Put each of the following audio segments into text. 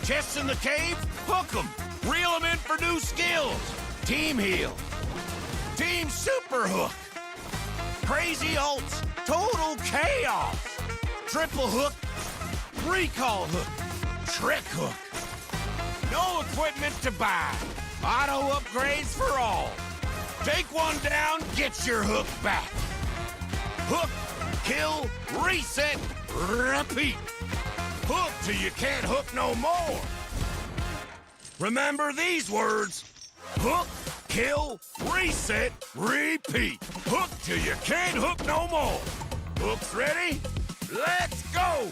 Chests in the cave? Hook 'em. Reel 'em in for new skills. Team heal. Team super hook. Crazy ults. Total chaos. Triple hook. Recall hook. Trick hook. No equipment to buy. Auto upgrades for all. Take one down, get your hook back. Hook, kill, reset, repeat. Hook till you can't hook no more. Remember these words. Hook, kill, reset, repeat. Hook till you can't hook no more. Hooks ready? Let's go!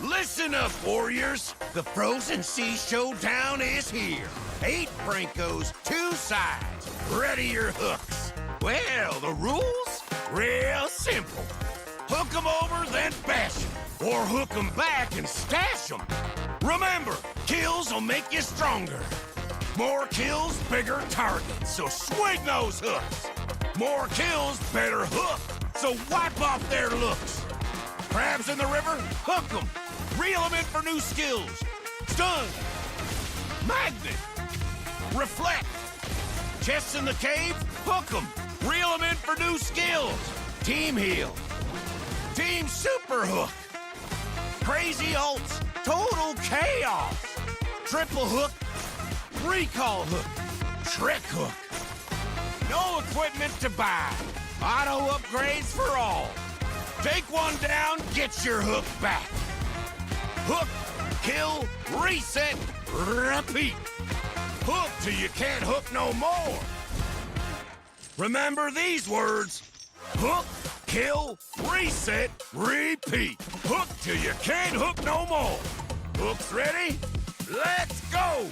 Listen up, warriors! The Frozen Sea Showdown is here. 8 Francos, 2 sides. Ready your hooks. Well, the rules? Real simple. Hook 'em over, then bash 'em. Or hook 'em back and stash 'em. Remember, kills will make you stronger. More kills, bigger targets, so swing those hooks. More kills, better hook, so wipe off their looks. Crabs in the river? Hook 'em. Reel 'em in for new skills. Stun. Magnet. Reflect. Chests in the cave? Hook 'em. Reel 'em in for new skills. Team heal. Team super hook. Crazy ults. Total chaos. Triple hook. Recall hook. Trick hook. No equipment to buy. Auto upgrades for all. Take one down, get your hook back. Hook, kill, reset, repeat. Hook till you can't hook no more. Remember these words. Hook, kill, reset, repeat. Hook till you can't hook no more. Hooks Hooks ready? Let's go!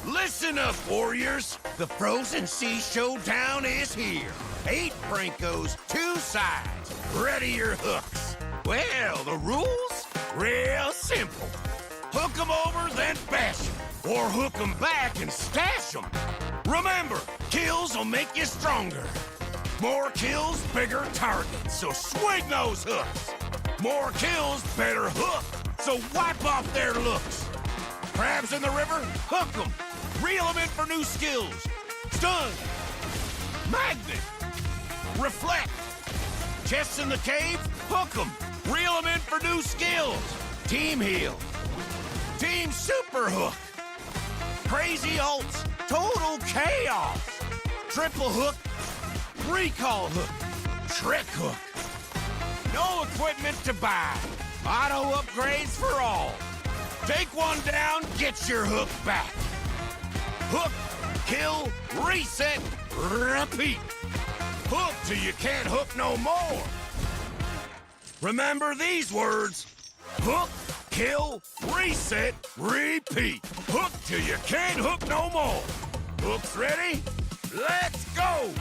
Listen up, warriors! The Frozen Sea Showdown is here. 8 Brancos, 2 sides. Ready your hooks. Well, the rules? Real simple. Hook 'em over, then bash 'em. Or hook 'em back and stash 'em. Remember, kills will make you stronger. More kills, bigger targets, so swing those hooks. More kills, better hook, so wipe off their looks. Crabs in the river? Hook 'em. Reel 'em in for new skills. Stun. Magnet. Reflect. Chests in the cave? Hook 'em. Reel 'em in for new skills. Team heal. Team super hook. Crazy ults. Total chaos. Triple hook. Recall hook. Trick hook. No equipment to buy. Auto upgrades for all. Take one down, get your hook back. Hook, kill, reset, repeat. Hook till you can't hook no more. Remember these words. Hook, kill, reset, repeat. Hook till you can't hook no more. Hooks ready? Let's go!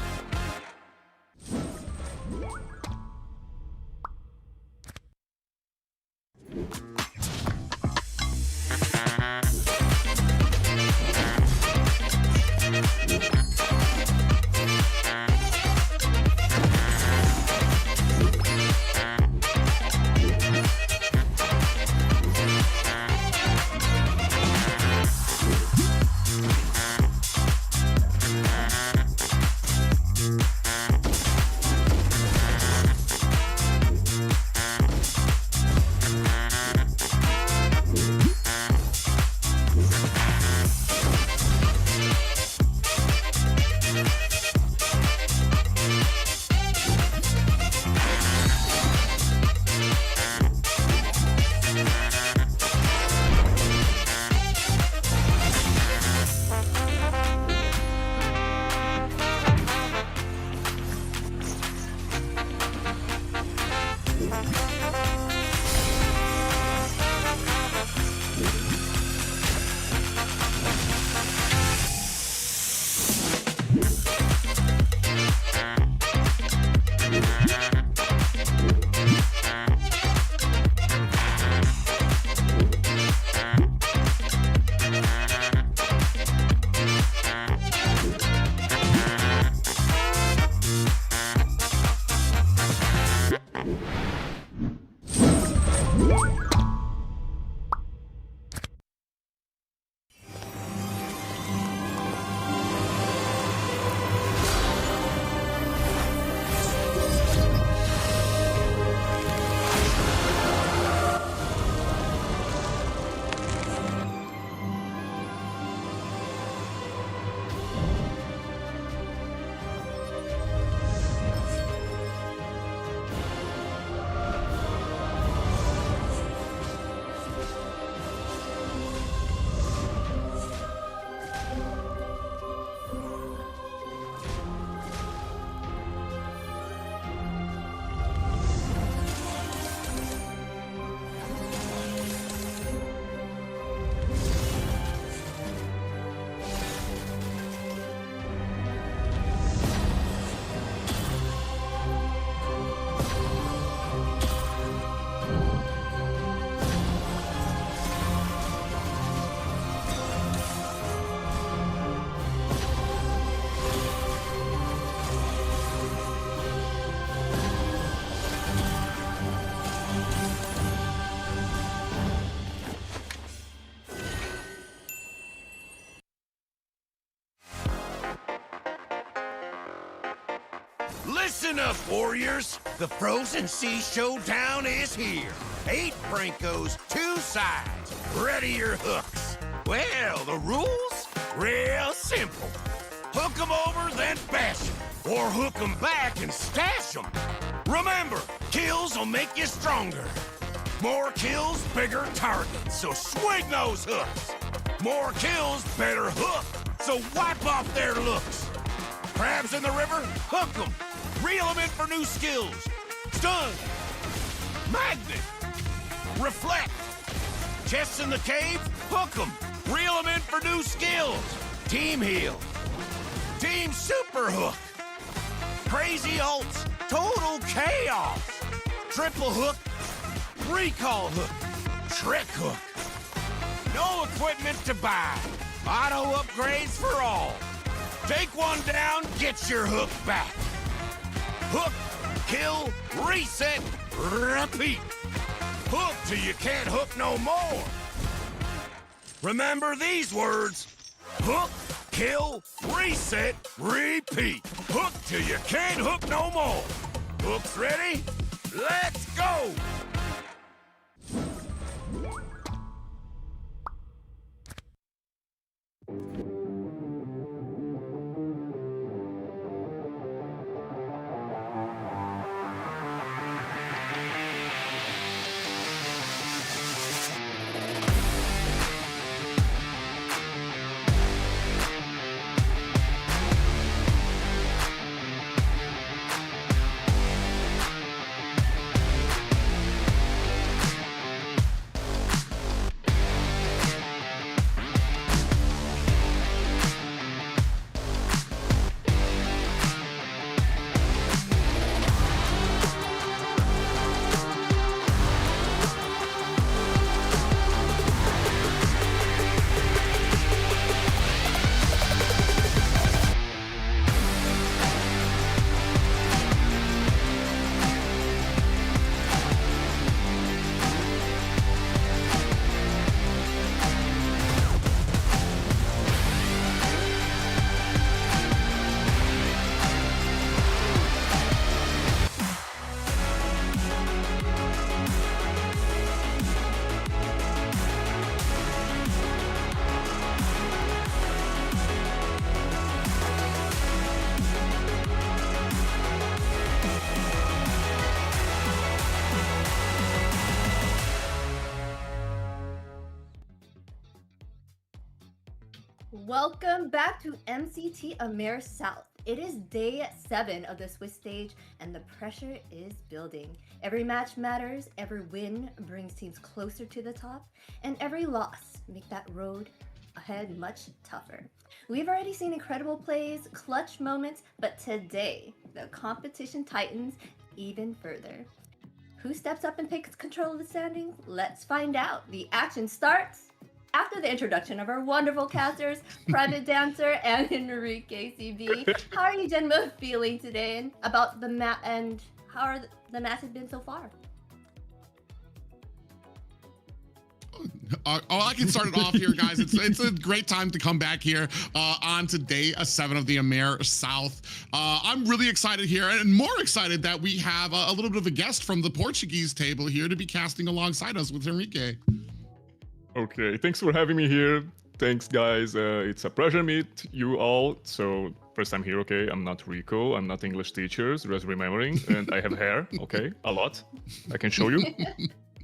Listen up, warriors. The Frozen Sea Showdown is here. 8 Francos, 2 sides. Ready your hooks. Well, the rules? Real simple. Hook 'em over, then bash 'em. Or hook 'em back and stash 'em. Remember, kills will make you stronger. More kills, bigger targets, so swing those hooks. More kills, better hook, so wipe off their looks. Crabs in the river, hook 'em. Reel 'em in for new skills. Stun. Magnet. Reflect. Chests in the cave, hook 'em. Reel 'em in for new skills. Team heal. Team super hook. Crazy ults. Total chaos. Triple hook. Recall hook. Trick hook. No equipment to buy. Auto upgrades for all. Take one down, get your hook back. Hook, kill, reset, repeat. Hook till you can't hook no more. Remember these words. Hook, kill, reset, repeat. Hook till you can't hook no more. Hooks ready? Let's go! Welcome back to MCT AMER South. It is day 7 of the Swiss stage and the pressure is building. Every match matters, every win brings teams closer to the top, and every loss makes that road ahead much tougher. We've already seen incredible plays, clutch moments, but today the competition tightens even further. Who steps up and takes control of the standings? Let's find out. The action starts after the introduction of our wonderful casters, Private Dancer and Enrique CB. How are you, Genma, feeling today and about the map, and how are the matches been so far? I can start it off here, guys. It's a great time to come back here on to day 7 of the AMER South. I'm really excited here, and more excited that we have a little bit of a guest from the Portuguese table here to be casting alongside us with Enrique. Okay, thanks for having me here. Thanks, guys. It's a pleasure to meet you all. So, first time here, okay? I'm not Rico. I'm not English teacher, just remembering. And I have hair, okay? A lot. I can show you.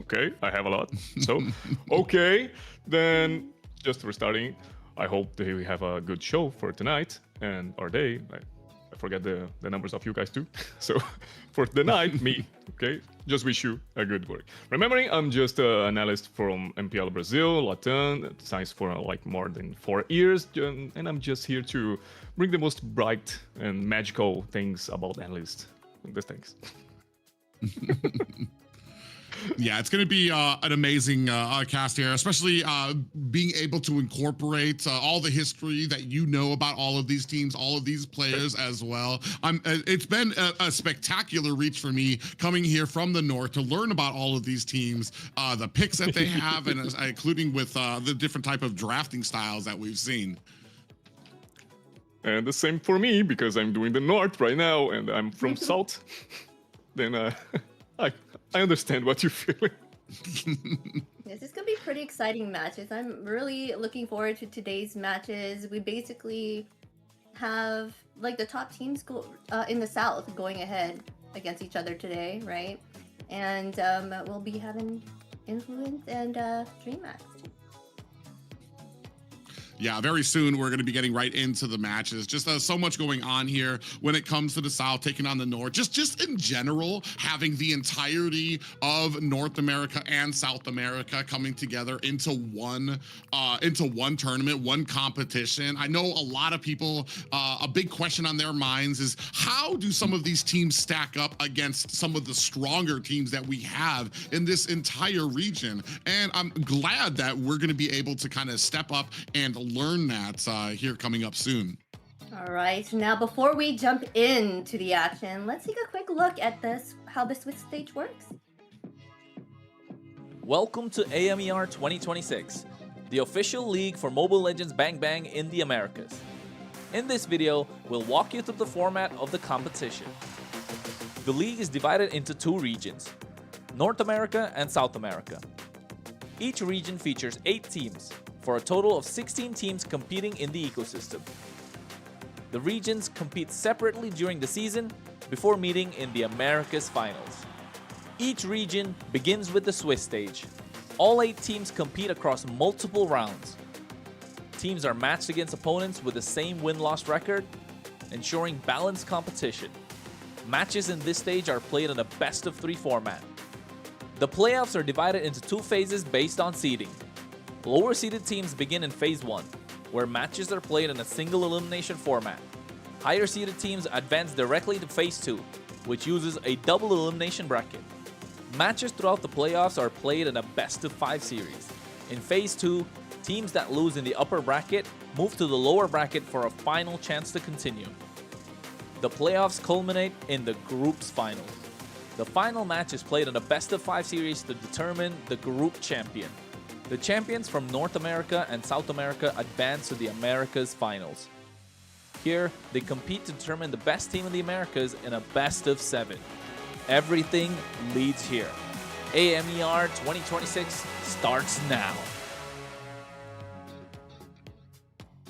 Okay, I have a lot. So, okay. Then, just for starting, I hope that we have a good show for tonight and our day. I forget the numbers of you guys too. So, for the night, me, okay? Just wish you a good work. Remembering, I'm just an analyst from MPL Brazil, Latam, science for like more than 4 years, and I'm just here to bring the most bright and magical things about analysts. These things. Yeah, it's going to be an amazing cast here, especially being able to incorporate all the history that you know about all of these teams, all of these players as well. It's been a spectacular reach for me coming here from the north to learn about all of these teams, the picks that they have, and including with the different type of drafting styles that we've seen. And the same for me, because I'm doing the North right now, and I'm from South. Then I understand what you're feeling. This is gonna be pretty exciting matches. I'm really looking forward to today's matches. We basically have like the top teams go in the South going ahead against each other today, right? And we'll be having Influence and Dreamax too. Yeah, very soon we're going to be getting right into the matches. Just so much going on here when it comes to the South taking on the North. Just in general, having the entirety of North America and South America coming together into one tournament, one competition. I know a lot of people, a big question on their minds is how do some of these teams stack up against some of the stronger teams that we have in this entire region? And I'm glad that we're going to be able to kind of step up and learn that here coming up soon. All right, now before we jump into the action, let's take a quick look at how the Swiss stage works. Welcome to AMER 2026, the official league for Mobile Legends Bang Bang in the Americas. In this video, we'll walk you through the format of the competition. The league is divided into two regions, North America and South America. Each region features 8 teams, for a total of 16 teams competing in the ecosystem. The regions compete separately during the season before meeting in the Americas finals. Each region begins with the Swiss stage. All 8 teams compete across multiple rounds. Teams are matched against opponents with the same win-loss record, ensuring balanced competition. Matches in this stage are played in a best-of-3 format. The playoffs are divided into 2 phases based on seeding. Lower seeded teams begin in Phase 1, where matches are played in a single elimination format. Higher seeded teams advance directly to Phase 2, which uses a double elimination bracket. Matches throughout the playoffs are played in a best-of-5 series. In Phase 2, teams that lose in the upper bracket move to the lower bracket for a final chance to continue. The playoffs culminate in the group's final. The final match is played in a best-of-5 series to determine the group champion. The champions from North America and South America advance to the Americas finals. Here, they compete to determine the best team in the Americas in a best-of-7. Everything leads here. AMER 2026 starts now.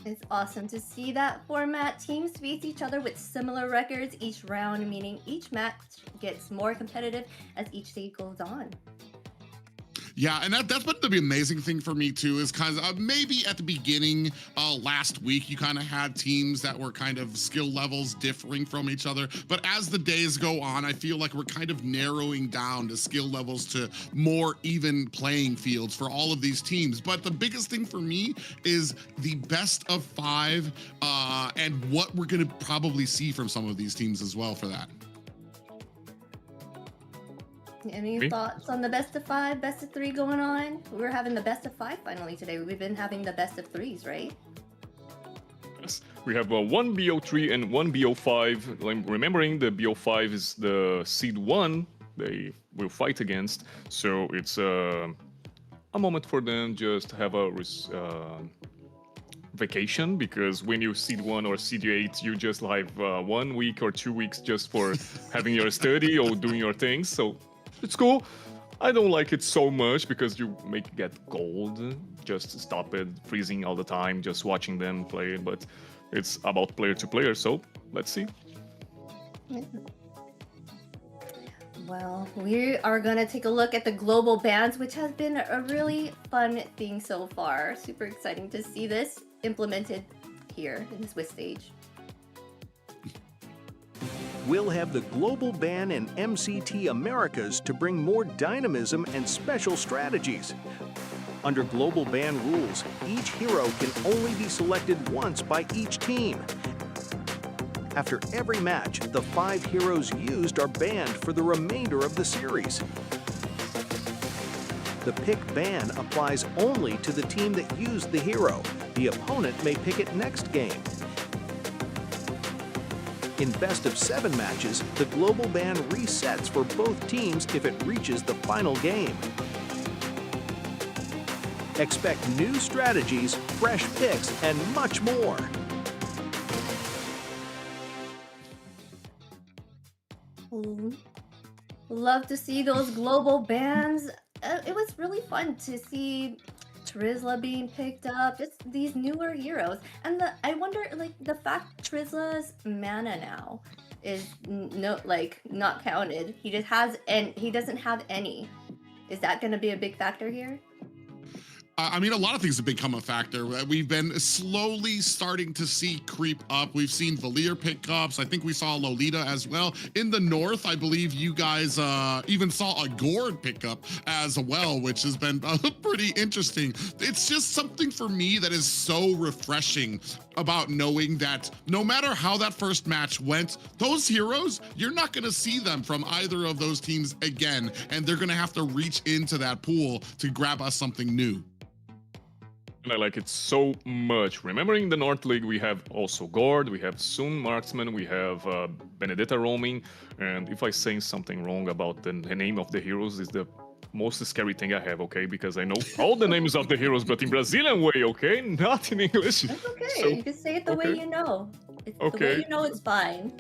It's awesome to see that format. Teams face each other with similar records each round, meaning each match gets more competitive as each stage goes on. Yeah, and that's been the amazing thing for me too, is kind of maybe at the beginning last week, you kind of had teams that were kind of skill levels differing from each other. But as the days go on, I feel like we're kind of narrowing down the skill levels to more even playing fields for all of these teams. But the biggest thing for me is the best of 5 and what we're going to probably see from some of these teams as well for that. Any thoughts on the best of 5, best of 3 going on? We're having the best of 5 finally today. We've been having the best of 3s, right? Yes, we have one BO3 and one BO5. I'm remembering the BO5 is the seed 1 they will fight against. So it's a moment for them just to have a vacation, because when you seed 1 or seed 8, you just have 1 week or 2 weeks just for having your study or doing your things. So it's cool. I don't like it so much because you get cold. Just stop it, freezing all the time, just watching them play. But it's about player to player, so let's see. Well, we are going to take a look at the global bans, which has been a really fun thing so far. Super exciting to see this implemented here in the Swiss stage. We'll have the global ban in MCT Americas to bring more dynamism and special strategies. Under global ban rules, each hero can only be selected once by each team. After every match, the 5 heroes used are banned for the remainder of the series. The pick ban applies only to the team that used the hero. The opponent may pick it next game. In best-of-7 matches, the global ban resets for both teams if it reaches the final game. Expect new strategies, fresh picks, and much more. Love to see those global bans. It was really fun to see Trizla being picked up, just these newer heroes. And I wonder, like, the fact Trizla's mana now is not counted. He just has, and he doesn't have any. Is that going to be a big factor here? I mean, a lot of things have become a factor. We've been slowly starting to see creep up. We've seen Valir pickups. I think we saw Lolita as well. In the north, I believe you guys even saw a Gord pickup as well, which has been pretty interesting. It's just something for me that is so refreshing about knowing that no matter how that first match went, those heroes, you're not going to see them from either of those teams again, and they're going to have to reach into that pool to grab us something new. And I like it so much. Remembering the North League, we have also Gord, we have Sun Marksman, we have Benedetta roaming. And if I say something wrong about the name of the heroes, is the most scary thing I have, okay? Because I know all the names of the heroes, but in Brazilian way, okay? Not in English. That's okay. So, you can say it the way you know. The way you know, it's fine.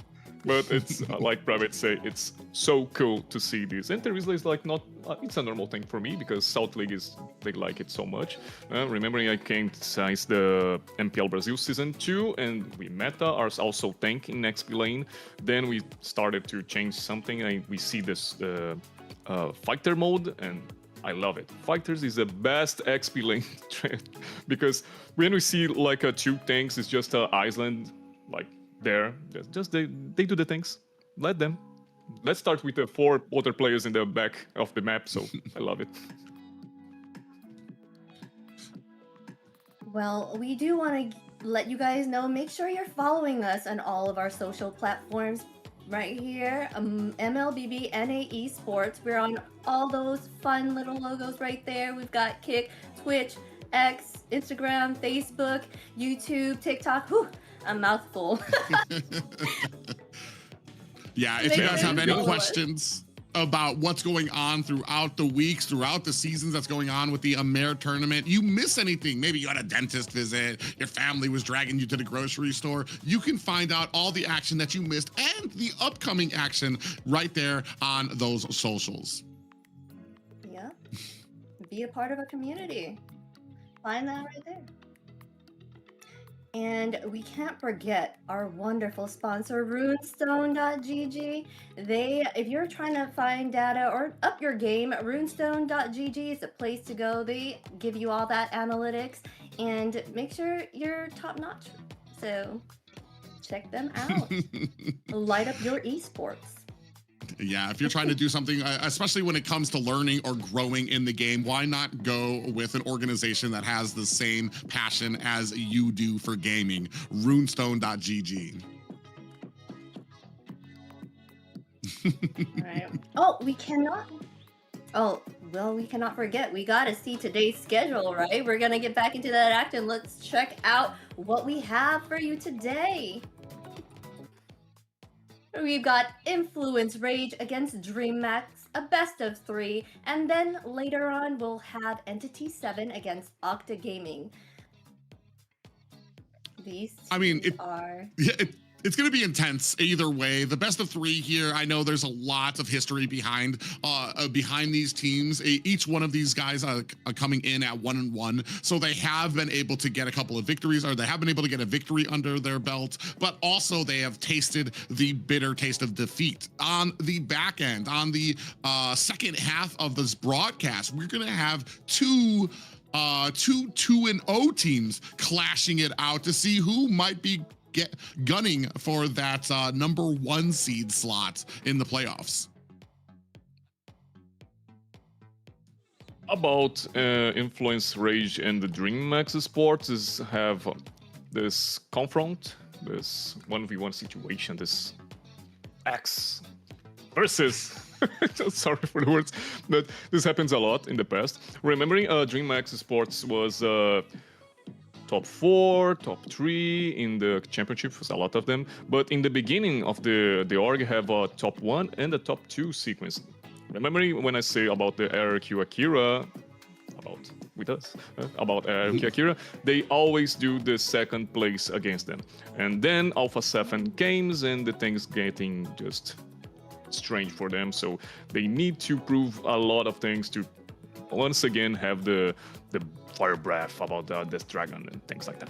But it's like Private say, it's so cool to see this. And Terizla is like not, it's a normal thing for me because South League they like it so much. Remembering I came since the MPL Brazil Season 2 and we meta are also tank in XP lane. Then we started to change something and we see this fighter mode and I love it. Fighters is the best XP lane trend because when we see like two tanks, it's just Iceland, like there, just they do the things. Let them. Let's start with the 4 other players in the back of the map, so I love it. Well, we do want to let you guys know, make sure you're following us on all of our social platforms right here. MLBB Esports. We're on all those fun little logos right there. We've got Kick, Twitch, X, Instagram, Facebook, YouTube, TikTok. Whew, a mouthful. Yeah, if you guys have any questions about what's going on throughout the weeks, throughout the seasons that's going on with the AMER tournament, you miss anything, maybe you had a dentist visit, your family was dragging you to the grocery store, you can find out all the action that you missed and the upcoming action right there on those socials. Yeah, be a part of a community. Find that right there. And we can't forget our wonderful sponsor, runestone.gg. If you're trying to find data or up your game, runestone.gg is the place to go. They give you all that analytics and make sure you're top notch. So check them out. Light up your esports. Yeah, if you're trying to do something, especially when it comes to learning or growing in the game, why not go with an organization that has the same passion as you do for gaming? Runestone.gg. Right. Oh, we cannot forget. We got to see today's schedule, right? We're going to get back into that action. Let's check out what we have for you today. We've got Influence Rage against Dreammax, a best of 3, and then later on we'll have Entity7 against Octa Gaming. These it's going to be intense either way. The best of 3 here, I know there's a lot of history behind these teams. Each one of these guys are coming in at 1-1, so they have been able to get a couple of victories, or they have been able to get a victory under their belt, but also they have tasted the bitter taste of defeat. On the back end, on the second half of this broadcast, we're going to have two 2-0 teams clashing it out to see who might be gunning for that number 1 seed slot in the playoffs. About Influence Rage and the Dreamax Esports is have this confront, this 1v1 situation, this X versus sorry for the words, but this happens a lot in the past. Remembering Dreamax Esports was top 4, top 3 in the championship, a lot of them. But in the beginning of the org have a top 1 and a top 2 sequence. Remembering when I say about the RRQ Akira, about RRQ Akira, they always do the second place against them. And then Alpha 7 games and the things getting just strange for them. So they need to prove a lot of things to once again have the fire breath about this dragon and things like that.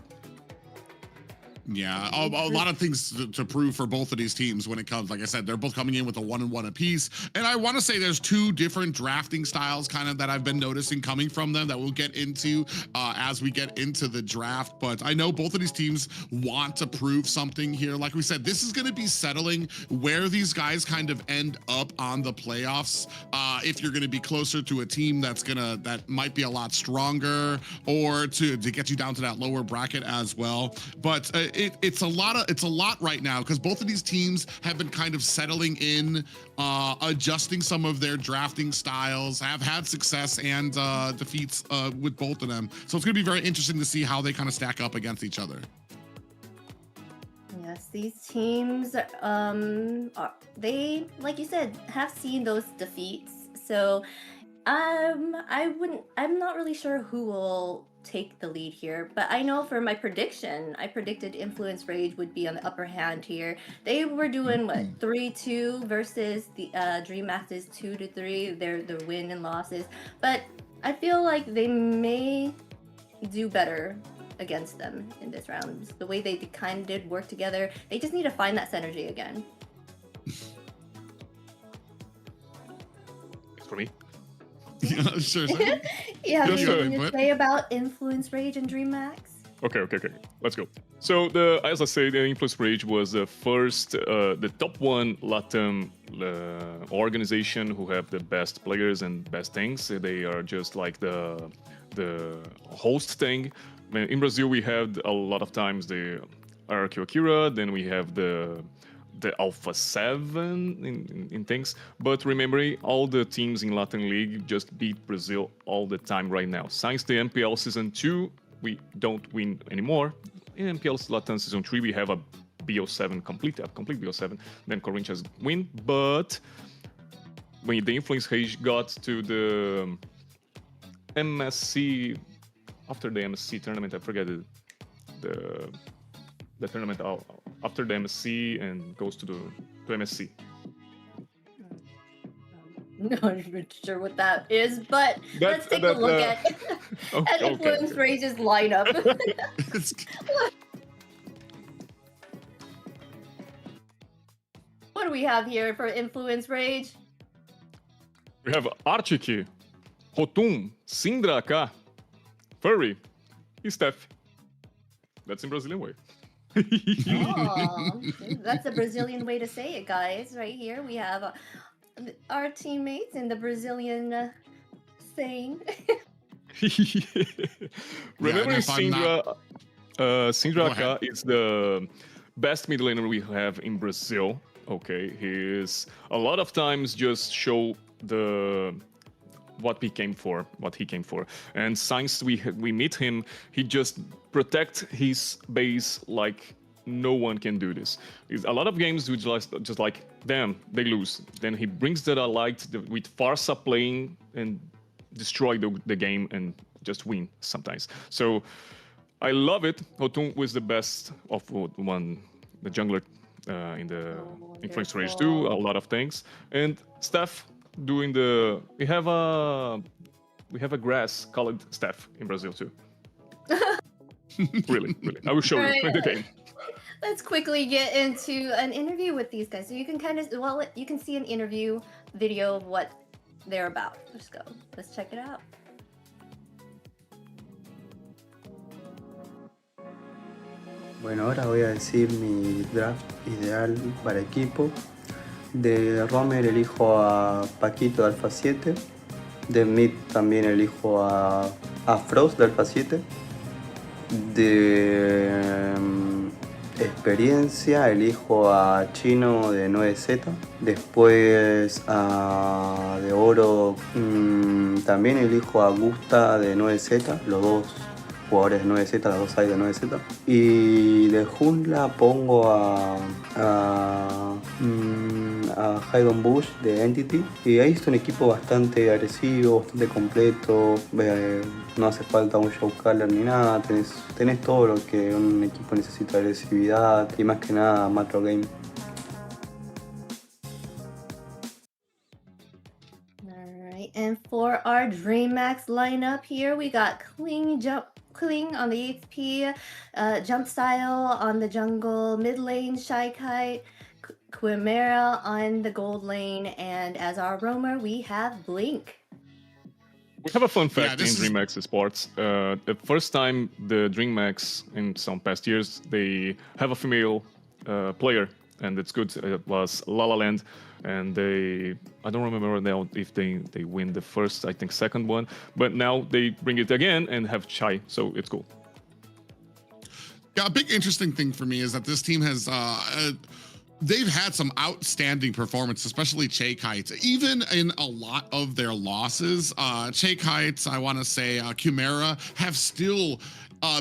Yeah, a lot of things to prove for both of these teams when it comes. Like I said, they're both coming in with a 1-1 apiece. And I want to say there's two different drafting styles kind of that I've been noticing coming from them that we'll get into as we get into the draft. But I know both of these teams want to prove something here. Like we said, this is going to be settling where these guys kind of end up on the playoffs. If you're going to be closer to a team that might be a lot stronger, or to get you down to that lower bracket as well. But it's a lot right now because both of these teams have been kind of settling in, adjusting some of their drafting styles, have had success and defeats with both of them. So it's going to be very interesting to see how they kind of stack up against each other. Yes, these teams, they, like you said, have seen those defeats. So I'm not really sure who will take the lead here, but I know for my prediction, I predicted Influence Rage would be on the upper hand here. They were doing what, 3-2 versus the Dreamax's 2-3, their win and losses. But I feel like they may do better against them in this round. The way they kind of did work together, they just need to find that synergy again. For me. Yeah, sure. You have Just anything to say about Influence Rage and Dreamax? Okay. Let's go. So as I say, the Influence Rage was the first, the top one LATAM organization who have the best players and best things. They are just like the host thing. In Brazil, we had a lot of times the RQ Akira, then we have the Alpha 7 in things. But remembering, all the teams in Latin League just beat Brazil all the time right now. Since the MPL Season 2, we don't win anymore. In MPL Latin Season 3, we have a BO7 complete BO7. Then Corinthians win. But when the Influence Rage got to the MSC, after the MSC tournament, I forget the tournament after the MSC and goes to MSC. No, I'm not sure what that is, but let's take a look at Influence Rage's lineup. What do we have here for Influence Rage? We have Archiki, Rotum, Syndra K, Furry, and Steph. That's in Brazilian way. Oh, that's a Brazilian way to say it, guys. Right here we have our teammates in the Brazilian saying. Remember, Syndra K is the best mid laner we have in Brazil. Okay, he is a lot of times just show what he came for. And since we meet him, he just protect his base like no one can do this. A lot of games we just like, damn, they lose. Then he brings that light with Farsa playing and destroy the game and just win sometimes. So I love it. Rotum was the best of the jungler in the Influence Rage 2, a lot of things. And Steph doing we have a grass called Steph in Brazil too. really. I will show you in the game. Let's quickly get into an interview with these guys. So you can you can see an interview video of what they're about. Let's check it out. Bueno, ahora voy a decir mi draft ideal para equipo. De Romer elijo a Paquito de Alpha 7. De Mid también elijo a Frost de Alpha 7. De experiencia elijo a Chino de 9Z. Después de oro también elijo a Gusta de 9Z. Los dos jugadores de 9Z, las dos hay de 9Z. Y de jungla pongo a Haydon Bush de Entity. Y ahí es un equipo bastante agresivo, bastante completo. No hace falta un show caller ni nada. Tenés todo lo que un equipo necesita: agresividad y más que nada macro game. For our Dreamax lineup here, we got Kling on the HP, Jump Style on the jungle, mid lane Shy Kite, Quimera on the gold lane, and as our roamer, we have Blink. We have a fun fact in this is- Dreammax Esports. The first time the Dreammax in some past years, they have a female player, and it's good. It was La La Land, and I don't remember now if they win the first, I think second one, but now they bring it again and have Chai, so it's cool. Yeah, a big interesting thing for me is that this team has they've had some outstanding performance, especially Che Kites. Even in a lot of their losses, Che Kites, I want to say Chimera, have still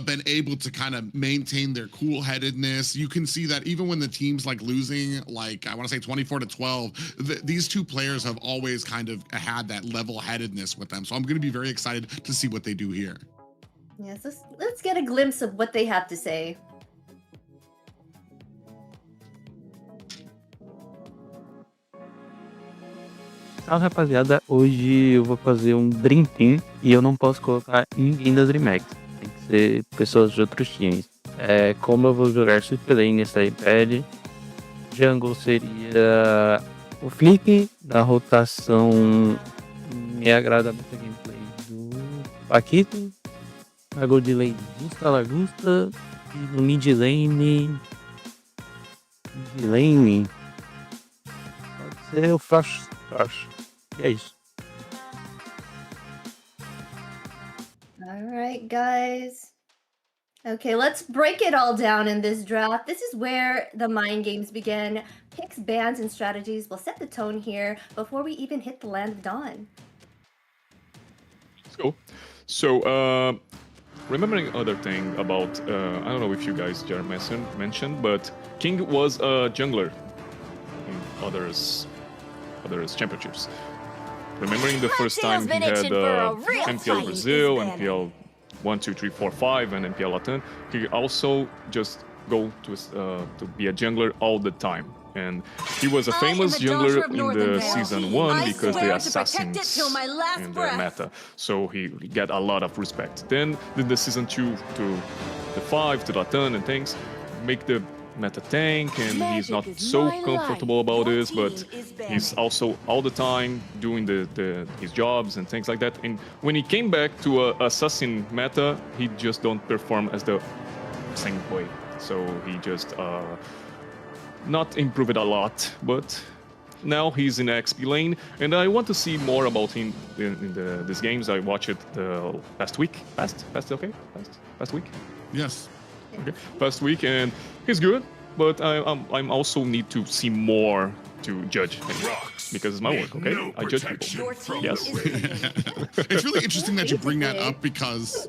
been able to kind of maintain their cool-headedness. You can see that even when the team's like losing, like I want to say 24-12, these two players have always kind of had that level-headedness with them. So I'm going to be very excited to see what they do here. Yes, let's get a glimpse of what they have to say. Salve rapaziada, hoje eu vou fazer um Dream Team e eu não posso colocar ninguém da Dreamax, tem que ser pessoas de outros times. Como eu vou jogar Super Lane nessa iPad, Jungle seria o Flick, da rotação me agrada muito a gameplay do Paquito, na Gold Lane Lagusta e no Mid Lane pode ser o Flash. E é isso. All right, guys. Okay, let's break it all down in this draft. This is where the mind games begin. Picks, bans, and strategies will set the tone here before we even hit the land of dawn. Let's go. So, remembering other thing about, I don't know if you guys mentioned, but King was a jungler in others championships. Remembering the first time he had MPL Brazil, MPL 1, 2, 3, 4, 5, and MPL Latin, he also just go to be a jungler all the time. And he was a famous jungler in the season 1 because the assassins in the meta. So he got a lot of respect. Then in the season 2 to the 5 to Latin and things, make the meta tank, and he's not so comfortable about this, but he's also all the time doing his jobs and things like that. And when he came back to assassin meta, he just don't perform as the same way. So he just not improved a lot, but now he's in XP lane, and I want to see more about him in these games. I watched it the past week. Past week. Yes. Okay, past week, and he's good, but I'm also need to see more to judge him because it's my work. Okay, I judge people. Yes. It's really interesting that you bring that up because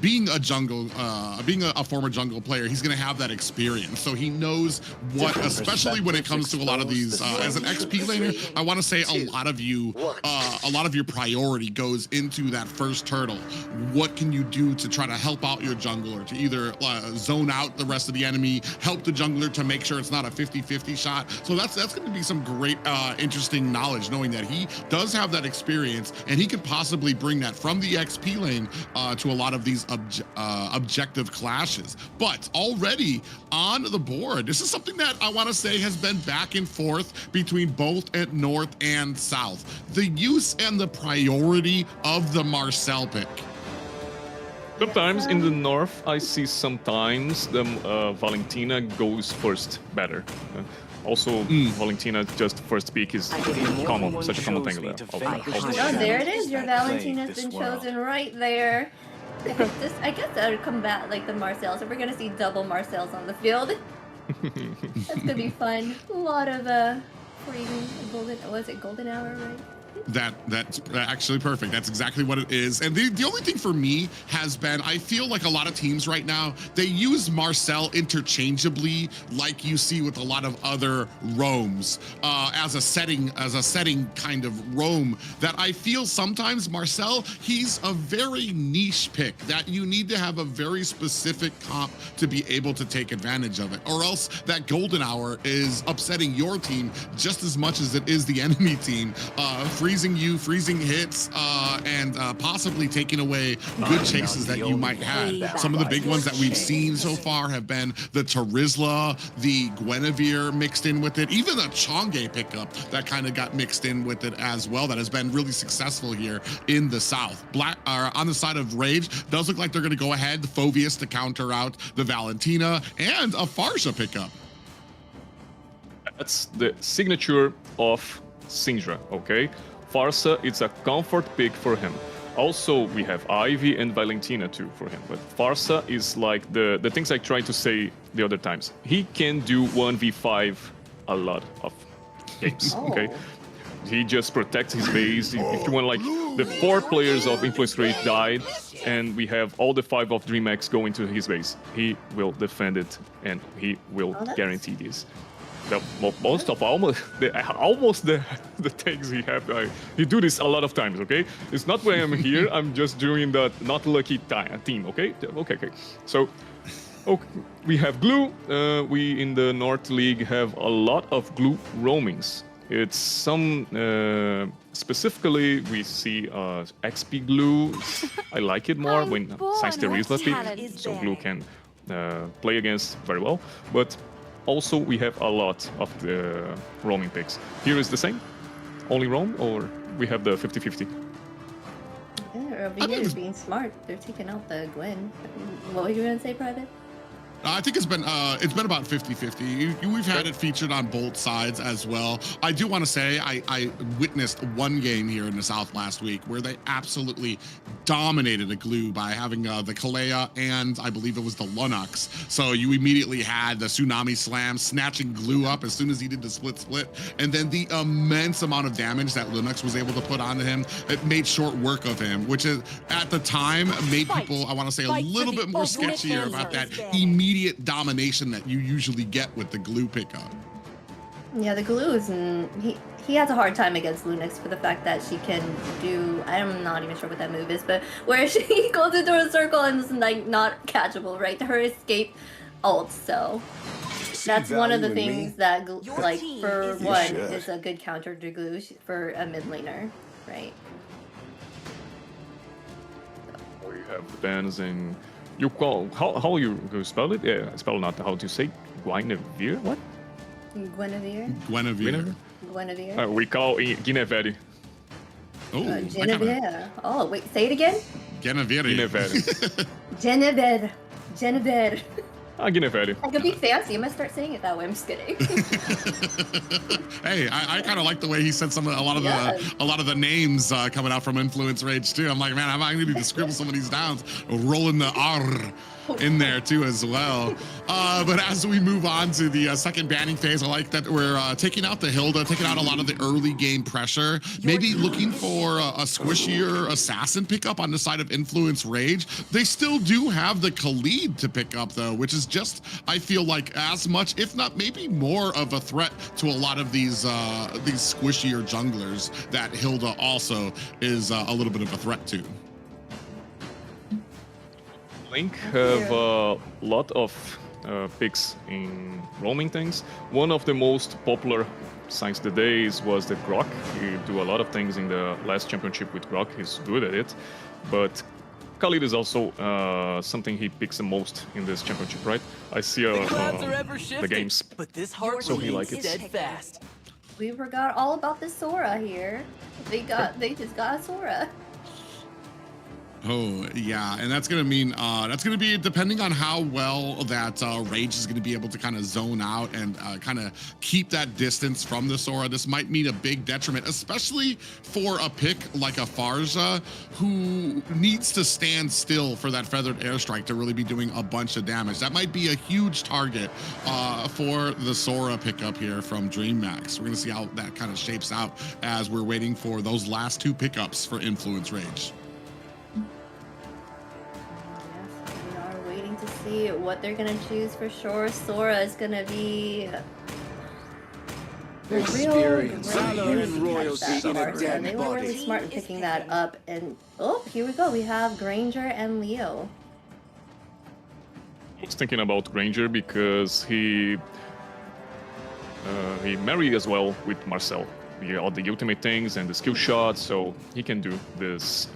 being a former jungle player, he's going to have that experience, so he knows what, especially when it comes to a lot of these. As an XP laner, I want to say a lot of your priority goes into that first turtle. What can you do to try to help out your jungler, to either zone out the rest of the enemy, help the jungler to make sure it's not a 50-50 shot? So that's going to be some great interesting knowledge, knowing that he does have that experience and he could possibly bring that from the XP lane to a lot of these objective clashes. But already on the board, this is something that I want to say has been back and forth between both at North and South. The use and the priority of the Marcel pick. Sometimes in the north, I see sometimes the Valentina goes first better. Also, Valentina just first pick is common, such a common thing there. Oh, there it is. Your Valentina's been chosen right there. I guess that would combat like the Marcels. So we're gonna see double Marcels on the field. That's gonna be fun. A lot of golden hour, right? That's actually perfect. That's exactly what it is. And the only thing for me has been, I feel like a lot of teams right now, they use Marcel interchangeably, like you see with a lot of other roams, as a setting kind of roam, that I feel sometimes Marcel, he's a very niche pick that you need to have a very specific comp to be able to take advantage of it, or else that golden hour is upsetting your team just as much as it is the enemy team. Freezing freezing you, freezing hits, and possibly taking away good chases that you might have. Some of the big ones that we've seen so far have been the Terizla, the Guinevere mixed in with it, even a Chang'e pickup that kind of got mixed in with it as well, that has been really successful here in the South. On the side of Rage, does look like they're going to go ahead, the Phoveus to counter out the Valentina, and a Farsha pickup. That's the signature of Syndra, okay? Farsa, it's a comfort pick for him. Also, we have Ivy and Valentina too for him, but Farsa is like the things I tried to say the other times. He can do 1v5 a lot of games, okay? He just protects his base. If you want, like, the 4 players of Influence Rage died, and we have all the 5 of Dreamax going to his base. He will defend it, and he will guarantee this. Almost the takes he have. He do this a lot of times, okay? It's not when I'm here. I'm just doing the not lucky team, okay? Okay. So, we have glue. We in the North League have a lot of glue roamings. It's some specifically we see XP glue. I like it more when Science Terizla pick, so glue can play against very well. But also, we have a lot of the roaming picks. Here is the same? Only roam, or we have the 50-50? Yeah, over here is being smart. They're taking out the Gwen. What were you going to say, Private? I think it's been about 50-50. We've had it featured on both sides as well. I do want to say I witnessed one game here in the South last week where they absolutely dominated a glue by having the Kalea and I believe it was the Lunox. So you immediately had the Tsunami Slam snatching glue up as soon as he did the split, and then the immense amount of damage that Lunox was able to put onto him, it made short work of him, which is at the time made people, I want to say, a little bit more sketchier about that immediate domination that you usually get with the glue pickup. Yeah, the glue is he has a hard time against Lunox for the fact that she can do, I'm not even sure what that move is, but where she goes into a circle and is like not catchable, right? Her escape ult, so that's one of the things that like for one is a good counter to glue for a mid laner, right? We have bans in you call how you spell it? Yeah, spell not how to say Guinevere. What? Guinevere. We call Guinevere. Oh, Guinevere. Oh, wait, say it again. Guinevere. Guinevere. Guinevere. I could be fancy. I'm gonna start saying it that way. I'm just kidding. Hey, I kind of like the way he said a lot of the names coming out from Influence Rage too. I'm like, man, I'm going to scribble some of these down, rolling the R in there too as well. But as we move on to the second banning phase, I like that we're taking out the Hilda, taking out a lot of the early game pressure, maybe looking for a squishier assassin pickup on the side of Influence Rage. They still do have the Khalid to pick up though, which is just, I feel like, as much, if not maybe more of a threat to a lot of these squishier junglers that Hilda also is a little bit of a threat to. Link have a lot of picks in roaming things. One of the most popular since the days was the Grok. He do a lot of things in the last championship with Grok. He's good at it, but Khalid is also something he picks the most in this championship, right? I see the games, but this heart so he likes it. Steadfast. We forgot all about the Sora here. They just got a Sora. Oh, yeah, and that's going to mean, that's going to be depending on how well that Rage is going to be able to kind of zone out and kind of keep that distance from the Sora. This might mean a big detriment, especially for a pick like a Farsha, who needs to stand still for that Feathered Airstrike to really be doing a bunch of damage. That might be a huge target for the Sora pickup here from Dreammax. We're going to see how that kind of shapes out as we're waiting for those last two pickups for Influence Rage. See what they're gonna choose for sure. Sora is gonna be experience. They were really smart in picking that up. And oh, here we go. We have Granger and Leo. I was thinking about Granger because he married as well with Marcel. all the ultimate things and the skill shots, so he can do this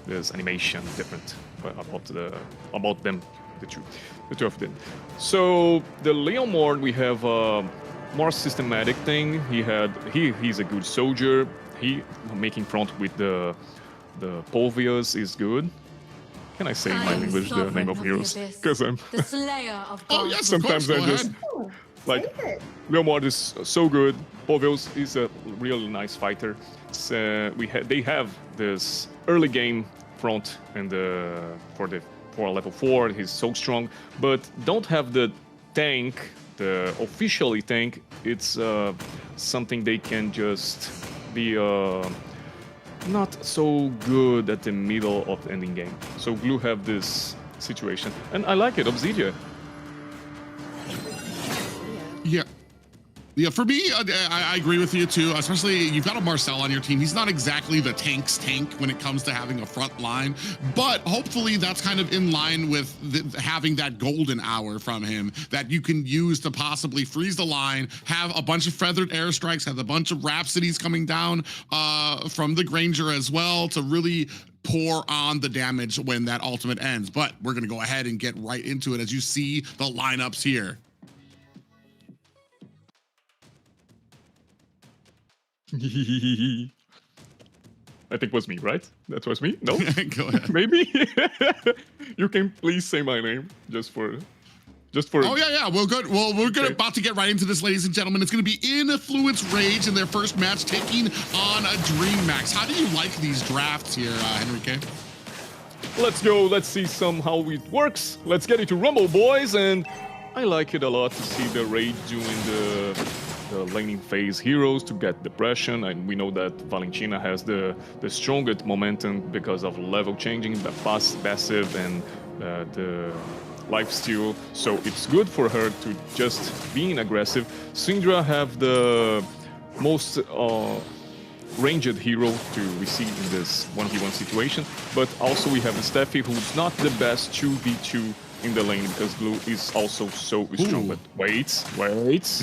this animation different about them, the two of them. So the Leomord, we have a more systematic thing. He's a good soldier. He making front with the Polvias is good. Can I say in my English the name of heroes? Because I'm The slayer of Oh gods. yes, sometimes of I course, go just ahead. Oh, like say it. Leomord is so good. Povios is a really nice fighter. They have this early game front and for level 4. He's so strong, but don't have the tank, the officially tank. It's something they can just be not so good at the middle of the ending game. So Glue have this situation, and I like it. Obsidia. Yeah. Yeah, for me, I agree with you too. Especially, you've got a Marcel on your team. He's not exactly the tank's tank when it comes to having a front line, but hopefully that's kind of in line with having that golden hour from him that you can use to possibly freeze the line, have a bunch of feathered airstrikes, have a bunch of Rhapsodies coming down from the Granger as well to really pour on the damage when that ultimate ends. But we're going to go ahead and get right into it as you see the lineups here. I think it was me, right? That was me? No? Go ahead. Maybe? You can please say my name just for Oh yeah, we're good. Well, we're good. Okay. About to get right into this, ladies and gentlemen. It's going to be Influence Rage in their first match, taking on a Dreammax. How do you like these drafts here, Henrique? Let's go. Let's see how it works. Let's get into Rumble, boys. And I like it a lot to see the Rage doing the laning phase heroes to get depression, and we know that Valentina has the strongest momentum because of level changing, the passive and the lifesteal, so it's good for her to just being aggressive. Syndra have the most ranged hero to receive in this 1v1 situation, but also we have Steffi, who's not the best 2v2 in the lane because Blue is also so strong. Ooh. But wait.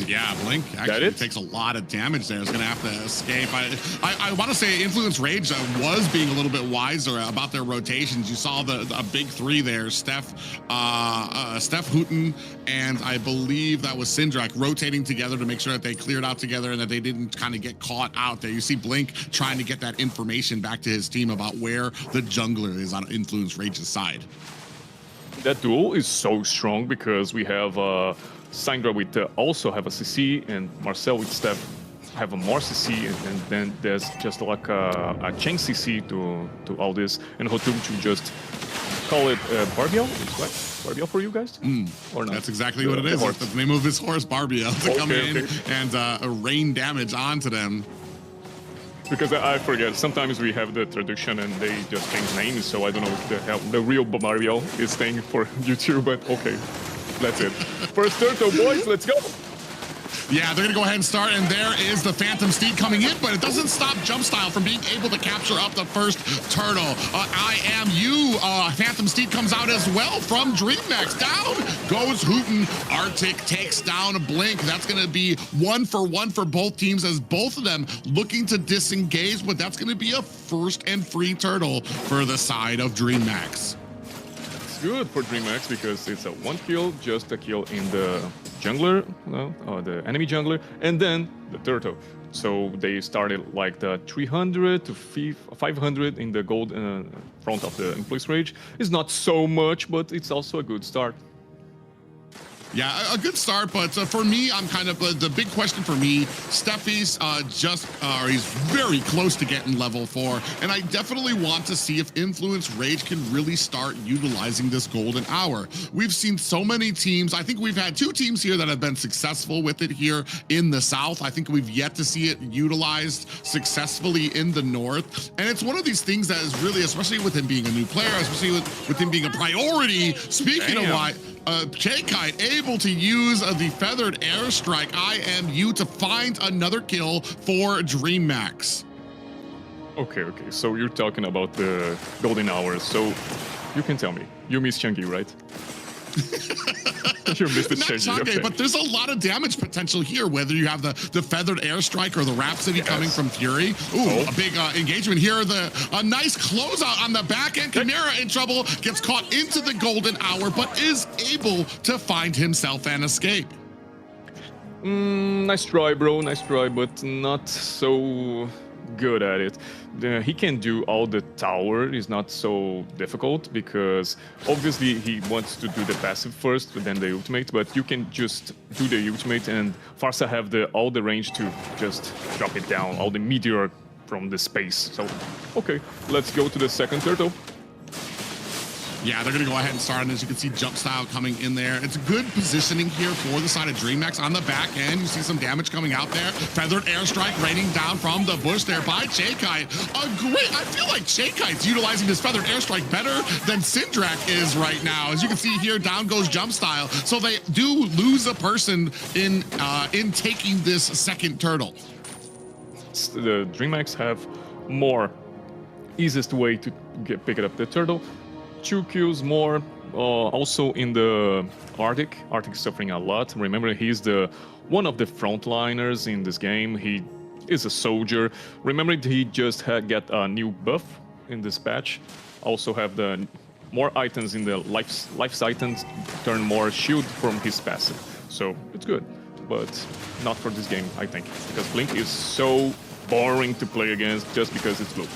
Yeah, Blink actually it? takes a lot of damage there. It's going to have to escape. I want to say Influence Rage was being a little bit wiser about their rotations. You saw a big three there, Steph Hooten, and I believe that was Syndrak rotating together to make sure that they cleared out together and that they didn't kind of get caught out there. You see Blink trying to get that information back to his team about where the jungler is on Influence Rage's side. That duel is so strong because we have Syndra with also have a CC, and Marcel with Steph have a more CC, and then there's just like a chain CC to all this, and Hotum to just call it Barbiel. Is what Barbiel for you guys? Or not? That's exactly what it is. That's the name of his horse, Barbiel, to come in and rain damage onto them. Because I forget, sometimes we have the traduction and they just change names, so I don't know if the real Barbiel is staying for YouTube, but okay, that's it. First turtle, boys, let's go! Yeah, they're gonna go ahead and start, and there is the Phantom Steed coming in, but it doesn't stop Jumpstyle from being able to capture up the first turtle. IMU, Phantom Steed comes out as well from Dreamax. Down goes Hooten. Arctic takes down a Blink. That's gonna be 1-for-1 for both teams as both of them looking to disengage, but that's gonna be a first and free turtle for the side of Dreamax. It's good for Dreamax because it's a one kill, just a kill in the jungler, the enemy jungler, and then the turtle. So they started like the 300 to 500 in the gold front of the Influence Rage. It's not so much, but it's also a good start. Yeah, a good start, but for me, I'm kind of the big question for me. Steffi's he's very close to getting level 4, and I definitely want to see if Influence Rage can really start utilizing this golden hour. We've seen so many teams. I think we've had 2 teams here that have been successful with it here in the South. I think we've yet to see it utilized successfully in the North, and it's one of these things that is really, especially with him being a new player, especially with him being a priority. Speaking of why. K-Kite able to use the feathered airstrike IMU to find another kill for Dreamax. Okay, so you're talking about the golden hours, so you can tell me, you miss Changi, right? You missed the Not change. Shocking, Okay. but there's a lot of damage potential here, whether you have the feathered airstrike or the Rhapsody coming from Fury. Ooh, a big engagement here. A nice closeout on the back end. Chimera in trouble, gets caught into the golden hour, but is able to find himself an escape. Nice try, bro. Nice try, but not so good at it. He can do all the tower. Is not so difficult because obviously he wants to do the passive first, then the ultimate. But you can just do the ultimate, and Farsa have all the range to just drop it down, all the meteor from the space. So, okay, let's go to the second turtle. Yeah, they're going to go ahead and start, and as you can see, jump style coming in there. It's good positioning here for the side of Dreamax. On the back end, you see some damage coming out there. Feathered airstrike raining down from the bush there by Chakai. I feel like Chakai's utilizing this feathered airstrike better than Syndrak is right now. As you can see here, down goes jump style. So they do lose a person in taking this second turtle. The Dreamax have more easiest way to pick it up the turtle. 2 kills more, also in the Arctic. Arctic is suffering a lot. Remember, he's one of the frontliners in this game. He is a soldier. Remember, he just got a new buff in this patch. Also have the more items in the life items, turn more shield from his passive. So it's good, but not for this game, I think, because Blink is so boring to play against just because it's blue.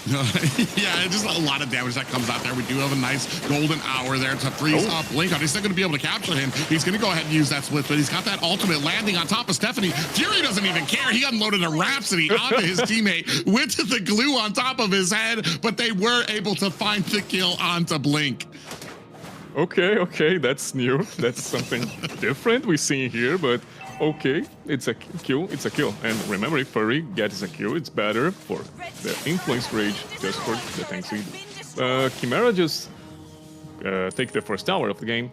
Yeah, just a lot of damage that comes out there. We do have a nice golden hour there to freeze up Blink. He's still going to be able to capture him. He's going to go ahead and use that split, but he's got that ultimate landing on top of Stephanie. Fury doesn't even care. He unloaded a Rhapsody onto his teammate, went to the glue on top of his head, but they were able to find the kill onto Blink. Okay, that's new. That's something different we're seeing here, but okay, it's a kill, And remember, if Furry gets a kill, it's better for the influence rage, just for the things he do. Chimera just take the first tower of the game.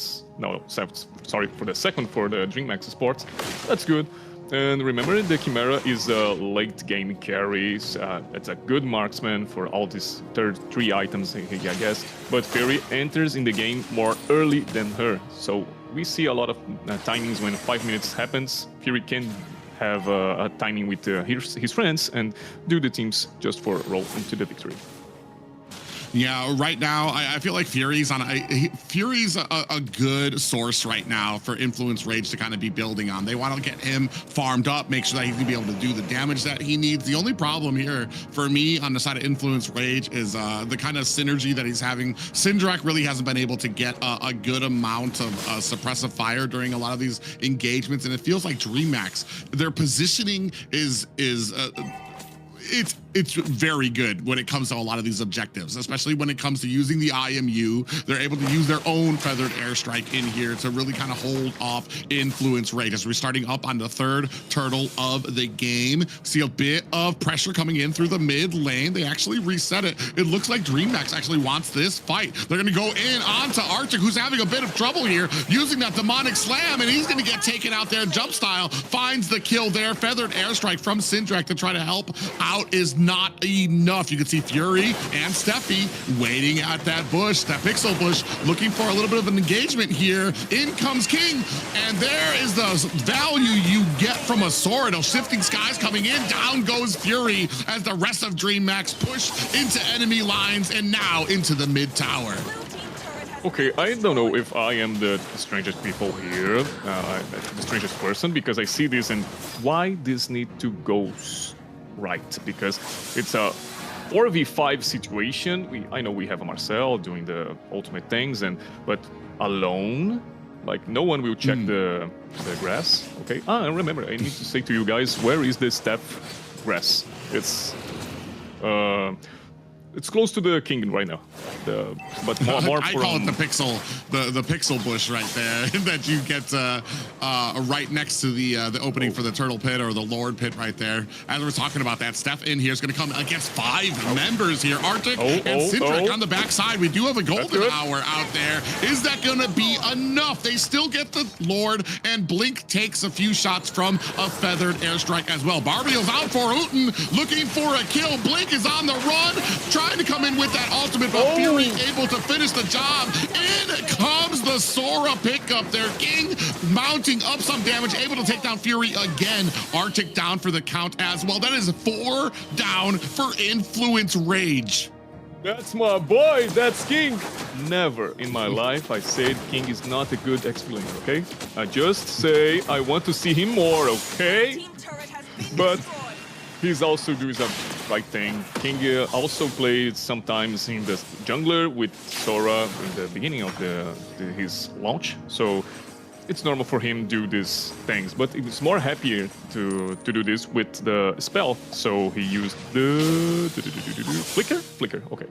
Sorry, for the second for the Dreammax Esports. That's good. And remember, the Chimera is a late game carry. It's a good marksman for all these three items, I guess. But Fury enters in the game more early than her. So we see a lot of timings when 5 minutes happens. Fury can have a timing with his friends and do the teams just for roll into the victory. Yeah, right now I feel like Fury's a good source right now for Influence Rage to kind of be building on. They want to get him farmed up, make sure that he's gonna be able to do the damage that he needs. The only problem here for me on the side of Influence Rage is the kind of synergy that he's having. Syndrak really hasn't been able to get a good amount of suppressive fire during a lot of these engagements, and it feels like Dreamax, their positioning is it's very good when it comes to a lot of these objectives, especially when it comes to using the IMU. They're able to use their own feathered airstrike in here to really kind of hold off Influence Rage. As we're starting up on the third turtle of the game, see a bit of pressure coming in through the mid lane. They actually reset it. It looks like Dreamax actually wants this fight. They're going to go in onto Arctic, who's having a bit of trouble here, using that demonic slam, and he's going to get taken out there. Jump style finds the kill there. Feathered airstrike from Syndrak to try to help out is not enough. You can see Fury and Steffi waiting at that bush, that pixel bush, looking for a little bit of an engagement here. In comes King, and there is the value you get from a sword. A Shifting Skies coming in, down goes Fury as the rest of Dreamax push into enemy lines and now into the mid tower. Okay, I don't know if I am the strangest people here, the strangest person, because I see this and why this need to go right, because it's a 4v5 situation. I know we have a Marcel doing the ultimate things, but alone, like no one will check the grass. Okay, I remember, I need to say to you guys, where is the Steph grass? It's close to the king right now, but more I call it the pixel bush right there that you get right next to the opening for the turtle pit or the lord pit right there. As we're talking about that, Steph in here is going to come against 5 members here. Arctic and Syndrak on the backside. We do have a golden hour out there. Is that going to be enough? They still get the lord, and Blink takes a few shots from a feathered airstrike as well. Barbiel's out for Uten, looking for a kill. Blink is on the run, trying to come in with that ultimate, but Fury able to finish the job. In comes the Sora pickup there. King mounting up some damage, able to take down Fury again. Arctic down for the count as well. That is 4 down for Influence Rage. That's my boy, that's King. Never in my life I said King is not a good explainer, okay? I just say I want to see him more, okay? But he's also doing the right thing. King also played sometimes in the jungler with Sora in the beginning of his launch, so it's normal for him to do these things, but it was more happier to do this with the spell, so he used the flicker, okay.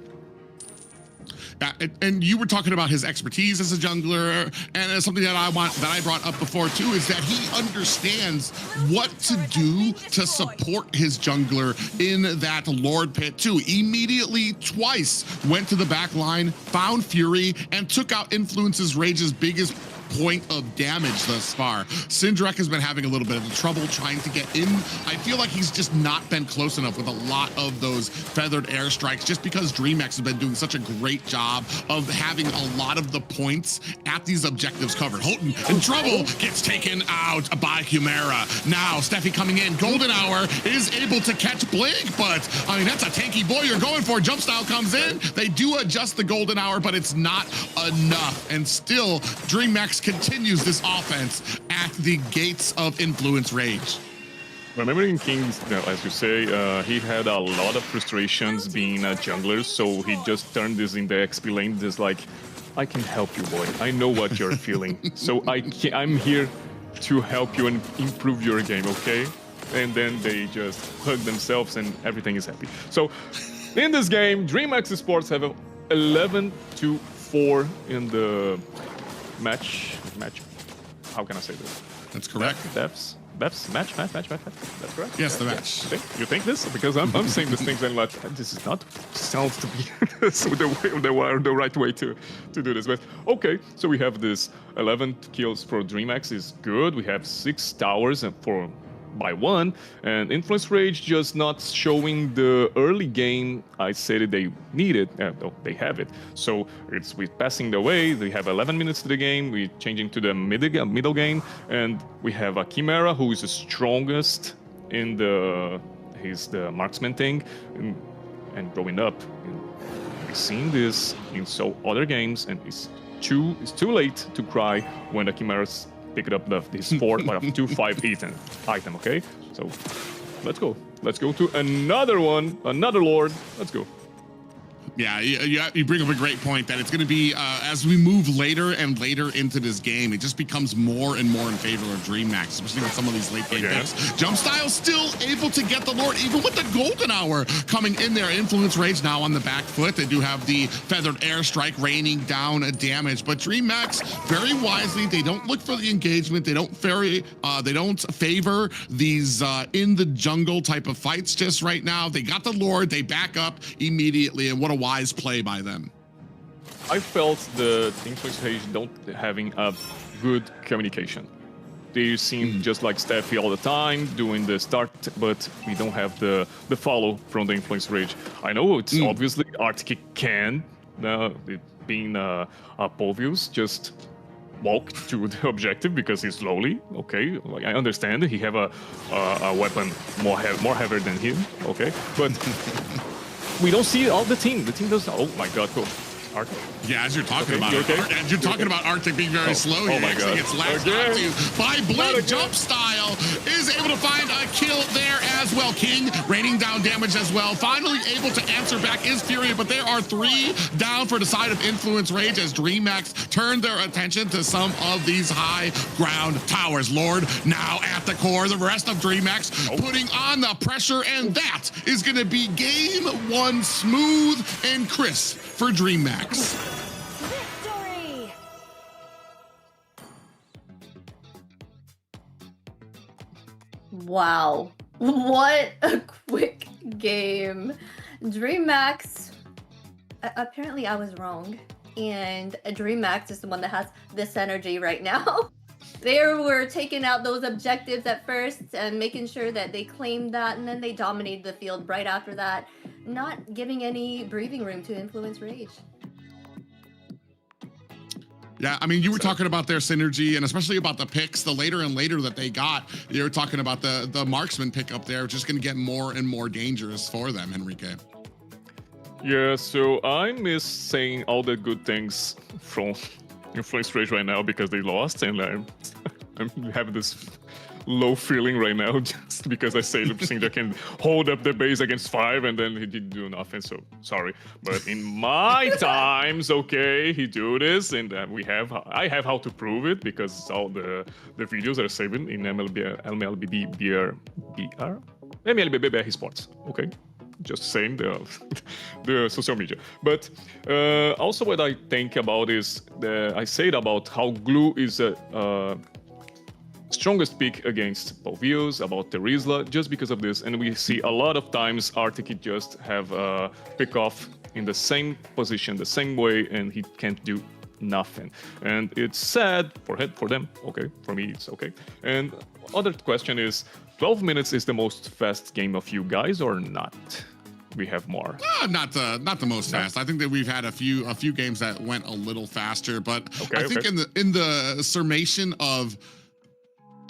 Yeah, and you were talking about his expertise as a jungler, and something that I brought up before too is that he understands what to do to support his jungler in that Lord pit too. Immediately, twice went to the back line, found Fury, and took out Influence's Rage's biggest point of damage thus far. Syndrak has been having a little bit of trouble trying to get in. I feel like he's just not been close enough with a lot of those feathered airstrikes, just because Dreamax has been doing such a great job of having a lot of the points at these objectives covered. Houghton in trouble, gets taken out by Chimera. Now Steffi coming in. Golden Hour is able to catch Blink, but I mean, that's a tanky boy you're going for. Jump style comes in. They do adjust the Golden Hour, but it's not enough. And still, Dreamax continues this offense at the gates of Influence Rage. Remembering King, as you say, he had a lot of frustrations being a jungler, so he just turned this in the XP lane, just like, I can help you, boy. I know what you're feeling, so I'm here to help you and improve your game, okay? And then they just hug themselves and everything is happy. So, in this game, Dreammax Esports have 11-4 in the match. How can I say this? That's correct. Match. That's correct. Yes, the match. You think this? Because I'm saying these things and like, this is not sounds to be the right way to do this. But okay, so we have this 11 kills for Dreamax is good. We have 6 towers by 1, and Influence Rage just not showing the early game I said they needed. No, they have it. So it's with passing the way. We have 11 minutes to the game. We're changing to the middle game, and we have a Chimera who is the strongest in the marksman thing and growing up. And we've seen this in other games, and it's too late to cry when the Chimeras pick up this 2-5 item, okay? So let's go to another one, another Lord. Let's go. Yeah, you bring up a great point that it's going to be, as we move later and later into this game, it just becomes more and more in favor of Dreamax, especially with some of these late game picks. Jump Style still able to get the Lord, even with the Golden Hour coming in there. Influence Rage now on the back foot. They do have the Feathered Airstrike raining down a damage, but Dreamax, very wisely, they don't look for the engagement. They don't favor these in the jungle type of fights just right now. They got the Lord, they back up immediately, and what a wise play by them. I felt the Influence Rage don't having a good communication. They seem just like Steffi all the time, doing the start, but we don't have the follow from the Influence Rage. I know it's obviously Arctic can, being Povius, just walk to the objective because he's slowly, okay, like I understand he have a weapon more heavier than him, okay, but we don't see all the team. The team does. Oh my God, cool. Arctic. Yeah, as you're talking about as you're talking about Arctic being very slow here. My God. Gets latched onto by Blink. Jump Style is able to find a kill there as well. King raining down damage as well. Finally able to answer back is Fury, but there are 3 down for the side of Influence Rage as Dreamax turned their attention to some of these high ground towers. Lord now at the core. The rest of Dreamax putting on the pressure, and that is going to be game 1 smooth and crisp for Dreamax. Victory! Wow, what a quick game. Dreamax, apparently I was wrong, and Dreamax is the one that has this energy right now. They were taking out those objectives at first and making sure that they claimed that, and then they dominated the field right after that. not giving any breathing room to influence Rage. Yeah, I mean, you were talking about their synergy and especially about the picks, the later and later that they got. You were talking about the marksman pick up there, just going to get more and more dangerous for them, Enrique. Yeah, so I miss saying all the good things from Influence Rage right now because they lost, and I'm having this low feeling right now just because I say Lucinda can hold up the base against 5 and then he didn't do nothing, so sorry. But in my times, okay, he do this, and I have how to prove it because all the videos are saved in MLBB Esports, okay? Just saying the social media. But also what I think about is I said about how Glue is a strongest pick against Palvios, about Terizla, just because of this. And we see a lot of times Arctic just have a pick off in the same position, the same way, and he can't do nothing. And it's sad for them. Okay, for me it's okay. And other question is, 12 minutes is the most fast game of you guys or not? We have more. Not the most fast. I think that we've had a few games that went a little faster, but I think in the summation of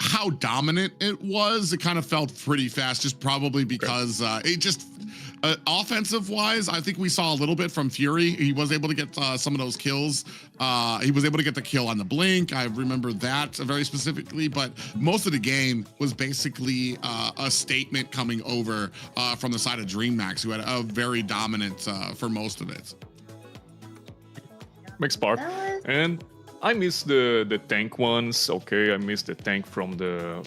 how dominant it was, it kind of felt pretty fast, just probably because it just offensive wise, I think we saw a little bit from Fury. He was able to get some of those kills. He was able to get the kill on the blink. I remember that very specifically, but most of the game was basically a statement coming over from the side of Dreammax, who had a very dominant for most of it. Makes part. And I miss the tank ones. Okay, I miss the tank from the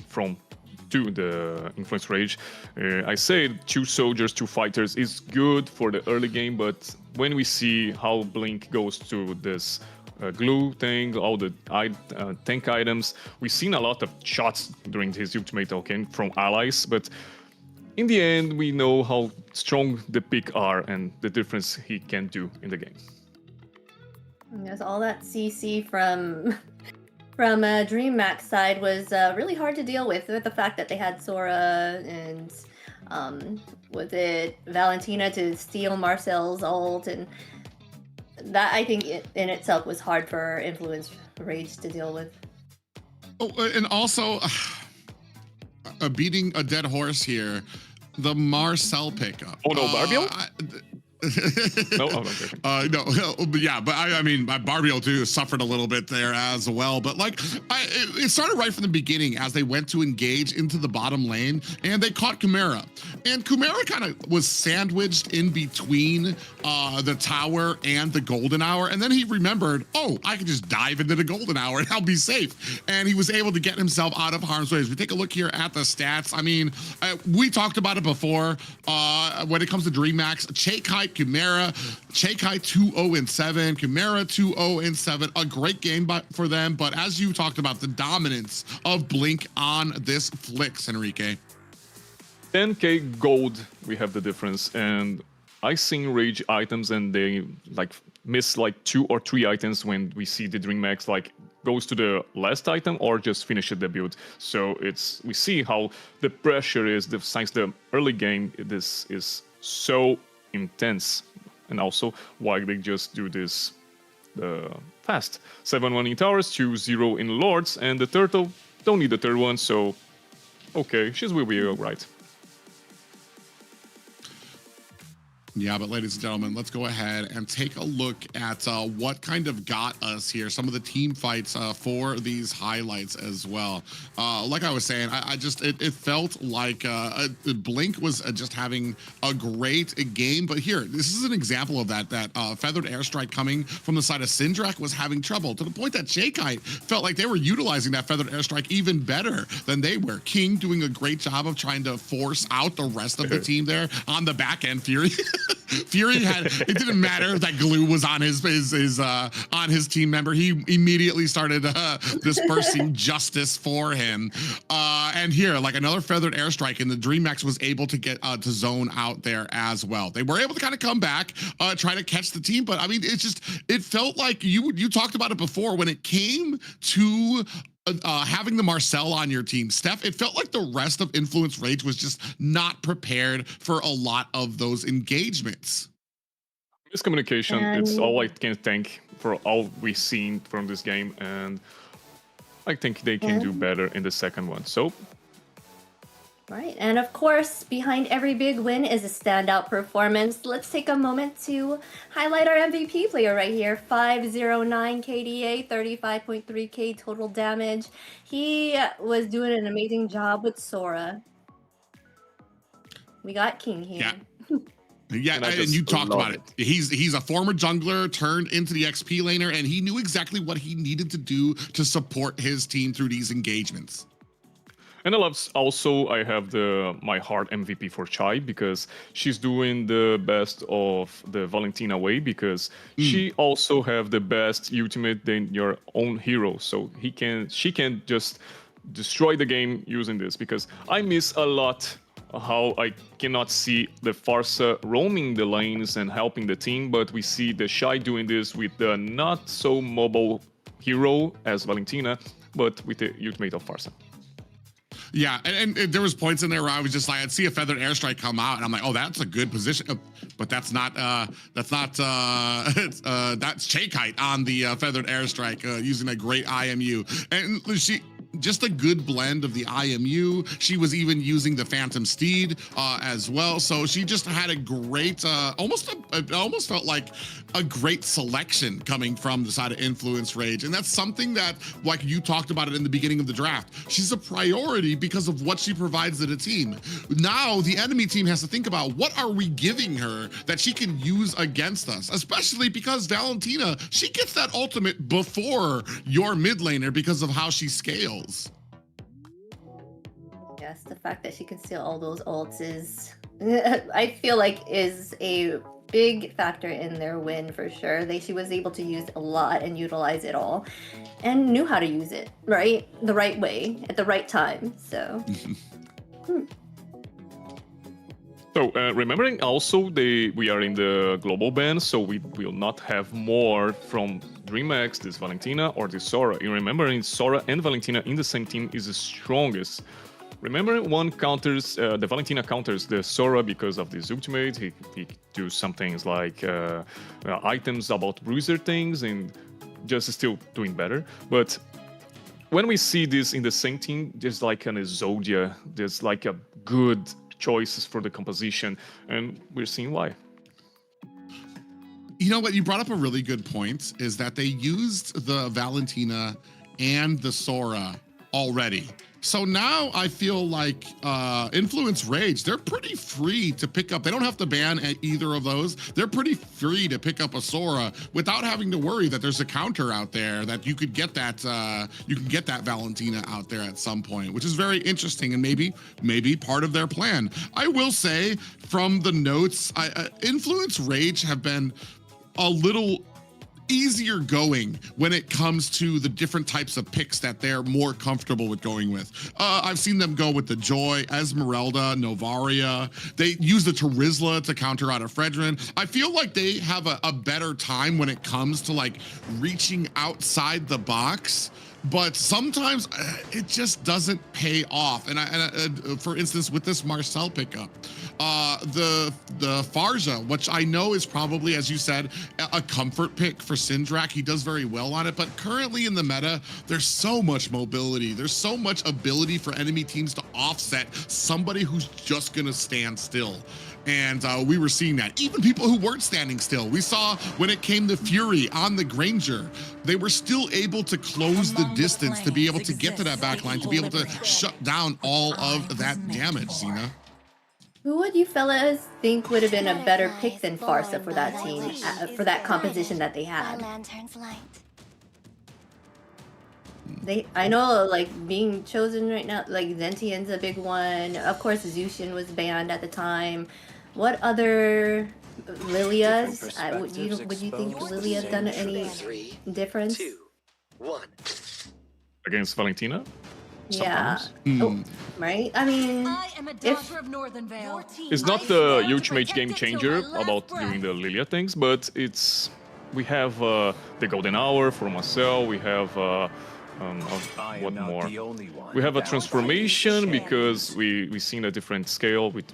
Influence Rage. I say 2 soldiers, 2 fighters is good for the early game, but when we see how Blink goes to this glue thing, all the tank items, we've seen a lot of shots during his ultimate, okay, from allies, but in the end, we know how strong the pick are and the difference he can do in the game. There's all that CC from Dreamax side was really hard to deal with the fact that they had Sora and was it Valentina to steal Marcel's ult, and that I think in itself was hard for Influence Rage to deal with. Oh, and also beating a dead horse here, the Marcel pickup. Oh no, Barbio? No, yeah, but I mean, Barbio too suffered a little bit there as well. But like, it started right from the beginning as they went to engage into the bottom lane, and they caught Chimera, and Chimera kind of was sandwiched in between the tower and the golden hour, and then he remembered, oh, I can just dive into the golden hour and I'll be safe, and he was able to get himself out of harm's way. As we take a look here at the stats, I mean, we talked about it before when it comes to Dreamax. Chaikai, Chimera, Chaikai 2-0-7, Chimera 2-0-7, a great game for them, but as you talked about, the dominance of Blink on this Flix, Enrique. 10k gold, we have the difference, and I seen Rage items and they like miss like 2 or 3 items when we see the Dreamax like goes to the last item or just finishes the build. So we see how the pressure is, since the early game, this is so intense, and also why they just do this fast. 7-1 in towers, 2-0 in lords, and the turtle don't need the third one, so okay, she will be alright. Yeah, but ladies and gentlemen, let's go ahead and take a look at what kind of got us here, some of the team fights for these highlights as well. Like I was saying, it felt like Blink was just having a great game, but here, this is an example of that feathered airstrike coming from the side of Syndrak was having trouble, to the point that Chaikai felt like they were utilizing that feathered airstrike even better than they were. King doing a great job of trying to force out the rest of the team there on the back end. Fury Fury had, it didn't matter that glue was on his team member. He immediately started dispersing justice for him. And here, like another feathered airstrike, and the Dreamax was able to get to zone out there as well. They were able to kind of come back, try to catch the team, but I mean, it felt like you talked about it before when it came to having the Marcel on your team, Steph, it felt like the rest of Influence Rage was just not prepared for a lot of those engagements. Miscommunication, it's all I can think for all we've seen from this game, and I think they can do better in the second one. So, right, and of course, behind every big win is a standout performance. Let's take a moment to highlight our MVP player right here. 509 KDA, 35.3k total damage. He was doing an amazing job with Sora. We got King here. Yeah, and you talked about it. He's a former jungler turned into the XP laner, and he knew exactly what he needed to do to support his team through these engagements. And I have my heart MVP for Chai, because she's doing the best of the Valentina way, because she also have the best ultimate than your own hero. So she can just destroy the game using this, because I miss a lot how I cannot see the Farsa roaming the lanes and helping the team, but we see the Shy doing this with the not so mobile hero as Valentina, but with the ultimate of Farsa. Yeah, and there was points in there where I was just like, I'd see a feathered airstrike come out, and I'm like, oh, that's a good position, but that's Chakite on the feathered airstrike using a great IMU, and just a good blend of the IMU. She was even using the Phantom Steed as well. So she just had a great, it almost felt like a great selection coming from the side of Influence Rage. And that's something that, like you talked about it in the beginning of the draft, she's a priority because of what she provides to the team. Now the enemy team has to think about, what are we giving her that she can use against us? Especially because Valentina, she gets that ultimate before your mid laner because of how she scales. Yes, the fact that she can steal all those ults is, I feel like, is a big factor in their win for sure. She was able to use a lot and utilize it all, and knew how to use it the right way at the right time. So. So remembering also we are in the global ban, so we will not have more from Dreamax, this Valentina, or this Sora. You remembering Sora and Valentina in the same team is the strongest. Remember, one counters, the Valentina counters the Sora because of this ultimate. He do some things like items about bruiser things and just still doing better. But when we see this in the same team, there's like an Exodia, there's like a good choices for the composition, and we're seeing why. You know what? You brought up a really good point, is that they used the Valentina and the Sora already. So now I feel like Influence Rage, they're pretty free to pick up. They don't have to ban either of those. They're pretty free to pick up a Sora without having to worry that there's a counter out there, that you could get that you can get that Valentina out there at some point, which is very interesting and maybe part of their plan. I will say, from the notes, Influence Rage have been a little easier going when it comes to the different types of picks that they're more comfortable with going with. I've seen them go with the Joy, Esmeralda, Novaria. They use the Terizla to counter out a Fredrin. I feel like they have a better time when it comes to like reaching outside the box, but sometimes it just doesn't pay off. And for instance, with this Marcel pickup, the Farja, which I know is probably, as you said, a comfort pick for Syndrak. He does very well on it, but currently in the meta, there's so much mobility. There's so much ability for enemy teams to offset somebody who's just gonna stand still. And we were seeing that. Even people who weren't standing still. We saw when it came to Fury on the Granger, they were still able to close the distance to be able to get to that backline, to be able to shut down all of that damage, Zena. Who would you fellas think would have been a better pick than Farsa for that team, for that composition that they had? I know, like, being chosen right now, like, Zentian's a big one. Of course, Zushin was banned at the time. What other Lilias? Would you think Lilia done any difference? 2, 1. Against Valentina? Yeah. Oh, right? I mean, it's not the ultimate game changer about doing the Lilia things, but we have the Golden Hour for Marcel, we have What more? We have a transformation because we seen a different scale with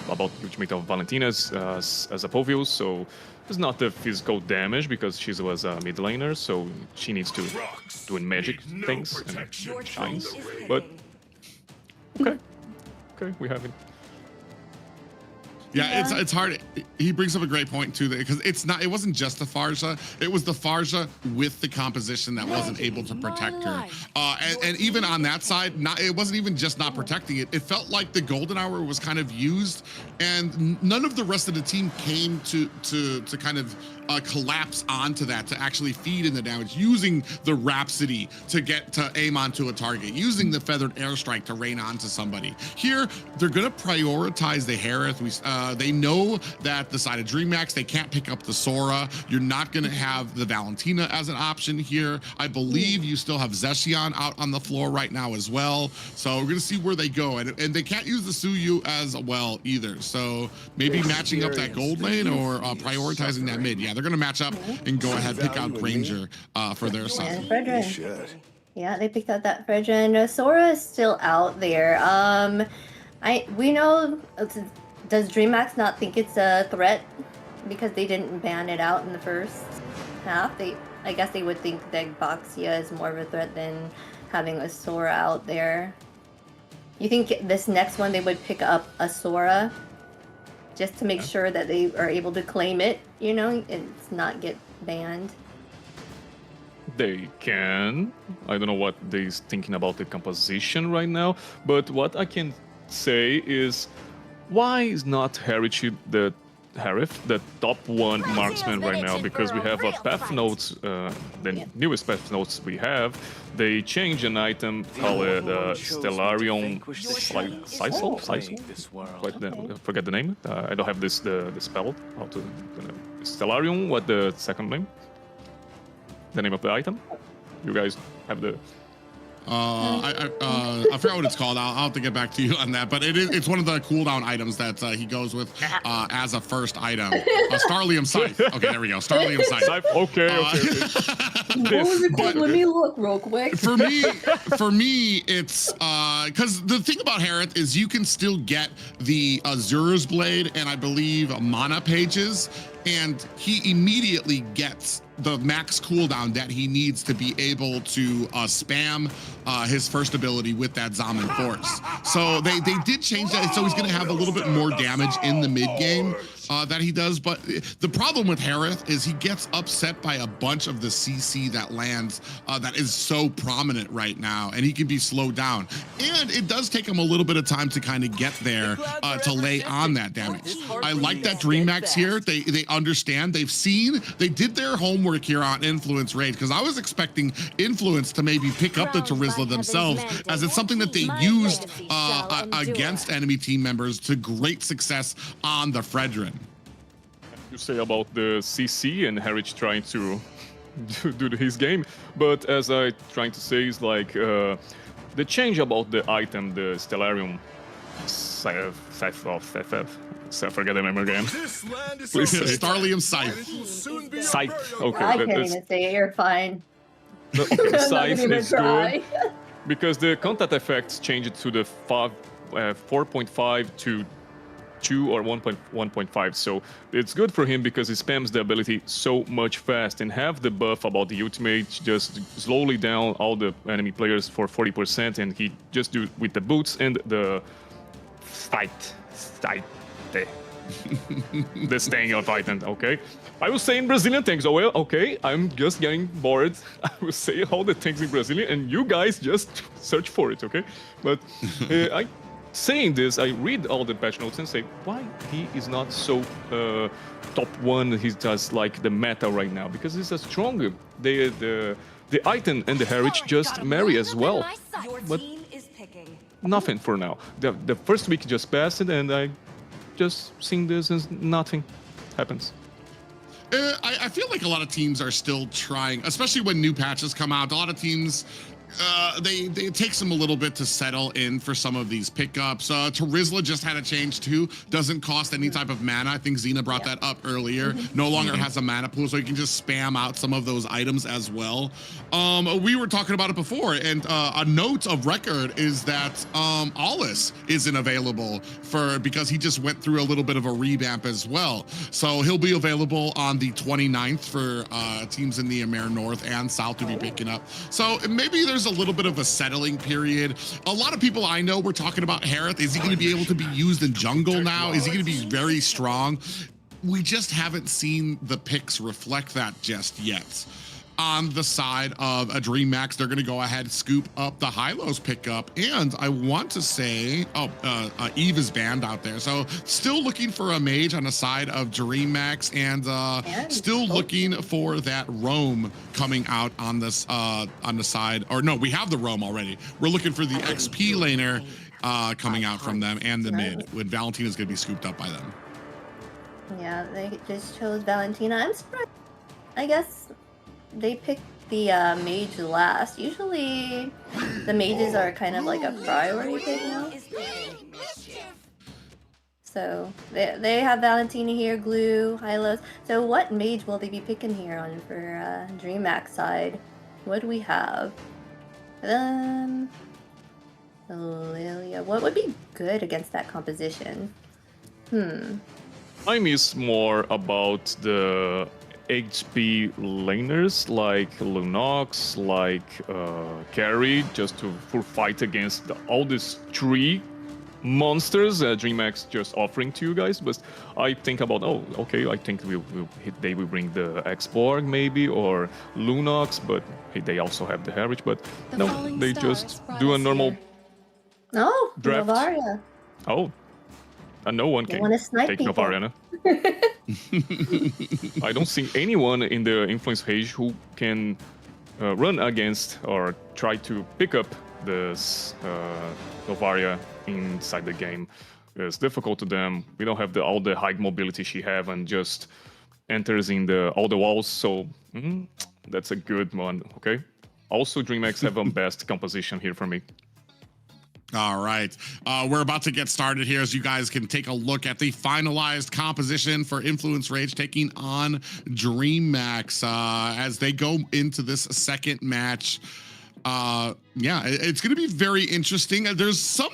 about ultimate of Valentina's as a Povius, so it's not the physical damage because she was a mid laner, so she needs to doing magic things and shines. But okay, we have it. Yeah, it's hard. He brings up a great point too, because it wasn't just the Farja, it was the Farja with the composition that wasn't able to protect her. And even on that side, it wasn't even just not protecting it. It felt like the golden hour was kind of used, and none of the rest of the team came to kind of collapse onto that, to actually feed in the damage, using the Rhapsody to get to aim onto a target, using the Feathered Airstrike to rain onto somebody. Here, they're gonna prioritize the Harith. They know that the side of Dreamax, they can't pick up the Sora. You're not gonna have the Valentina as an option here. I believe you still have Zeshion out on the floor right now as well. So we're gonna see where they go. And they can't use the Suyu as well either. So maybe matching up that gold lane or prioritizing that mid. Yeah, they're gonna match up and go ahead, pick out Granger for their side. Yeah, they picked out that Fredrin. Sora is still out there. We know, does Dreamax not think it's a threat because they didn't ban it out in the first half? I guess they would think that Boxia is more of a threat than having a Sora out there. You think this next one they would pick up a Sora just to make sure that they are able to claim it, you know, it's not get banned? They can. I don't know what they're thinking about the composition right now, but what I can say is, why is not Harith the top one marksman right now? Because we have a path notes, the newest path notes we have. They change an item called Stellarium Sisal. I forget the name. I don't have the spell. How to Stellarium? What the second name? The name of the item? You guys have the... I forgot what it's called. I'll have to get back to you on that. But it's one of the cooldown items that he goes with as a first item. Starlium Scythe. Okay, there we go. Starlium Scythe. Okay. What was it called? Let me look real quick. For me, it's because the thing about Harith is you can still get the Azura's Blade and I believe Mana pages, and he immediately gets the max cooldown that he needs to be able to spam his first ability with that Zaman Force. So they did change that, so he's going to have a little bit more damage in the mid game that he does. But the problem with Harith is he gets upset by a bunch of the CC that lands that is so prominent right now, and he can be slowed down. And it does take him a little bit of time to kind of get there to lay on that damage. I like that Dreamax here. They understand, they've seen, they did their homework here on Influence Raid, because I was expecting Influence to maybe pick up the Terizla themselves, as it's something that they used against enemy team members to great success on the Fredrin. You say about the CC and Harith trying to do his game, but as I trying to say is like the change about the item, the Stellarium I forget the name again. Please say Starlium Scythe. Scythe. Okay. I can't even say it. You're fine. Okay, Scythe is good because the contact effects change it to the 4.5 to 2 or 1.5, so it's good for him because he spams the ability so much fast and have the buff about the ultimate just slowly down all the enemy players for 40%, and he just do with the boots and the fight. The staying of Titan, okay? I will say in Brazilian things, oh well, okay, I'm just getting bored. I will say all the things in Brazilian and you guys just search for it, okay? But saying this, I read all the patch notes and say, why he is not so top one, he does like the meta right now? Because he's a stronger. The item and the Harith just marry as well. But nothing for now. The first week just passed and I just seen this and nothing happens. I feel like a lot of teams are still trying, especially when new patches come out. A lot of teams it takes them a little bit to settle in for some of these pickups. Terizla just had a change too. Doesn't cost any type of mana. I think Xena brought that up earlier. No longer has a mana pool, so you can just spam out some of those items as well. We were talking about it before, and a note of record is that Alice isn't available because he just went through a little bit of a revamp as well. So he'll be available on the 29th for teams in the AMER North and South to be picking up. So maybe there's a little bit of a settling period. A lot of people I know were talking about Harith. Is he going to be able to be used in jungle now? Is he going to be very strong? We just haven't seen the picks reflect that just yet. On the side of a Dreamax, they're going to go ahead, scoop up the Hylos pickup. And I want to say, Eve is banned out there. So still looking for a mage on the side of Dreamax, and still looking for that roam coming out on this on the side. Or no, we have the roam already. We're looking for the XP laner coming out from them, and the mid, when Valentina's going to be scooped up by them. Yeah, they just chose Valentina. I'm surprised. I guess they picked the mage last. Usually the mages are kind of like a priority pick now. So they have Valentina here, Glue, Hylos. So what mage will they be picking here on for Dreamax side? What do we have? Lilia. What would be good against that composition? I'm is more about the HP laners like Lunox, like Carry, just for fight against all these three monsters Dreamax just offering to you guys. But I think about, I think they will bring the X-Borg maybe, or Lunox, but they also have the Heritage. But no, they just do a normal draft. Novaria. Oh, and no one can take Novaria. I don't see anyone in the influence page who can run against or try to pick up this Novaria inside the game. It's difficult to them. We don't have all the high mobility she have and just enters in all the walls. So that's a good one. Okay. Also, Dreamax have a best composition here for me. All right, we're about to get started here, as you guys can take a look at the finalized composition for Influence Rage taking on Dreamax as they go into this second match. Yeah, it's going to be very interesting. There's some,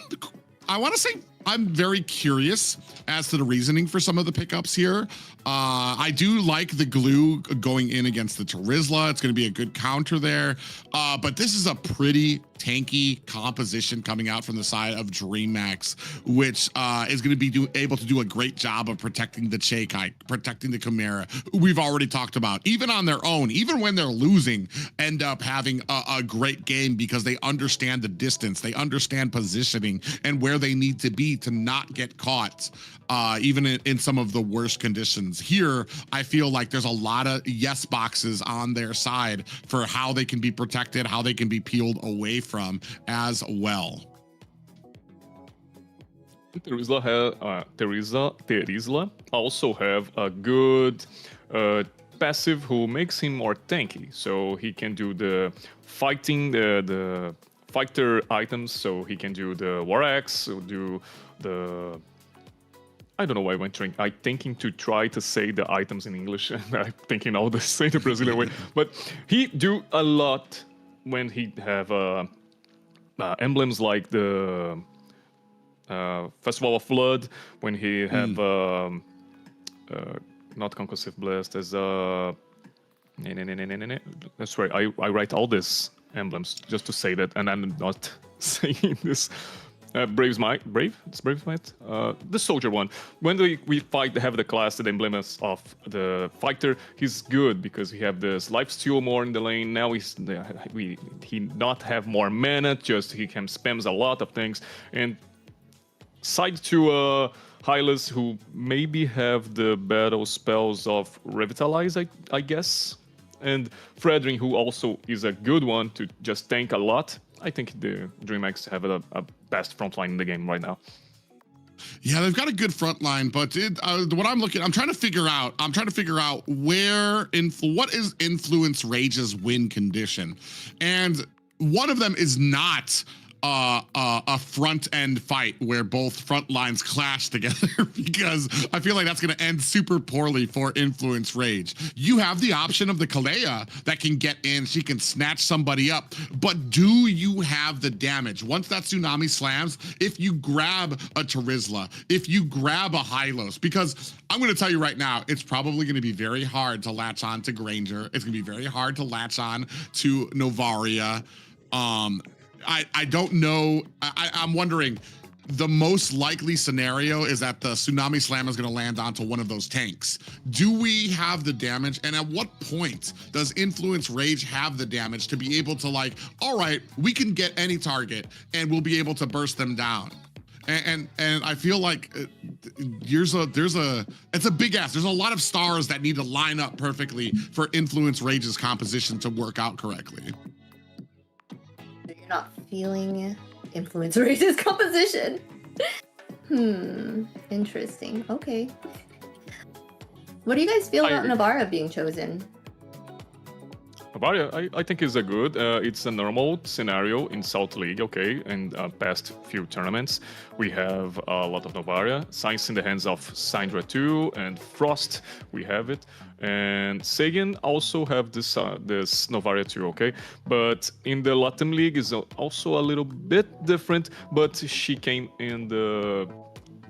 I want to say, I'm very curious as to the reasoning for some of the pickups here. I do like the Glue going in against the Terizla. It's going to be a good counter there. But this is a pretty tanky composition coming out from the side of Dreamax, which is going to be able to do a great job of protecting the Chakai, protecting the Chimera, who we've already talked about. Even on their own, even when they're losing, end up having a great game because they understand the distance, they understand positioning and where they need to be to not get caught, even in some of the worst conditions. Here, I feel like there's a lot of yes boxes on their side for how they can be protected, how they can be peeled away from as well. Terizla also have a good passive who makes him more tanky, so he can do the fighting, the fighter items, so he can do the War Axe, do the... I don't know why I'm thinking to try to say the items in English, and I'm thinking all the say the Brazilian way, but he do a lot when he have emblems like the Festival of Flood, when he have not Concussive Blast, as that's right, I write all these emblems just to say that, and I'm not saying this. Brave's Might, it's Brave's Might, the soldier one. When we fight, have the class, the emblems of the fighter, he's good because he have this life steal more in the lane. Now he not have more mana, just he can spams a lot of things. And side to Hylas, who maybe have the battle spells of Revitalize, I guess. And Fredrin, who also is a good one to just tank a lot. I think the Dreamax have a best frontline in the game right now. Yeah, they've got a good front line, but what I'm trying to figure out what is Influence Rage's win condition. And one of them is not a front end fight where both front lines clash together, because I feel like that's going to end super poorly for Influence Rage. You have the option of the Kalea that can get in, she can snatch somebody up, but do you have the damage? Once that Tsunami slams, if you grab a Terizla, if you grab a Hylos, because I'm going to tell you right now, it's probably going to be very hard to latch on to Granger. It's going to be very hard to latch on to Novaria. I don't know. I'm wondering, the most likely scenario is that the Tsunami Slam is going to land onto one of those tanks. Do we have the damage? And at what point does Influence Rage have the damage to be able to, like, all right, we can get any target and we'll be able to burst them down? And I feel like it's a big ask. There's a lot of stars that need to line up perfectly for Influence Rage's composition to work out correctly. You're not feeling Influence Rage's composition. Interesting. Okay. What do you guys feel about Navarra being chosen? Navarra, I think is a good. It's a normal scenario in South League, okay, and past few tournaments. We have a lot of Navarra. Science in the hands of Syndra 2 and Frost, we have it. And Sagan also have this Navarra too, okay? But in the Latam League is also a little bit different, but she came in the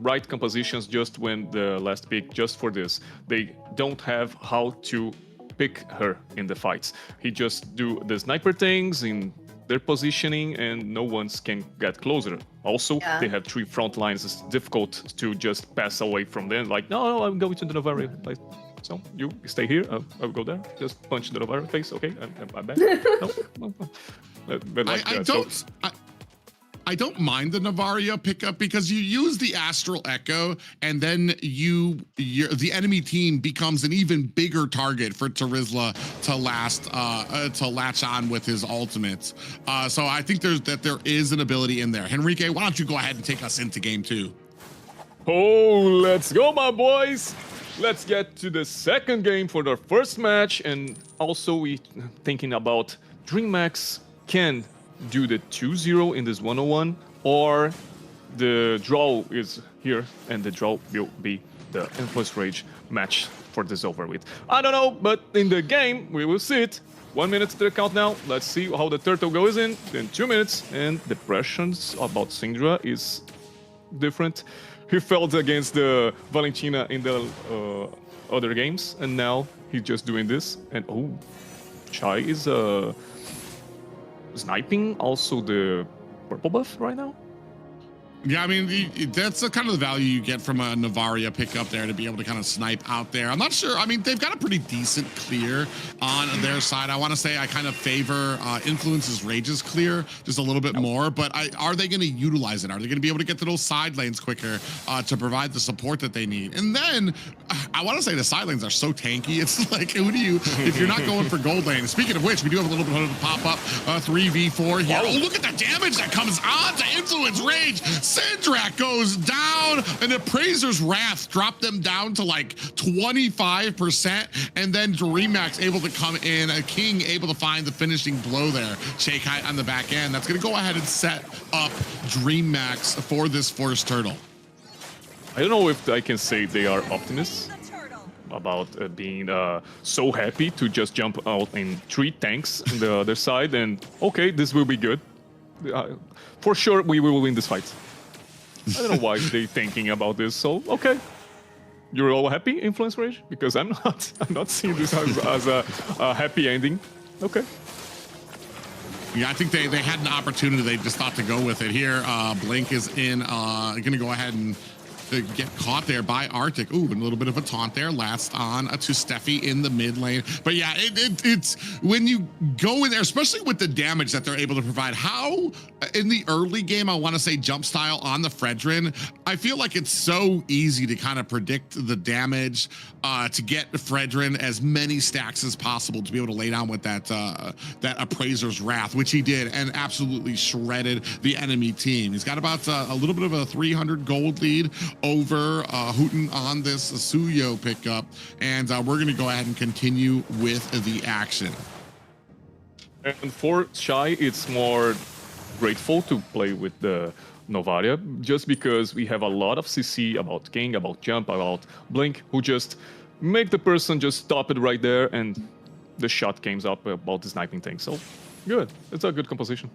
right compositions just when the last pick, just for this. They don't have how to pick her in the fights. He just do the sniper things in their positioning and no one can get closer. Also, they have 3 front lines. It's difficult to just pass away from them. Like, no, I'm going to the Navarra. Like, so you stay here, I'll go there. Just punch the Navarra face. Okay, I'm back. No. But like, I don't mind the Navaria pickup because you use the Astral Echo and then the enemy team becomes an even bigger target for Terizla to latch on with his ultimates. So I think there is an ability in there. Henrique, why don't you go ahead and take us into game 2? Oh, let's go, my boys. Let's get to the second game for the first match, and also we thinking about Dreamax can do the 2-0 in this 101, or the draw is here and the draw will be the Influence Rage match for this over with. I don't know, but in the game we will see it. 1 minute to the count now. Let's see how the turtle goes in 2 minutes, and the impressions about Syndra is different. He failed against the Valentina in the other games, and now he's just doing this. And oh, Chai is sniping also the purple buff right now. Yeah, I mean, that's kind of the value you get from a Navaria pickup there, to be able to kind of snipe out there. I'm not sure. I mean, they've got a pretty decent clear on their side. I want to say I kind of favor Influence's Rage's clear just a little bit more, but are they going to utilize it? Are they going to be able to get to those side lanes quicker to provide the support that they need? And then I want to say the side lanes are so tanky. It's like, who do you, if you're not going for gold lane? Speaking of which, we do have a little bit of a pop-up 3v4 here. Oh, look at the damage that comes on to Influence Rage. Syndra goes down, and the Appraiser's Wrath dropped them down to like 25%, and then Dreamax able to come in, a King able to find the finishing blow there. Shake Height on the back end. That's going to go ahead and set up Dreamax for this first turtle. I don't know if I can say they are optimists about being so happy to just jump out in 3 tanks on the other side, and okay, this will be good. For sure, we will win this fight. I don't know why they're thinking about this. So okay, you're all happy, Influence Rage? Because I'm not. I'm not seeing this as a happy ending. Okay. Yeah, I think they had an opportunity. They just thought to go with it here. Blink is in. Going to go ahead and get caught there by Arctic. Ooh, and a little bit of a taunt there. Last on to Steffi in the mid lane. But yeah, it's when you go in there, especially with the damage that they're able to provide. How in the early game, I want to say jump style on the Fredrin, I feel like it's so easy to kind of predict the damage to get Fredrin as many stacks as possible to be able to lay down with that Appraiser's Wrath, which he did, and absolutely shredded the enemy team. He's got about a little bit of a 300 gold lead over Hooten on this Suyo pickup, and we're going to go ahead and continue with the action. And for Shy, it's more grateful to play with the Novaria, just because we have a lot of CC about King, about Jump, about Blink, who just make the person just stop it right there, and the shot comes up about the sniping thing. So, good. It's a good composition.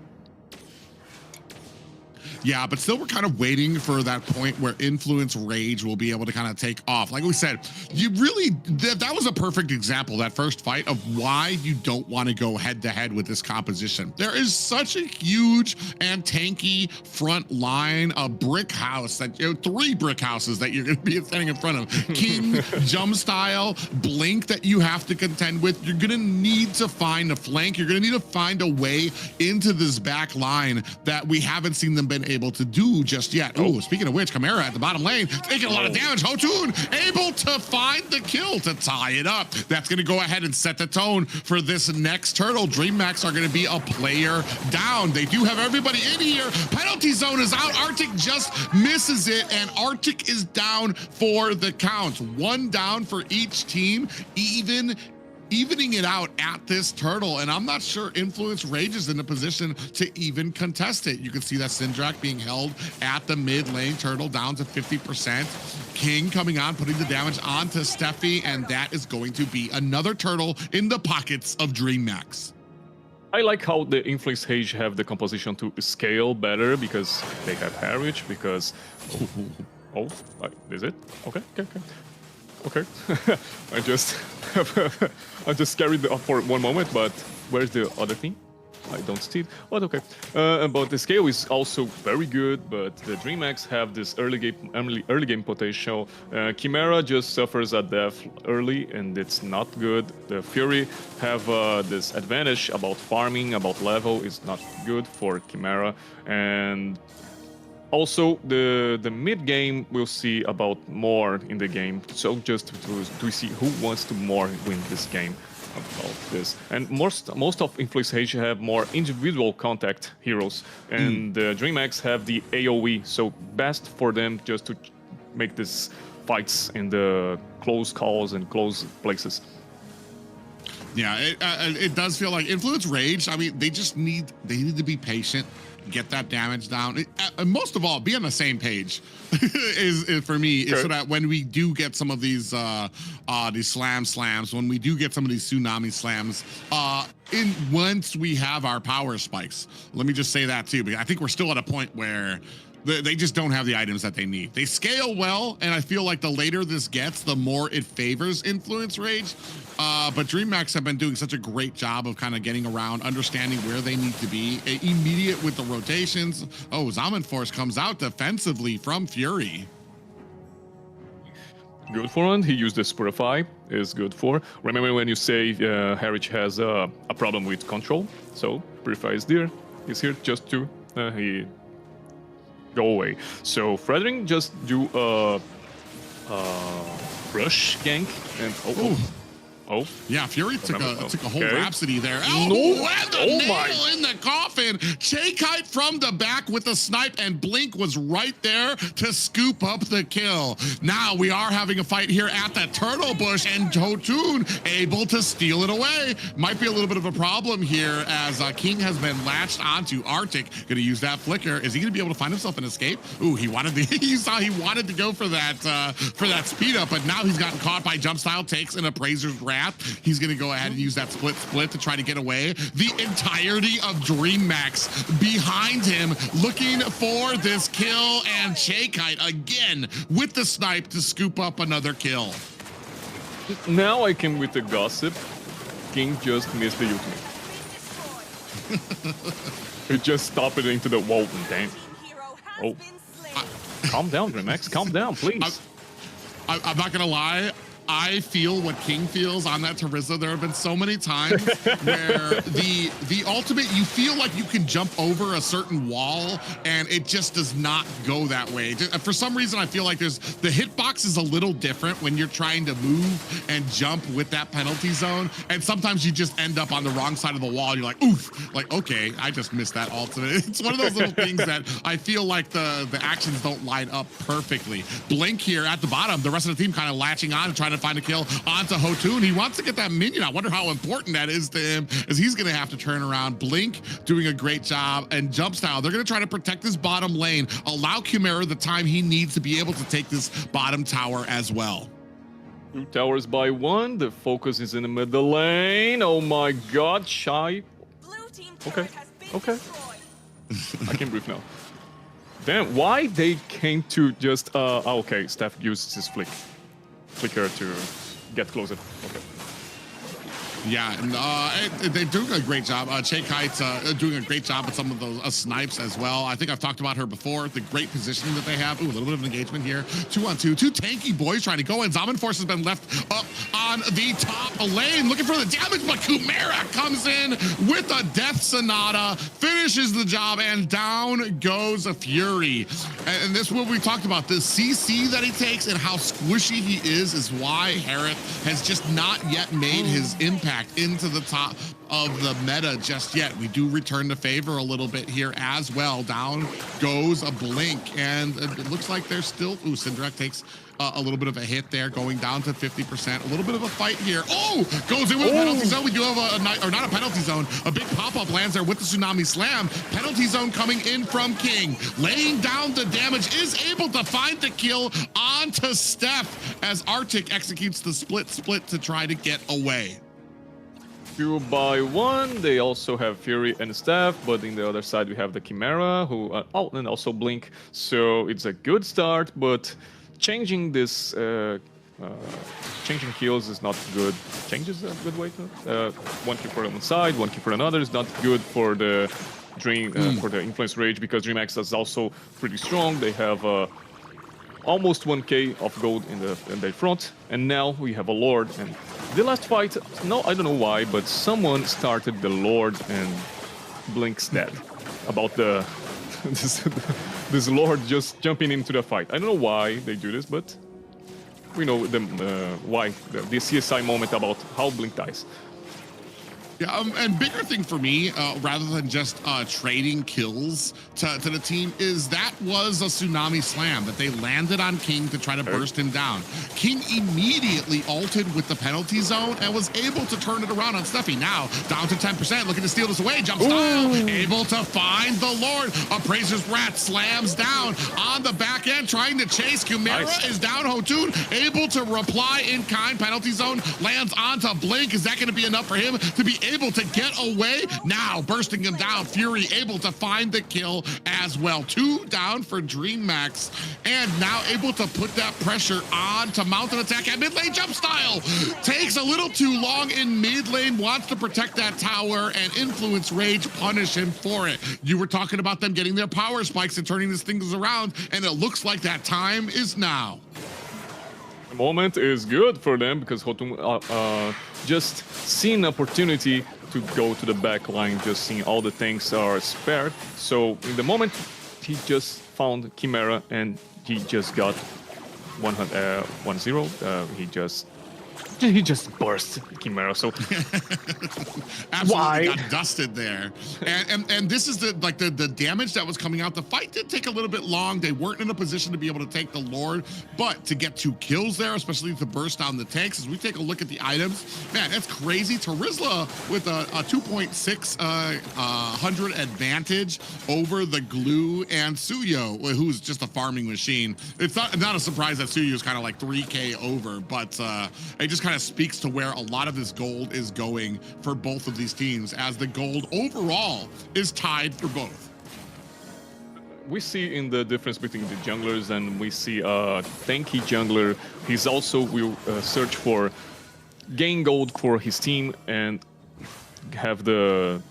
Yeah, but still we're kind of waiting for that point where Influence Rage will be able to kind of take off. Like we said, you really, that was a perfect example, that first fight, of why you don't want to go head to head with this composition. There is such a huge and tanky front line, a brick house, that, you know, 3 brick houses that you're going to be standing in front of. King, Jump Style, Blink that you have to contend with. You're going to need to find a flank. You're going to need to find a way into this back line that we haven't seen them been able to do just yet. Oh, speaking of which, Chimera at the bottom lane taking a lot of damage. Hotun able to find the kill to tie it up. That's going to go ahead and set the tone for this next turtle. Dreamax are going to be a player down. They do have everybody in here. Penalty zone is out. Arctic just misses it, and Arctic is down for the count. 1 down for each team, evening it out at this turtle, and I'm not sure Influence Rage is in a position to even contest it. You can see that Syndrak being held at the mid lane, turtle down to 50%. King coming on, putting the damage onto Steffi, and that is going to be another turtle in the pockets of Dreamax. I like how the Influence Rage have the composition to scale better, because they have Heritage, because... is it? Okay. I just carried it up for one moment, but where's the other thing? I don't see it, but okay. But the scale is also very good, but the Dreamax have this early game potential. Chimera just suffers a death early, and it's not good. The Fury have this advantage about farming, about level. It's not good for Chimera, and also, the mid game we'll see about more in the game. So just to see who wants to more win this game about this. And most of Influence Rage have more individual contact heroes, and the Dreamax have the AoE. So best for them just to make these fights in the close calls and close places. Yeah, it does feel like Influence Rage. I mean, they need to be patient, get that damage down, and most of all, be on the same page. is for me, is so that when we do get some of these slams, when we do get some of these tsunami slams, once we have our power spikes. Let me just say that too, because I think we're still at a point where they just don't have the items that they need. They scale well, and I feel like the later this gets, the more it favors Influence Rage. But Dreamax have been doing such a great job of kind of getting around, understanding where they need to be, immediate with the rotations. Oh, Zaman Force comes out defensively from Fury. Good for him. He used the Purify. Is good for. Remember when you say Heritage has a problem with control? So Purify is there. He's here just to go away. So Frederick just do a rush gank, and oh yeah, Fury took a whole Rhapsody there. And Nail in the coffin. Kite from the back with the snipe, and Blink was right there to scoop up the kill. Now we are having a fight here at the Turtle Bush, and Hotun able to steal it away. Might be a little bit of a problem here, as King has been latched onto Arctic. Gonna use that flicker. Is he gonna be able to find himself an escape? Ooh, he wanted to go for that speed up, but now he's gotten caught by Jump Style, takes an Appraiser's Wrath. He's going to go ahead and use that split to try to get away. The entirety of Dreamax behind him, looking for this kill, and Kite again with the snipe to scoop up another kill. Now I came with the gossip. King just missed the ultimate. He just stopped it into the wall. Damn. Oh. Calm down, Dreamax. Calm down, please. I'm not going to lie. I feel what King feels on that Teresa. There have been so many times where the ultimate, you feel like you can jump over a certain wall, and it just does not go that way. For some reason, I feel like the hitbox is a little different when you're trying to move and jump with that penalty zone, and sometimes you just end up on the wrong side of the wall. You're like, oof, like, okay, I just missed that ultimate. It's one of those little things that I feel like the actions don't line up perfectly. Blink here at the bottom, the rest of the team kind of latching on and trying to to find a kill onto Hotun. He wants to get that minion. I wonder how important that is to him, as he's going to have to turn around. Blink doing a great job, and Jump Style, they're going to try to protect this bottom lane, allow Chimera the time he needs to be able to take this bottom tower as well. 2 towers by 1. The focus is in the middle lane. Oh my god, Shy. Okay, okay. I can breathe now. Damn, why they came to just okay, Steph uses his flicker to get closer. Okay. Yeah, and they're doing a great job. Che Kite's doing a great job with some of those snipes as well. I think I've talked about her before, the great positioning that they have. Ooh, a little bit of engagement here. 2-on-2, 2 tanky boys trying to go in. Zaman Force has been left up on the top lane, looking for the damage, but Chimera comes in with a Death Sonata, finishes the job, and down goes a Fury. And this is what we talked about, the CC that he takes and how squishy he is why Harith has just not yet made his impact into the top of the meta just yet. We do return the favor a little bit here as well. Down goes a Blink, and it looks like they're still, ooh, Syndrak takes a little bit of a hit there, going down to 50%. A little bit of a fight here. Oh, goes in with a penalty zone. We do have or not a penalty zone, a big pop-up lands there with the Tsunami Slam. Penalty zone coming in from King, laying down the damage, is able to find the kill onto Steph as Arctic executes the split to try to get away. 2 by 1. They also have Fury and Steph, but in the other side we have the Chimera, who and also Blink. So it's a good start, but changing this, changing kills is not good. Change is a good way to. 1 kill for one side, 1 kill for another is not good for the for the Influence Rage, because Dreamax is also pretty strong. They have almost 1k of gold in the front, and now we have a Lord. And the last fight, no, I don't know why, but someone started the Lord and Blink's dead. About the this Lord just jumping into the fight. I don't know why they do this, but we know them why the CSI moment about how Blink dies. Yeah, and bigger thing for me, rather than just trading kills to the team, is that was a Tsunami Slam that they landed on King to try to burst him down. King immediately ulted with the penalty zone and was able to turn it around on Steffi. Now down to 10%, looking to steal this away. Jump Style, able to find the Lord. Appraiser's Rat slams down on the back end, trying to chase. Chimera is down. Hotun able to reply in kind. Penalty zone lands onto Blink. Is that going to be enough for him to be able to get away? Now bursting him down. Fury able to find the kill as well. 2 down for Dreamax, and now able to put that pressure on to mount an attack at mid lane. Jump Style takes a little too long in mid lane, wants to protect that tower, and Influence Rage punish him for it. You were talking about them getting their power spikes and turning these things around, and it looks like that time is now. The moment is good for them, because Hotun just seen opportunity to go to the back line, just seeing all the tanks are spared. So in the moment, he just found Chimera and he just got 1-0. He just burst Chimera. So absolutely got dusted there. And this is the damage that was coming out. The fight did take a little bit long. They weren't in a position to be able to take the Lord, but to get 2 kills there, especially to burst down the tanks. As we take a look at the items, man, that's crazy. Tarizla with a 2.600 advantage over the Glue, and Suyo, who's just a farming machine. It's not a surprise that Suyo is kind of like 3k over, but it just kind of speaks to where a lot of this gold is going for both of these teams, as the gold overall is tied for both. We see in the difference between the junglers, and we see a tanky jungler. He's also will search for gain gold for his team and have the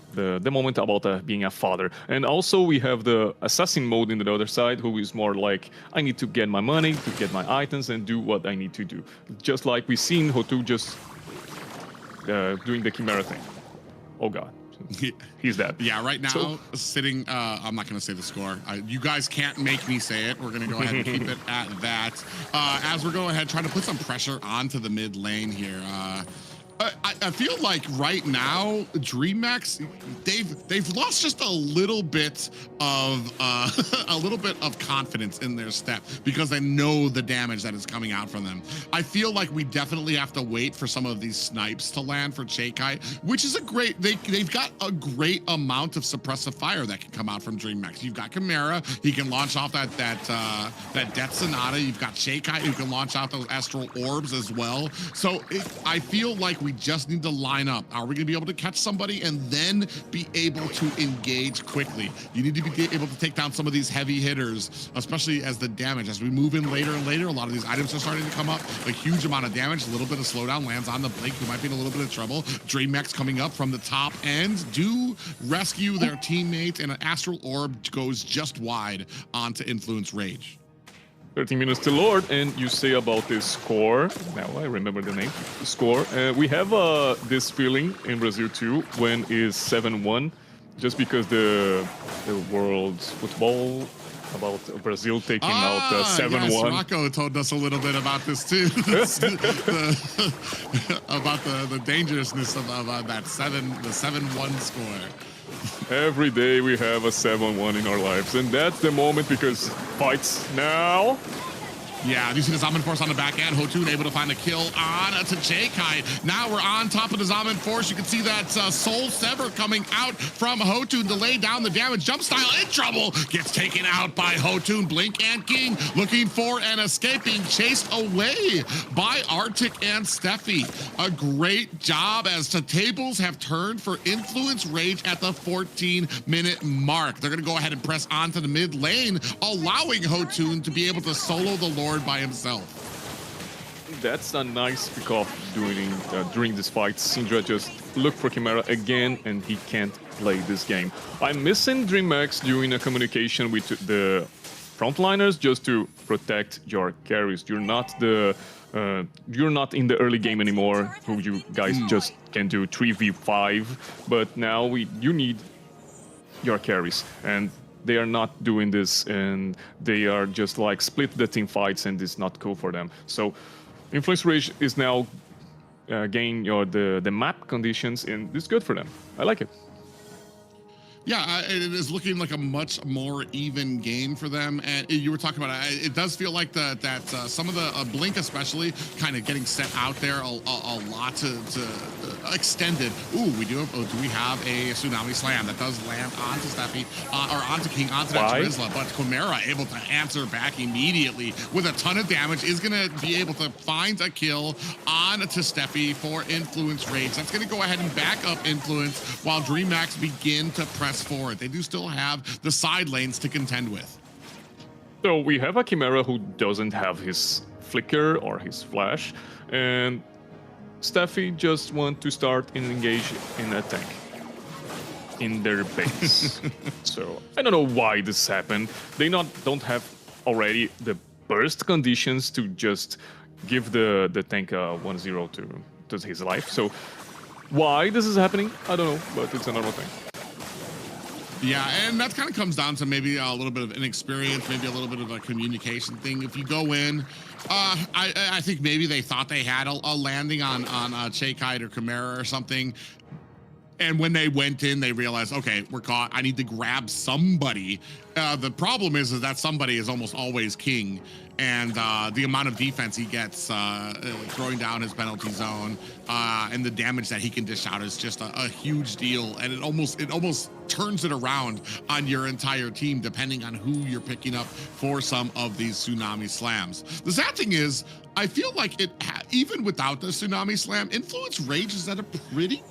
moment about being a father. And also we have the assassin mode in the other side, who is more like, I need to get my money, to get my items, and do what I need to do. Just like we seen Hotu just doing the Chimera thing. Oh god. He's dead. Yeah, right now, sitting, I'm not going to say the score. You guys can't make me say it. We're going to go ahead and keep it at that. As we're going ahead, trying to put some pressure onto the mid lane here. I feel like right now Dreamax, they've lost just a little bit of confidence in their step because they know the damage that is coming out from them. I feel like we definitely have to wait for some of these snipes to land for Chakai, which is a great, they've got a great amount of suppressive fire that can come out from Dreamax. You've got Chimera, he can launch off that Death Sonata. You've got Chakai who can launch out those Astral Orbs as well. So I feel like we just need to line up. Are we gonna be able to catch somebody and then be able to engage quickly? You need to be able to take down some of these heavy hitters, especially as the damage, as we move in later and later, a lot of these items are starting to come up, a huge amount of damage, a little bit of slowdown lands on the Blink, who might be in a little bit of trouble. Dreamax coming up from the top end, do rescue their teammate, and an Astral Orb goes just wide onto Influence Rage. 13 minutes to Lord, and you say about the score, now I remember the name, score. We have this feeling in Brazil too, when it's 7-1, just because the world football about Brazil taking out 7-1. Yes, Rocco told us a little bit about this too, about the dangerousness of that the 7-1 score. Every day we have a 7-1 in our lives, and that's the moment because fights now. Yeah, you see the Zaman Force on the back end. Hotun able to find a kill on to Chakai. Now we're on top of the Zaman Force. You can see that Soul Sever coming out from Hotun to lay down the damage. Jumpstyle in trouble. Gets taken out by Hotun. Blink and King looking for an escape, being chased away by Arctic and Steffi. A great job as the tables have turned for Influence Rage at the 14-minute mark. They're going to go ahead and press onto the mid lane, allowing Hotun to be able to solo the Lord by himself. That's a nice kickoff during this fight. Syndra just looked for Chimera again, and he can't play this game. I'm missing Dreamax doing a communication with the frontliners just to protect your carries. You're not in the early game anymore, who you guys just can do 3v5, but now you need your carries, and they are not doing this, and they are just like split the team fights, and it's not cool for them. So Influence Rage is now gaining the map conditions, and it's good for them. I like it. Yeah, it is looking like a much more even game for them. And you were talking about it does feel like that some of the Blink especially kind of getting set out there a lot to extended. Ooh, do we have a Tsunami Slam that does land onto Steffi or onto King, onto that Charizla, but Chimera able to answer back immediately with a ton of damage, is gonna be able to find a kill on to Steffi for Influence Rage. That's gonna go ahead and back up Influence while Dreamax begin to press forward. They do still have the side lanes to contend with. So we have a Chimera who doesn't have his flicker or his flash, and Steffi just want to start and engage in a tank in their base. So I don't know why this happened. They don't have already the burst conditions to just give the tank 1-0 to his life. So why this is happening, I don't know, but it's a normal thing. Yeah, and that kind of comes down to maybe a little bit of inexperience, maybe a little bit of a communication thing. If you go in, I think maybe they thought they had a landing on Chakai or Chimera or something. And when they went in, they realized, okay, we're caught. I need to grab somebody. The problem is that somebody is almost always King. And the amount of defense he gets throwing down his penalty zone and the damage that he can dish out is just a huge deal. And it almost turns it around on your entire team, depending on who you're picking up for some of these Tsunami Slams. The sad thing is, I feel like even without the Tsunami Slam, Influence Rage is at a pretty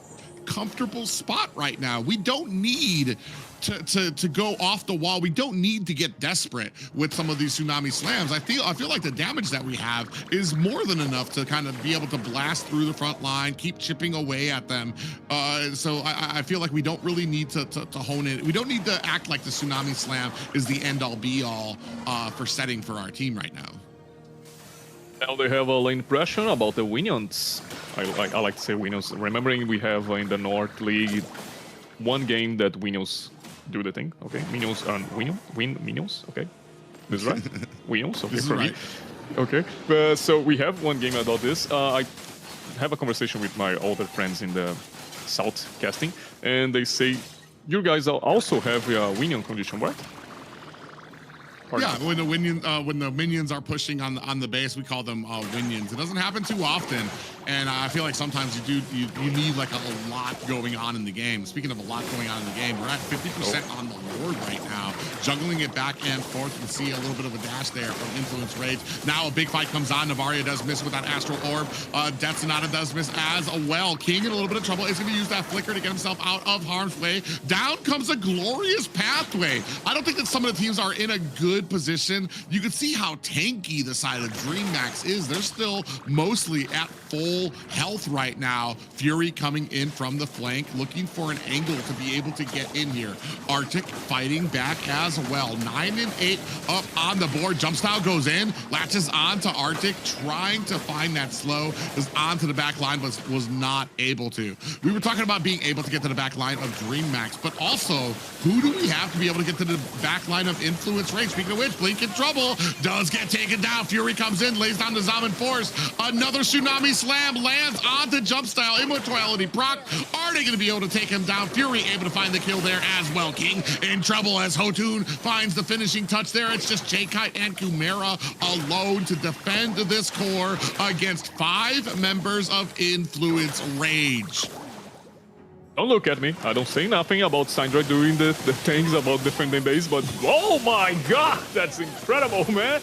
comfortable spot right now. We don't need to go off the wall. We don't need to get desperate with some of these Tsunami Slams. I feel like the damage that we have is more than enough to kind of be able to blast through the front line, keep chipping away at them. So I feel like we don't really need to hone it. We don't need to act like the Tsunami Slam is the end-all be-all for setting for our team right now. Now they have a lane pressure about the Winions. I like to say Winions. Remembering we have in the North League one game that Winions do the thing. Okay, Minions and Minions. Okay, this is right. Winions. Okay, this for is me. Right. Okay, so we have one game about this. have a conversation with my older friends in the South casting, and they say, you guys also have a Winion condition, right? Yeah, when the minions are pushing on the base, we call them winions. It doesn't happen too often, and I feel like sometimes you need like a lot going on in the game. Speaking of a lot going on in the game, we're at 50% on the board right now, juggling it back and forth. You can see a little bit of a dash there from Influence Rage. Now a big fight comes on. Navaria does miss with that Astral Orb. Death Sonata does miss as well. King in a little bit of trouble. Is going to use that flicker to get himself out of harm's way. Down comes a glorious pathway. I don't think that some of the teams are in a good position. You can see how tanky the side of Dreamax is. They're still mostly at full health right now. Fury coming in from the flank, looking for an angle to be able to get in here. Arctic fighting back as well. 9 and 8 up on the board. Jump style goes in, latches on to Arctic, trying to find that slow, is onto the back line, but was not able to. We were talking about being able to get to the back line of Dreamax, but also, who do we have to be able to get to the back line of Influence Rage? Speaking of which, Blink in trouble, does get taken down. Fury comes in, lays down the Zaman Force. Another Tsunami Slam lands onto Jump Style. Immortality proc. Are they going to be able to take him down? Fury able to find the kill there as well. King in trouble as Hotun finds the finishing touch there. It's just J-Kite and Kumera alone to defend this core against 5 members of Influence Rage. Don't look at me. I don't say nothing about Syndra doing the things about defending base, but oh my god, that's incredible, man.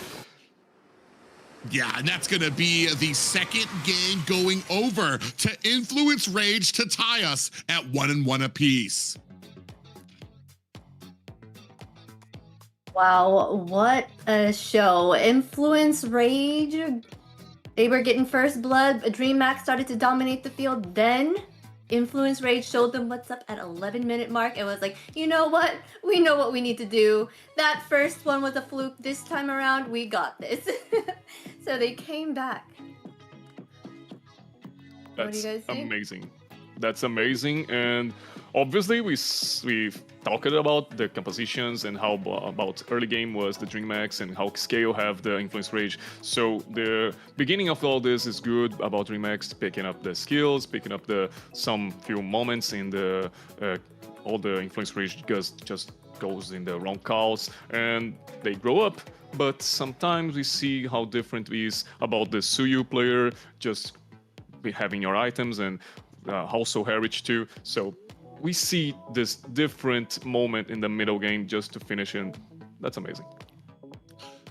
Yeah, and that's going to be the second game going over to Influence Rage to tie us at 1-1 apiece. Wow, what a show. Influence Rage, they were getting first blood. Dreamax started to dominate the field. Then Influence Rage showed them what's up at 11-minute mark and was like, you know what? We know what we need to do. That first one was a fluke. This time around, we got this. So they came back. What do you guys think? Amazing. That's amazing. And obviously, we've talked about the compositions and how about early game was the Dreamax and how Scale have the Influence Rage. So the beginning of all this is good about Dreamax picking up the skills, picking up some few moments in the all the Influence Rage just goes in the wrong calls and they grow up. But sometimes we see how different it is about the Suyu player just having your items and also Heritage too. So we see this different moment in the middle game just to finish, and that's amazing.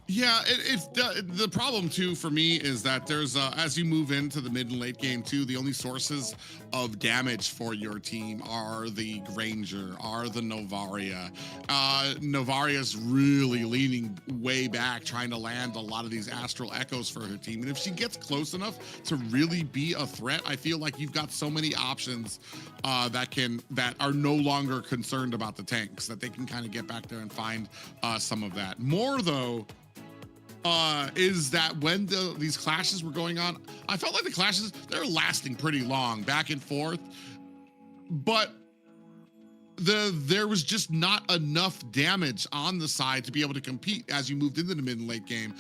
Yeah, it's the problem too for me is that there's as you move into the mid and late game too, the only sources of damage for your team are the Granger, are the Novaria. Novaria's really leaning way back, trying to land a lot of these Astral Echoes for her team. And if she gets close enough to really be a threat, I feel like you've got so many options that are no longer concerned about the tanks, that they can kind of get back there and find some of that. More though, is that when these clashes were going on, I felt like the clashes, they're lasting pretty long, back and forth, but there was just not enough damage on the side to be able to compete as you moved into the mid and late game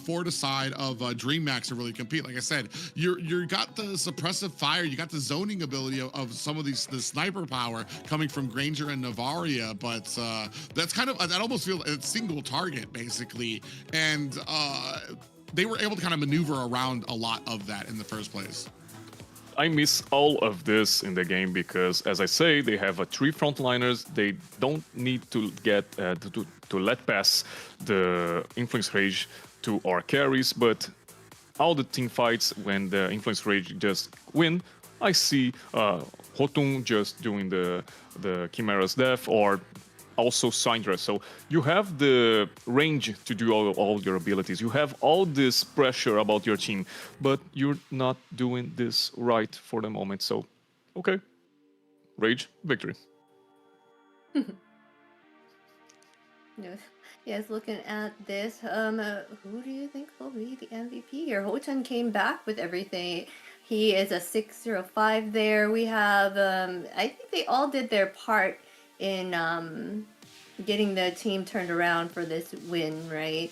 for the side of Dreamax to really compete. Like I said, you got the suppressive fire, you got the zoning ability of some of the sniper power coming from Granger and Navaria, but that's kind of, that almost feels a single target basically, and they were able to kind of maneuver around a lot of that in the first place. I miss all of this in the game because, as I say, they have 3 frontliners. They don't need to get to let pass the Influence Rage to our carries, but all the team fights when the Influence Rage just win, I see Hotun just doing the Chimera's death or also Syndra. So you have the range to do all your abilities. You have all this pressure about your team, but you're not doing this right for the moment. So, okay. Rage, victory. Yes, looking at this, who do you think will be the MVP here? Hotun came back with everything. He is a 605 there. We have, I think they all did their part in getting the team turned around for this win, right?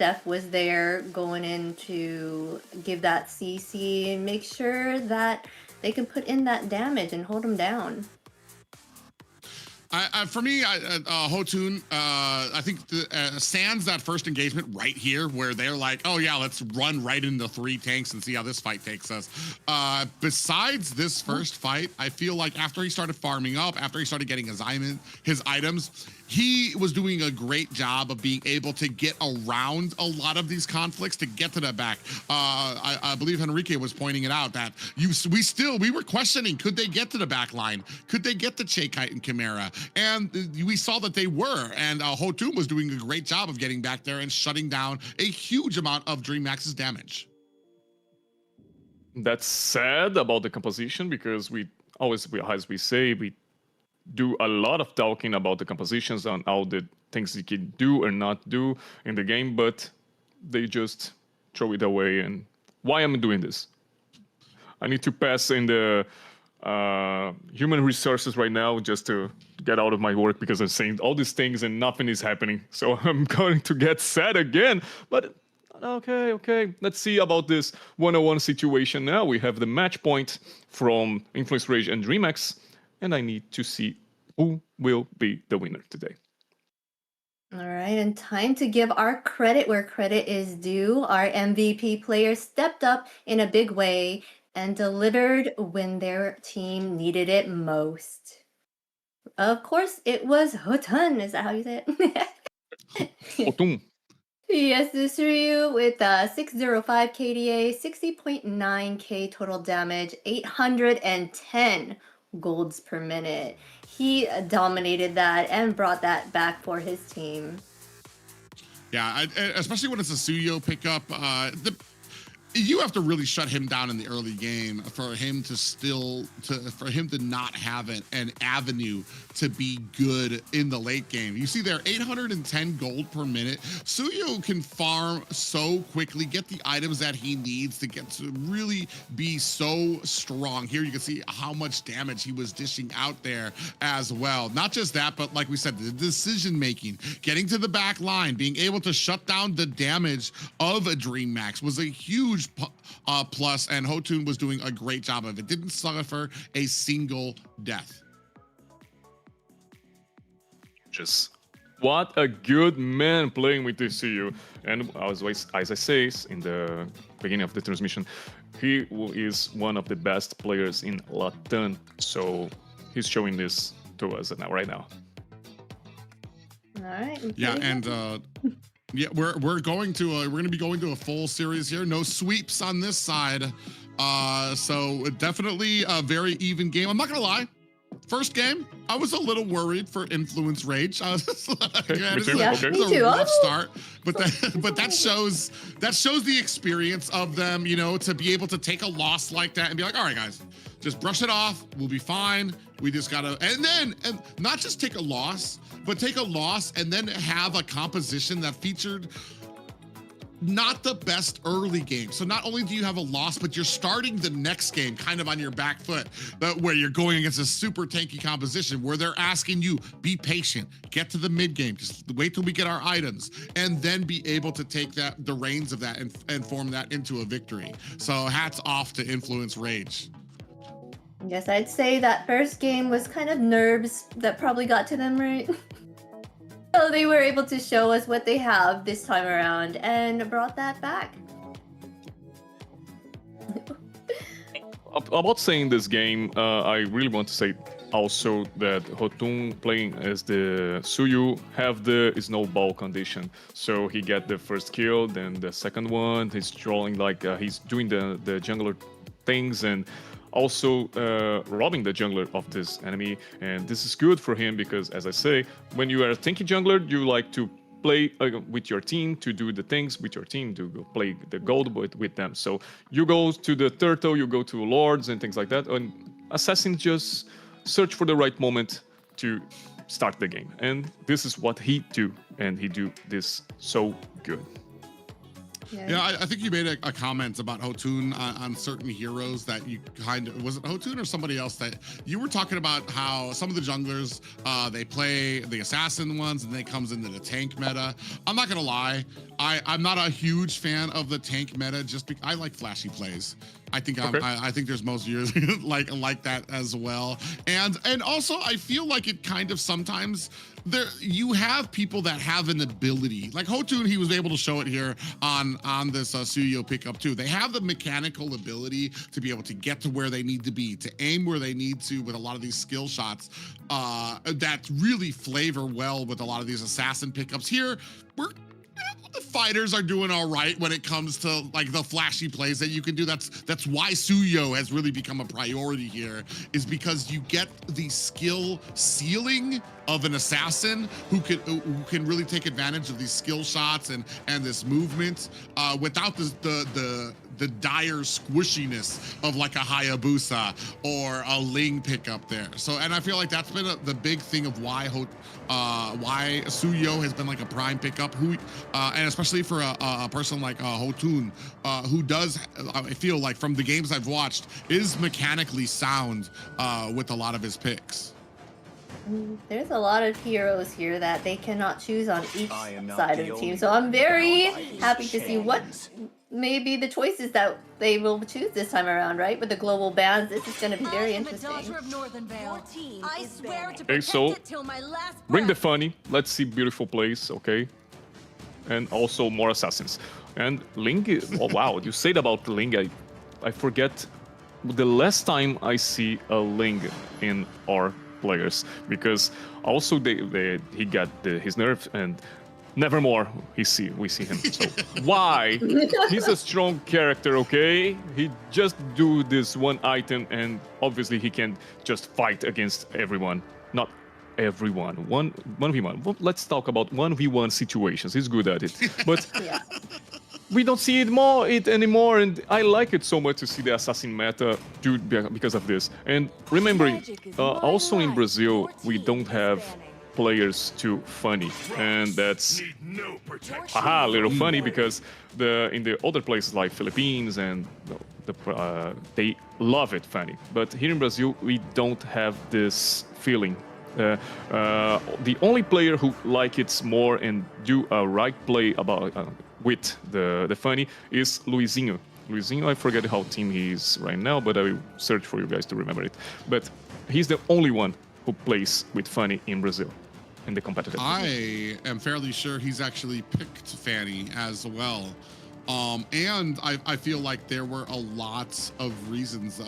Steph was there going in to give that CC and make sure that they can put in that damage and hold them down. For me, Hotun, I think sans that first engagement right here, where they're like, oh yeah, let's run right into 3 tanks and see how this fight takes us. Besides this first fight, I feel like after he started farming up, after he started getting his items, he was doing a great job of being able to get around a lot of these conflicts to get to the back. I believe Henrique was pointing it out that we were questioning, could they get to the back line? Could they get to Kite and Chimera? And we saw that they were, and Hotun was doing a great job of getting back there and shutting down a huge amount of Dreamax's damage. That's sad about the composition, because we always, as we say, we do a lot of talking about the compositions on all the things you can do or not do in the game, but they just throw it away. And why am I doing this? I need to pass in the human resources right now just to get out of my work, because I'm saying all these things and nothing is happening. So I'm going to get sad again. But okay. Let's see about this 101 situation now. We have the match point from Influence Rage and Dreamax, and I need to see who will be the winner today. All right, and time to give our credit where credit is due. Our MVP player stepped up in a big way and delivered when their team needed it most. Of course, it was Hotun. Is that how you say it? Hotun. Yes, this Ryu with 605 KDA, 60.9k total damage, 810 golds per minute. He dominated that and brought that back for his team. Yeah, especially when it's a Suyo pickup. You have to really shut him down in the early game for him to not have an avenue to be good in the late game. You see there, 810 gold per minute. Suyo can farm so quickly, get the items that he needs to get to really be so strong. Here you can see how much damage he was dishing out there as well. Not just that, but like we said, the decision making, getting to the back line, being able to shut down the damage of a Dreamax was a huge plus, and Hotun was doing a great job of it. Didn't suffer a single death. Just what a good man playing with TCU. And as I say in the beginning of the transmission, he is one of the best players in Latin. So he's showing this to us right now. All right. Yeah, and yeah, we're going to be going to a full series here. No sweeps on this side. So definitely a very even game. I'm not gonna lie. First game, I was a little worried for Influence Rage. I was like, yeah, this is a rough start, but that shows the experience of them, you know, to be able to take a loss like that and be like, all right, guys, just brush it off. We'll be fine. We just gotta, and not just take a loss, but take a loss and then have a composition that featured not the best early game. So not only do you have a loss, but you're starting the next game kind of on your back foot, where you're going against a super tanky composition where they're asking you, be patient, get to the mid game, just wait till we get our items, and then be able to take the reins of that and form that into a victory. So hats off to Influence Rage. Yes, I'd say that first game was kind of nerves that probably got to them, right? So they were able to show us what they have this time around and brought that back. About saying this game, I really want to say also that Hotun playing as the Suyu have the snowball condition. So he get the first kill, then the second one, he's trolling like he's doing the jungler things and also robbing the jungler of this enemy. And this is good for him because, as I say, when you are a tanky jungler, you like to play with your team, to do the things with your team, to go play the gold with them. So you go to the turtle, you go to lords and things like that. And assassin just search for the right moment to start the game. And this is what he do. And he do this so good. Yeah, I think you made a comment about Hotun on certain heroes that you was it Hotun or somebody else that you were talking about how some of the junglers, they play the assassin ones and they comes into the tank meta. I'm not gonna lie, I'm not a huge fan of the tank meta just because I like flashy plays. I think I think there's most viewers like that as well. And also I feel like it kind of sometimes you have people that have an ability like Hotun. He was able to show it here on this Suyo pickup too. They have the mechanical ability to be able to get to where they need to be, to aim where they need to with a lot of these skill shots that really flavor well with a lot of these assassin pickups here. The fighters are doing all right when it comes to like the flashy plays that you can do. That's why Suyo has really become a priority here, is because you get the skill ceiling of an assassin who can really take advantage of these skill shots and this movement without the dire squishiness of like a Hayabusa or a Ling pickup there. So, and I feel like that's been the big thing of why Suyo has been like a prime pickup, and especially for a person like Hotun, who does, I feel like from the games I've watched, is mechanically sound with a lot of his picks. There's a lot of heroes here that they cannot choose on each side of the team. So I'm very happy to see what maybe the choices that they will choose this time around, right? With the global bans, this is going to be very interesting. Okay, so bring the funny. Let's see beautiful plays, okay? And also more assassins. And Ling, oh wow, you said about Ling, I forget the last time I see a Ling in our players, because also he got his nerf and nevermore we see him. So why? He's a strong character, okay? He just do this one item and obviously he can just fight against everyone. Not everyone. 1v1. Well, let's talk about 1v1 situations. He's good at it. But Yeah. we don't see it anymore, and I like it so much to see the assassin meta because of this. And remembering, also in Brazil, we don't have players too funny, and that's a little funny because in the other places like Philippines and they love it funny. But here in Brazil, we don't have this feeling. The only player who like it more and do a right play about with the funny is Luizinho. Luizinho, I forget how team he is right now, but I will search for you guys to remember it. But he's the only one who plays with funny in Brazil, in the competitive. I am fairly sure he's actually picked Fanny as well. And I feel like there were a lot of reasons.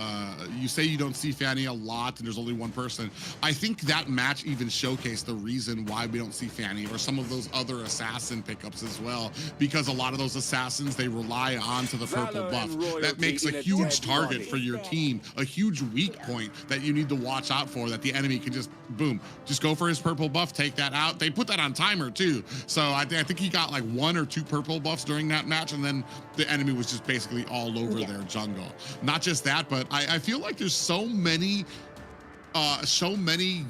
You say you don't see Fanny a lot and there's only one person. I think that match even showcased the reason why we don't see Fanny or some of those other assassin pickups as well, because a lot of those assassins, they rely on to the purple buff. That makes a huge target for your team, a huge weak point that you need to watch out for, that the enemy can just, boom, just go for his purple buff, take that out. They put that on timer too. So I think he got like 1 or 2 purple buffs during that match, and then the enemy was just basically all over their jungle. Not just that, but I feel like there's so many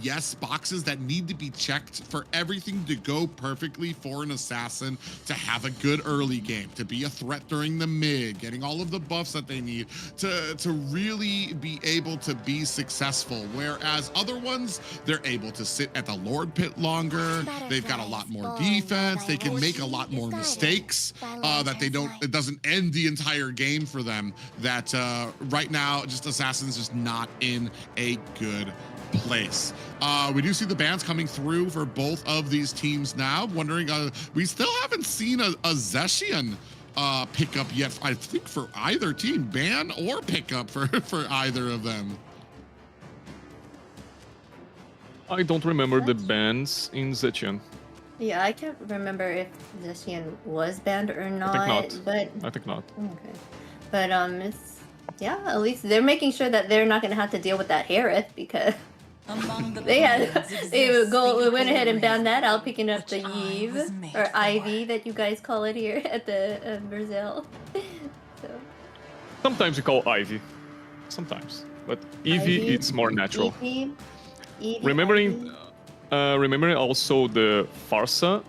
yes boxes that need to be checked for everything to go perfectly for an assassin to have a good early game, to be a threat during the mid, getting all of the buffs that they need to really be able to be successful. Whereas other ones, they're able to sit at the Lord pit longer. They've got a lot more defense. They can make a lot more mistakes that it doesn't end the entire game for them. That right now, just assassins just not in a good place. We do see the bans coming through for both of these teams now. Wondering, we still haven't seen a Zeshian pickup yet, I think, for either team, ban or pickup for either of them. I don't remember the bans in Zetian. Yeah, I can't remember if Zeshian was banned or not. I think not. But I think not. okay, but it's at least they're making sure that they're not going to have to deal with that Harith, because they went ahead and banned that out, picking up the Eve or Ivy that you guys call it here at the Brazil. So Sometimes you call Ivy. Sometimes, but Eevee, it's more natural. Eevee, Remembering also the Farsa,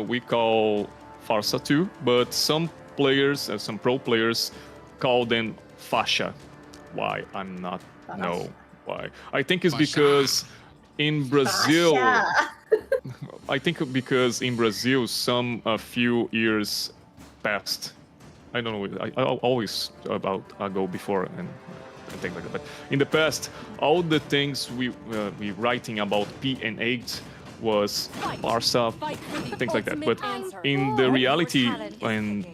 we call Farsa too, but some players, some pro players, call them faixa. Why? I'm not know why. I think it's because in Brazil, I think because in Brazil, a few years past. I don't know. I always go before and things like that. But in the past, all the things we writing about P and 8 was Barca, things like that. But in the reality, in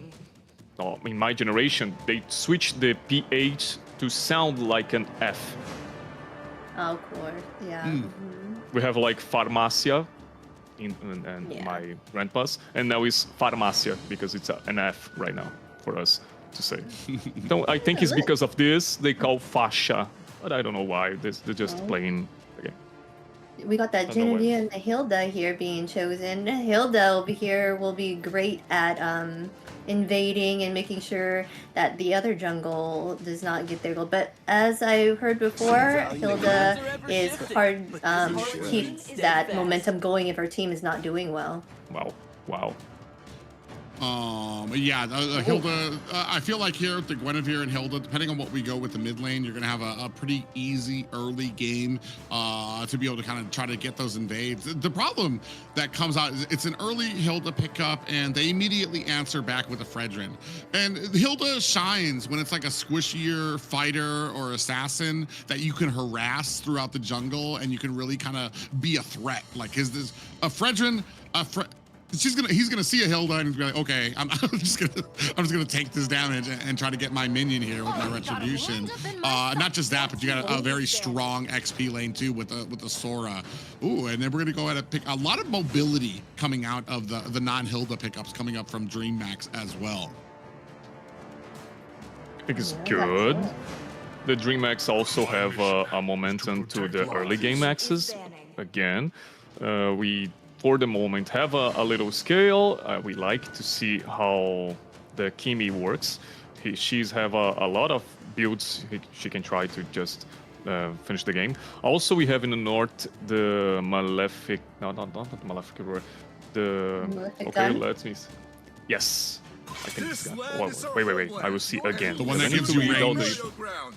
my generation, they switched the P8 to sound like an F. Oh, of course, yeah. We have like farmácia in my grandpa's, and now it's farmácia because it's an F right now for us to say. So I think it's because of this they call faixa, but I don't know why. They're just playing the game. We got that Genevieve and the Hilda here being chosen. Hilda over here will be great at invading and making sure that the other jungle does not get their goal. But as I heard before, Hilda is hard keeps that momentum going if her team is not doing well. Wow. Hilda, I feel like here with the Guinevere and Hilda, depending on what we go with the mid lane, you're going to have a pretty easy early game to be able to kind of try to get those invades. The problem that comes out is it's an early Hilda pickup, and they immediately answer back with a Fredrin. And Hilda shines when it's like a squishier fighter or assassin that you can harass throughout the jungle, and you can really kind of be a threat. Like, is this a Fredrin? He's gonna see a Hilda and be like, okay, I'm just gonna take this damage and try to get my minion here with my retribution. Not just that, but you got a very strong XP lane too with the Sora. Ooh, and then we're gonna go ahead and pick a lot of mobility coming out of the non-Hilda pickups coming up from Dreamax as well. I think it's good. The Dreamax also have a momentum to the early game axes. Again, we for the moment have a little scale. We like to see how the Kimi works. She's have a lot of builds she can try to just finish the game. Also, we have in the north the Malefic. No, not the Malefic. The okay, let me. Yes. I think this gun. Oh, wait. I will see again. The one that gives you range.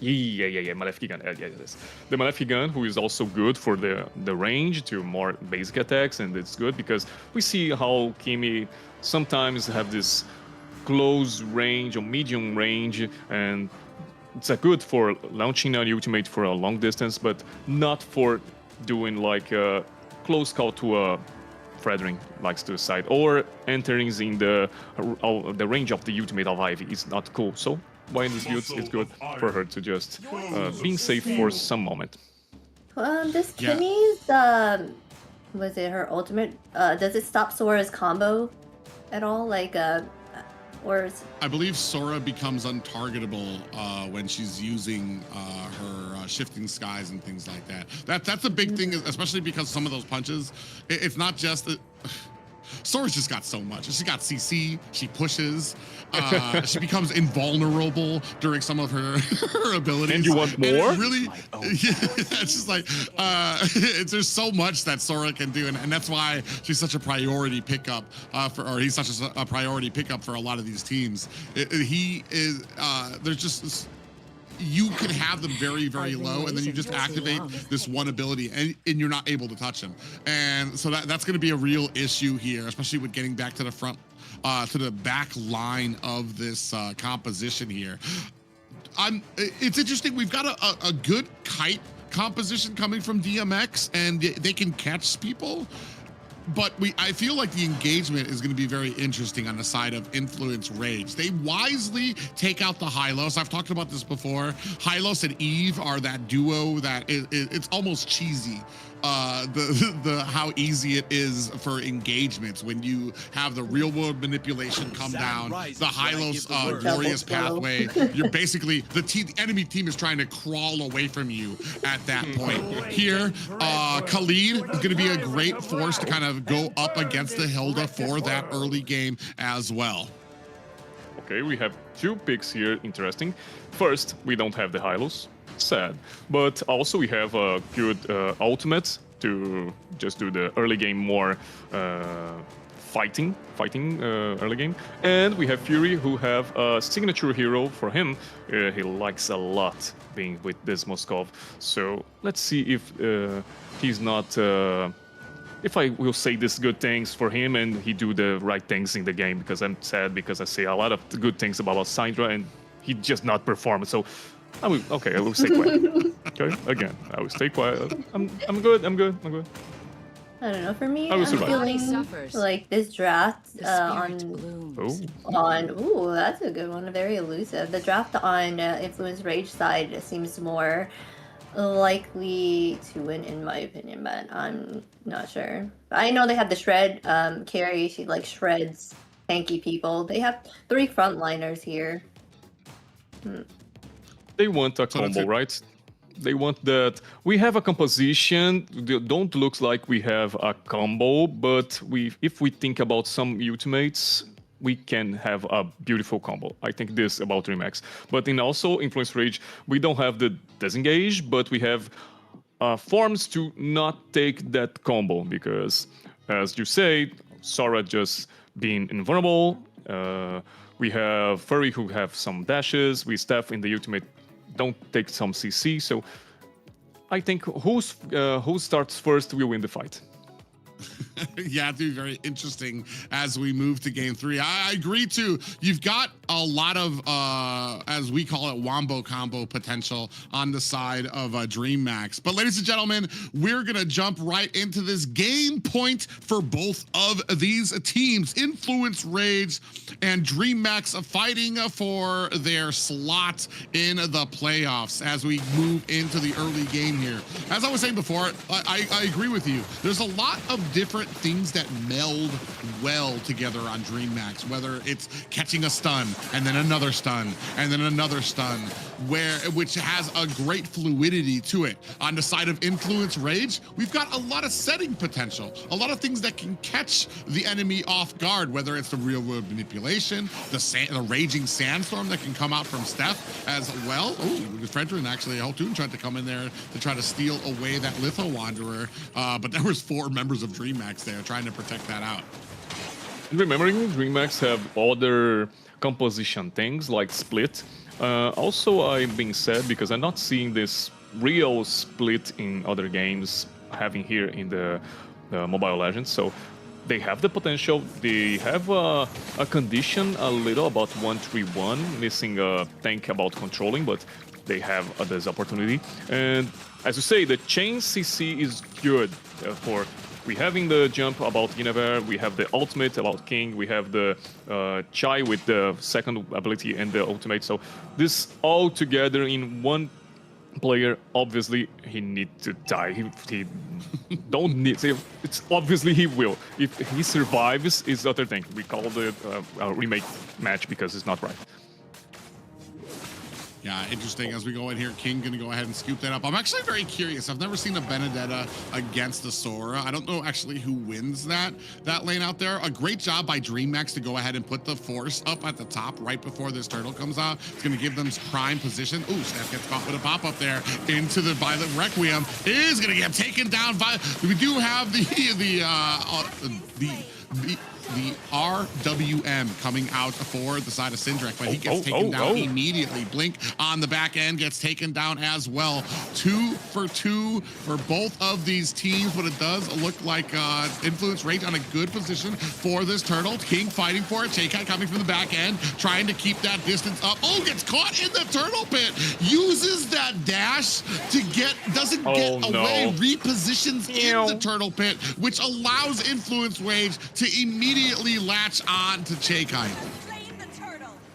Yeah. Malefic gun. Yeah, yes. The Malefic gun, who is also good for the range to more basic attacks, and it's good because we see how Kimi sometimes have this close range or medium range, and it's good for launching an ultimate for a long distance, but not for doing like a close call to a Fredrin likes to side or entering in the range of the ultimate of Ivy is not cool. So why in this build it's good for her to just being safe for some moment. This Kimmy's was it her ultimate? Does it stop Sora's combo at all? Like or is... I believe Sora becomes untargetable when she's using her shifting skies and things like that. That's a big thing, especially because some of those punches, it's not just that. Sora's just got so much. She got CC, she pushes, she becomes invulnerable during some of her abilities. And you want more? Really, it's just like, there's so much that Sora can do, and that's why she's such a priority pickup he's such a priority pickup for a lot of these teams. He is, there's just, you can have them very, very low, and then you just activate this one ability, and you're not able to touch him. And so that's going to be a real issue here, especially with getting back to the front, to the back line of this composition here. It's interesting. We've got a good kite composition coming from DMX, and they can catch people. But I feel like the engagement is going to be very interesting on the side of Influence Rage. They wisely take out the Hylos. I've talked about this before. Hylos and Eve are that duo that it's almost cheesy. How easy it is for engagements when you have the real world manipulation come down, the Hylos glorious pathway. You're basically the enemy team is trying to crawl away from you at that point. Here, Khalid is going to be a great force to kind of go up against the Hilda for that early game as well. Okay, we have two picks here. Interesting. First, we don't have the Hylos. Sad, but also we have a good ultimate to just do the early game more fighting early game. And we have Fury, who have a signature hero for him. He likes a lot being with this Moskov. So let's see if he's not... if I will say these good things for him and he do the right things in the game, because I'm sad because I say a lot of good things about Syndra and he just not perform. So I will stay quiet. Okay, again, I will stay quiet. I'm good. I don't know. For me, I will I'm survive. feeling Suffers. like this draft The spirit blooms. on that's a good one. Very elusive. The draft on Influence Rage side seems more likely to win, in my opinion, but I'm not sure. I know they have the Shred carry. She like shreds tanky people. They have 3 frontliners here. They want a combo, right? They want that. We have a composition. Don't look like we have a combo, but if we think about some ultimates, we can have a beautiful combo. I think this about Dreamax. But in also Influence Rage, we don't have the disengage, but we have forms to not take that combo because, as you say, Sora just being invulnerable. We have Furry who have some dashes. We Steph in the ultimate don't take some CC. So I think who starts first will win the fight. Yeah, it'll be very interesting as we move to game 3. I agree too. You've got a lot of, as we call it, wombo combo potential on the side of Dreammax. But ladies and gentlemen, we're going to jump right into this game point for both of these teams. Influence Rage and Dreammax fighting for their slot in the playoffs as we move into the early game here. As I was saying before, I agree with you. There's a lot of different things that meld well together on Dreammax, whether it's catching a stun and then another stun and then another stun, which has a great fluidity to it. On the side of Influence Rage, we've got a lot of setting potential, a lot of things that can catch the enemy off guard, whether it's the real world manipulation, the raging sandstorm that can come out from Steph as well. Oh, Fredrin actually, Haltoon tried to come in there to try to steal away that Litho Wanderer, but there was 4 members of Dreamax there trying to protect that out. Remembering Dreamax have other composition things like split. Also, I'm being sad because I'm not seeing this real split in other games having here in the Mobile Legends. So they have the potential. They have a condition a little about 1-3-1, missing a tank about controlling, but they have this opportunity. And as you say, the chain CC is good for. We having the jump about Guinevere, we have the ultimate about King, we have the Chai with the second ability and the ultimate. So this all together in one player, obviously he needs to die. He don't need. It's obviously he will. If he survives, is the other thing. We call the remake match because it's not right. Yeah, interesting. As we go in here, King going to go ahead and scoop that up. I'm actually very curious. I've never seen a Benedetta against the Sora. I don't know actually who wins that lane out there. A great job by Dreammax to go ahead and put the force up at the top right before this turtle comes out. It's going to give them prime position. Ooh, Steph gets caught with a pop-up there into the Violet Requiem. Is going to get taken down by... We do have the RWM coming out for the side of Syndrek, but he gets taken down immediately. Blink on the back end gets taken down as well. 2 for 2 for both of these teams, but it does look like Influence Rage on a good position for this turtle. King fighting for it. J-Cat coming from the back end, trying to keep that distance up. Oh, gets caught in the turtle pit. Uses that dash to doesn't get away, repositions in the turtle pit, which allows Influence Rage to immediately latch on to Chaikai.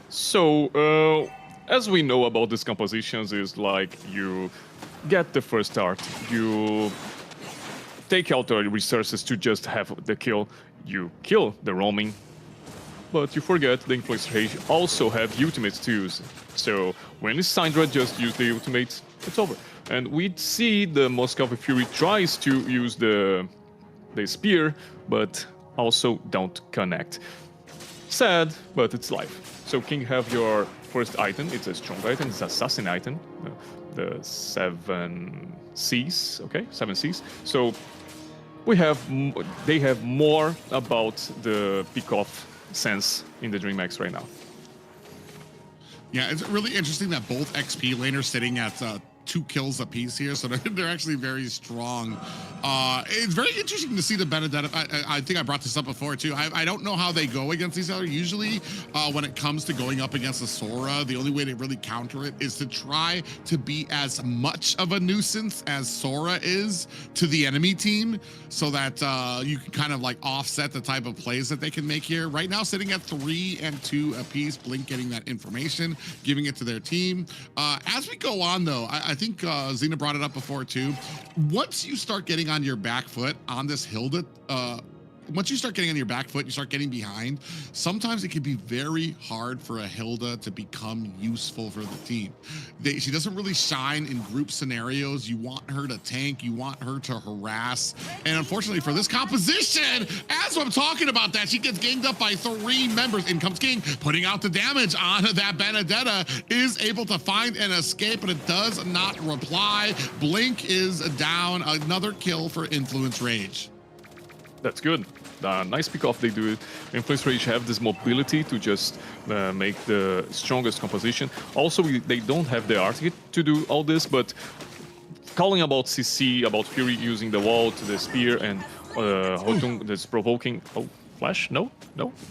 So, as we know about these compositions, is like you get the first start, you take out the resources to just have the kill, you kill the roaming, but you forget the Influence Rage also have ultimates to use. So when Syndra just use the ultimates, it's over. And we see the Moscow Fury tries to use the spear, but also don't connect. Sad, but it's life. So King have your first item. It's a strong item. It's an assassin item. The 7 Cs. Okay, 7 Cs. So they have more about the pick-off sense in the Dreamax right now. Yeah, it's really interesting that both XP laners sitting at 2 kills apiece here, so they're actually very strong. It's very interesting to see the Benedetta. I think I brought this up before too. I don't know how they go against each other. Usually, when it comes to going up against a Sora, the only way to really counter it is to try to be as much of a nuisance as Sora is to the enemy team, so that you can kind of like offset the type of plays that they can make here. Right now, sitting at 3 and 2 apiece, Blink getting that information, giving it to their team. As we go on, though, I think Xena brought it up before too. Once you start getting on your back foot on this Hilda, once you start getting on your back foot, you start getting behind, sometimes it can be very hard for a Hilda to become useful for the team. She doesn't really shine in group scenarios. You want her to tank, you want her to harass. And unfortunately for this composition, as I'm talking about that, she gets ganged up by 3 members. In comes King, putting out the damage on that Benedetta, is able to find an escape, but it does not reply. Blink is down, another kill for Influence Rage. That's good. Nice pick off they do it. Influence Rage have this mobility to just make the strongest composition. Also, they don't have the art to do all this, but calling about CC, about Fury using the wall to the spear, and Hotung that's provoking. Oh, flash? No,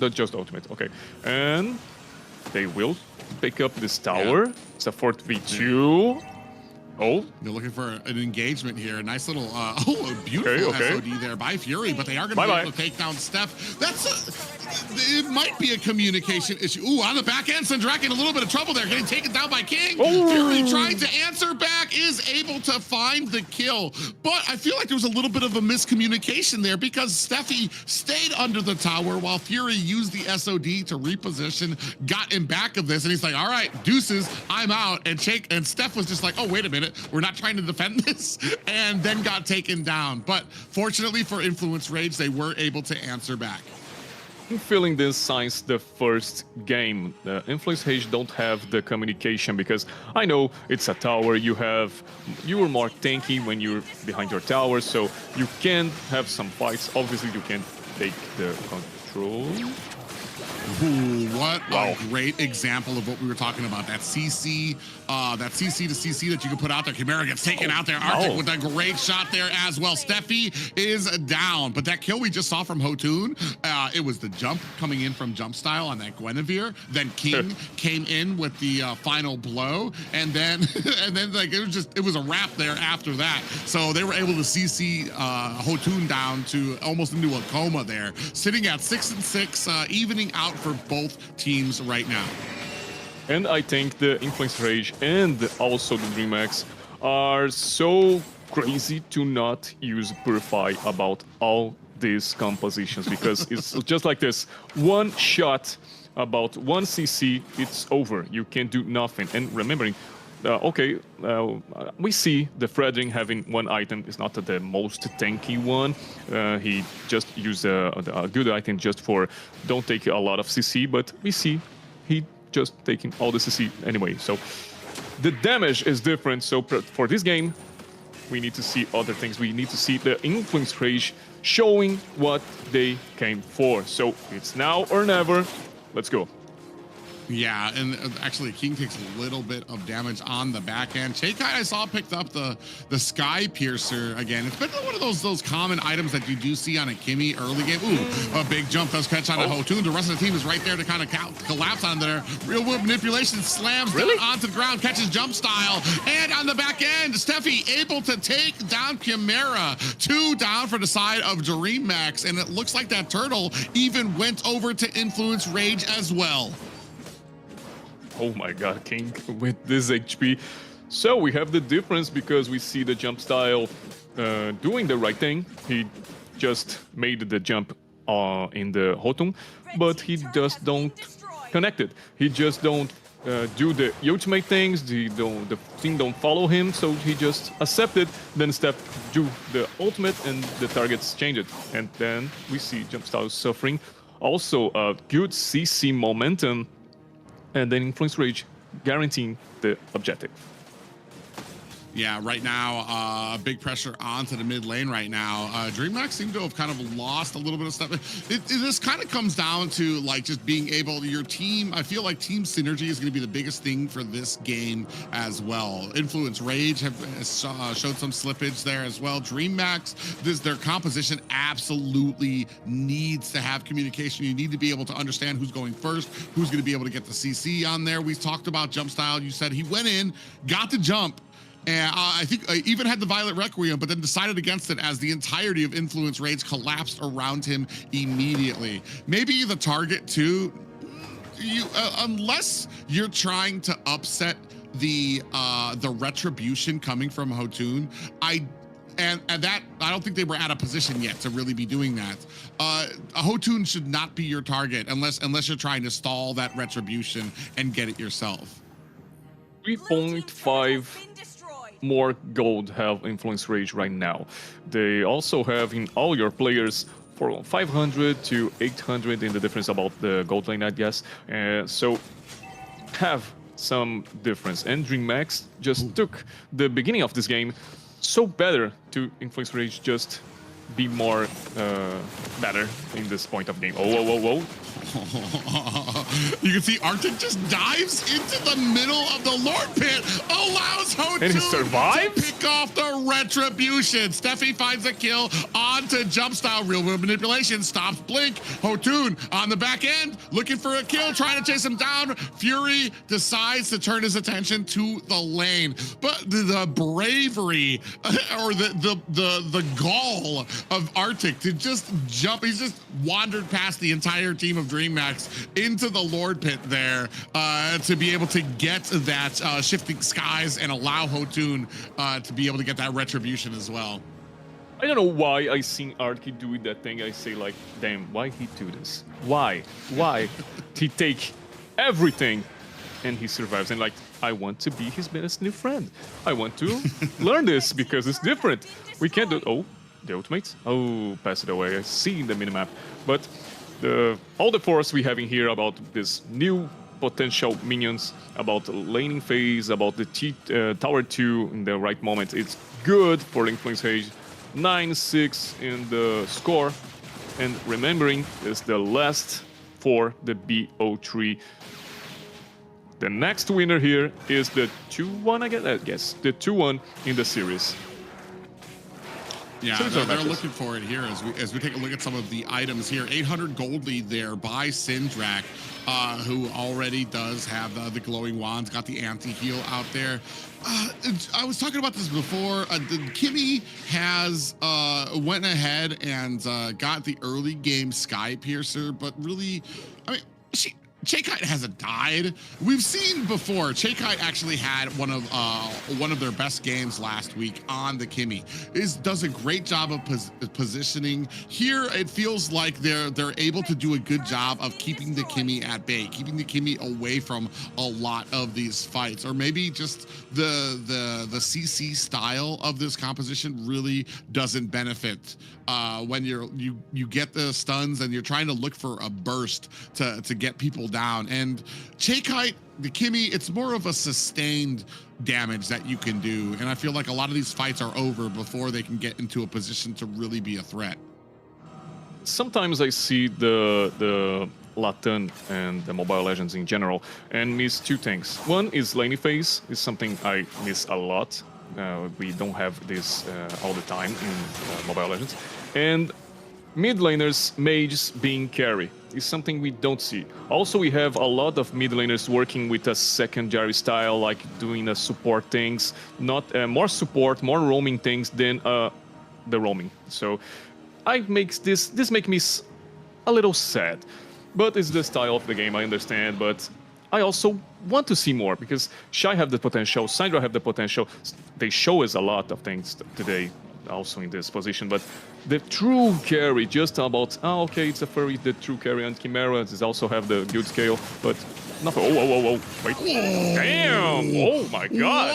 that's just ultimate. Okay, and they will pick up this tower. Yeah. It's a 4v2. Oh, they're looking for an engagement here. A nice little, a beautiful SOD there by Fury, but they are going to be able to take down Steph. It might be a communication issue. Ooh, on the back end, Sandrak in a little bit of trouble there, getting taken down by King. Oh. Fury trying to answer back, is able to find the kill. But I feel like there was a little bit of a miscommunication there, because Steffi stayed under the tower while Fury used the SOD to reposition, got in back of this, and he's like, all right, deuces, I'm out. And Steph was just like, oh, wait a minute, we're not trying to defend this, and then got taken down. But fortunately for Influence Rage, they were able to answer back. I'm feeling this since the first game. Influence Rage don't have the communication, because I know it's a tower. You are more tanky when you're behind your tower, so you can have some fights. Obviously, you can take the control. Ooh, what a great example of what we were talking about. That CC to CC that you can put out there. Chimera gets taken out there. Arctic with a great shot there as well. Steffi is down. But that kill we just saw from Hotoon, it was the jump coming in from jump style on that Guinevere. Then King came in with the final blow. And then like it was a wrap there after that. So they were able to CC Hotoon down to almost into a coma there. Sitting at 6 and 6, evening out for both teams right now. And I think the Influence Rage and also the Dreamax are so crazy to not use Purify about all these compositions, because it's just like this. One shot, about 1 CC, it's over. You can do nothing. And remembering, we see the Fredring having 1 item. It's not the most tanky one. He just used a good item just for don't take a lot of CC, but we see he just taking all the CC anyway. So the damage is different. So for this game, we need to see other things. We need to see the Influence Rage showing what they came for. So it's now or never. Let's go. Yeah, and actually King takes a little bit of damage on the back end. Chaikai, I saw, picked up the Sky Piercer again. It's been one of those common items that you do see on a Kimmy early game. Ooh, a big jump does catch on a Hotoon. The rest of the team is right there to kind of collapse on there. Real Wood manipulation, slams down onto the ground, catches jump style. And on the back end, Steffi able to take down Chimera. 2 down for the side of Dreamax. And it looks like that turtle even went over to Influence Rage as well. Oh my god, King with this HP. So we have the difference, because we see the jump style doing the right thing. He just made the jump in the Hotung, but he just don't connect it. He just don't do the ultimate things. The team don't follow him, so he just accepted. Then Steph do the ultimate, and the targets change it. And then we see jump style suffering. Also a good CC momentum, and then Influence Rage guaranteeing the objective. Yeah, right now, big pressure onto the mid lane right now. Dreamax seem to have kind of lost a little bit of stuff. This kind of comes down to like just being able, your team, I feel like team synergy is going to be the biggest thing for this game as well. Influence Rage have showed some slippage there as well. Dreamax, their composition absolutely needs to have communication. You need to be able to understand who's going first, who's going to be able to get the CC on there. We talked about jump style. You said he went in, got the jump, and I think I even had the Violet Requiem, but then decided against it as the entirety of Influence Rage collapsed around him immediately. Maybe the target too, unless you're trying to upset the retribution coming from Hotun, and that I don't think they were at a position yet to really be doing that. Hotun should not be your target unless you're trying to stall that retribution and get it yourself. 3.5 more gold have Influence Rage right now. They also have in all your players for 500 to 800 in the difference about the gold lane, I guess. So have some difference. And Dreamax just took the beginning of this game so better to Influence Rage just be more better in this point of game. Oh, whoa, whoa, whoa. You can see Arctic just dives into the middle of the Lord Pit, allows Hotun and he survives? to pick off the retribution. Steffi finds a kill onto jump style. Real world manipulation stops Blink. Hotun on the back end, looking for a kill, trying to chase him down. Fury decides to turn his attention to the lane. But the bravery or the gall of Arctic to just jump, he's just wandered past the entire team of Dreamax into the Lord Pit there to be able to get that shifting skies and allow Hotun to be able to get that retribution as well. I don't know why I seen Arctic doing that thing. I say like, damn, why he do this? Why? Why? He take everything and he survives. And like, I want to be his best new friend. I want to learn this because it's different. We can't do, oh, the ultimates? Oh, pass it away. I see in the minimap. But all the force we have in here about this new potential minions, about laning phase, about the tower 2 in the right moment, it's good for Influence Rage. 9-6 in the score, and remembering is the last for the BO3. The next winner here is the 2-1, I guess, the 2-1 in the series. Yeah, they're looking for it here as we take a look at some of the items here. 800 gold lead there by Syndrak, who already does have the glowing wands, got the anti-heal out there. I was talking about this before. Kimmy has went ahead and got the early game Sky Piercer, but really, I mean, Chaekite hasn't died. We've seen before, Chaekite actually had one of their best games last week on the Kimmy. Does a great job of positioning. Here, it feels like they're able to do a good job of keeping the Kimmy at bay, keeping the Kimmy away from a lot of these fights, or maybe just the CC style of this composition really doesn't benefit when you get the stuns and you're trying to look for a burst to get people down. And Chaekite, the Kimmy, it's more of a sustained damage that you can do. And I feel like a lot of these fights are over before they can get into a position to really be a threat. Sometimes I see the Latin and the Mobile Legends in general and miss two things. One is laning phase, is something I miss a lot. We don't have this all the time in Mobile Legends. And mid laners, mages being carry is something we don't see. Also, we have a lot of mid laners working with a secondary style, like doing support things, not more support, more roaming things than the roaming. So this make me a little sad. But it's the style of the game, I understand, but I also want to see more because Shy have the potential, Syndra have the potential. They show us a lot of things today, also in this position, but the true carry, just about, okay, it's a furry, the true carry on Chimera, is also have the guild scale, but nothing. Whoa, wait. Damn, oh my god.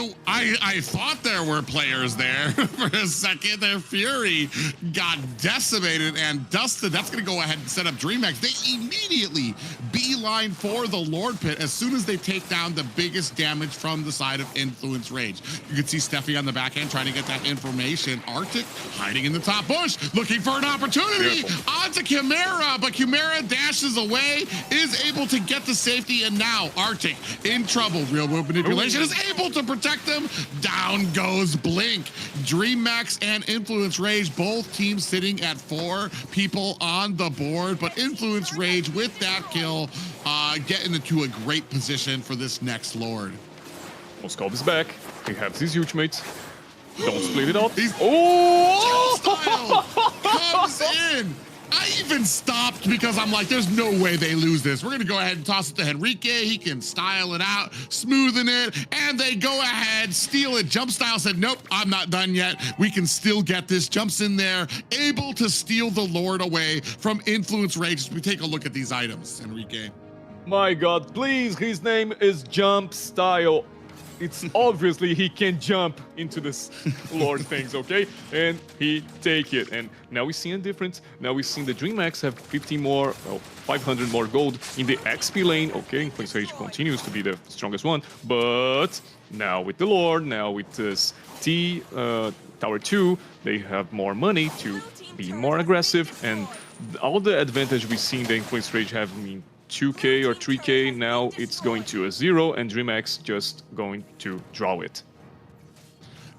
What? I thought there were players there for a second. Their Fury got decimated and dusted. That's going to go ahead and set up Dreamax. They immediately beeline line for the Lord Pit as soon as they take down the biggest damage from the side of Influence Rage. You can see Steffi on the back end trying to get that information. Arctic hiding in the top bush, looking for an opportunity. Onto Chimera, but Chimera dashes away, is able to get the safety, and now Arctic in trouble. Real world manipulation is able to protect them. Down goes Blink. Dreammax and Influence Rage, both teams sitting at 4 people on the board, but Influence Rage with that kill, getting into a great position for this next Lord. Moskov is back. He has his huge mates. Don't split it up. Style comes in. I even stopped because I'm like, there's no way they lose this. We're going to go ahead and toss it to Henrique. He can style it out, smoothing it, and they go ahead, steal it. Jump Style said, nope, I'm not done yet. We can still get this. Jumps in there, able to steal the Lord away from Influence Rage. As we take a look at these items, Henrique. My God, please, his name is Jump Style. It's obviously he can jump into this Lord things, okay? And he take it. And now we're seeing a difference. Now we're seeing the Dreamax have 50 more, 500 more gold in the XP lane. Okay, Influence Rage continues to be the strongest one. But now with the Lord, now with this Tower 2, they have more money to be more aggressive. And all the advantage we see in the Influence Rage have, 2k or 3k, now it's going to a 0, and Dreamax just going to draw it.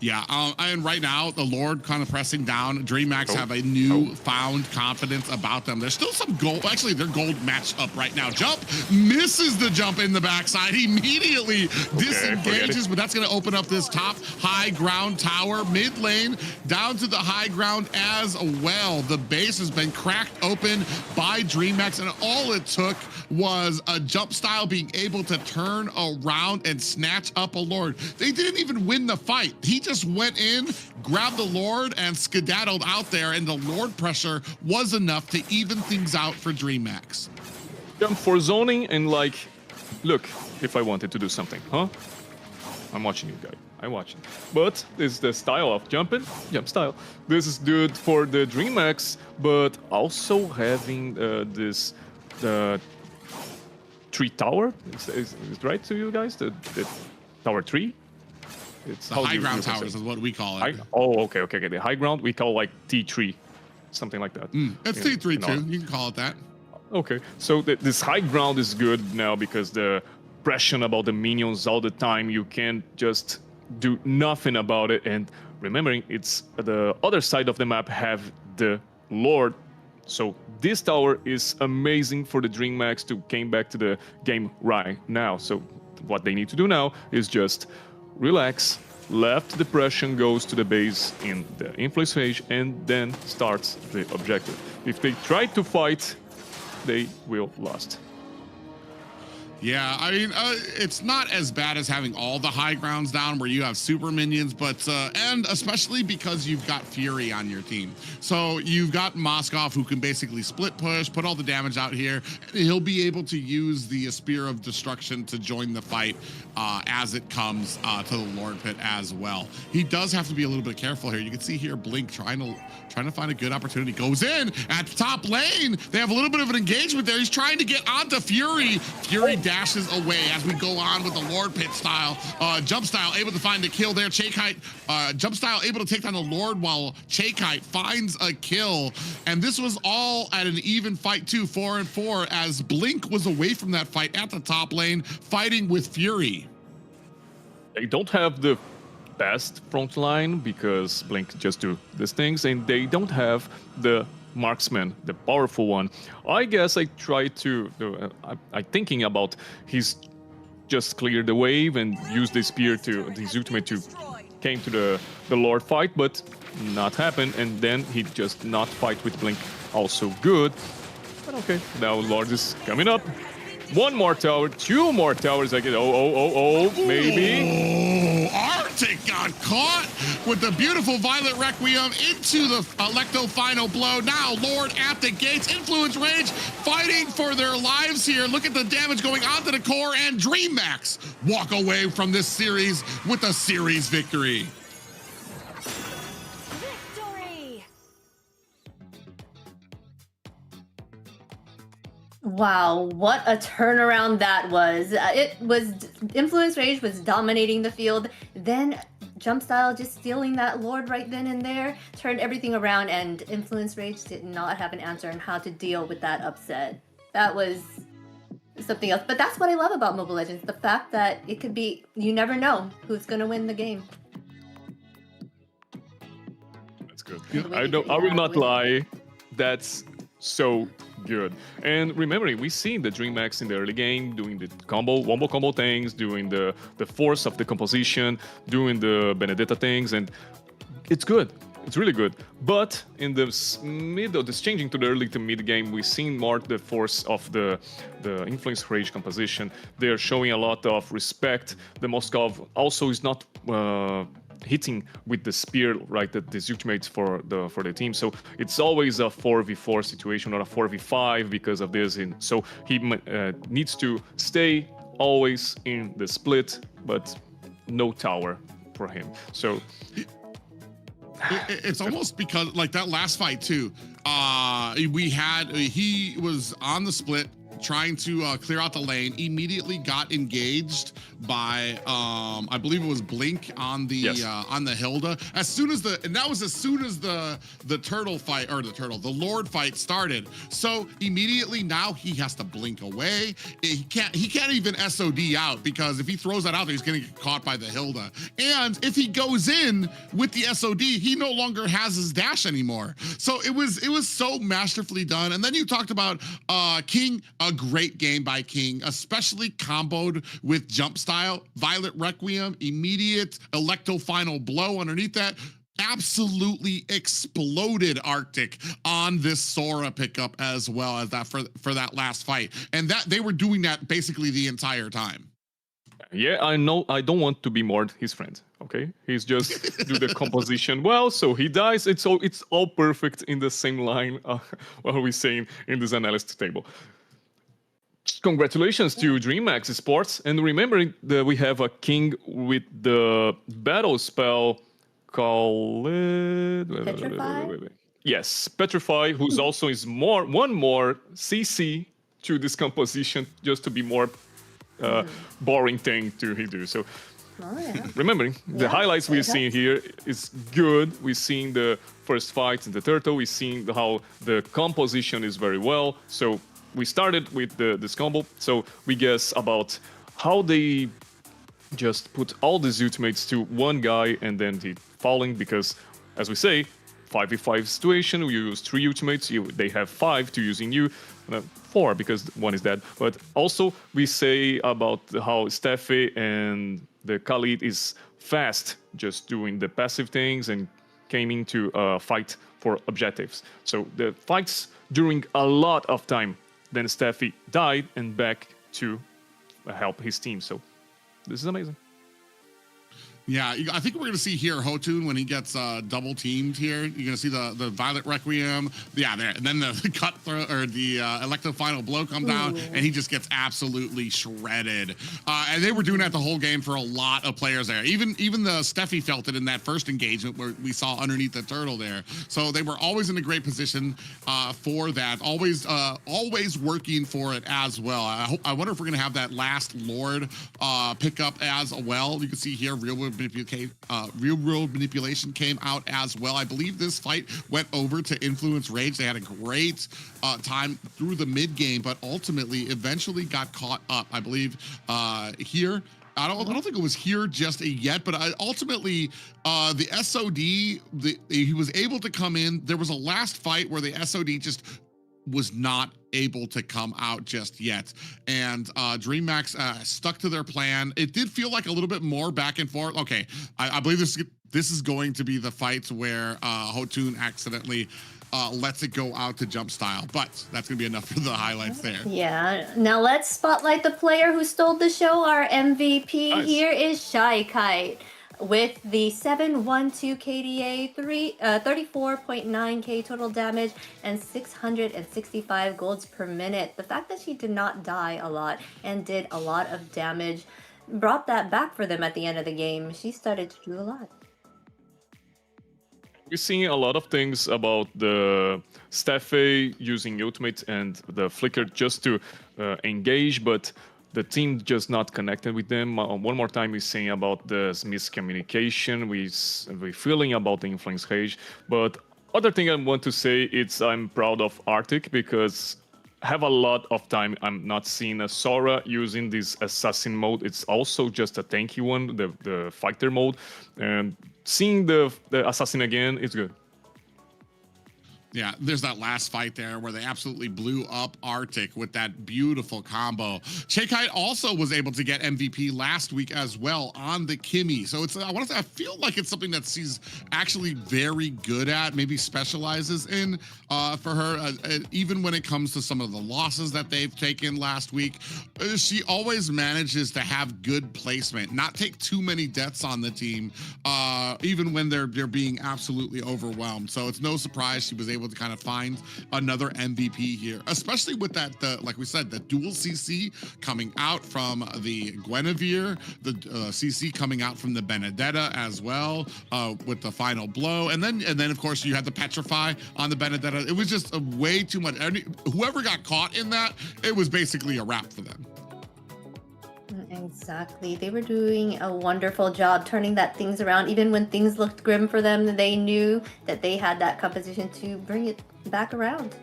Yeah, and right now, the Lord kind of pressing down. Dreamax have a new-found confidence about them. There's still some gold. Actually, their gold matched up right now. Jump misses the jump in the backside. Immediately disengages, but that's going to open up this top high ground tower. Mid lane down to the high ground as well. The base has been cracked open by Dreamax, and all it took was a Jump Style being able to turn around and snatch up a Lord. They didn't even win the fight. He just went in, grabbed the Lord, and skedaddled out there, and the Lord pressure was enough to even things out for Dreamax. Jump for zoning and like, look, if I wanted to do something, huh? I'm watching you guys. I'm watching. But this is the style of jumping, jump style. This is good for the Dreamax, but also having this tree tower. Is it right to you guys? The tower 3? It's the high ground towers is what we call it. Okay. The high ground we call like T3, something like that. It's T3 too. You can call it that. Okay, so this high ground is good now because the pressure about the minions all the time, you can't just do nothing about it. And remembering, it's the other side of the map have the Lord. So this tower is amazing for the Dreamax to came back to the game right now. So what they need to do now is just relax, left depression goes to the base in the Influence Rage, and then starts the objective. If they try to fight, they will lost. Yeah, I mean, it's not as bad as having all the high grounds down where you have super minions, but, and especially because you've got Fury on your team. So you've got Moskov who can basically split push, put all the damage out here. He'll be able to use the Spear of Destruction to join the fight as it comes to the Lord Pit as well. He does have to be a little bit careful here. You can see here Blink trying to find a good opportunity. Goes in at the top lane. They have a little bit of an engagement there. He's trying to get onto Fury. Fury dashes away as we go on with the Lord Pit style. Jump Style able to find a kill there. Jump Style able to take down the Lord while Chakite finds a kill. And this was all at an even fight too, 4-4, as Blink was away from that fight at the top lane, fighting with Fury. They don't have the best front line because Blink just do these things, and they don't have the marksman, the powerful one. I guess I try to I'm thinking about he's just clear the wave and use the spear to his ultimate to came to the Lord fight, but not happen, and then he just not fight with Blink also good. But okay, now Lord is coming up. One more tower, 2 more towers. I get maybe. Arctic got caught with the beautiful Violet Requiem into the Electo final blow. Now Lord at the gates. Influence Rage fighting for their lives here. Look at the damage going onto the core, and Dreamax walk away from this series with a series victory. Wow, what a turnaround that was. Influence Rage was dominating the field. Then Jump Style just stealing that Lord right then and there, turned everything around, and Influence Rage did not have an answer on how to deal with that upset. That was something else. But that's what I love about Mobile Legends, the fact that it could be, you never know who's going to win the game. That's good. I will not lie. That's so good. And remembering, we seen the Dreamax in the early game doing the wombo combo things, doing the force of the composition, doing the Benedetta things, and it's good. It's really good. But in the middle, this changing to the early to mid game, we've seen more the force of the Influence Rage composition. They're showing a lot of respect. The Moskov also is not hitting with the spear, right? This ultimates for the team. So it's always a 4v4 situation or a 4v5 because of this. And so he needs to stay always in the split, but no tower for him. So it's almost because like that last fight too. He was on the split trying to clear out the lane, immediately got engaged by I believe it was Blink on the Hilda. As soon as the turtle fight, or the Lord fight started. So immediately now he has to blink away. He can't even SOD out, because if he throws that out there, he's gonna get caught by the Hilda. And if he goes in with the SOD, he no longer has his dash anymore. So it was so masterfully done. And then you talked about King, a great game by King, especially comboed with Jump Style, Violet Requiem, immediate Electo Final Blow underneath that. Absolutely exploded Arctic on this Sora pickup as well as that for that last fight. And that they were doing that basically the entire time. Yeah, I know. I don't want to be more his friend. Okay, he's just do the composition well, so he dies. It's all perfect in the same line. What are we saying in this analysis table? Congratulations to Dreamax Esports, and remembering that we have a king with the battle spell called Petrify? Yes, Petrify, who's also is one more CC to this composition, just to be more boring thing to do. So remembering the highlights we're seeing here is good. We're seeing the first fight in the turtle. We're seeing how the composition is very well. So we started with this combo. So we guess about how they just put all these ultimates to one guy and then the falling, because as we say, 5v5 situation, you use 3 ultimates, they have 5 to using you, 4 because one is dead. But also we say about how Steffi and the Khalid is fast, just doing the passive things and came into fight for objectives. So the fights during a lot of time. Then Steffi died and back to help his team. So this is amazing. Yeah, I think we're going to see here Hotun when he gets double teamed here. You're going to see the Violet Requiem. Yeah, there. And then the cutthroat or the Electro Final Blow come down, and he just gets absolutely shredded. And they were doing that the whole game for a lot of players there. Even the Steffi felt it in that first engagement where we saw underneath the turtle there. So they were always in a great position for that. Always working for it as well. I wonder if we're going to have that last Lord pick up as well. You can see here real world manipulation came out as well. I believe this fight went over to Influence Rage. They had a great time through the mid game, but ultimately eventually got caught up. I believe here. I don't think it was here just yet, but ultimately the SOD, he was able to come in. There was a last fight where the SOD just was not able to come out just yet, and Dreamax stuck to their plan. It did feel like a little bit more back and forth. Okay, I believe this is going to be the fight where Hotun accidentally lets it go out to Jump Style, but that's gonna be enough for the highlights there. Yeah, now let's spotlight the player who stole the show. Our MVP here is Shy Kite with the 712 KDA, 34.9k total damage, and 665 golds per minute. The fact that she did not die a lot and did a lot of damage brought that back for them at the end of the game. She started to do a lot. We're seeing a lot of things about the Steffe using Ultimate and the Flicker just to engage, but the team just not connected with them. One more time, we're saying about the miscommunication. We're feeling about the Influence Rage. But other thing I want to say is I'm proud of Arctic because have a lot of time I'm not seeing a Sora using this assassin mode. It's also just a tanky one, the fighter mode. And seeing the assassin again, it's good. Yeah, there's that last fight there where they absolutely blew up Arctic with that beautiful combo. Kite also was able to get MVP last week as well on the Kimmy. So it's I feel like it's something that she's actually very good at, maybe specializes in for her. Even when it comes to some of the losses that they've taken last week, she always manages to have good placement, not take too many deaths on the team, even when they're being absolutely overwhelmed. So it's no surprise she was able to kind of find another MVP here, especially with that, like we said, the dual CC coming out from the Guinevere, the CC coming out from the Benedetta as well, with the final blow, and then of course you had the Petrify on the Benedetta. It was just a way too much. Whoever got caught in that, it was basically a wrap for them. Exactly. They were doing a wonderful job turning that things around. Even when things looked grim for them, they knew that they had that composition to bring it back around.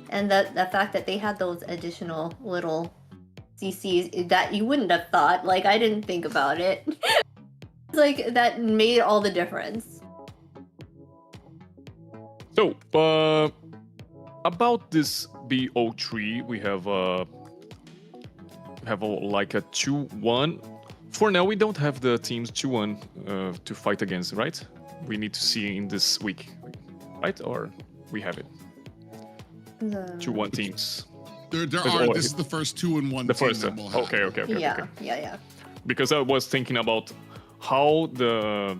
And the fact that they had those additional little CCs that you wouldn't have thought, like I didn't think about it. Like that made all the difference. So, about this BO3, we have like a 2-1. For now, we don't have the teams 2-1 to fight against, right? We need to see in this week, right? Or we have it? 2-1 teams. There are. This is the first 2-1. The first. Team that we'll have. Okay. Yeah. Because I was thinking about how the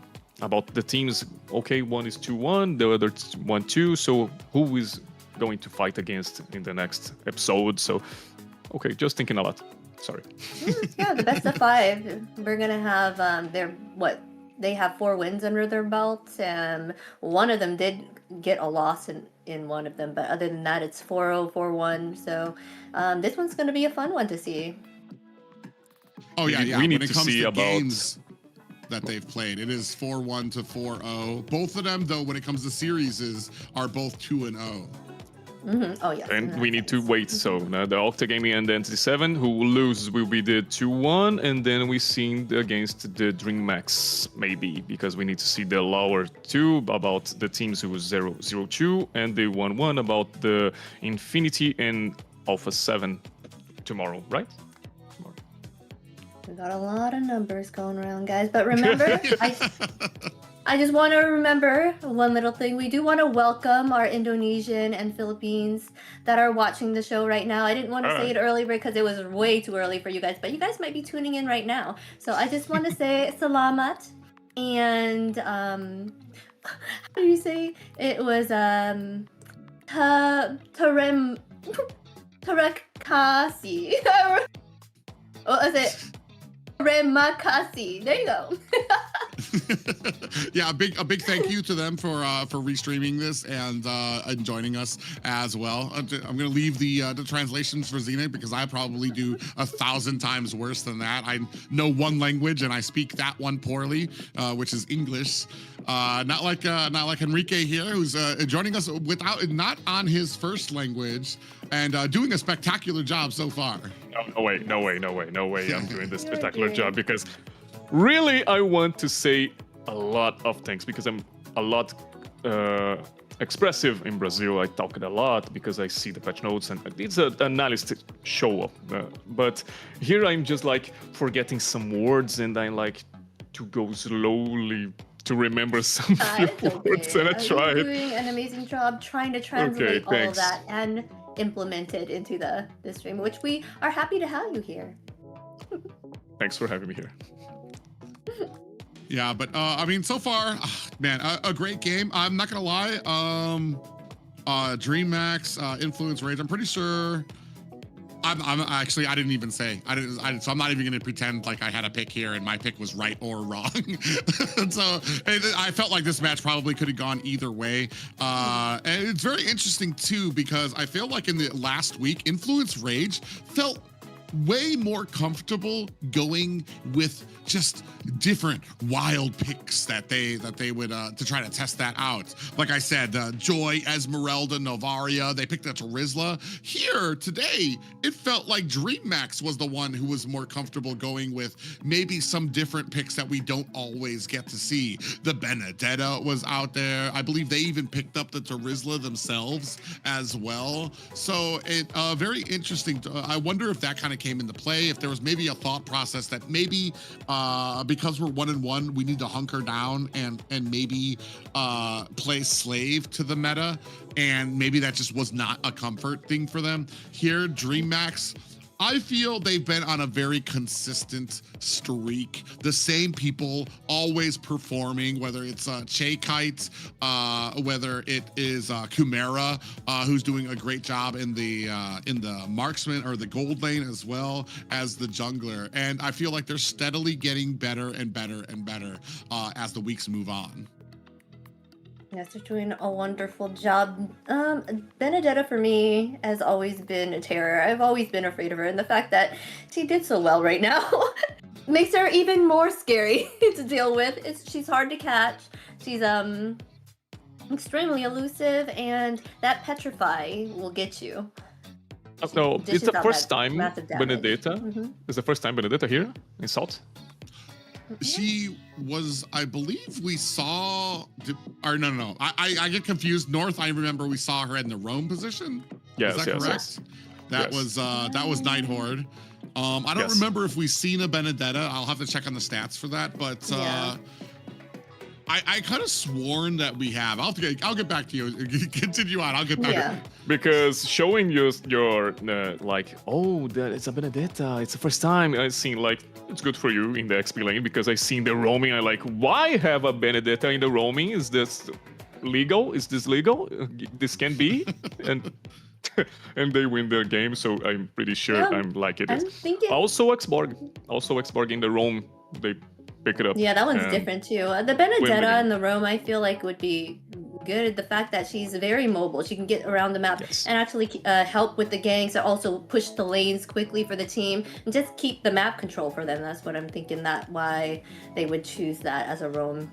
teams. Okay, one is 2-1, the other 1-2. So who is going to fight against in the next episode? So, okay, just thinking a lot. Sorry. Yeah, the best of 5. We're gonna have they have 4 wins under their belt, and one of them did get a loss in one of them, but other than that, it's 4-0, 4-1. So this one's gonna be a fun one to see. Oh yeah. We need when it to comes see to about games that they've played, it is 4-1 to 4-0. Both of them, though, when it comes to series, are both 2-0. Oh yeah. And we need to wait. So the Octa Gaming and the Entity7, who will lose will be the 2-1, and then we see against the Dreammax maybe, because we need to see the lower 2 about the teams who was 0-0-2, and the 1-1 about the Infinity and Alpha 7 tomorrow, right? We got a lot of numbers going around, guys. But remember, I just want to remember one little thing. We do want to welcome our Indonesian and Philippines that are watching the show right now. I didn't want to say it earlier because it was way too early for you guys, but you guys might be tuning in right now. So I just want to say salamat, and how do you say it was Tarekasi. What was it? Terima kasih. There you go. Yeah, a big thank you to them for restreaming this and joining us as well. I'm gonna leave the translations for Xena because I probably do 1,000 times worse than that. I know one language and I speak that one poorly, which is English. Not like Enrique here, who's joining us not on his first language and doing a spectacular job so far. No way. I'm doing this spectacular job because really I want to say a lot of things because I'm a lot expressive in Brazil. I talk it a lot because I see the patch notes and it's an analyst show up. But here I'm just like forgetting some words and I like to go slowly to remember some few words and I tried. You're doing an amazing job trying to translate all of that and implement it into the stream, which we are happy to have you here. Thanks for having me here. Yeah, but I mean, so far, man, a great game. I'm not gonna lie. Dreammax, Influence Rage. I'm pretty sure I'm actually, I didn't even say. So I'm not even going to pretend like I had a pick here and my pick was right or wrong. So I felt like this match probably could have gone either way. And it's very interesting too, because I feel like in the last week, Influence Rage felt way more comfortable going with just different wild picks that they would to try to test that out. Like I said, Joy, Esmeralda, Novaria, they picked a Terizla. Here today, it felt like Dreammax was the one who was more comfortable going with maybe some different picks that we don't always get to see. The Benedetta was out there. I believe they even picked up the Terizla themselves as well. So it very interesting. I wonder if that kind of came into play, if there was maybe a thought process that maybe because we're 1-1, we need to hunker down and maybe play slave to the meta, and maybe that just was not a comfort thing for them. Here, Dreammax, I feel they've been on a very consistent streak. The same people always performing, whether it's Che Kite, whether it is Kumera, who's doing a great job in the marksman or the gold lane, as well as the jungler. And I feel like they're steadily getting better and better and better as the weeks move on. Yes, they're doing a wonderful job. Benedetta for me has always been a terror. I've always been afraid of her, and the fact that she did so well right now makes her even more scary to deal with. She's hard to catch. She's extremely elusive, and that petrify will get you. No, it's Dishes the out first that time massive damage. Benedetta. It's the first time Benedetta here in Salt. She was, I believe we saw, or no. I get confused. North, I remember we saw her in the roam position. Yes, Is that yes, correct? yes. That was Night Horde. I don't remember if we've seen a Benedetta. I'll have to check on the stats for that, but I kind of sworn that we have. I'll get back to you. Continue on. I'll get back to you. Because showing you your like, oh, it's a Benedetta. It's the first time I've seen, like, it's good for you in the XP lane, because I seen the roaming. I like, why have a Benedetta in the roaming? Is this legal? Is this legal? This can be, and and they win their game. So I'm pretty sure I'm like it is. Also Xborg in the roam. They pick it up. Yeah, that one's different too. The Benedetta and the roam, I feel like would be good. The fact that she's very mobile, she can get around the map and actually help with the ganks, and also push the lanes quickly for the team, and just keep the map control for them. That's what I'm thinking, that why they would choose that as a roam.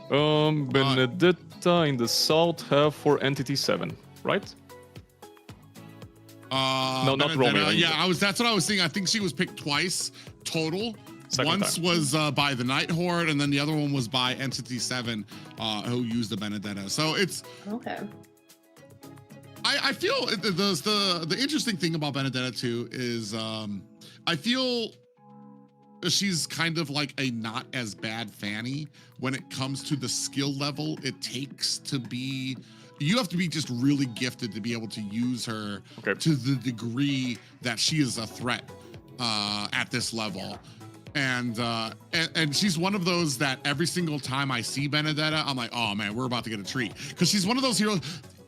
Benedetta in the Salt have for Entity7, right? No, not Romeo. Yeah, that's what I was thinking. I think she was picked twice total. Once was by the Night Horde, and then the other one was by Entity7, who used the Benedetta. So it's okay. I feel the interesting thing about Benedetta too is I feel she's kind of like a not as bad Fanny when it comes to the skill level it takes to be. You have to be just really gifted to be able to use her to the degree that she is a threat at this level. And she's one of those that every single time I see Benedetta, I'm like, oh man, we're about to get a treat. Because she's one of those heroes.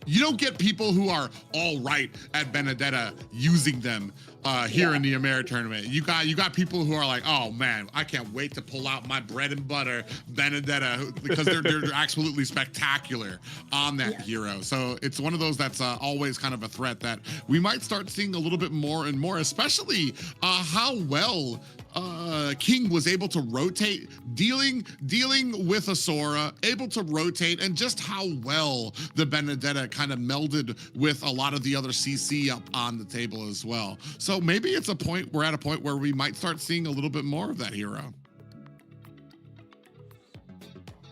You don't get people who are all right at Benedetta using them here in the AMER tournament. You got people who are like, oh man, I can't wait to pull out my bread and butter Benedetta, because they're absolutely spectacular on that hero. So it's one of those that's always kind of a threat that we might start seeing a little bit more and more, especially how well King was able to rotate, dealing with Asura, able to rotate, and just how well the Benedetta kind of melded with a lot of the other CC up on the table as well. So maybe we're at a point where we might start seeing a little bit more of that hero.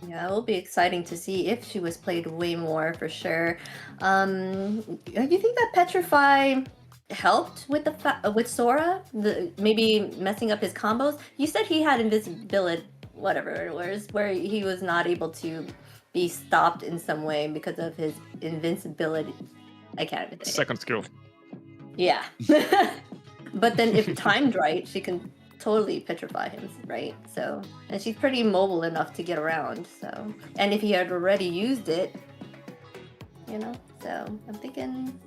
Yeah, it will be exciting to see if she was played way more, for sure. You think that Petrify helped with with Sora, maybe messing up his combos? You said he had invisibility, whatever it was, where he was not able to be stopped in some way because of his invincibility. I can't even think. Second skill. Yeah. But then if timed right, she can totally petrify him, right? So, and she's pretty mobile enough to get around. So, and if he had already used it, so I'm thinking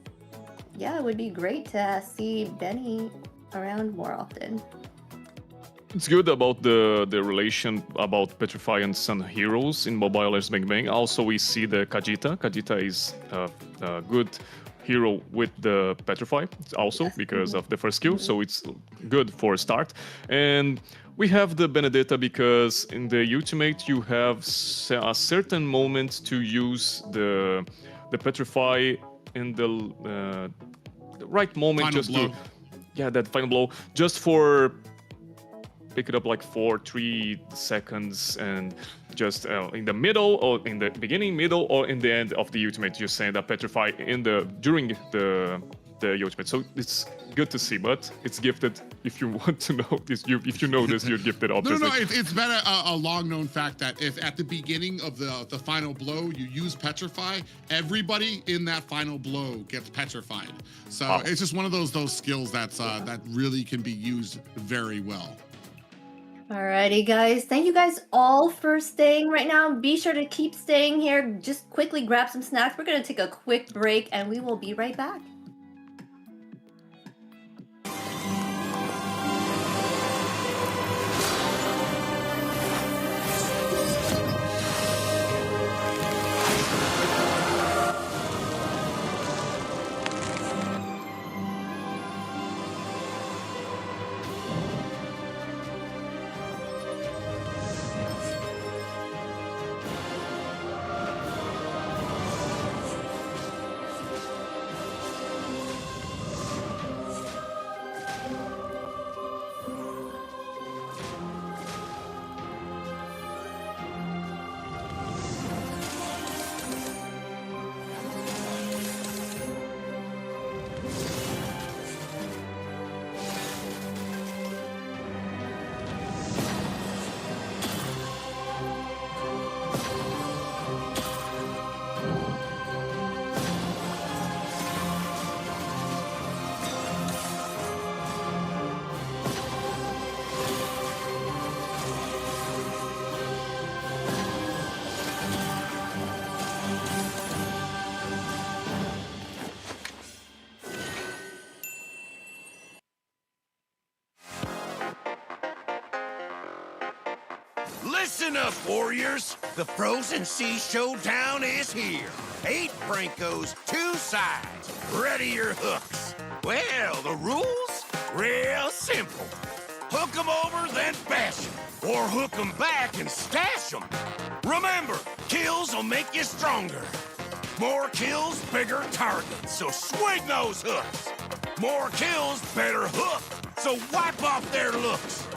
yeah, it would be great to see Benny around more often. It's good about the relation about Petrify and Sun Heroes in Mobile Legends Bang Bang. Also, we see the Kajita. Kajita is a good hero with the Petrify also because of the first skill, so it's good for a start. And we have the Benedetta because in the ultimate you have a certain moment to use the Petrify in the right moment, Final just blow. to that final blow, just for pick it up like for 3 seconds and just in the middle or in the beginning, middle, or in the end of the ultimate, just saying that Petrify during the ultimate. So it's good to see, but it's gifted. If you want to know this, if you know this, you're gifted. Obviously, No, it's been a long-known fact that if at the beginning of the final blow you use Petrify, everybody in that final blow gets petrified. So it's just one of those skills that's that really can be used very well. Alrighty, guys. Thank you guys all for staying right now. Be sure to keep staying here. Just quickly grab some snacks. We're going to take a quick break and we will be right back. Listen up, warriors! The Frozen Sea Showdown is here. 8 Brancos, 2 sides. Ready your hooks. Well, the rules? Real simple. Hook 'em over, then bash 'em. Or hook 'em back and stash 'em. Remember, kills will make you stronger. More kills, bigger targets, so swing those hooks. More kills, better hook, so wipe off their looks.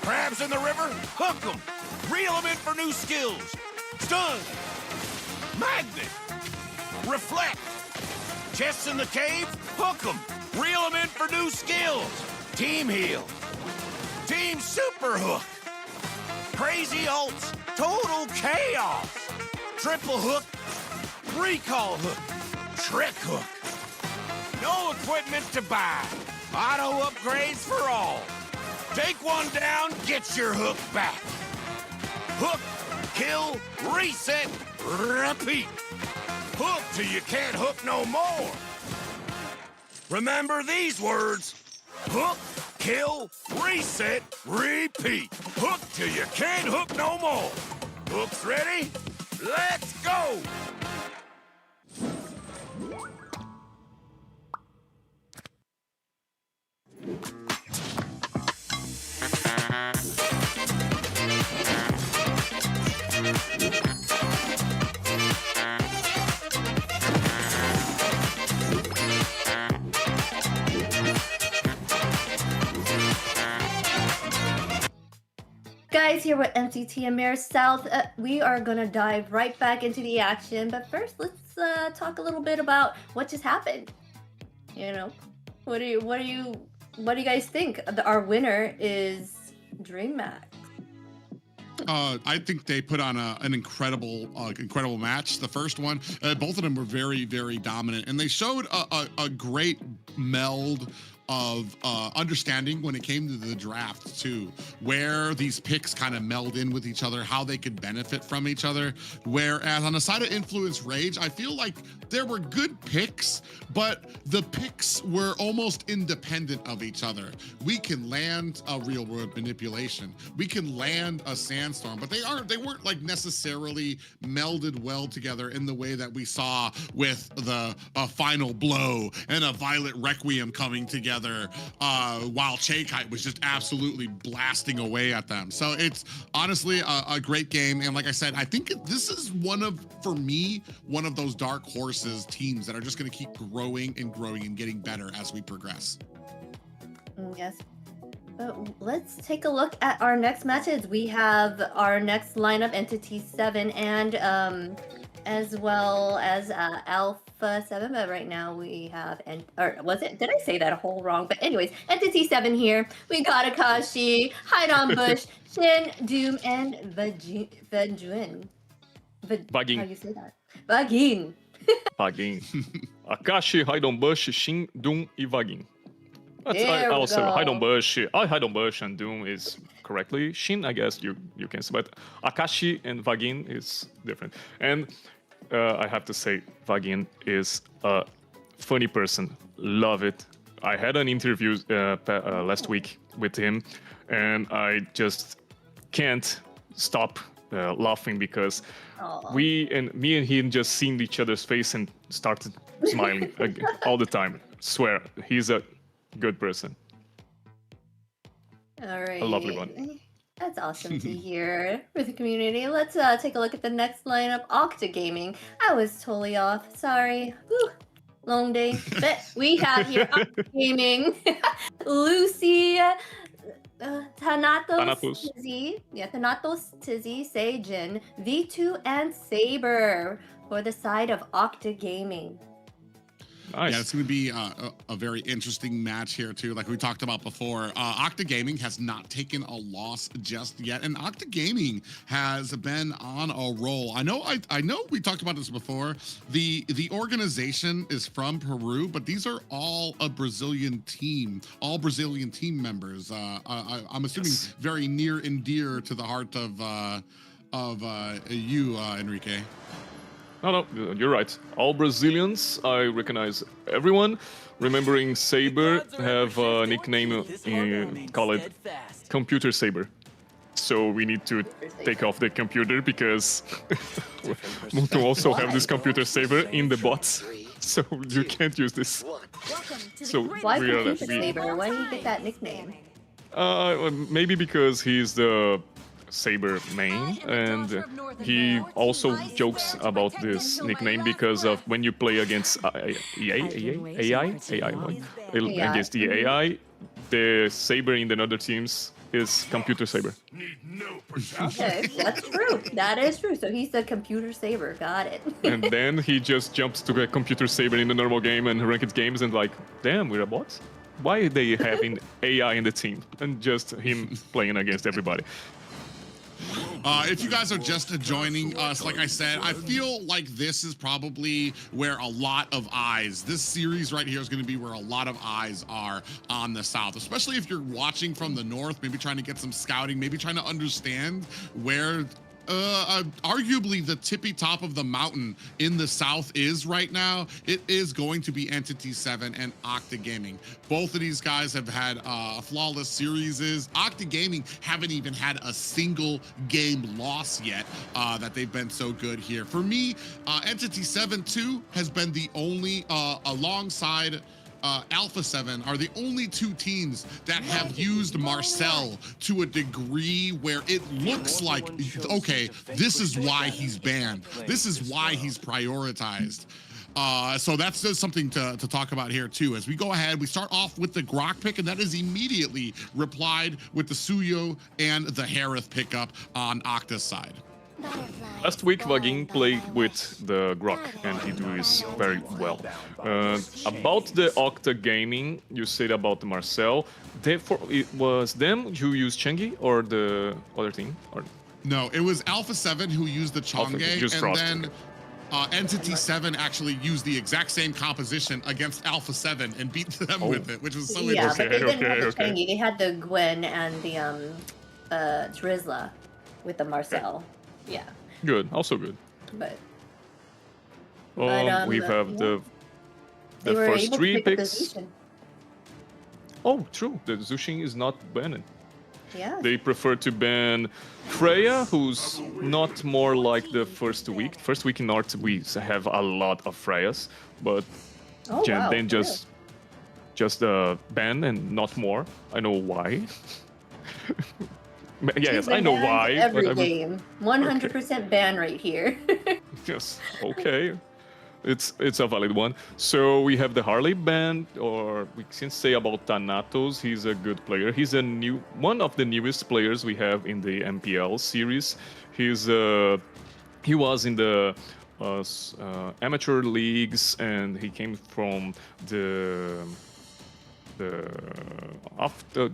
Crabs in the river? Hook 'em. Reel 'em in for new skills. Stun. Magnet. Reflect. Chests in the cave? Hook 'em. Reel 'em in for new skills. Team heal. Team super hook. Crazy ults. Total chaos. Triple hook. Recall hook. Trick hook. No equipment to buy. Auto upgrades for all. Take one down, get your hook back. Hook, kill, reset, repeat. Hook till you can't hook no more. Remember these words. Hook, kill, reset, repeat. Hook till you can't hook no more. Hooks ready? Let's go! Guys, here with MCT Americas South, we are gonna dive right back into the action. But first, let's talk a little bit about what just happened. You know, what do you guys think? Our winner is Dreammax. I think they put on an incredible match. The first one, both of them were very, very dominant, and they showed a great meld understanding when it came to the draft too, where these picks kind of meld in with each other, how they could benefit from each other. Whereas on the side of Influence Rage, I feel like there were good picks, but the picks were almost independent of each other. We can land a real world manipulation, we can land a sandstorm, but they weren't like necessarily melded well together in the way that we saw with the Final Blow and a Violet Requiem coming together, while Chaekite was just absolutely blasting away at them. So it's honestly a great game, and like I said, I think this is for me, one of those dark horses teams that are just going to keep growing and getting better as we progress. Yes. But let's take a look at our next matches. We have our next lineup, Entity7 and as well as Alpha 7, but right now we have, did I say that whole wrong? But anyways, Entity7 here. We got Akashi, Haidon Bush, Shin, Doom, and Vagin. Vagin. How do you say that? Vagin. Vagin. Akashi, Haidon Bush, Shin, Doom e Vagin. There we Also, go. Haidon Bush and Doom is correctly. Shin, I guess you can say, but Akashi and Vagin is different. And I have to say, Vagin is a funny person. Love it. I had an interview last week with him, and I just can't stop laughing because me and him just seen each other's face and started smiling all the time. Swear, he's a good person. All right. A lovely one. That's awesome to hear for the community. Let's take a look at the next lineup, Octa Gaming. I was totally off. Sorry. Whew. Long day. But we have here Octa Gaming, Lucy, Thanatos Tizzy, Tizzy, Seijin, V2, and Saber for the side of Octa Gaming. Nice. Yeah, it's going to be a very interesting match here too. Like we talked about before, Octa Gaming has not taken a loss just yet, and Octa Gaming has been on a roll. I know we talked about this before. The organization is from Peru, but these are all a Brazilian team, all Brazilian team members. I'm assuming very near and dear to the heart of you, Enrique. No, you're right. All Brazilians, I recognize everyone. Remembering Saber have a nickname call it Computer Saber. So we need to take off the computer because to also have this Computer Saber in the bots. So you can't use this. So Why Computer Saber? Why did he get that nickname? Maybe because he's the Saber main, and he also jokes about this nickname because of when you play against AI, against the AI, the Saber in the other teams is Computer Saber. Okay, that's true. That is true. So he's the Computer Saber. Got it. And then he just jumps to a Computer Saber in the normal game and ranked games and like, damn, we're a bot? Why are they having AI in the team and just him playing against everybody? If you guys are just joining us, like I said, I feel like this is probably where a lot of eyes, this series right here is going to be where a lot of eyes are on the South, especially if you're watching from the North, maybe trying to get some scouting, maybe trying to understand where arguably the tippy top of the mountain in the South is right now. It is going to be Entity7 and Octa Gaming. Both of these guys have had flawless series. Octa Gaming haven't even had a single game loss yet that they've been so good here. For me, Entity7 too has been the only, alongside Alpha 7 are the only two teams that have used Marcel to a degree where it looks like, okay, this is why he's banned. This is why he's prioritized. So that's just something to talk about here too. As we go ahead, we start off with the Grok pick, and that is immediately replied with the Suyo and the Harith pickup on Octa's side. Last week, Vagin played with the Grok, and he does very well. About the Octa Gaming, you said about the Marcel. Therefore, it was them who used Chengi or the other team? Or... No, it was Alpha 7 who used the Chang'e, and then Entity7 actually used the exact same composition against Alpha 7 and beat them with it, which was so Yeah, interesting. but they didn't have the Okay. Changi. They had the Gwen and the Drizzla with the Marcel. Yeah, Good, also good. but We have yeah, the they were first able to three pick up the picks. Zushin. Oh, true. The Zushin is not banned. Yeah. They prefer to ban Freya, who's not more like the first week. First week in North, we have a lot of Freyas, but Oh, wow, then for just ban and not more. I know why. Yes, She's I been know banned why. Every but I would- game, 100% ban right here. Yes, okay. It's a valid one. So we have the Harley band, or we can say about Thanatos. He's a good player. He's one of the newest players we have in the MPL series. He was in the amateur leagues, and he came from the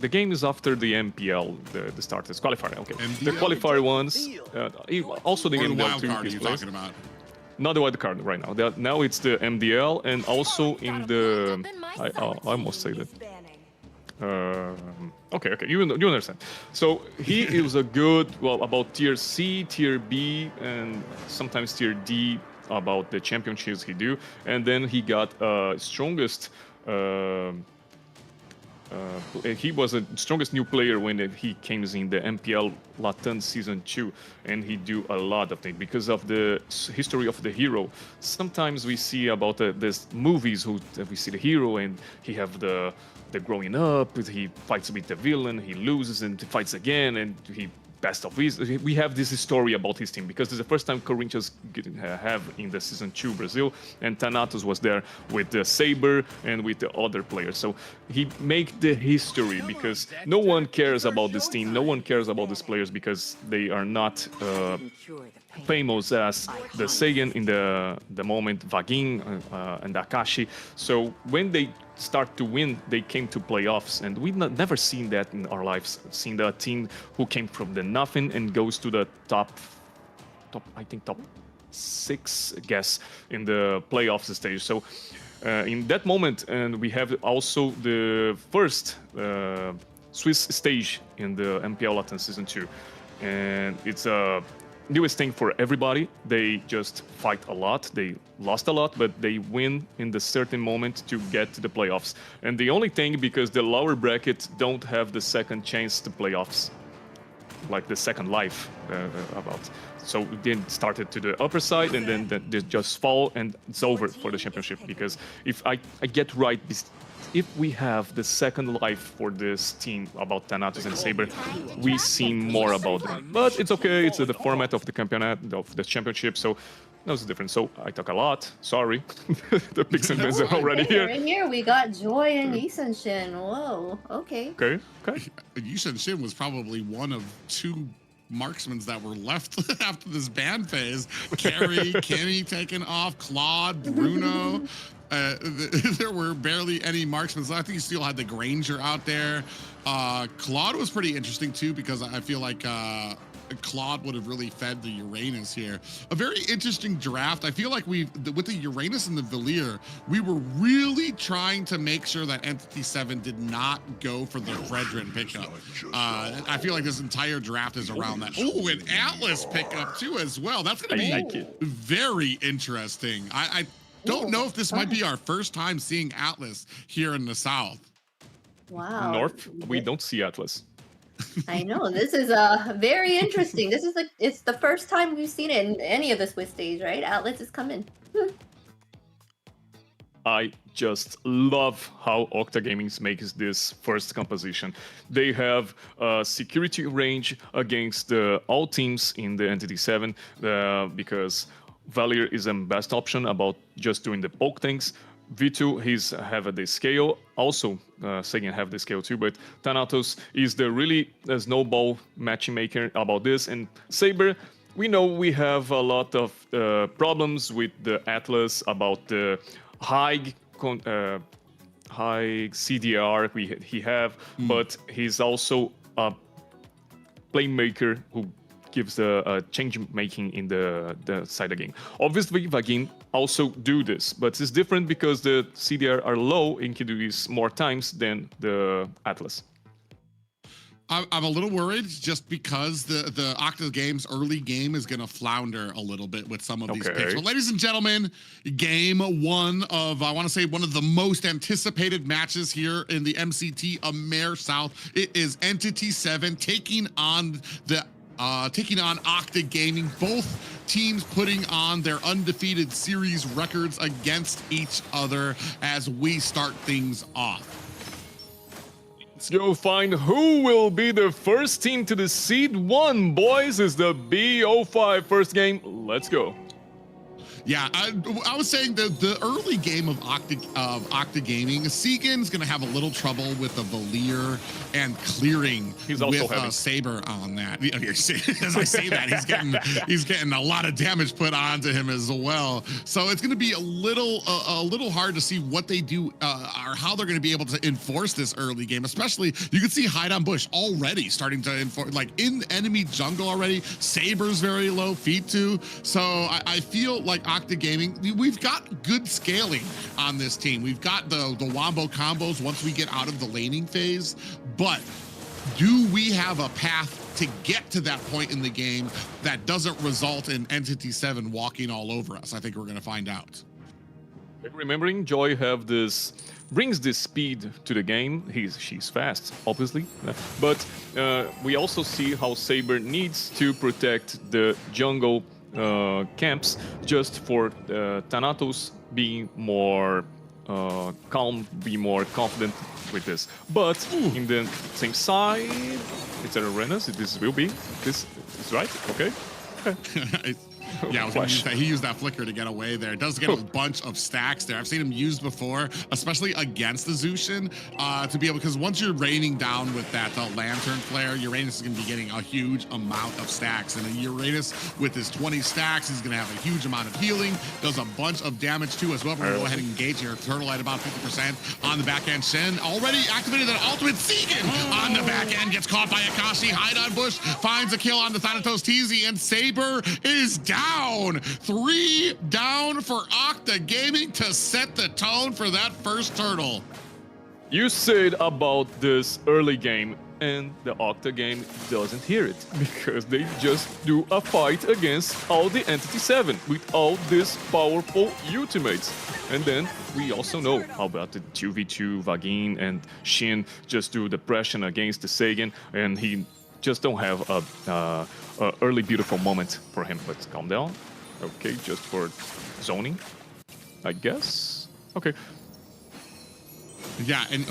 game is after the MPL, the starters qualifier. Okay, the MDL? qualifier ones. Also the Or the MDL wild too. card are he's you playing. talking about? Not the wild card right now. Now it's the MDL, and also in the. I almost say that. Okay, you understand. So he is a good, about tier C, tier B, and sometimes tier D about the championships he do, and then he got strongest. He was the strongest new player when he came in the MPL Latin Season 2, and he do a lot of things because of the history of the hero. Sometimes we see about these movies we see the hero and he have the growing up, he fights with the villain, he loses and fights again, and he best of his. We have this story about his team because it's the first time Corinthians have in the Season 2 Brazil, and Thanatos was there with the Saber and with the other players. So he make the history because no one cares about this team, no one cares about these players because they are not famous as the Seigen in the moment, Vagin and Akashi. So when they start to win, they came to playoffs, and we've never seen that in our lives. Seen the team who came from the nothing and goes to the top 6, I guess, in the playoffs stage. So in that moment, and we have also the first Swiss stage in the MPL Latin Season 2, and it's a newest thing for everybody. They just fight a lot. They lost a lot, but they win in the certain moment to get to the playoffs. And the only thing, because the lower bracket don't have the second chance to playoffs, like the second life about. So they started to the upper side, and then they just fall, and it's over for the championship. Because if I get right, if we have the second life for this team about Thanatos and Saber, we see more about them. But it's okay, it's the format of the campeonato, of the championship, so that's the difference. So I talk a lot, sorry. The picks and bins are already here. Right here, we got Joy and Shin. Whoa, okay. Okay. Yushin Shin was probably one of 2 marksmen that were left after this ban phase. Carrie, Kenny taken off, Claude, Bruno. There were barely any marksmen. I think you still had the Granger out there. Claude was pretty interesting too, because I feel like Claude would have really fed the Uranus here. A very interesting draft. I feel like with the Uranus and the Valier, we were really trying to make sure that Entity7 did not go for the Fredrin pickup. I feel like this entire draft is around that. Oh, an Atlas pickup too as well. That's going to be very interesting. I don't know if this might be our first time seeing Atlas here in the South. Wow. North, we don't see Atlas. I know, this is very interesting. This is it's the first time we've seen it in any of the Swiss stage, right? Atlas is coming. I just love how Octa Gaming makes this first composition. They have a security range against all teams in the Entity7 because Valier is the best option about just doing the poke things. V2, have the scale. Also, Seigen have the scale too, but Thanatos is the really snowball matchmaker about this. And Saber, we know we have a lot of problems with the Atlas about the high CDR he have, but he's also a playmaker who gives a change making in the side of the game. Obviously, Vagin also do this, but it's different because the CDR are low and can do this more times than the Atlas. I'm a little worried just because the Octa Games early game is going to flounder a little bit with some of these picks. But ladies and gentlemen, game one of, I want to say, one of the most anticipated matches here in the MCT AMER South. It is Entity7 taking on Octa Gaming. Both teams putting on their undefeated series records against each other as we start things off. Let's go find who will be the first team to the Seed 1, boys. Is the B05 first game. Let's go. Yeah, I was saying the early game of Octa Gaming, Segan's going to have a little trouble with the Valier and clearing with Saber on that. As I say that, he's getting a lot of damage put onto him as well. So it's going to be a little hard to see what they do or how they're going to be able to enforce this early game. Especially, you can see Hide on Bush already starting to enforce, like in enemy jungle already. Saber's very low, feet too. So I feel like Octa Gaming, we've got good scaling on this team. We've got the wombo combos once we get out of the laning phase, but do we have a path to get to that point in the game that doesn't result in Entity7 walking all over us? I think we're going to find out. Remembering Joy brings this speed to the game. She's fast, obviously, but we also see how Saber needs to protect the jungle camps just for Thanatos being more calm, be more confident with this. But in the same side, it's an arena, so this will be, this is right, okay? Yeah, I was gonna use that. He used that flicker to get away there. It does get a bunch of stacks there. I've seen him used before, especially against the Zushin, to be able, because once you're raining down with that lantern flare, Uranus is gonna be getting a huge amount of stacks. And Uranus, with his 20 stacks, he's gonna have a huge amount of healing, does a bunch of damage too as well. We're gonna go ahead and engage here. Turtle at about 50% on the back end. Shen already activated that ultimate. Segan on the back end gets caught by Akashi. Hide on Bush finds a kill on the Thanatos TZ, and Saber is down. 3 down for Octa Gaming to set the tone for that first turtle. You said about this early game, and the Octa game doesn't hear it because they just do a fight against all the Entity7 with all these powerful ultimates. And then we also know how about the 2v2 Vagin and Shin just do the pressure against the Sagan, and he just don't have a early beautiful moment for him. Let's calm down. Okay, just for zoning, I guess. Okay. Yeah, and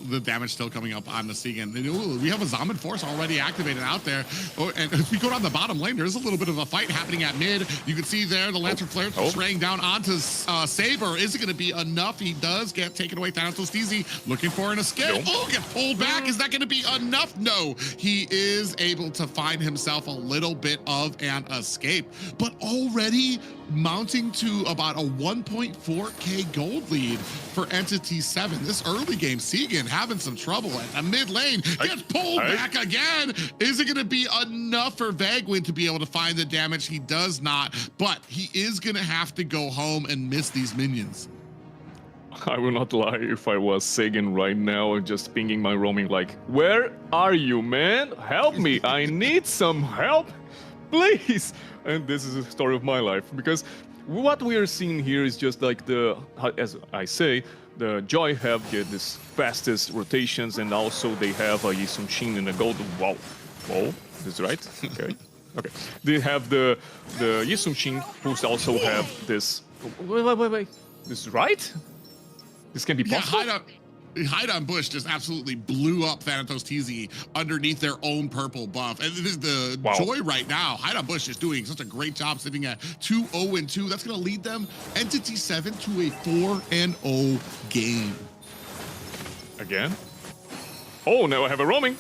the damage still coming up on the Segan. We have a Zombie Force already activated out there. Oh, and if we go down the bottom lane, there's a little bit of a fight happening at mid. You can see there the Lantern Flare spraying down onto Saber. Is it going to be enough? He does get taken away. Thanatos TZ looking for an escape. Oh, gets pulled back. Is that going to be enough? No. He is able to find himself a little bit of an escape, but already mounting to about a 1.4k gold lead for Entity7. This early game, Segan having some trouble at the mid lane, gets pulled back again. Is it going to be enough for Vagwin to be able to find the damage? He does not, but he is going to have to go home and miss these minions. I will not lie, if I was Sagan right now, just pinging my roaming like, where are you, man? Help me, I need some help, please. And this is the story of my life, because what we are seeing here is just like as I say, the Joy have this fastest rotations, and also they have a Yisung Shin and a gold. Wow, this is right. Okay, okay. They have the Yisung Shin, who also have this. Wait. This is right. This can be possible. Yeah, Hide on Bush just absolutely blew up Thanatos TZ underneath their own purple buff. And this is the Joy right now. Hide on Bush is doing such a great job sitting at 2-0-2. That's going to lead them, Entity7, to a 4-0 game. Again? Oh, now I have a roaming.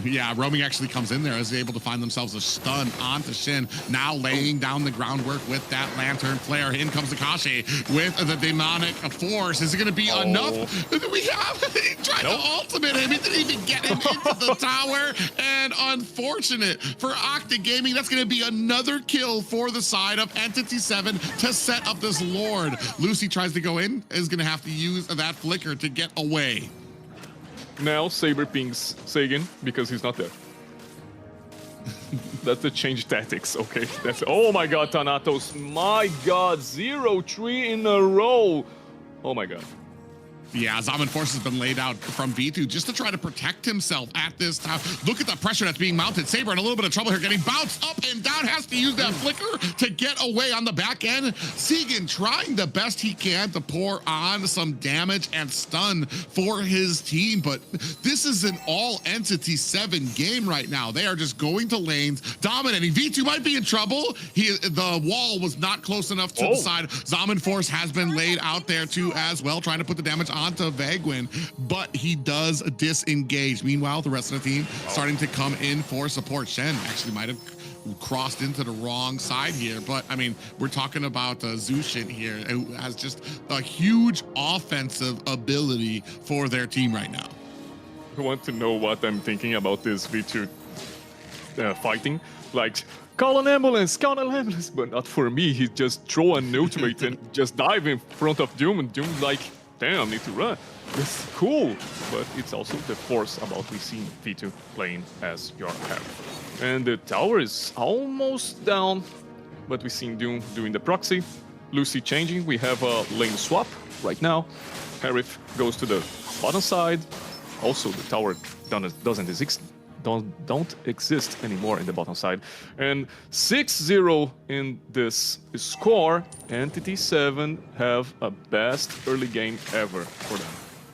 Yeah, Roaming actually comes in there as they're able to find themselves a stun onto Shin. Now laying down the groundwork with that Lantern Flare. In comes Akashi with the Demonic Force. Is it going to be enough? We have tried to ultimate him. He didn't even get him into the tower. And unfortunate for Octa Gaming, that's going to be another kill for the side of Entity7 to set up this Lord. Lucy tries to go in, is going to have to use that flicker to get away. Now Saber pings Sagan because he's not there. That's the change tactics, okay? That's oh my god, Thanatos. My god, 0-3 in a row. Oh my god. Yeah, Zaman Force has been laid out from V2 just to try to protect himself at this time. Look at the pressure that's being mounted. Saber in a little bit of trouble here, getting bounced up and down, has to use that flicker to get away on the back end. Segan trying the best he can to pour on some damage and stun for his team, but this is an all Entity7 game right now. They are just going to lanes, dominating. V2 might be in trouble. The wall was not close enough to the side. Zaman Force has been laid out there too as well, trying to put the damage onto Vagwin, but he does disengage. Meanwhile, the rest of the team starting to come in for support. Shen actually might have crossed into the wrong side here, but I mean, we're talking about Zushin here, who has just a huge offensive ability for their team right now. I want to know what I'm thinking about this V2 fighting. Like, call an ambulance, but not for me. He just throw an ultimate and just dive in front of Doom, and Doom like, damn, need to run. It's cool, but it's also the force about we see V2 playing as your hero. And the tower is almost down, but we see Doom doing the proxy. Lucy changing, we have a lane swap right now. Harif goes to the bottom side. Also, the tower don't exist anymore in the bottom side. And 6-0 in this score. Entity7 have a best early game ever for them.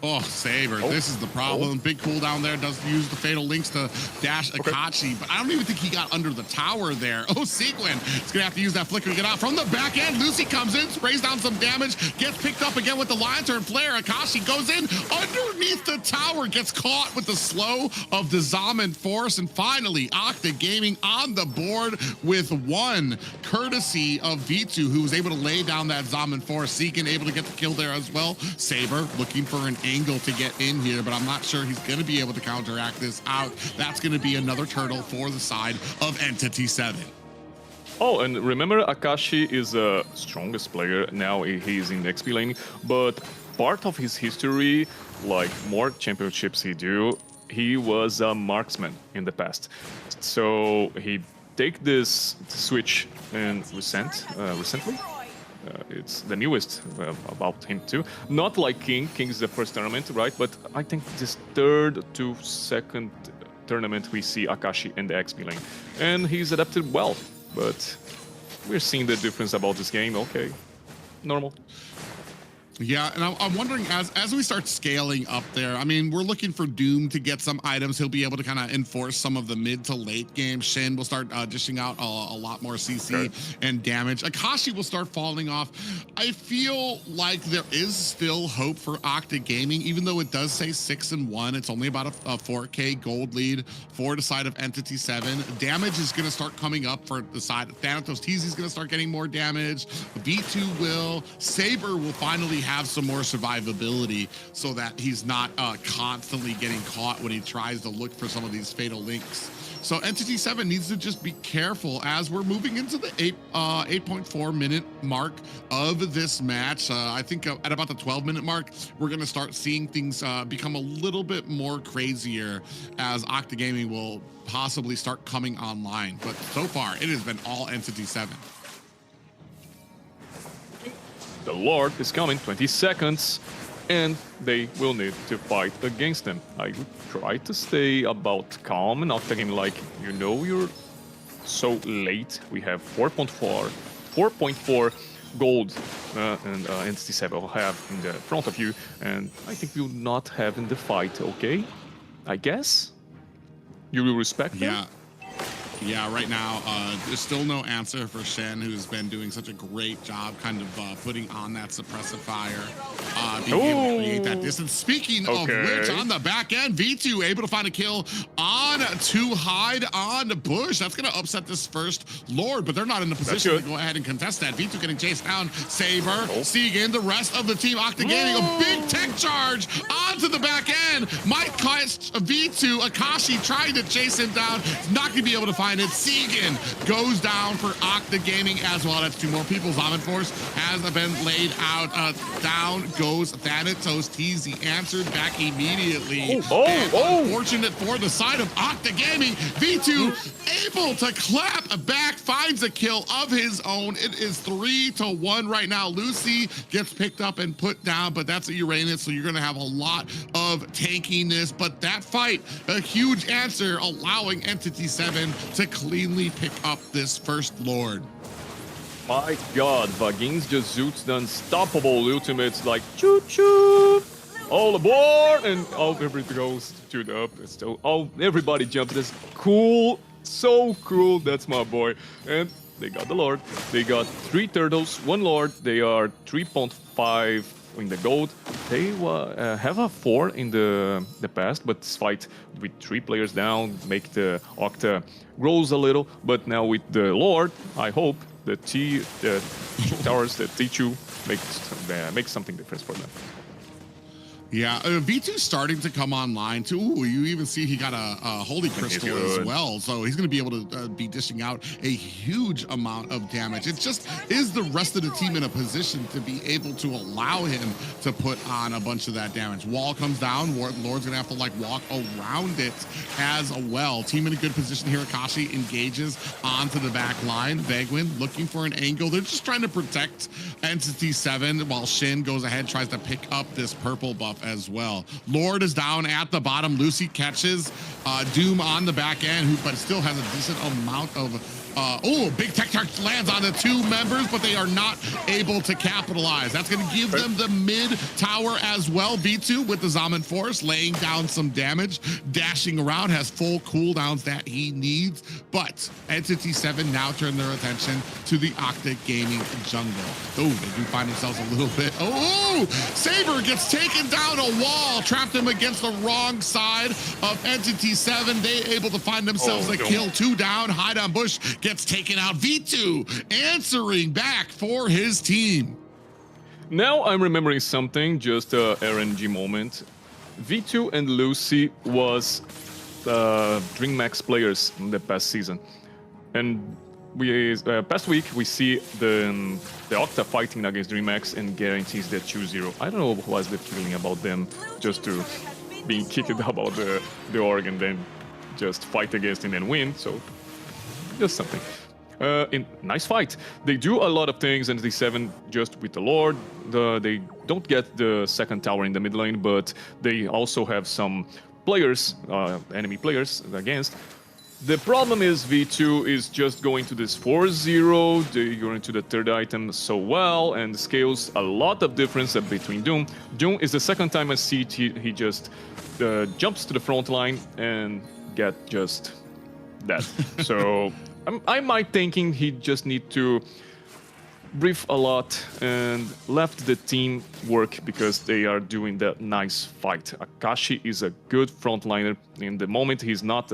Oh, Saber, this is the problem. Big cooldown there, does use the Fatal Links to dash Akachi, but I don't even think he got under the tower there. Oh, Sequin is going to have to use that flicker to get out. From the back end, Lucy comes in, sprays down some damage, gets picked up again with the Lantern Flare. Akashi goes in underneath the tower, gets caught with the slow of the Zaman Force, and finally, Octa Gaming on the board with one, courtesy of V2, who was able to lay down that Zaman Force. Seekin able to get the kill there as well. Saber looking for an angle to get in here, but I'm not sure he's going to be able to counteract this out. That's going to be another turtle for the side of Entity7. Oh, and remember, Akashi is the strongest player. Now he's in XP lane, but part of his history, like more championships he was a marksman in the past. So he take this switch and recently. It's the newest about him too. Not like King. King is the first tournament, right? But I think this third to second tournament we see Akashi in the XP lane. And he's adapted well, but we're seeing the difference about this game. Okay, normal. Yeah, and I'm wondering, as we start scaling up there, I mean, we're looking for Doom to get some items. He'll be able to kind of enforce some of the mid to late game. Shin will start dishing out a lot more CC and damage. Akashi will start falling off. I feel like there is still hope for Octa Gaming, even though it does say 6-1. It's only about a 4K gold lead for the side of Entity7. Damage is going to start coming up for the side of Thanatos. Teasy's going to start getting more damage. V2 will. Saber will finally have some more survivability so that he's not constantly getting caught when he tries to look for some of these fatal links. So Entity7 needs to just be careful as we're moving into the 8.4 minute mark of this match. I think at about the 12-minute mark, we're going to start seeing things become a little bit more crazier as Octa Gaming will possibly start coming online. But so far, it has been all Entity7. The Lord is coming, 20 seconds, and they will need to fight against them. I would try to stay about calm and Octa Gaming, like, you know, you're so late. We have 4.4 gold, and Entity7 will have in the front of you, and I think you'll not have in the fight, okay? I guess? You will respect them? Yeah, right now, there's still no answer for Shen, who's been doing such a great job kind of putting on that suppressive fire, being able to create that distance. Speaking of which, on the back end, V2 able to find a kill on to hide on Bush. That's going to upset this first Lord, but they're not in the position to go ahead and contest that. V2 getting chased down. Saber, Segan, the rest of the team, Octa Gaming, a big tech charge onto the back end. Might catch V2. Akashi trying to chase him down. Not going to be able to find it. Segan goes down for Octa Gaming as well. That's 2 more people. Force has been laid out. Down goes Thanatos. He's the answer back immediately. Unfortunate for the side of Octa Gaming. V2 able to clap back, finds a kill of his own. It is 3-1 right now. Lucy gets picked up and put down, but that's a Uranus, so you're going to have a lot of tankiness. But that fight, a huge answer, allowing Entity7 to cleanly pick up this first Lord. My god, Vagins just zoots the unstoppable ultimates like choo-choo! All aboard! And everything goes chewed up. So everybody jumped. That's cool. So cool. That's my boy. And they got the Lord. They got 3 turtles, 1 Lord. They are 3.5 in the gold. They have a 4 in the past, but this fight with 3 players down make the Octa grows a little. But now with the Lord, I hope the towers, the T2 makes something different for them. Yeah, V2's starting to come online too. Ooh, you even see he got a Holy Crystal as well. So he's going to be able to be dishing out a huge amount of damage. It just is the rest of the team in a position to be able to allow him to put on a bunch of that damage. Wall comes down. Lord's going to have to like walk around it as well. Team in a good position here. Akashi engages onto the back line. Vagwin looking for an angle. They're just trying to protect Entity7 while Shin goes ahead, tries to pick up this purple buff as well. Lord is down at the bottom. Lucy catches Doom on the back end, but still has a decent amount of big tech charge lands on the 2 members, but they are not able to capitalize. That's going to give them the mid tower as well. V2 with the Zaman Force laying down some damage, dashing around, has full cooldowns that he needs, but Entity7 now turn their attention to the Octa Gaming jungle. They do find themselves a little bit. Saber gets taken down a wall, trapped him against the wrong side of Entity7. They able to find themselves a kill. 2 down. Hide on Bush gets taken out. V2 answering back for his team. Now I'm remembering something, just a RNG moment. V2 and Lucy was Dreamax players in the past season. And past week we see the Octa fighting against Dreamax and guarantees the 2-0. I don't know what was the feeling about them just to being kicked about the org and then just fight against him and win. So just something. Nice fight. They do a lot of things, and Entity7 just with the Lord. They don't get the second tower in the mid lane, but they also have some players, enemy players against. The problem is V2 is just going to this 4-0, they're going to the third item so well, and scales a lot of difference between Doom. Doom is the second time I see he just jumps to the front line and get just that. So I might thinking he just need to brief a lot and left the team work because they are doing that nice fight. Akashi is a good frontliner. In the moment he's not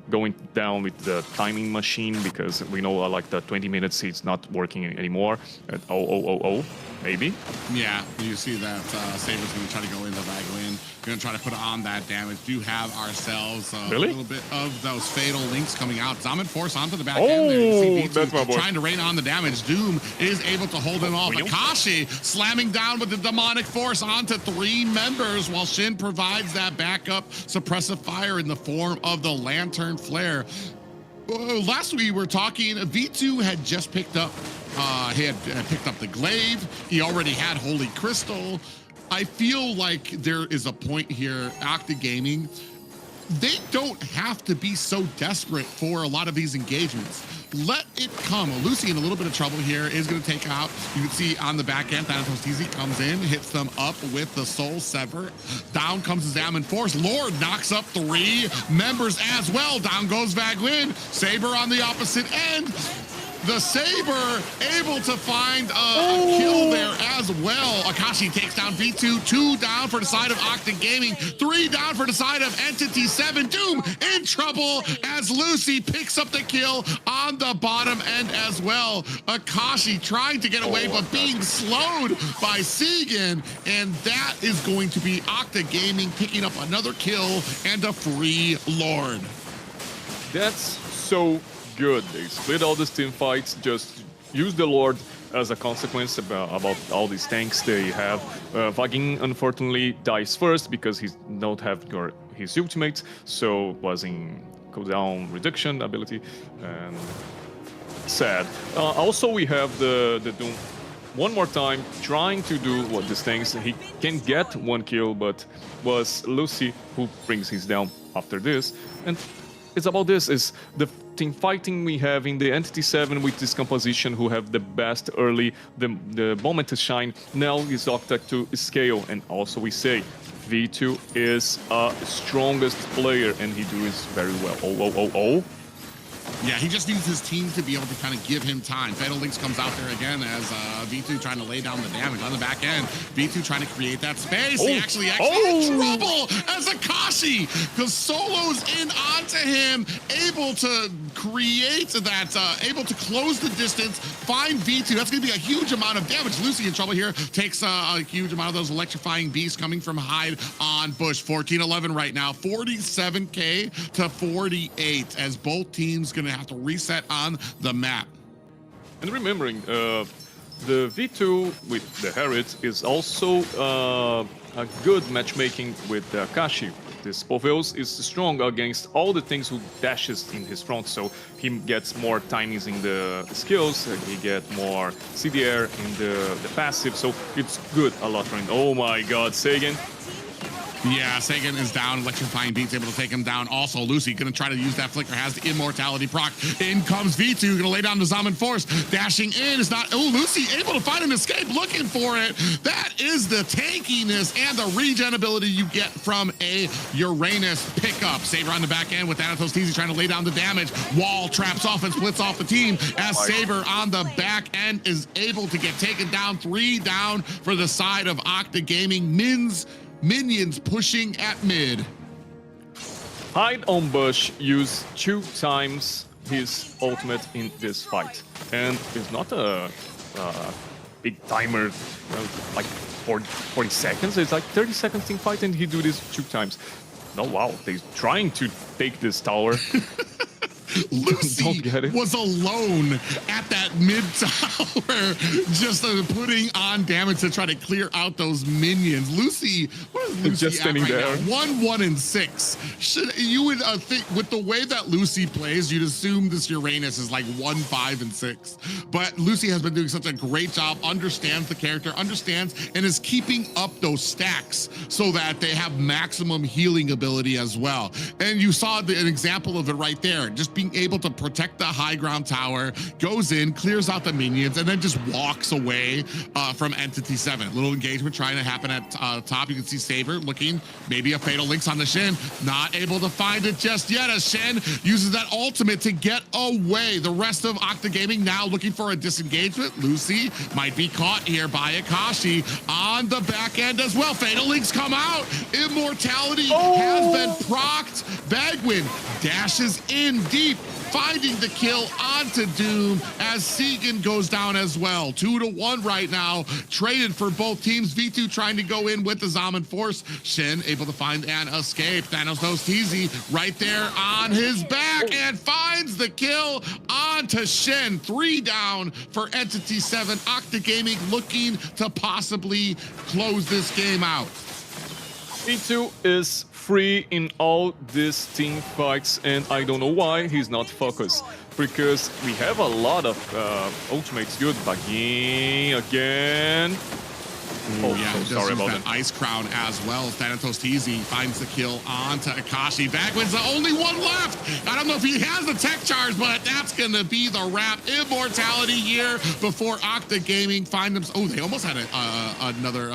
going down with the timing machine because we know like the 20 minutes it's not working anymore at 0-0-0-0 maybe. Yeah, you see that Saber's going to try to go into Vagwin, going to try to put on that damage. Do have ourselves a little bit of those fatal links coming out. Zaman Force onto the back end there. You see that's my boy. Trying to rain on the damage. Doom is able to hold him off. Akashi slamming down with the demonic force onto 3 members while Shin provides that backup suppressive fire in the form of the Lantern Flare. Last week we were talking, V2 had just picked up, he had picked up the Glaive. He already had Holy Crystal. I feel like there is a point here, Octa Gaming, they don't have to be so desperate for a lot of these engagements. Let it come. Lucy in a little bit of trouble here is going to take out. You can see on the back end, Thanatos comes in, hits them up with the Soul Sever. Down comes the Zaman Force. Lord knocks up 3 members as well. Down goes Vagwin. Saber on the opposite end. The Saber able to find a kill there as well. Akashi takes down V2, 2 down for the side of Octa Gaming, 3 down for the side of Entity7. Doom in trouble as Lucy picks up the kill on the bottom end as well. Akashi trying to get away, but being slowed by Segan, and that is going to be Octa Gaming picking up another kill and a free Lord. That's so good. They split all these team fights, just use the Lord as a consequence about all these tanks they have. Vagin unfortunately dies first because he don't have his ultimate, so was in cooldown reduction ability, and sad. Also we have the Doom one more time trying to do what these things. He can get 1 kill, but was Lucy who brings his down after this. And it's about this, is the team fighting we have in the Entity7 with this composition who have the best early, the moment to shine. Now is Octa to scale, and also we say V2 is a strongest player and he does very well. Yeah, he just needs his team to be able to kind of give him time. Fatal Links comes out there again as V2 trying to lay down the damage on the back end. V2 trying to create that space. He actually in trouble as Akashi, because Solo's in onto him, able to create that, able to close the distance, find V2. That's going to be a huge amount of damage. Lucy in trouble here, takes a huge amount of those electrifying beasts coming from Hyde on Bush. 14-11 right now, 47k to 48 as both teams going to have to reset on the map. And remembering, the V2 with the Harriet is also a good matchmaking with Akashi. This Povels is strong against all the things who dashes in his front, so he gets more timings in the skills, he gets more CDR in the passive, so it's good a lot for him. Oh my god, Sagan. Yeah, Sagan is down. Electrifying Beat's able to take him down. Also, Lucy going to try to use that flicker. Has the immortality proc. In comes V2. Going to lay down the Zaman Force. Dashing in is not... Oh, Lucy able to find an escape. Looking for it. That is the tankiness and the regen ability you get from a Uranus pickup. Saber on the back end with Thanatos trying to lay down the damage. Wall traps off and splits off the team as Saber on the back end is able to get taken down. 3 down for the side of Octa Gaming. Minions pushing at mid. Hyde on Bush used 2 times his ultimate in this fight, and it's not a big timer, like 40 seconds. It's like 30 seconds team fight, and he do this 2 times. Oh wow, they're trying to take this tower. Lucy was alone at that mid tower, just putting on damage to try to clear out those minions. Lucy, what is Lucy just standing right there? Now? 1-1-6. You would think with the way that Lucy plays, you'd assume this Uranus is like 1-5-6. But Lucy has been doing such a great job, understands the character, understands, and is keeping up those stacks so that they have maximum healing ability as well. And you saw an example of it right there. Just being able to protect the high ground tower, goes in, clears out the minions, and then just walks away from Entity7. Little engagement trying to happen at top. You can see Saber looking, maybe a Fatal Links on the Shen. Not able to find it just yet as Shen uses that ultimate to get away. The rest of Octa Gaming now looking for a disengagement. Lucy might be caught here by Akashi on the back end as well. Fatal Links come out. Immortality has been procced. Bagwin dashes in deep, finding the kill onto Doom as Segan goes down as well. 2-1 right now, traded for both teams. V2 trying to go in with the Zaman Force. Shen able to find an escape. Thanos knows TZ right there on his back and finds the kill onto Shen. 3 down for Entity7. Octa Gaming looking to possibly close this game out. V2 is free in all these team fights, and I don't know why he's not focused, because we have a lot of ultimates. Good, Vagin again. Oh, yeah, so he does sorry use about that that. Ice Crown as well. Thanatos TZ finds the kill onto Akashi. Bagwin's the only one left. I don't know if he has the tech charge, but that's going to be the wrap. Immortality here before Octa Gaming find them. Oh, they almost had another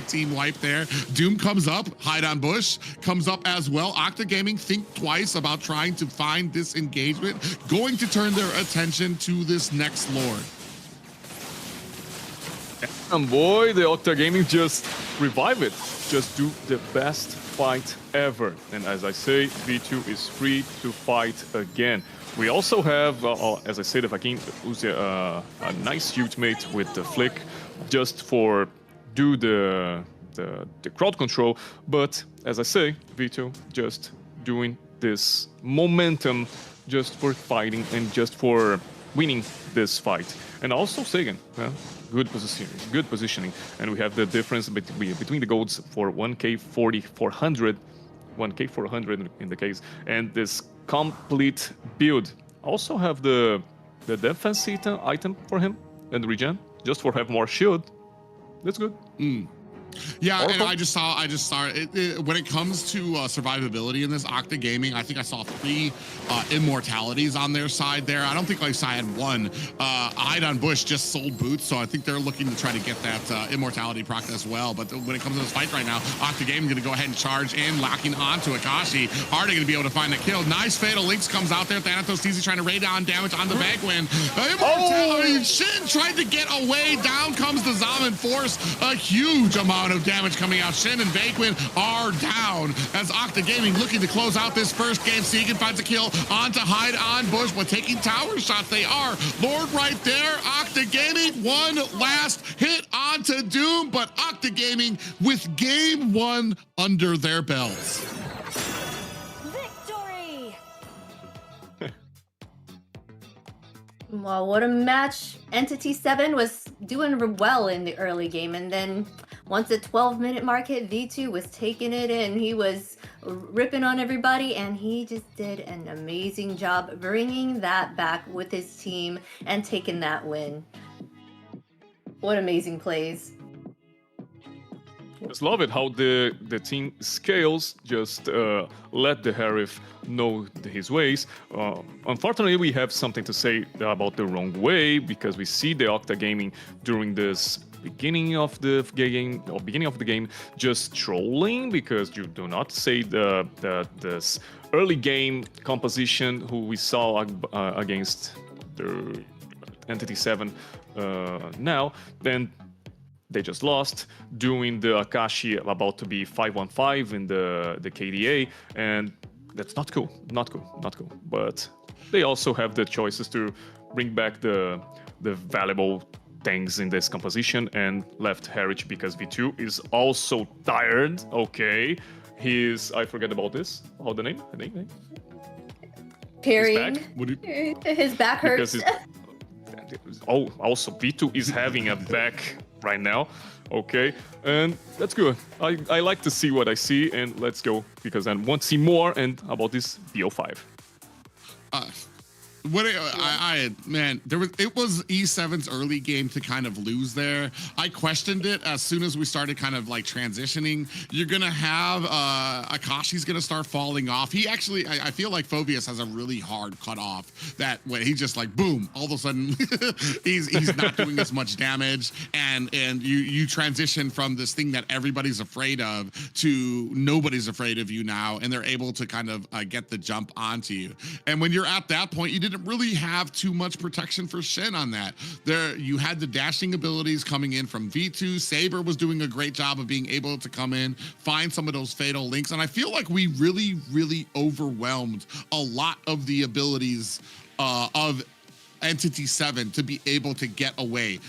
team wipe there. Doom comes up. Hide on Bush comes up as well. Octa Gaming think twice about trying to find this engagement, going to turn their attention to this next Lord. And boy, the Octa Gaming just revive it. Just do the best fight ever. And as I say, V2 is free to fight again. We also have, as I said, if I can use a nice ultimate with the flick, just for do the crowd control. But as I say, V2 just doing this momentum just for fighting and just for winning this fight. And also Sagan, good positioning. And we have the difference between the golds for 1k 400, 1k 400 in the case, and this complete build. Also have the defense item for him and regen, just for have more shield. That's good. Yeah, Oracle? and I just saw it, when it comes to survivability in this Octa Gaming, I think I saw 3 immortalities on their side there. I don't think like I had 1. Hide on Bush just sold boots, so I think they're looking to try to get that immortality proc as well. But when it comes to this fight right now, Octa Gaming going to go ahead and charge in, locking onto Akashi. Are they going to be able to find the kill? Nice Fatal Links comes out there. Thanatos TZ trying to raid on damage on the Bagwin. Immortality, Shin tried to get away. Down comes the Zaman Force. A huge amount of damage coming out. Shin and Bagwin are down as Octa Gaming looking to close out this first game. Segan finds a kill onto Hide on Bush, but taking tower shots they are. Lord right there. Octa Gaming, one last hit onto Doom, but Octa Gaming with game 1 under their belts. Victory! Well, what a match. Entity7 was doing well in the early game, and then once the 12-minute mark hit, V2 was taking it in. He was ripping on everybody, and he just did an amazing job bringing that back with his team and taking that win. What amazing plays. Just love it how the team scales, just let the Harif know his ways. Unfortunately, we have something to say about the wrong way, because we see the Octa Gaming during this beginning of the game just trolling, because you do not say this early game composition who we saw against the Entity7 now. Then they just lost, doing the Akashi about to be 5-1-5 in the KDA, and that's not cool, not cool. But they also have the choices to bring back the valuable things in this composition and left Heritage, because V2 is also tired. Okay, I forget about this. How the name? Carrying. His back hurts. Also V2 is having a back right now. Okay, and that's good. I like to see what I see, and let's go, because I want to see more and about this BO5. Man, it was E7's early game to kind of lose there. I questioned it as soon as we started kind of like transitioning. You're gonna have Akashi's gonna start falling off. He actually, I feel like Phobius has a really hard cutoff that when he just like boom, all of a sudden he's not doing as much damage, and you transition from this thing that everybody's afraid of to nobody's afraid of you now, and they're able to kind of get the jump onto you. And when you're at that point, you didn't really have too much protection for Shen on that. There, you had the dashing abilities coming in from V2. Saber was doing a great job of being able to come in, find some of those fatal links, and I feel like we really overwhelmed a lot of the abilities of Entity7 to be able to get away.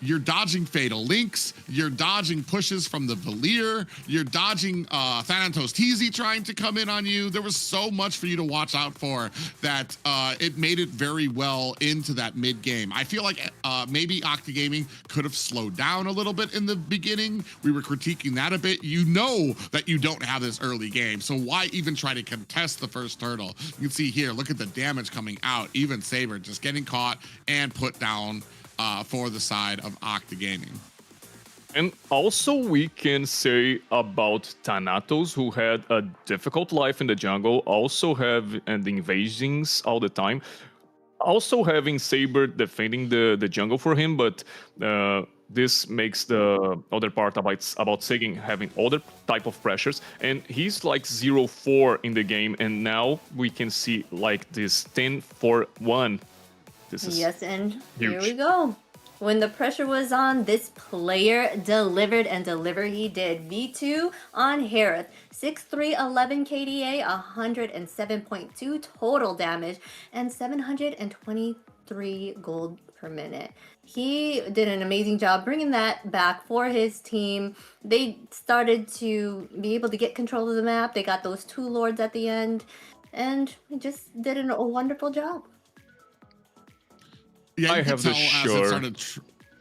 You're dodging fatal links, you're dodging pushes from the Valir, you're dodging Thanatos TZ trying to come in on you. There was so much for you to watch out for that it made it very well into that mid game. I feel like maybe Octa Gaming could have slowed down a little bit in the beginning. We were critiquing that a bit. You know that you don't have this early game, so why even try to contest the first turtle? You can see here, look at the damage coming out. Even Saber just getting caught and put down for the side of Octa Gaming. And also we can say about Thanatos, who had a difficult life in the jungle, also have the invasions all the time. Also having Saber defending the jungle for him, but this makes the other part about Segen having other type of pressures. And he's like 0-4 in the game, and now we can see like this 10-4-1. This is yes, and huge. Here we go. When the pressure was on, this player delivered, and deliver he did. V2 on Harith. 6-3, 11 KDA, 107.2 total damage, and 723 gold per minute. He did an amazing job bringing that back for his team. They started to be able to get control of the map. They got those 2 lords at the end, and he just did a wonderful job. Yeah, I you have could the tell sure.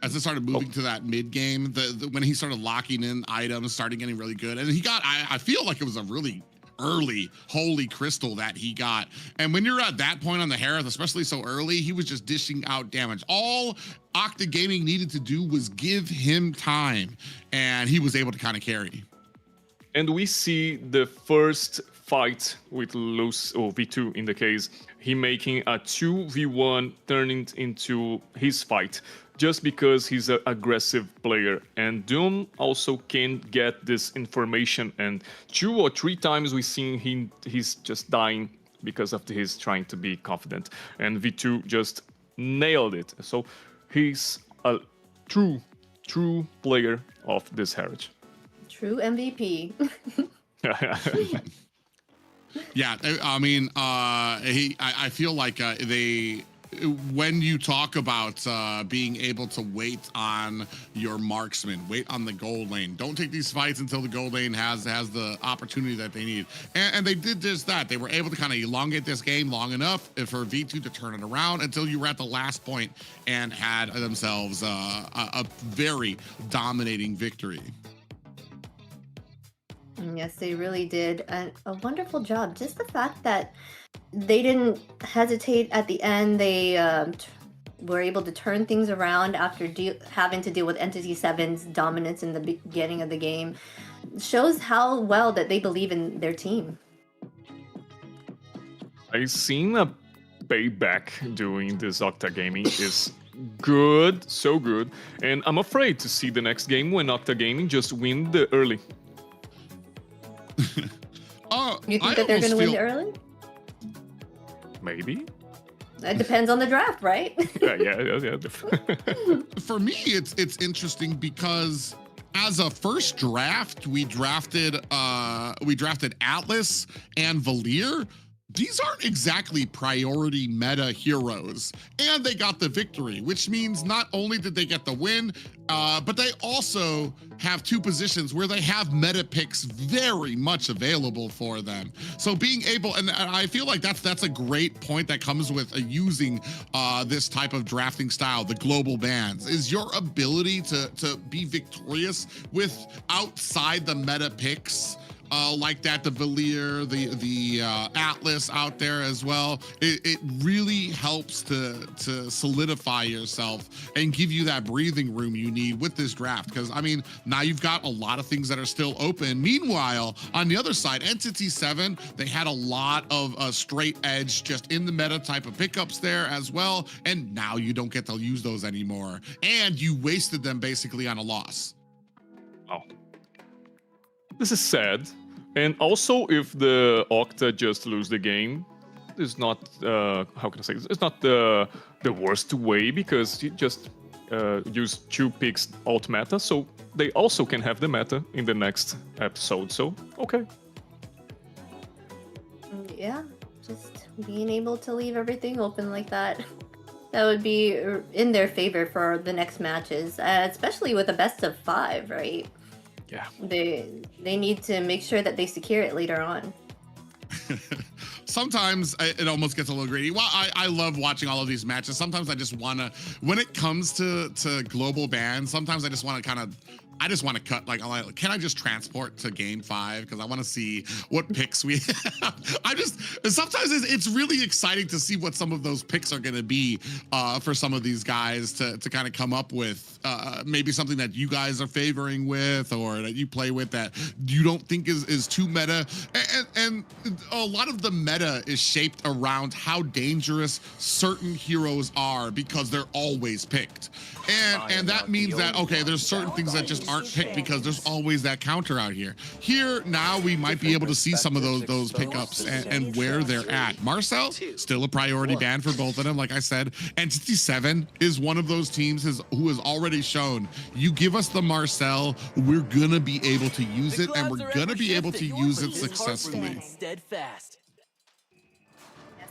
as it started moving to that mid game, when he started locking in items, started getting really good, and he got. I feel like it was a really early holy crystal that he got. And when you're at that point on the Harith, especially so early, he was just dishing out damage. All Octa Gaming needed to do was give him time, and he was able to kind of carry. And we see the first fight with Luz, or V2 in the case, he making a 2v1 turning into his fight, just because he's an aggressive player. And Doom also can get this information, and 2 or 3 times we've seen he's just dying because of his trying to be confident. And V2 just nailed it. So he's a true player of this heritage. True MVP. Yeah, I mean, I feel like when you talk about being able to wait on your marksman, wait on the gold lane, don't take these fights until the gold lane has the opportunity that they need. And they did just that. They were able to kind of elongate this game long enough for V2 to turn it around until you were at the last point and had themselves a very dominating victory. Yes, they really did a wonderful job. Just the fact that they didn't hesitate at the end. They were able to turn things around after having to deal with Entity7's dominance in the beginning of the game. Shows how well that they believe in their team. I've seen a payback doing this Octa Gaming is good, so good. And I'm afraid to see the next game when Octa Gaming just win the early. You think that they're going to win early? Maybe. It depends on the draft, right? Yeah. For me, it's interesting because as a first draft, we drafted Atlas and Valier. These aren't exactly priority meta heroes, and they got the victory, which means not only did they get the win, but they also have 2 positions where they have meta picks very much available for them. So being able, and I feel like that's a great point that comes with using this type of drafting style, the global bans, is your ability to be victorious with outside the meta picks. Like that, the Valier, the Atlas out there as well. It really helps to solidify yourself and give you that breathing room you need with this draft. Because, I mean, now you've got a lot of things that are still open. Meanwhile, on the other side, Entity7, they had a lot of straight edge, just in the meta type of pickups there as well. And now you don't get to use those anymore. And you wasted them basically on a loss. Oh. This is sad. And also, if the Octa just lose the game, it's not, how can I say this? It's not the worst way, because you just use 2 picks alt meta, so they also can have the meta in the next episode, so okay. Yeah, just being able to leave everything open like that. That would be in their favor for the next matches, especially with a best of 5, right? Yeah. They need to make sure that they secure it later on. Sometimes it almost gets a little greedy. Well, I love watching all of these matches. Sometimes I just want to, when it comes to global bans, sometimes I just want to kind of I just want to cut, like, can I just transport to game 5? Because I want to see what picks we have. Sometimes it's really exciting to see what some of those picks are going to be for some of these guys to kind of come up with maybe something that you guys are favoring with, or that you play with that you don't think is too meta. And a lot of the meta is shaped around how dangerous certain heroes are because they're always picked. And that means that, okay, there's certain things that just aren't picked because there's always that counter out here. Here, now we might be able to see some of those pickups and where they're at. Marcel, still a priority ban for both of them, like I said. Entity7 is one of those teams who has already shown, you give us the Marcel, we're gonna be able to use it, and we're gonna be able to use it successfully. Steadfast.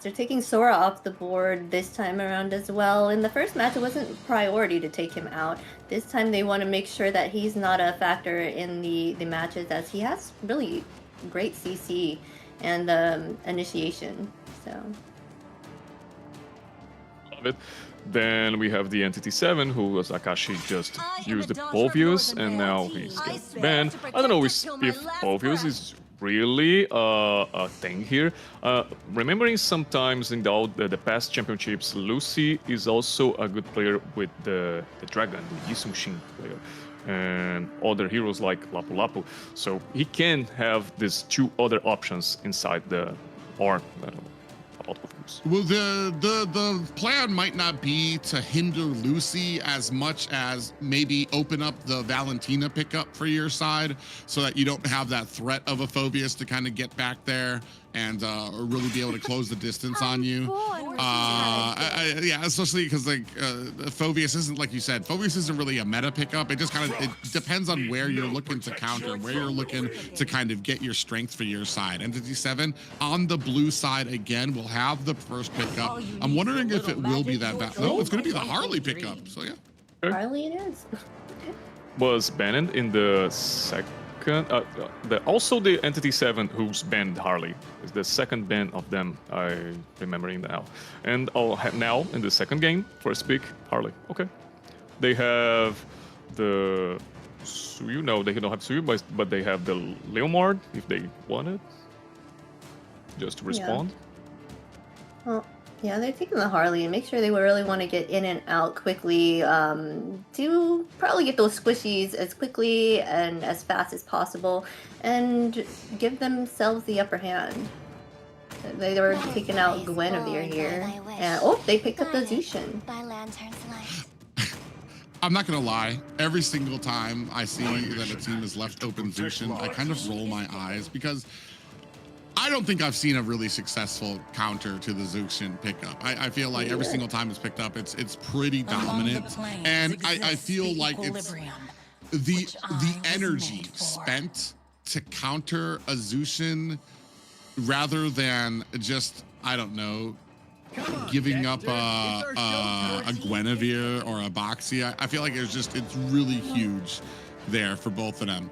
They're taking Sora off the board this time around as well. In the first match, it wasn't priority to take him out. This time, they want to make sure that he's not a factor in the matches, as he has really great CC and initiation. So. Love it. Then we have the Entity7, who was Akashi just used the Povius, and now he's getting banned. I don't know if Povius is really a thing here. Remembering sometimes in the past championships, Lucy is also a good player with the Dragon, the Yisung-Shin player, and other heroes like Lapu Lapu. So he can have these two other options inside the or well, the plan might not be to hinder Lucy as much as maybe open up the Valentina pickup for your side so that you don't have that threat of a Phobius to kind of get back there and really be able to close the distance on you. Yeah, especially because like Phobius isn't, like you said, Phobius isn't really a meta pickup. It just kind of, it depends on where you're looking to counter, where you're looking to kind of get your strength for your side. Entity7 on the blue side again will have the first pickup. I'm wondering if it will be that no, it's going to be the Harley pickup. So yeah, Harley it is. Was banned in the second. Also the Entity7 who's banned Harley is the second ban of them. I'm remembering now. And I'll have now in the second game, first pick Harley. Okay. They have the Suyu. No, they don't have Suyu, but they have the Leomord if they want it. Just to respond. Yeah. Well, yeah, they're taking the Harley and make sure they really want to get in and out quickly to probably get those squishies as quickly and as fast as possible and give themselves the upper hand. They were taking out Guinevere here. And, oh, they picked up the Zushin. I'm not gonna lie, every single time I see that a team has left open Zushin, I kind of roll my eyes because I don't think I've seen a really successful counter to the Zushin pickup. I feel like every single time it's picked up, it's pretty dominant, and I feel like it's the energy spent to counter a Zushin rather than just, I don't know, giving up a Guinevere or a Boxy. I feel like it's really huge there for both of them.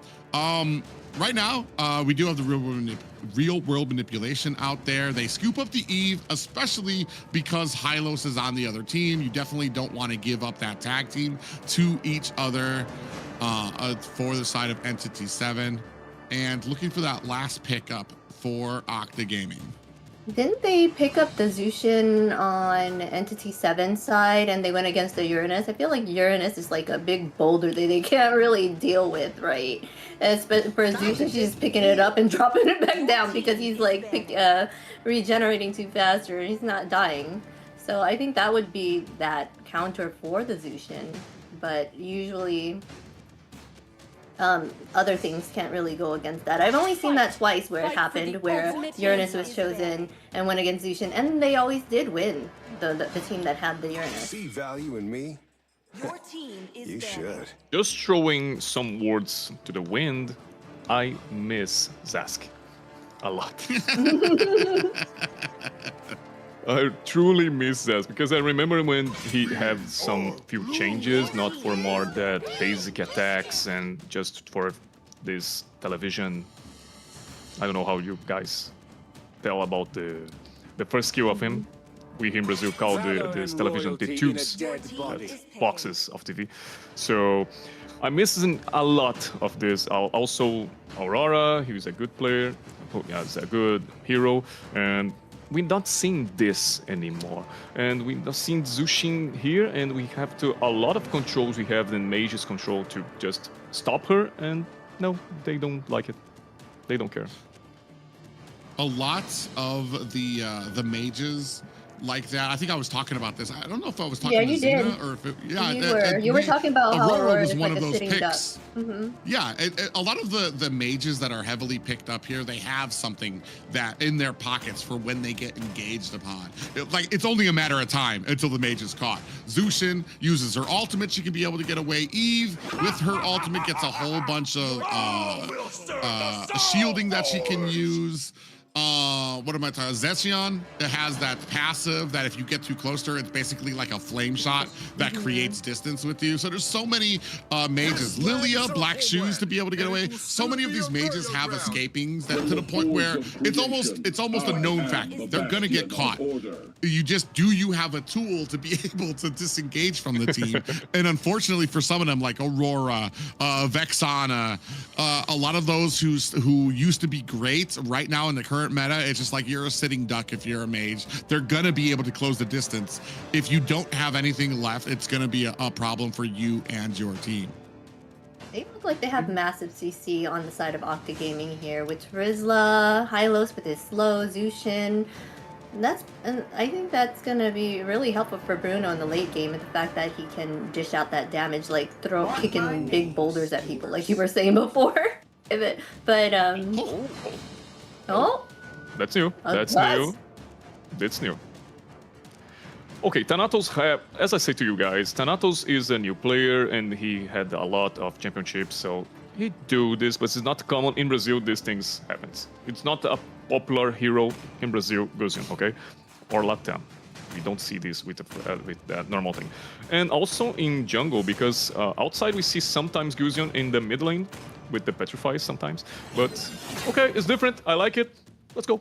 Right now, we do have the real world manipulation out there. They scoop up the Eve, especially because Hylos is on the other team. You definitely don't want to give up that tag team to each other for the side of Entity7. And looking for that last pickup for Octa Gaming. Didn't they pick up the Zushin on Entity7 side and they went against the Uranus? I feel like Uranus is like a big boulder that they can't really deal with, right? For Zushin, she's picking it up and dropping it back down because he's like regenerating too fast or he's not dying. So I think that would be that counter for the Zushin. But usually other things can't really go against that. I've only seen that twice where it happened, where Uranus was chosen and went against Zushin, and they always did win, the team that had the Uranus. See value in me? Your team is You should. Just throwing some words to the wind, I miss Zask a lot. I truly miss Zask because I remember when he had some few changes, not for more that basic attacks and just for this television. I don't know how you guys tell about the first skill of him, we here in Brazil call this television the tubes, boxes of TV. So I'm missing a lot of this. Also, Aurora, he was a good player, he's a good hero, and we're not seeing this anymore. And we're not seeing Zushin here, and we have a lot of controls we have in Mage's control to just stop her, and no, they don't like it. They don't care. A lot of the mages like that. I think I was talking about this. I don't know if I was talking to Xena or if it, you were talking about how Aurora was is one like of a those sitting picks. duck. Mm-hmm. Yeah, a lot of the mages that are heavily picked up here, they have something that in their pockets for when they get engaged upon. It's only a matter of time until the mage is caught. Zushin uses her ultimate; she can be able to get away. Eve, with her ultimate, gets a whole bunch of shielding that she can use. What am I talking? Zexion has that passive that if you get too close to her, it's basically like a flame shot that creates distance with you. So there's so many mages. Lilia, black shoes to be able to get away. So many of these mages have escapings that to the point where it's almost a known fact. They're gonna get caught. Do you have a tool to be able to disengage from the team? And unfortunately for some of them, like Aurora, Vexana, a lot of those who used to be great right now in the current meta, it's just like you're a sitting duck if you're a mage. They're gonna be able to close the distance. If you don't have anything left, it's gonna be a problem for you and your team. They look like they have massive CC on the side of Octa Gaming here with Rizla, Hylos with his slow, Zushin. I think that's gonna be really helpful for Bruno in the late game, and the fact that he can dish out that damage, like kicking big boulders at people, like you were saying before. That's new. That's new. Okay, Thanatos as I say to you guys, Thanatos is a new player and he had a lot of championships, so he do this, but it's not common in Brazil. These things happens. It's not a popular hero in Brazil, Gusion, okay, or Latam. We don't see this with that normal thing. And also in jungle, because outside we see sometimes Gusion in the mid lane with the Petrify sometimes, but okay, it's different. I like it. Let's go.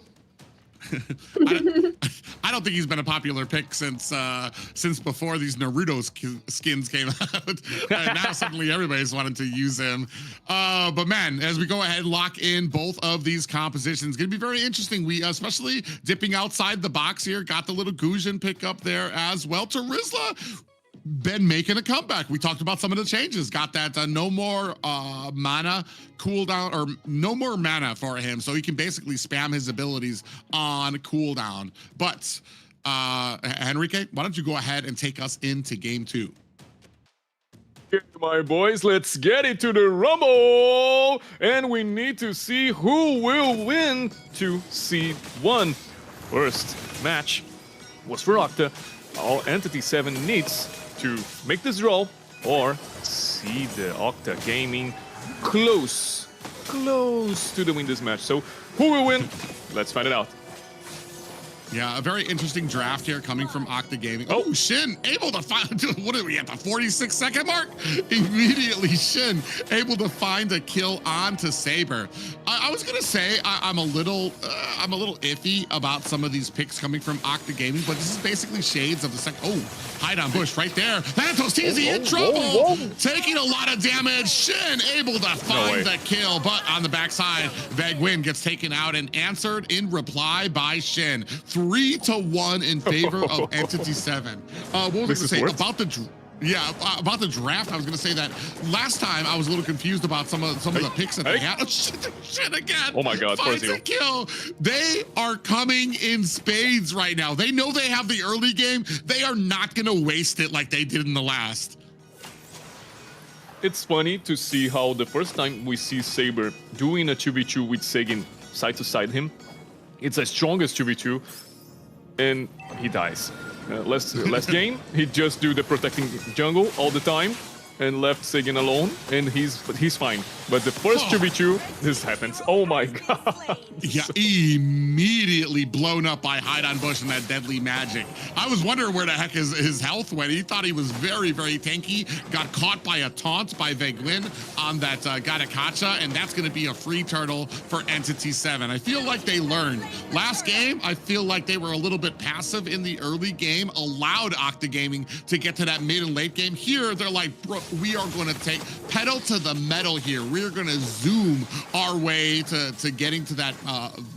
I don't think he's been a popular pick since before these Naruto skins came out. And now suddenly everybody's wanted to use him. But man, as we go ahead, lock in both of these compositions, gonna be very interesting. We especially dipping outside the box here, got the little Gusion pick up there as well. Terizla been making a comeback. We talked about some of the changes. Got that no more mana cooldown, or no more mana for him, so he can basically spam his abilities on cooldown. But Henrique, why don't you go ahead and take us into game 2? My boys, let's get into the Rumble! And we need to see who will win to seed 1. First match was for Octa. All Entity7 needs to make this draw or see the Octa Gaming close to the win this match. So who will win? Let's find it out. Yeah, a very interesting draft here coming from Octa Gaming. Oh, Shin able to find, what are we at, the 46-second mark? Immediately, Shin able to find a kill onto Saber. I was gonna say I'm a little iffy about some of these picks coming from Octa Gaming, but this is basically shades of the second. Oh, hide on bush right there. Thanatos TZ in trouble, taking a lot of damage. Shin able to find the kill, but on the backside, Vegwin gets taken out and answered in reply by Shin. 3-1 in favor of Entity7. What was I gonna say about the? Yeah, about the draft, I was gonna say that last time I was a little confused about some of the picks that they had. Oh, shit again! Oh my God! Finds a kill. They are coming in spades right now. They know they have the early game. They are not gonna waste it like they did in the last. It's funny to see how the first time we see Saber doing a 2v2 with Segin side to side him, it's the strongest 2v2, and he dies. Last game, he just do the protecting jungle all the time, and left Sagan alone, and he's fine. But the first 2v2, this happens. Oh my god. Yeah, immediately blown up by Hide on Bush and that deadly magic. I was wondering where the heck his health went. He thought he was very, very tanky. Got caught by a taunt by Veglin on that Gatakacha, and that's going to be a free turtle for Entity 7. I feel like they learned. Last game, I feel like they were a little bit passive in the early game, allowed Octa Gaming to get to that mid and late game. Here, they're like, bro, we are going to take pedal to the metal here. We're going to zoom our way to getting to that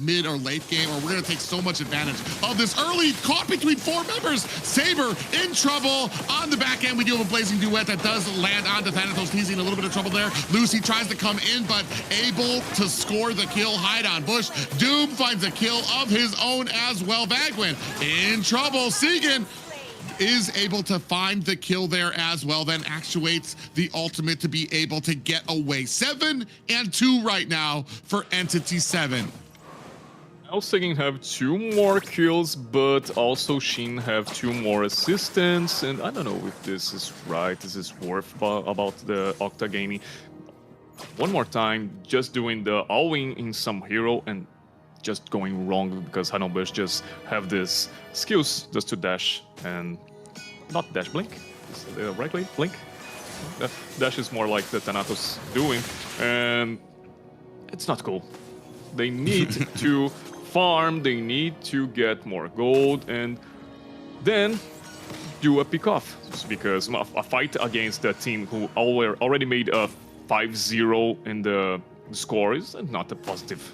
mid or late game, or we're going to take so much advantage of this early caught between 4 members. Saber in trouble on the back end. We do have a blazing duet that does land onto Thanatos. He's in a little bit of trouble there. Lucy tries to come in, but able to score the kill. Hide on Bush. Doom finds a kill of his own as well. Vagwin in trouble. Segan is able to find the kill there as well, then actuates the ultimate to be able to get away. 7-2 right now for Entity 7. Now Sagan have 2 more kills, but also Shin have 2 more assistants, and I don't know if this is right, this is worth about the Octa Gaming. One more time, just doing the all-in in some hero and just going wrong because Hanobush just have this skills just to dash and not dash blink. Is the right way? Blink? Dash is more like the Thanatos doing, and it's not cool. They need to farm, they need to get more gold, and then do a pick-off. Because a fight against a team who already made a 5-0 in the score is not a positive.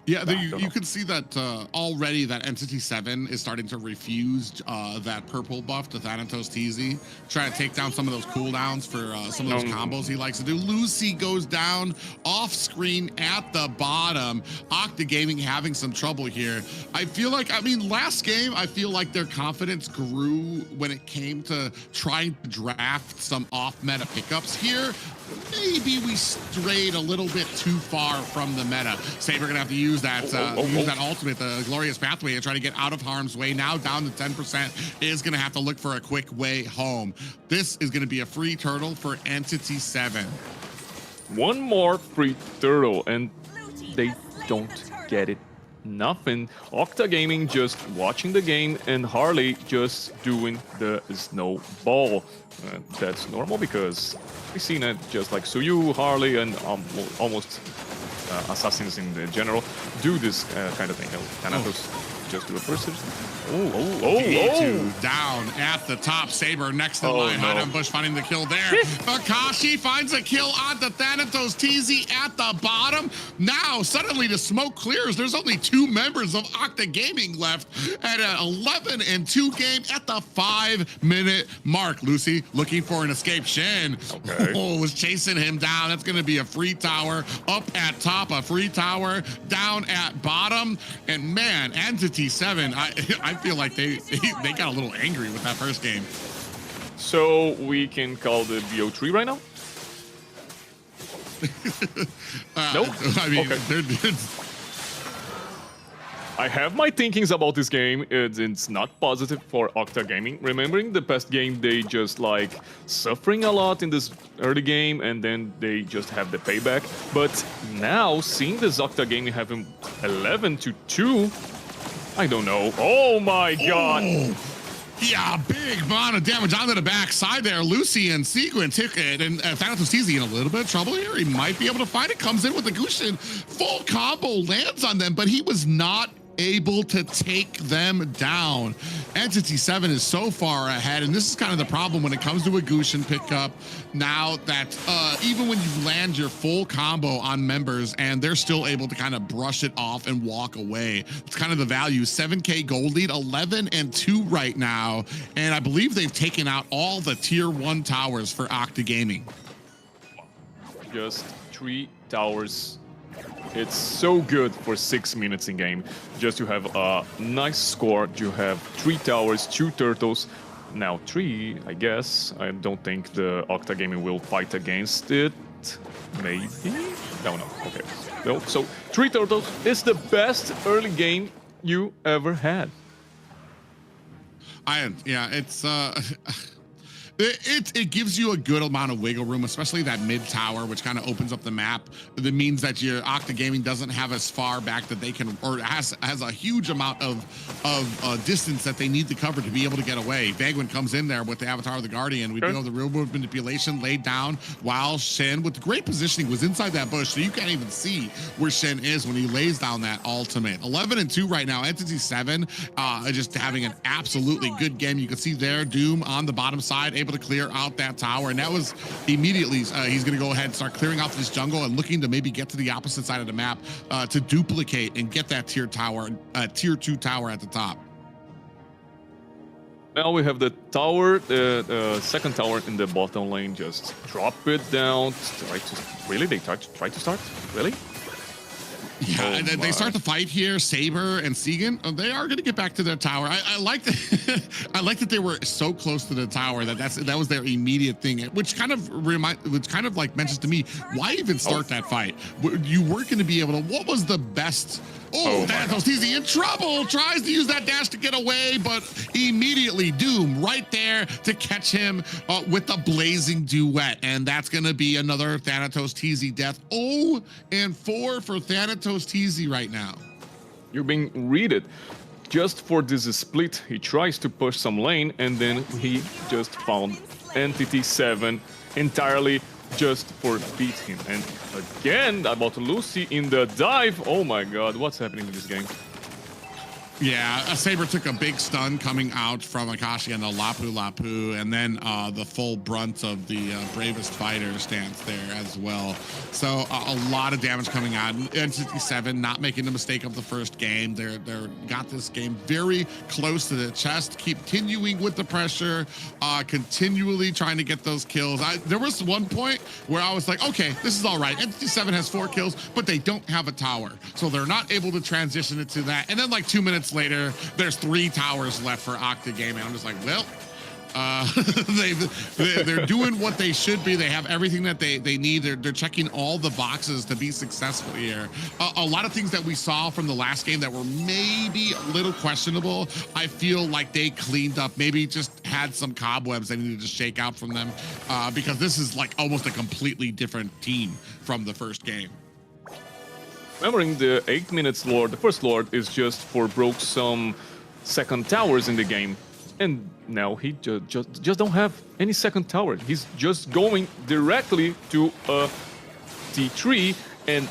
Yeah, you can see that already that Entity 7 is starting to refuse that purple buff to Thanatos TZ, trying to take down some of those cooldowns for some of those combos he likes to do. Lucy goes down off screen at the bottom. Octa Gaming having some trouble here. I feel like, I mean, last game, I feel like their confidence grew when it came to trying to draft some off-meta pickups here. Maybe we strayed a little bit too far from the meta. Saber gonna have to use that that ultimate, the glorious pathway, and try to get out of harm's way. Now down to 10%, is gonna have to look for a quick way home. This is gonna be a free turtle for Entity 7. One more free turtle, and they don't get it. Nothing. Octa Gaming just watching the game, and Harley just doing the snowball. That's normal because we've seen it just like Suyu, Harley, and almost assassins in the general do this kind of thing. Thanatos just do a first. Down at the top. Saber next to the line. No. Hide on Bush finding the kill there. Akashi finds a kill on the Thanatos TZ at the bottom. Now suddenly the smoke clears. There's only 2 members of Octa Gaming left at an 11-2 game at the 5-minute mark. Lucy looking for an escape. Shin was chasing him down. That's going to be a free tower up at top, a free tower down at bottom. And man, Entity 7, I feel like they got a little angry with that first game. So we can call the BO3 right now? Nope. I mean, okay. I have my thinkings about this game. It's not positive for Octa Gaming. Remembering the past game, they just like suffering a lot in this early game, and then they just have the payback. But now, seeing this Octa Gaming having 11-2, I don't know. Oh my god! Yeah, big amount of damage onto the backside there. Lucy and Sequin took it, and Thanatos TZ in a little bit of trouble here. He might be able to find it. Comes in with the Gushin. Full combo lands on them, but he was not able to take them down. Entity 7 is so far ahead, and this is kind of the problem when it comes to a Gushin pickup. Now that even when you land your full combo on members and they're still able to kind of brush it off and walk away, it's kind of the value. 7K gold lead, 11-2 right now, and I believe they've taken out all the tier 1 towers for Octa Gaming. Just 3 towers. It's so good for 6 minutes in game. Just to have a nice score. You have 3 towers, 2 turtles. Now 3, I guess. I don't think the Octa Gaming will fight against it. Maybe? No. Okay. No. So 3 turtles is the best early game you ever had. Yeah, it's It gives you a good amount of wiggle room, especially that mid tower, which kind of opens up the map. That means that your Octa Gaming doesn't have as far back that they can, or has a huge amount of distance that they need to cover to be able to get away. Vagwin comes in there with the Avatar of the Guardian. We do have the real world manipulation laid down, while Shen, with great positioning, was inside that bush, so you can't even see where Shen is when he lays down that ultimate. 11-2 right now. Entity7 just having an absolutely good game. You can see there Doom on the bottom side, able to clear out that tower, and that was immediately he's going to go ahead and start clearing out this jungle and looking to maybe get to the opposite side of the map to duplicate and get that tier 2 tower at the top. Now we have the tower, the second tower in the bottom lane. Just drop it down. Really? They try to start? Really? Yeah, and they start the fight here. Saber and Segan, they are going to get back to their tower. I like that. I like that they were so close to the tower that was their immediate thing, which kind of like mentions to me, why even start that fight? You weren't going to be able to. What was the best? Oh, Thanatos TZ in trouble. Tries to use that dash to get away, but immediately Doom right there to catch him with the blazing duet. And that's going to be another Thanatos TZ death. 0-4 for Thanatos TZ right now. You're being readed. Just for this split, he tries to push some lane, and then he just found Entity7 entirely just for beat him. And again, about Lucy in the dive. Oh my god, what's happening in this game? Yeah, Saber took a big stun coming out from Akashi and the Lapu, and then the full brunt of the Bravest Fighter stance there as well. So a lot of damage coming out. Entity7 not making the mistake of the first game. They're got this game very close to the chest, continuing with the pressure, continually trying to get those kills. There was one point where I was like, okay, this is all right. Entity7 has 4 kills, but they don't have a tower, so they're not able to transition it to that. And then like 2 minutes later, there's 3 towers left for Octa Gaming. I'm just like, well, they're doing what they should be. They have everything that they need. They're checking all the boxes to be successful here. A lot of things that we saw from the last game that were maybe a little questionable, I feel like they cleaned up, maybe just had some cobwebs they needed to shake out from them, because this is like almost a completely different team from the first game. Remembering the 8 minutes Lord, the first Lord is just for broke some second towers in the game. And now he just don't have any second tower. He's just going directly to a T3, and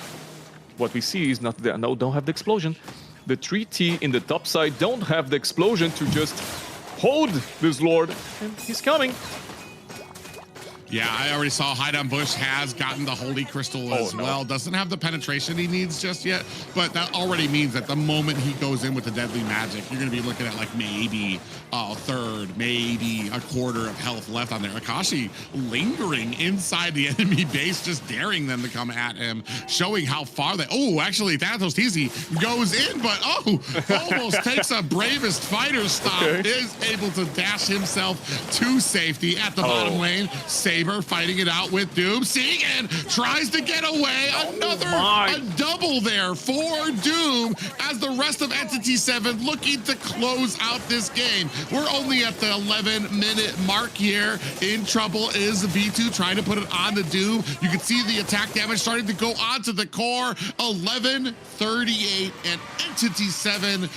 what we see is not there. No, don't have the explosion. The 3T in the top side don't have the explosion to just hold this Lord, and he's coming. Yeah, I already saw Hideout Bush has gotten the Holy Crystal as well. Doesn't have the penetration he needs just yet, but that already means that the moment he goes in with the Deadly Magic, you're going to be looking at like maybe a third, maybe a quarter of health left on there. Akashi lingering inside the enemy base, just daring them to come at him, showing how far they... Oh, actually, Thanatos TZ goes in, but almost takes a Bravest Fighter stop, is able to dash himself to safety at the bottom lane. Saber fighting it out with Doom. Segan tries to get away. A double there for Doom as the rest of Entity7 looking to close out this game. We're only at the 11-minute mark here. In trouble is V2 trying to put it on the Doom. You can see the attack damage starting to go onto the core. 11-38 and Entity7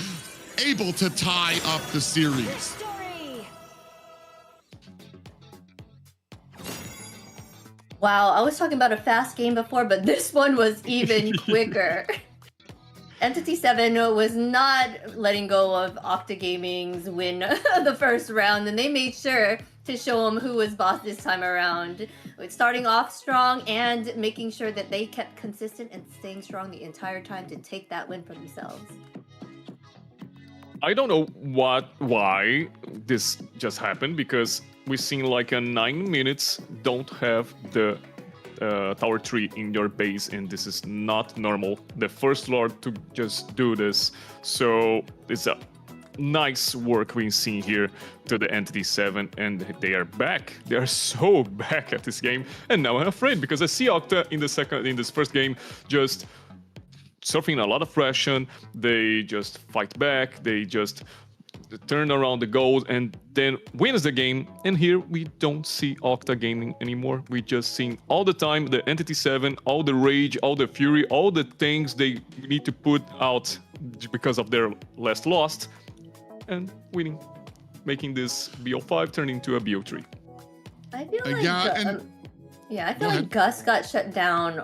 able to tie up the series. Wow, I was talking about a fast game before, but this one was even quicker. Entity7 was not letting go of Octa Gaming's win the first round, and they made sure to show them who was boss this time around. Starting off strong and making sure that they kept consistent and staying strong the entire time to take that win for themselves. I don't know why this just happened, because we've seen like a 9 minutes don't have the tower 3 in your base, and this is not normal. The first Lord to just do this, so it's a nice work we've seen here to the Entity7, and they are back. They are so back at this game, and now I'm afraid because I see Octa in this first game just surfing a lot of pressure. They just fight back. They just turn around the goals and then wins the game. And here we don't see Octa Gaming anymore. We just seen all the time the Entity7, all the rage, all the fury, all the things they need to put out because of their last loss, and winning, making this BO5 turn into a BO3. I feel like I feel Go like ahead. Gus got shut down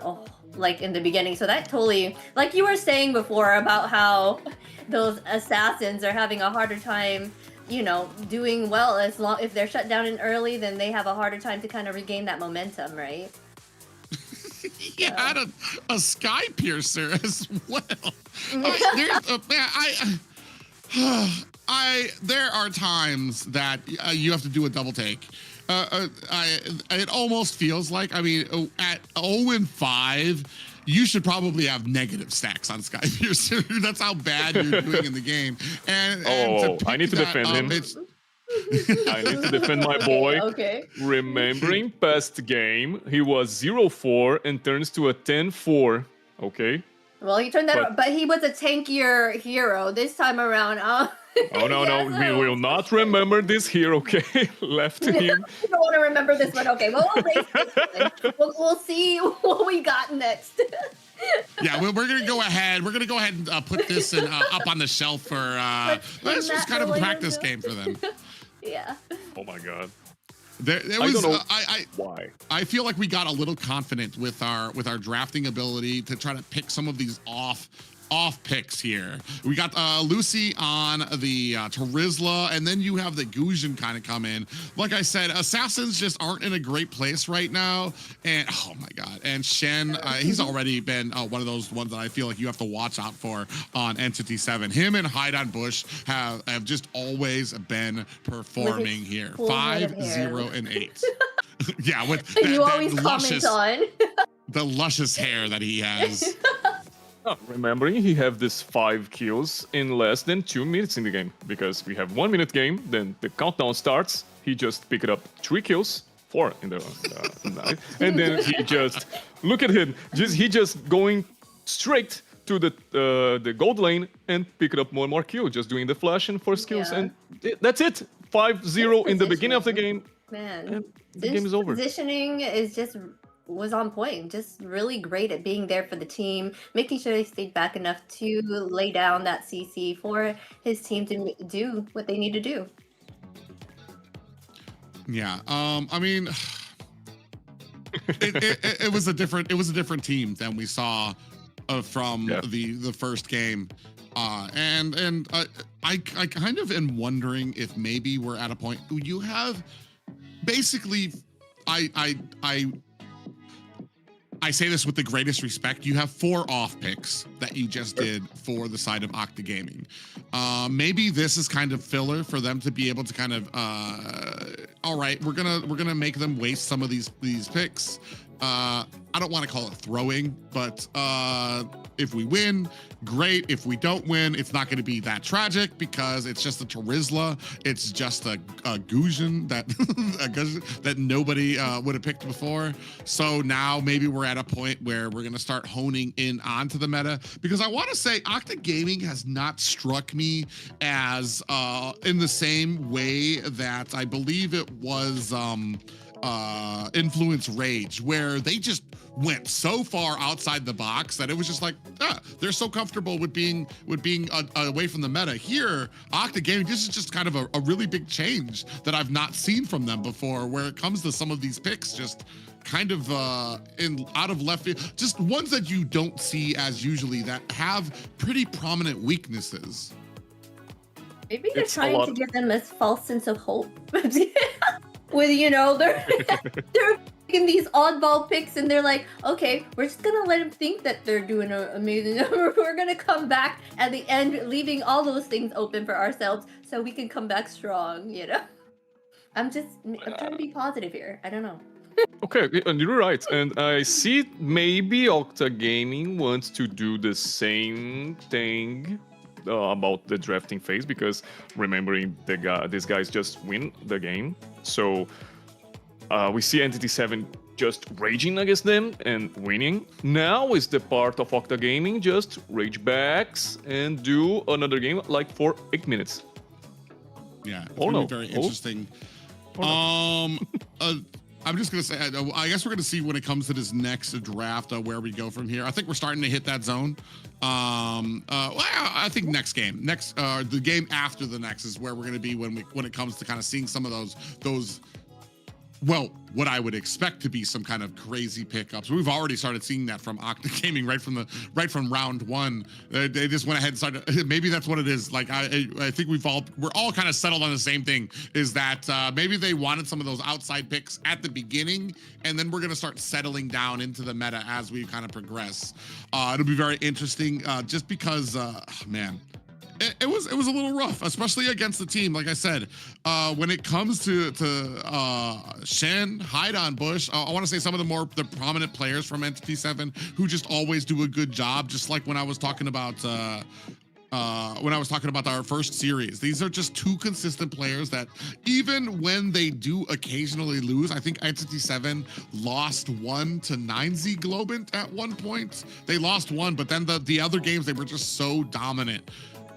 like in the beginning, so that totally, like you were saying before about how those assassins are having a harder time, you know, doing well as long if they're shut down in early, then they have a harder time to kind of regain that momentum, right? He had a sky piercer as well. There are times that you have to do a double take. It almost feels like, I mean, at 0-5, you should probably have negative stacks on Sky Piercer. That's how bad you're doing in the game. And I need to defend him. I need to defend my boy. Okay. Remembering past game, he was 0-4 and turns to a 10-4. Okay. Well, he turned that, but he was a tankier hero this time around. Oh no, Yeah, no, we will not remember this here. Okay, left to him. I don't want to remember this one. Okay, well, we'll see what we got next. Yeah, we're gonna go ahead. We're gonna go ahead and put this up on the shelf for. This was kind of a practice game for them. Yeah. Oh my god. There I was. don't know why. I feel like we got a little confident with our drafting ability to try to pick some of these off picks here. We got Lucy on the Terizla, and then you have the Guzhin kind of come in. Like I said, assassins just aren't in a great place right now. And oh my god, and Shen, he's already been one of those ones that I feel like you have to watch out for on Entity7. Him and Hide on Bush have just always been performing here. Cool 5, 0, and 8. Yeah, with You always luscious, comment on. the luscious hair that he has. Remembering he have this 5 kills in less than 2 minutes in the game, because we have 1 minute game, then the countdown starts, he just picked up 3 kills, 4 in the night, and then he just, look at him, he just going straight to the gold lane and picked up more kills, just doing the flash and 4 skills, and that's it, 5-0 in the beginning of the game. Man, the game is over. Positioning was on point, just really great at being there for the team, making sure they stayed back enough to lay down that CC for his team to do what they need to do. Yeah, I mean, it was a different team than we saw from the first game, and I kind of am wondering if maybe we're at a point you have basically I say this with the greatest respect. You have 4 off picks that you just did for the side of Octa Gaming. Maybe this is kind of filler for them to be able to kind of, all right, we're gonna make them waste some of these picks. I don't want to call it throwing, but if we win, great. If we don't win, it's not going to be that tragic because it's just a Terizla. It's just a Guzhin that nobody would have picked before. So now maybe we're at a point where we're going to start honing in onto the meta, because I want to say Octa Gaming has not struck me as in the same way that I believe it was Influence Rage, where they just went so far outside the box that it was just like, they're so comfortable with being away from the meta. Here, Octa Gaming, this is just kind of a really big change that I've not seen from them before, where it comes to some of these picks, just kind of out of left field, just ones that you don't see as usually, that have pretty prominent weaknesses. Maybe they're trying to give them a false sense of hope. With, you know, they're making these oddball picks and they're like, okay, we're just gonna let them think that they're doing amazing. We're gonna come back at the end, leaving all those things open for ourselves so we can come back strong, you know? I'm trying to be positive here. I don't know. Okay, and you're right. And I see maybe Octa Gaming wants to do the same thing about the drafting phase, because remembering these guys just win the game, so we see Entity7 just raging against them and winning. Now is the part of Octa Gaming just rage backs and do another game like for 8 minutes. Yeah, it's Oh, gonna no. be very Oh. interesting. Oh, I'm just gonna say, I guess we're gonna see when it comes to this next draft where we go from here. I think we're starting to hit that zone. Well, I think next game, the game after the next is where we're gonna be when it comes to kind of seeing some of those. Well, what I would expect to be some kind of crazy pickups. We've already started seeing that from Octa Gaming right from round one. They just went ahead and started. Maybe that's what it is. Like I think we're all kind of settled on the same thing. Is that maybe they wanted some of those outside picks at the beginning, and then we're gonna start settling down into the meta as we kind of progress. It'll be very interesting, just because, man. It was a little rough, especially against the team. Like I said, when it comes to Shen, Haidon, Bush, I want to say some of the prominent players from Entity7 who just always do a good job. Just like when I was talking about our first series, these are just two consistent players that even when they do occasionally lose, I think Entity7 lost one to 9Z Globant at one point. They lost one, but then the other games they were just so dominant.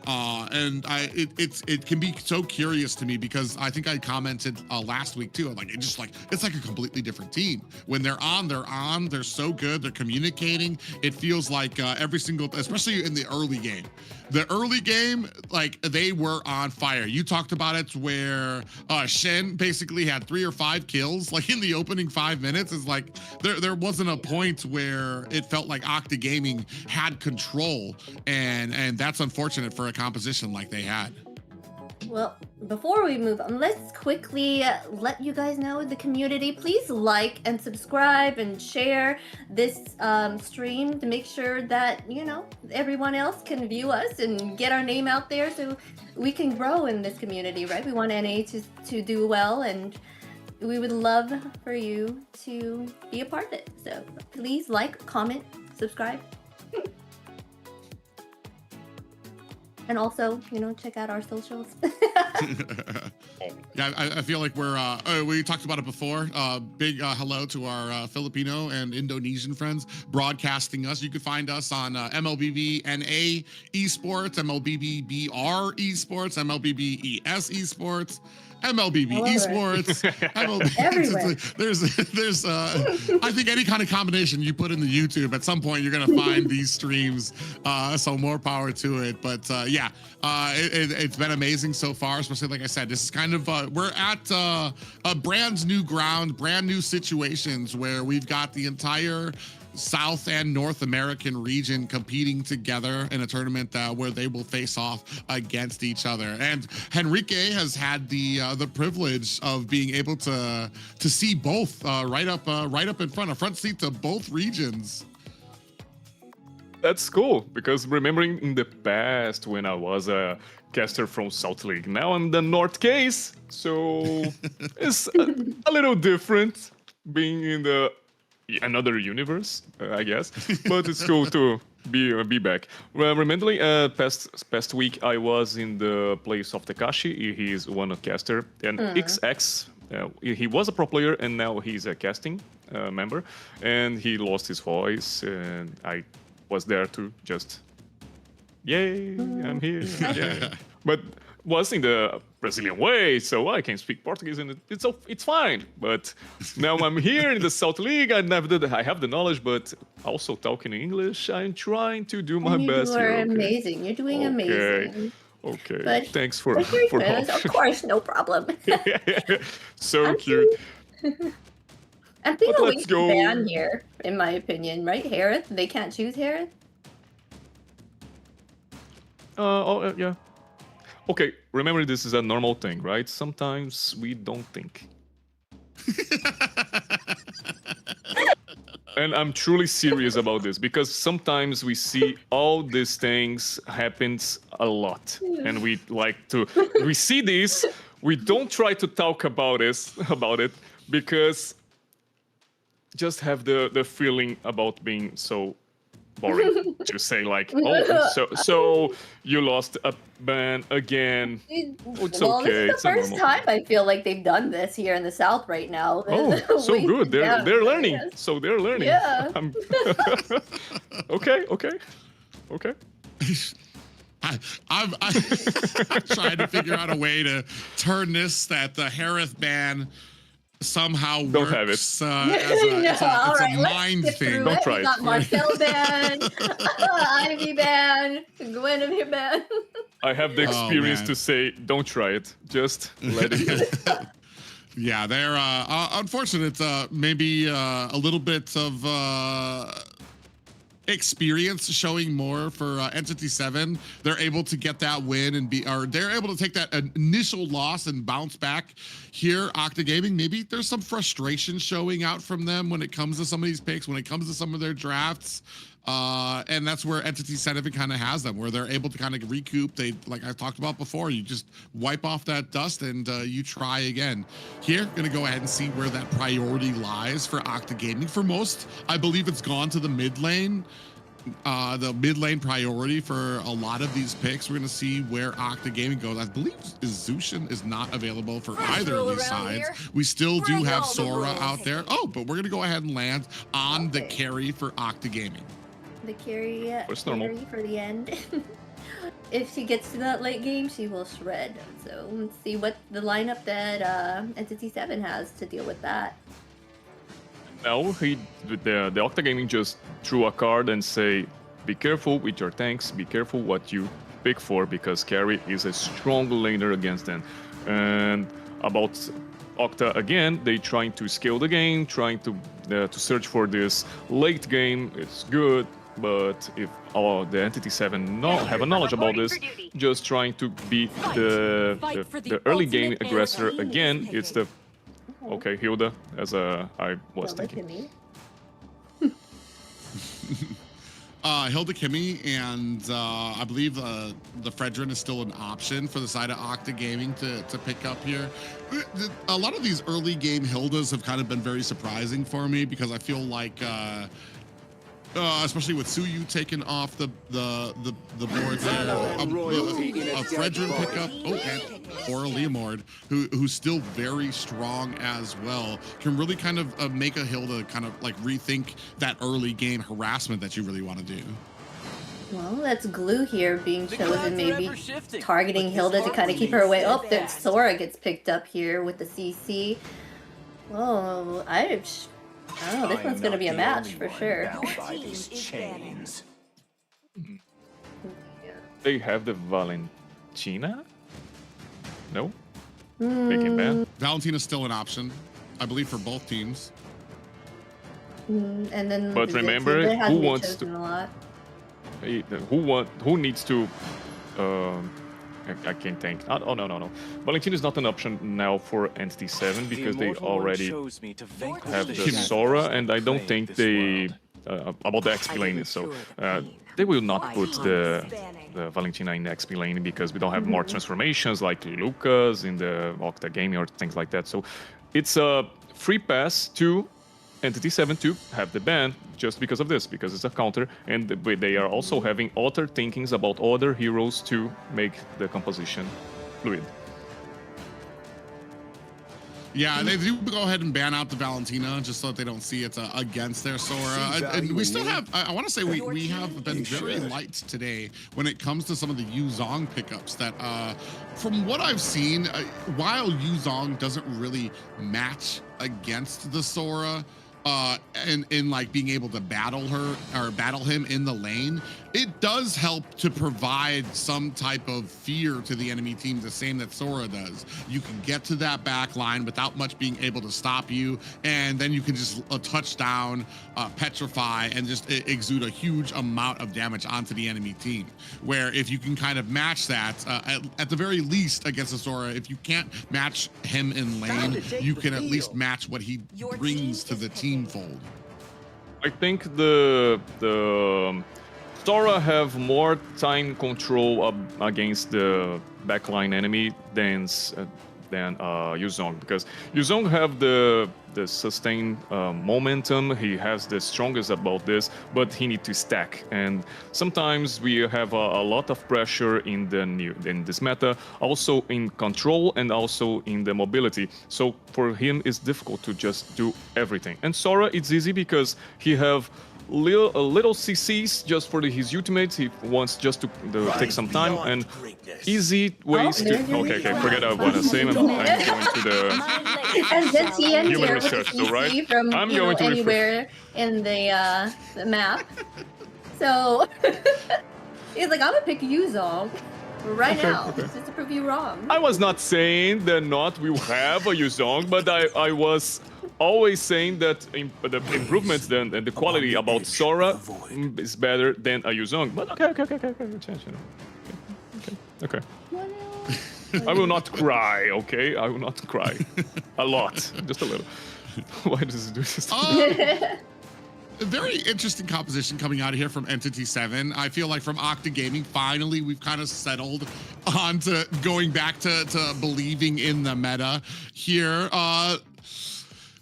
And it can be so curious to me because I think I commented last week too. Like it's like a completely different team. When they're on, they're so good. They're communicating. It feels like every single, especially in the early game. The early game, like they were on fire. You talked about it where Shen basically had 3 or 5 kills like in the opening 5 minutes. Is like there wasn't a point where it felt like Octa Gaming had control, and that's unfortunate for a composition like they had. Well, before we move on, let's quickly let you guys know, the community, please like and subscribe and share this stream to make sure that, you know, everyone else can view us and get our name out there so we can grow in this community, right? We want NA to do well, and we would love for you to be a part of it. So please like, comment, subscribe. And also, you know, check out our socials. Yeah, I feel like we talked about it before. Big hello to our Filipino and Indonesian friends broadcasting us. You can find us on MLBB NA Esports, MLBB BR Esports, MLBB ES Esports, MLBB Esports, Everywhere. There's I think any kind of combination you put in the YouTube, at some point you're gonna find these streams. So more power to it. But yeah, it's been amazing so far. Especially like I said, this is kind of we're at a brand new ground, brand new situations where we've got the entire South and North American region competing together in a tournament where they will face off against each other. And Henrique has had the privilege of being able to see both right up in front, a front seat to both regions. That's cool, because remembering in the past when I was a caster from South League, now I'm the North Case, so it's a little different being in another universe, I guess. But it's cool to be back. Well, remembering past week I was in the place of Takashi. He is one caster, and XX. He was a pro player, and now he's a casting member, and he lost his voice, and I was there to just, yay, I'm here. Yeah. But was in the Brazilian way, so I can speak Portuguese, and it's fine. But now I'm here in the South League. I have the knowledge, but also talking English. I'm trying to do my best. You are here, okay? amazing. You're doing amazing. Okay. But Thanks for help. Of course, no problem. So cute. I'm being But a let's wasted go. ban here, in my opinion, right? Harith, they can't choose Harith. Yeah. Okay, remember this is a normal thing, right? Sometimes we don't think. And I'm truly serious about this, because sometimes we see all these things happens a lot, and we see this, we don't try to talk about it, because just have the feeling about being so boring to say like, oh, so you lost a ban again. It's Well, okay. this is the first time I feel like they've done this here in the South right now. Oh, so good. They're learning. Yes. So they're learning. Yeah. Okay. I'm trying to figure out a way to turn this, that the Harith ban somehow Don't have it. works it's a mind thing. Don't try We it. got Marcel ban, Ivy ban, Guinevere ban. I have the experience man. to say, don't try it. Just let it go. Yeah, they're unfortunate. Maybe a little bit of experience showing more for Entity7. They're able to get that win and they're able to take that initial loss and bounce back. Here, Octa Gaming, maybe there's some frustration showing out from them when it comes to some of these picks, when it comes to some of their drafts. And that's where Entity7 kind of has them, where they're able to kind of recoup. They, like I talked about before, you just wipe off that dust and you try again. Here, gonna go ahead and see where that priority lies for Octa Gaming. For most, I believe it's gone to the mid lane. The mid lane priority for a lot of these picks. We're gonna see where Octa Gaming goes. I believe Zushin is not available for either of these sides. We still do have Sora out there. Oh, but we're gonna go ahead and land on the carry for Octa Gaming. The carry, It's normal. carry for the end. If she gets to that late game, she will shred. So let's see what the lineup that Entity7 has to deal with that. Now the Octa Gaming just drew a card and say, be careful with your tanks, be careful what you pick for, because carry is a strong laner against them. And about Octa again, they trying to scale the game, trying to search for this late game. It's good, but if the Entity7 have a knowledge about this, just trying to be the early game aggressor again. It's the okay, Hilda, as I was thinking. Hilda Kimmy and I believe the Fredrin is still an option for the side of Octa Gaming to pick up here. A lot of these early game Hildas have kind of been very surprising for me because I feel like especially with Suyu taking off the board there, a Fredrin pickup, and or a Leomord, who's still very strong as well, can really kind of make a Hilda kind of like rethink that early game harassment that you really want to do. Well, that's Glue here being chosen, maybe targeting Hilda to kind of keep her away. Oh, then Sora gets picked up here with the CC. Oh, I don't know, this one's going to be a match for sure. They have the Valentina? No? They came back? Valentina's still an option, I believe, for both teams. And then, But remember, who wants to? A lot. Who needs to? I can't think. Oh no. Valentina is not an option now for Entity7 because they already have the Sora, and I don't think they about the XP lane. So they will not put the Valentina in XP lane because we don't have more transformations like Lucas in the Octa Gaming or things like that. So it's a free pass to Entity7 to have the ban just because of this, because it's a counter, and they are also having other thinkings about other heroes to make the composition fluid. Yeah, they do go ahead and ban out the Valentina just so that they don't see it's against their Sora. And we still have, I want to say we have been very light today when it comes to some of the Yu Zhong pickups that, from what I've seen, while Yu Zhong doesn't really match against the Sora, and in like being able to battle her or battle him in the lane, it does help to provide some type of fear to the enemy team, the same that Sora does. You can get to that back line without much being able to stop you, and then you can just touchdown, petrify, and just exude a huge amount of damage onto the enemy team. Where if you can kind of match that, at the very least against a Sora, if you can't match him in lane, you can at least match what he brings to the team fold. I think the Sora have more time control against the backline enemy than Yu Zhong, because Yu Zhong have the sustained momentum. He has the strongest about this, but he need to stack, and sometimes we have a lot of pressure in this meta, also in control and also in the mobility. So for him, it's difficult to just do everything. And Sora, it's easy because he have little CCs just for his ultimates. He wants just to take some time and easy ways to. Okay, forget about what I'm saying. I'm going to the And then TN human here with research. the So right, CC from I'm going to anywhere in the map. So he's like, I'm gonna pick Yuzong right now, just to prove you wrong. I was not saying that not will have a Yuzong, but I was always saying that the improvements and the quality about Sora is better than a Yuzong. But okay. I will not cry, okay? I will not cry. A lot, just a little. Why does it do this? A very interesting composition coming out of here from Entity7. I feel like from Octa Gaming, finally, we've kind of settled on to going back to believing in the meta here.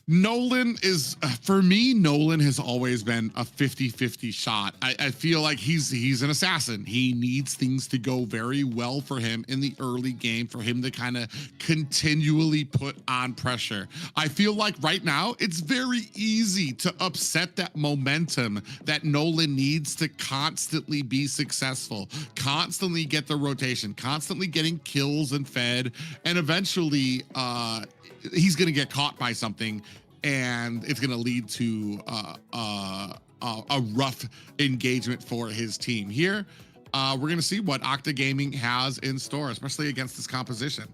Nolan is, for me, Nolan has always been a 50-50 shot. I feel like he's an assassin. He needs things to go very well for him in the early game for him to kind of continually put on pressure. I feel like right now it's very easy to upset that momentum that Nolan needs to constantly be successful, constantly get the rotation, constantly getting kills and fed, and eventually he's going to get caught by something, and it's going to lead to a rough engagement for his team. Here, we're going to see what Octa Gaming has in store, especially against this composition.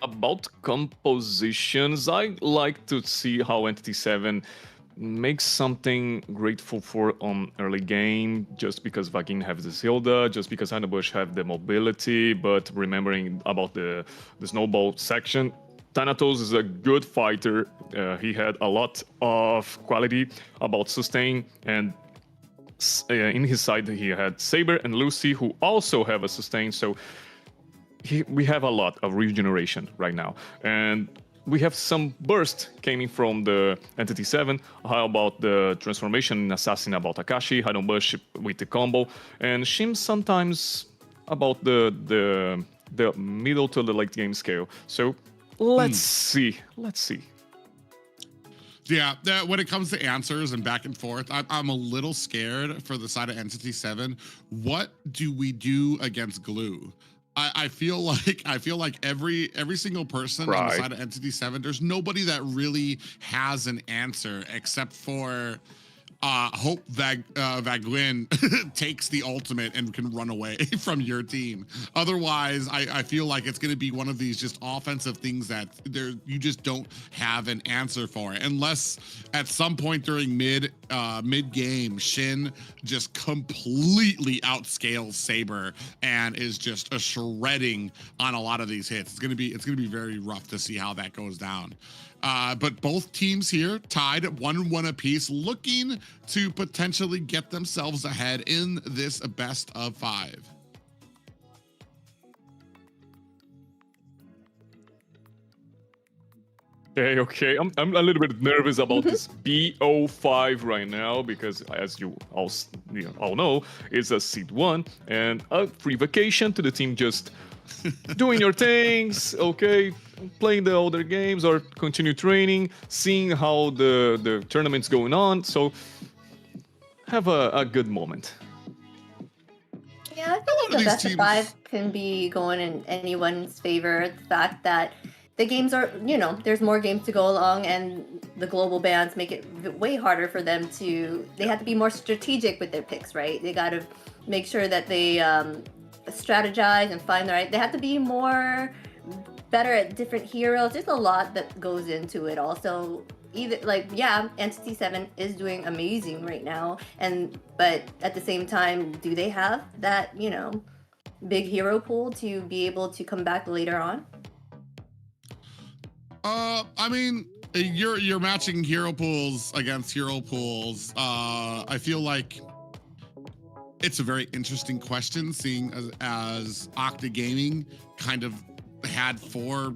About compositions, I like to see how Entity7 makes something grateful for on early game, just because Vagin has the Hilda, just because Hanabush have the mobility, but remembering about the snowball section. Thanatos is a good fighter. He had a lot of quality about sustain, and in his side he had Saber and Lucy, who also have a sustain, so we have a lot of regeneration right now. And we have some burst coming from the Entity7. How about the transformation in Assassin about Akashi, Hanabush with the combo, and Shim sometimes about the middle to the late game scale. So let's see. Yeah, when it comes to answers and back and forth, I'm a little scared for the side of Entity7. What do we do against Glue? I feel like every single person on the side of Entity7, there's nobody that really has an answer except for hope Vaguin takes the ultimate and can run away from your team. Otherwise, I feel like it's going to be one of these just offensive things that you just don't have an answer for, unless at some point during mid game, Shin just completely outscales Saber and is just a shredding on a lot of these hits. It's gonna be very rough to see how that goes down. But both teams here tied at 1-1 apiece, looking to potentially get themselves ahead in this best of 5. Okay. I'm a little bit nervous about this BO5 right now, because as you all know, it's a seed 1 and a free vacation to the team, just doing your things, okay, playing the older games or continue training, seeing how the tournament's going on. So have a good moment. Yeah, I feel like the best of 5 can be going in anyone's favor. The fact that the games are, there's more games to go along, and the global bans make it way harder for them they have to be more strategic with their picks, right? They got to make sure that they strategize and find the right. They have to be better at different heroes. There's a lot that goes into it. Also, Entity7 is doing amazing right now, but at the same time, do they have that big hero pool to be able to come back later on? I mean, you're matching hero pools against hero pools. I feel like it's a very interesting question, seeing as Octa Gaming kind of had 4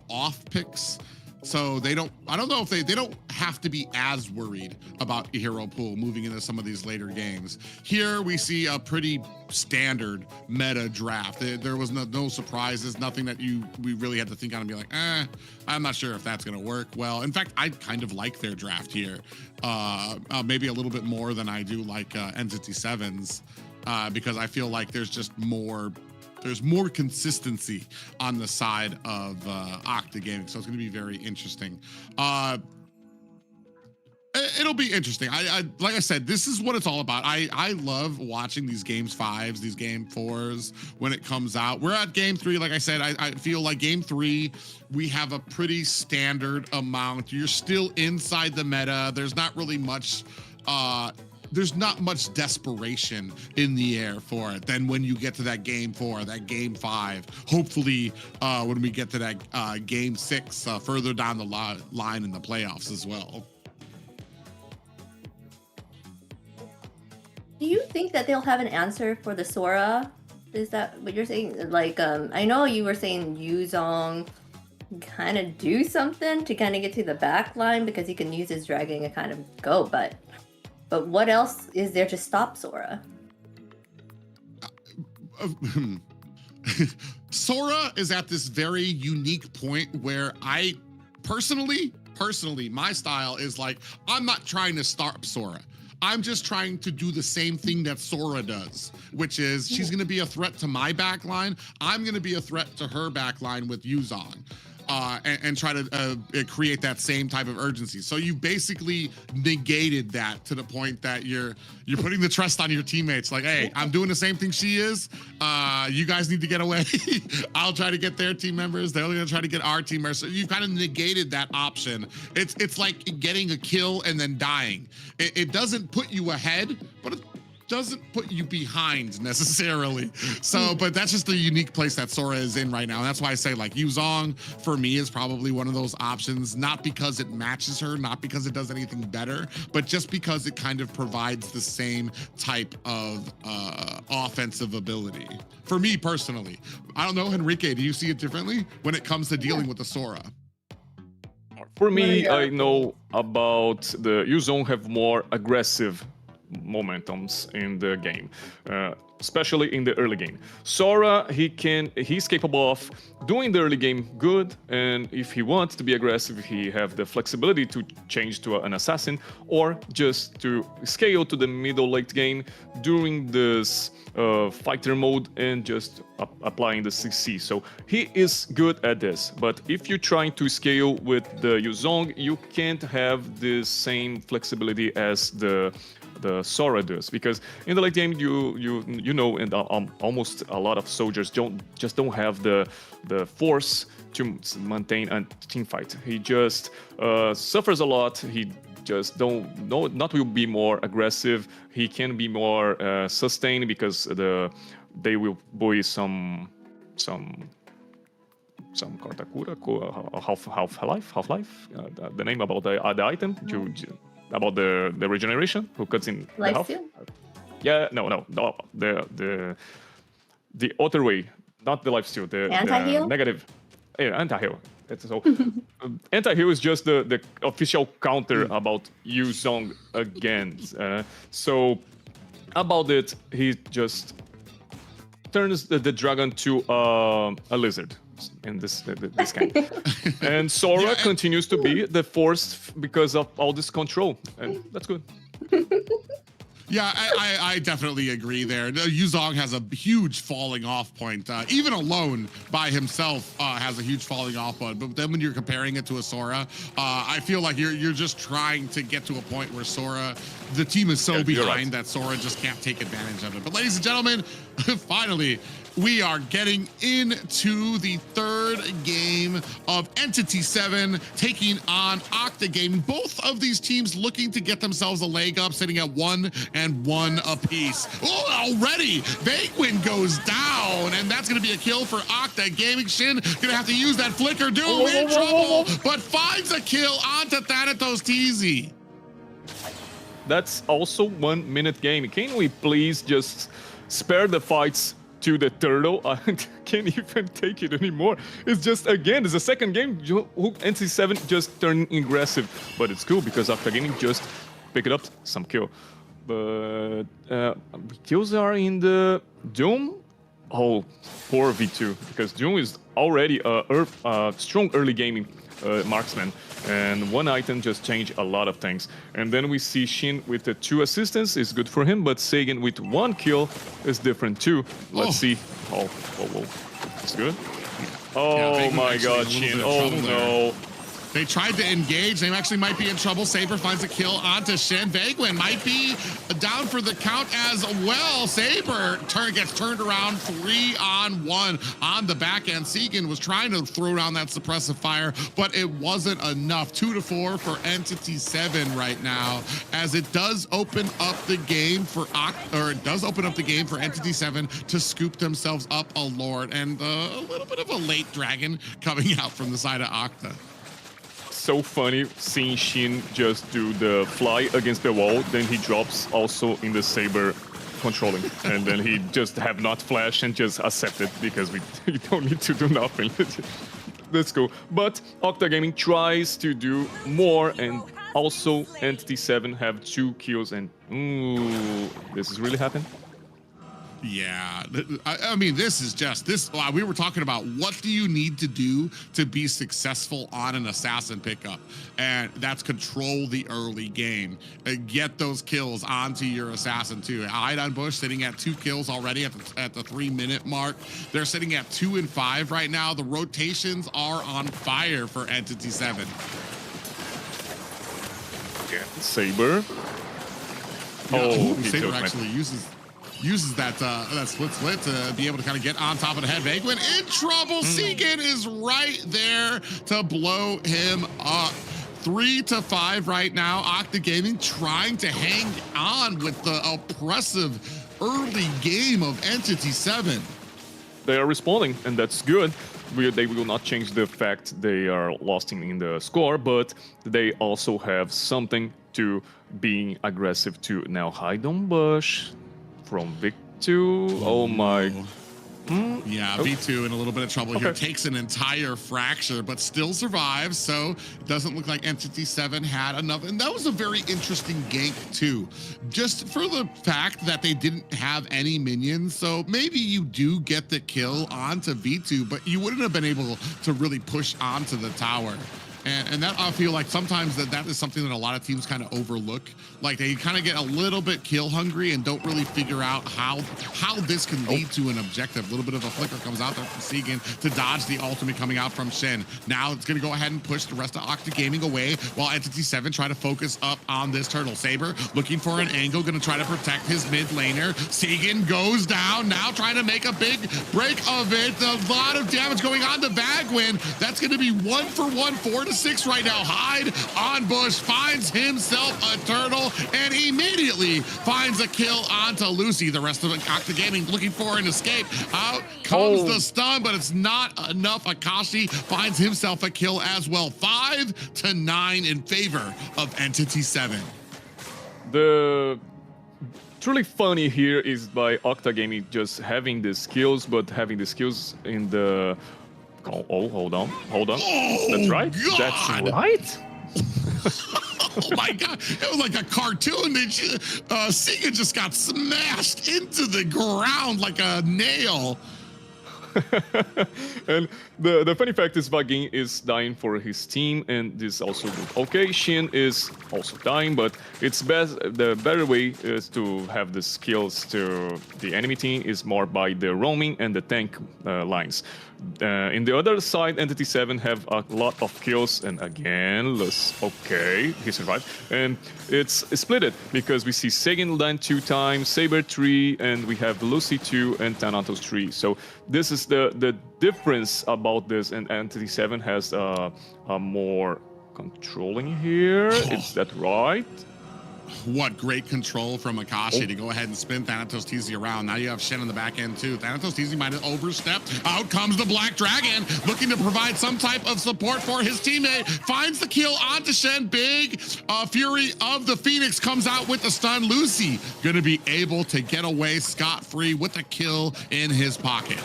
off picks So I don't know if they don't have to be as worried about a hero pool moving into some of these later games. Here we see a pretty standard meta draft. There was no surprises, nothing that we really had to think on and be like, I'm not sure if that's gonna work well. In fact, I kind of like their draft here, maybe a little bit more than I do like Entity7's, because I feel like there's more consistency on the side of Octa Gaming, so it's going to be very interesting. It'll be interesting. I like I said, this is what it's all about. I love watching these games 5s, these game 4s when it comes out. We're at game 3. Like I said, I feel like game 3, we have a pretty standard amount. You're still inside the meta. There's not really much there's not much desperation in the air for it. Then when you get to that game 4, that game 5, hopefully when we get to that game 6 further down the line in the playoffs as well. Do you think that they'll have an answer for the Sora? Is that what you're saying? Like, I know you were saying Yuzong kind of do something to kind of get to the back line because he can use his dragon and kind of go, but what else is there to stop Sora? Sora is at this very unique point where I personally, my style is like, I'm not trying to stop Sora. I'm just trying to do the same thing that Sora does, which is she's going to be a threat to my backline. I'm going to be a threat to her backline with Yuzong. And try to create that same type of urgency. So you basically negated that to the point that you're putting the trust on your teammates. Like, hey, I'm doing the same thing she is. You guys need to get away. I'll try to get their team members. They're gonna try to get our team members. So you've kind of negated that option. It's like getting a kill and then dying. It doesn't put you ahead, but it doesn't put you behind necessarily. So, but that's just the unique place that Sora is in right now. And that's why I say like Yuzong for me is probably one of those options, not because it matches her, not because it does anything better, but just because it kind of provides the same type of offensive ability. For me personally, I don't know, Henrique, do you see it differently when it comes to dealing with the Sora? For me, I know about the Yuzong have more aggressive momentums in the game, especially in the early game. Sora, he's capable of doing the early game good, and if he wants to be aggressive, he have the flexibility to change to an assassin or just to scale to the middle late game during this fighter mode and just applying the CC. So he is good at this, but if you're trying to scale with the Yuzong, you can't have the same flexibility as the Sora does, because in the late game you know, and almost a lot of soldiers don't have the force to maintain a team fight. He just suffers a lot. He just not will be more aggressive. He can be more sustained because they will buy some Katakura, half-life, the name about the item about the regeneration who cuts in the health. Yeah, no, the other way, not the lifesteal, the anti-heal? Negative. Yeah, anti-heal. So anti-heal is just the official counter about Yuzong again. So about it, he just turns the dragon to a lizard in this game. And Sora continues to be the force because of all this control, and that's good. Yeah, I definitely agree there. Yuzong has a huge falling off point. Even alone by himself has a huge falling off point. But then when you're comparing it to a Sora, I feel like you're just trying to get to a point where Sora, the team is so behind that Sora just can't take advantage of it. But ladies and gentlemen, finally, we are getting into the third game of Entity7 taking on Octa Gaming. Both of these teams looking to get themselves a leg up, sitting at 1-1 apiece. Oh, already Vaguin goes down, and that's going to be a kill for Octa Gaming. Shin going to have to use that flicker. Doom in trouble, but finds a kill onto Thanatos TZ. That's also 1 minute game. Can we please just spare the fights to the turtle. I can't even take it anymore. It's just, again, it's the second game. NC7 just turned aggressive. But it's cool because Octa Gaming just picked up some kill. But kills are in the Doom. Oh, poor V2, because Doom is already a strong early gaming marksman, and one item just changed a lot of things. And then we see Shin with the 2 assistants is good for him, but Sagan with 1 kill is different too. Let's see. Oh, whoa. It's good. Oh yeah, my god, Shin. Oh no. They tried to engage. They actually might be in trouble. Saber finds a kill onto Shen. Vaguin might be down for the count as well. Saber gets turned around 3-on-1 on the back end. Segan was trying to throw down that suppressive fire, but it wasn't enough. 2-4 for Entity7 right now, as it does open up the game for Entity7 to scoop themselves up a Lord, and a little bit of a late dragon coming out from the side of Octa. So funny seeing Shin just do the fly against the wall, then he drops also in the Saber controlling, and then he just have not flash and just accept it because we don't need to do nothing. That's cool. But Octa Gaming tries to do more, and also Entity7 have 2 kills, and ooh, this is really happening. Yeah, I mean, this is just this. We were talking about what do you need to do to be successful on an assassin pickup, and that's control the early game, get those kills onto your assassin too. Iodine Bush sitting at 2 kills already at the 3-minute mark. They're sitting at 2 and 5 right now. The rotations are on fire for Entity7. Yeah, Saber. Oh, he Saber took actually uses that split to be able to kind of get on top of the head. Vaguin in trouble. Segan is right there to blow him up. 3-5 right now. Octa Gaming trying to hang on with the oppressive early game of Entity7. They are responding, and that's good. They will not change the fact they are lost in the score, but they also have something to being aggressive to now hide on Bush. From Vic2, oh my. Yeah, V2 in a little bit of trouble here. Takes an entire fracture, but still survives. So it doesn't look like Entity7 had enough. And that was a very interesting gank too. Just for the fact that they didn't have any minions. So maybe you do get the kill onto V2, but you wouldn't have been able to really push onto the tower. And that, I feel like sometimes that is something that a lot of teams kind of overlook. Like they kind of get a little bit kill hungry and don't really figure out how this can lead to an objective. A little bit of a flicker comes out there from Segan to dodge the ultimate coming out from Shen. Now it's going to go ahead and push the rest of Octa Gaming away while Entity7 try to focus up on this turtle. Saber looking for an angle, going to try to protect his mid laner. Segan goes down, now trying to make a big break of it. A lot of damage going on to Vaguin. That's going to be 1-for-1, 4-6 right now. Hyde on Bush finds himself a turtle and immediately finds a kill onto Lucy. The rest of Octa Gaming looking for an escape. Out comes the stun, but it's not enough. Akashi finds himself a kill as well. 5-9 in favor of Entity7. The truly funny here is by Octa Gaming just having the skills, but having the skills in the... Oh, hold on. Oh, that's right. God. That's right. Oh my God! It was like a cartoon. Segan just got smashed into the ground like a nail. And the funny fact is Vagin is dying for his team, and this also good. Okay, Shin is also dying, but it's best. The better way is to have the skills to the enemy team is more by the roaming and the tank lines. In the other side, Entity7 have a lot of kills, and again, okay, he survived. And it's split because we see Sagan land 2 times, Saber 3, and we have Lucy 2 and Thanatos 3. So this is the difference about this, and Entity7 has a more controlling here. Is that right? What great control from Akashi to go ahead and spin Thanatos TZ around. Now you have Shen on the back end too. Thanatos TZ might have overstepped. Out comes the Black Dragon, looking to provide some type of support for his teammate. Finds the kill onto Shen. Big Fury of the Phoenix comes out with the stun. Lucy gonna be able to get away scot-free with a kill in his pocket.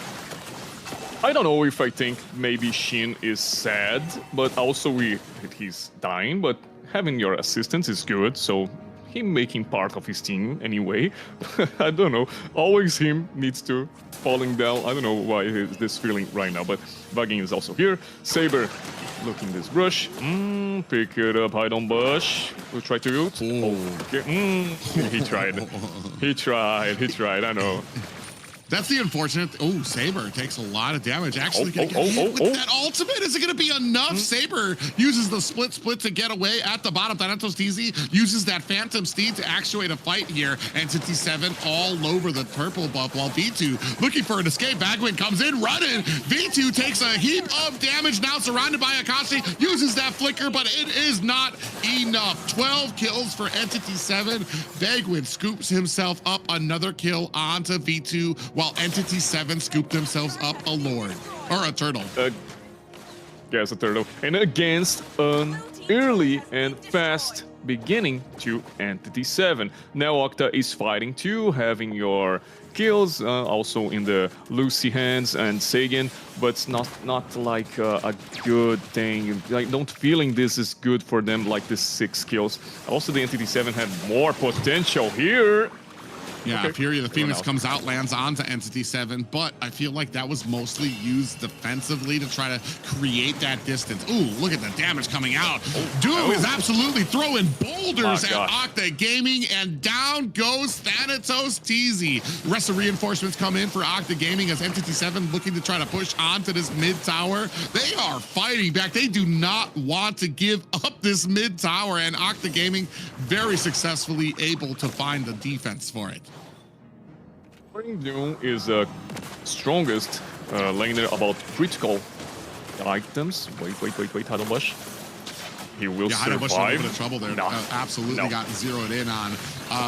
I don't know if I think maybe Shin is sad, but also he's dying, but having your assistance is good, so him making part of his team anyway. I don't know, always him needs to falling down. I don't know why he's this feeling right now, but Bugging is also here. Saber looking this brush. Pick it up, hide on bush. We'll try to ult. Okay. He tried, I know. That's the unfortunate. Oh, Saber takes a lot of damage. Actually, gonna get hit with that ultimate. Is it going to be enough? Saber uses the split to get away at the bottom. Thanatos TZ uses that Phantom Steed to actuate a fight here. Entity7 all over the purple buff, while V2 looking for an escape. Bagwin comes in running. V2 takes a heap of damage, now surrounded by Akashi. Uses that flicker, but it is not enough. 12 kills for Entity7. Bagwin scoops himself up another kill onto V2, while Entity7 scooped themselves up a Lord, or a turtle. Yes, a turtle. And against an early and fast beginning to Entity7. Now Octa is fighting too, having your kills also in the Lucy hands and Sagan, but it's not like a good thing. Like, don't feeling this is good for them, like the 6 kills. Also, the Entity7 had more potential here. Yeah, Okay. Fury of the Phoenix comes out, lands onto Entity7, but I feel like that was mostly used defensively to try to create that distance. Ooh, look at the damage coming out. Doom is absolutely throwing boulders at Octa Gaming, and down goes Thanatos TZ. Rest of reinforcements come in for Octa Gaming as Entity7 looking to try to push onto this mid tower. They are fighting back. They do not want to give up this mid tower, and Octa Gaming very successfully able to find the defense for it. Doom is strongest laner about critical items. Wait, Hidden Bush. He will Hidden Bush survive. a little bit of trouble there. No. Absolutely got zeroed in on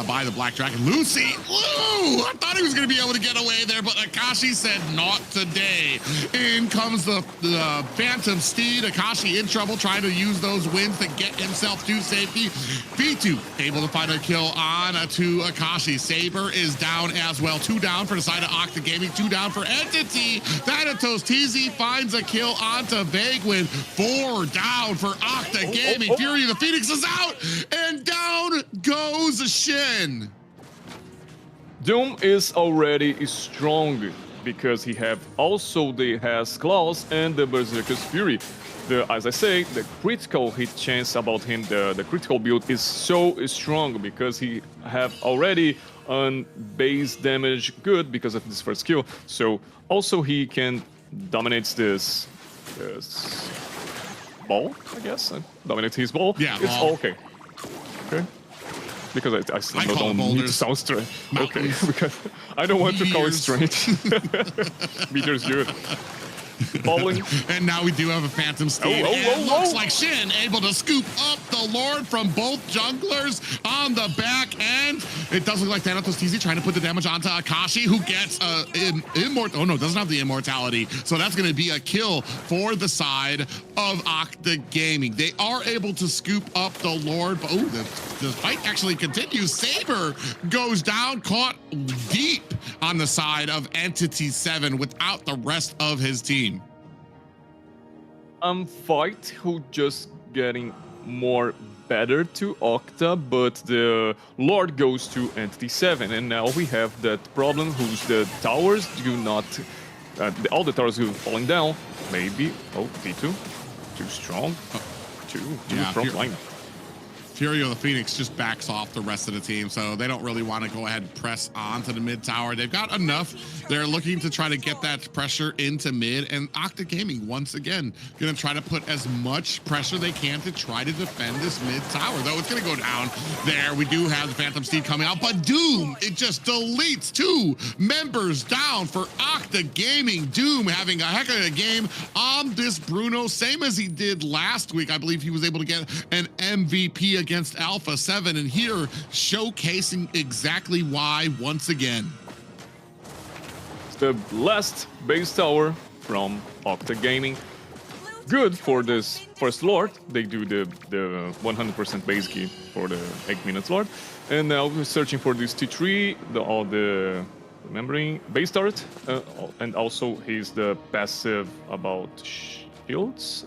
by the Black Dragon. Lucy! Woo! I thought he was going to be able to get away there, but Akashi said not today. In comes the Phantom Steed. Akashi in trouble, trying to use those wins to get himself to safety. V2 able to find a kill on to Akashi. Saber is down as well. 2 down for the side of Octa Gaming. 2 down for Entity. Thanatos TZ finds a kill onto Vaguewin. 4 down for Octa Gaming. Fury of the Phoenix is out, and down goes Shen. Doom is already strong because he has claws and the Berserker's Fury. As I say, the critical hit chance about him, the critical build is so strong because he have already on base damage good because of this first kill. So also he can dominate this ball, I guess. Dominate his ball. Yeah, it's ball. okay. Okay. Because I call don't need to sound strange. Okay, because I don't want to call it strange. Meteor's good. Bowling. And now we do have a Phantom Steed. Looks like Shin able to scoop up the Lord from both junglers on the back end. It does look like Thanatos TZ trying to put the damage onto Akashi, who gets immortal. Oh no, doesn't have the immortality. So that's going to be a kill for the side of Octa Gaming. They are able to scoop up the Lord, but the fight actually continues. Saber goes down, caught deep on the side of Entity7 without the rest of his team. Fight who just getting more better to Octa, but the Lord goes to Entity7, and now we have that problem whose the towers do not, all the towers are falling down. Maybe, V2, too strong, too front line. Fury of the Phoenix just backs off the rest of the team, so they don't really want to go ahead and press onto the mid tower. They've got enough. They're looking to try to get that pressure into mid, and Octa Gaming, once again, going to try to put as much pressure they can to try to defend this mid tower, though it's going to go down there. We do have the Phantom Steed coming out, but Doom, it just deletes 2 members down for Octa Gaming. Doom having a heck of a game on this Bruno, same as he did last week. I believe he was able to get an MVP against Alpha 7, and here showcasing exactly why once again. It's the last base tower from Octa Gaming. Good for this first Lord. They do the 100% base key for the 8 minutes Lord. And now we're searching for this T3, all the remembering base turret, and also he's the passive about shields.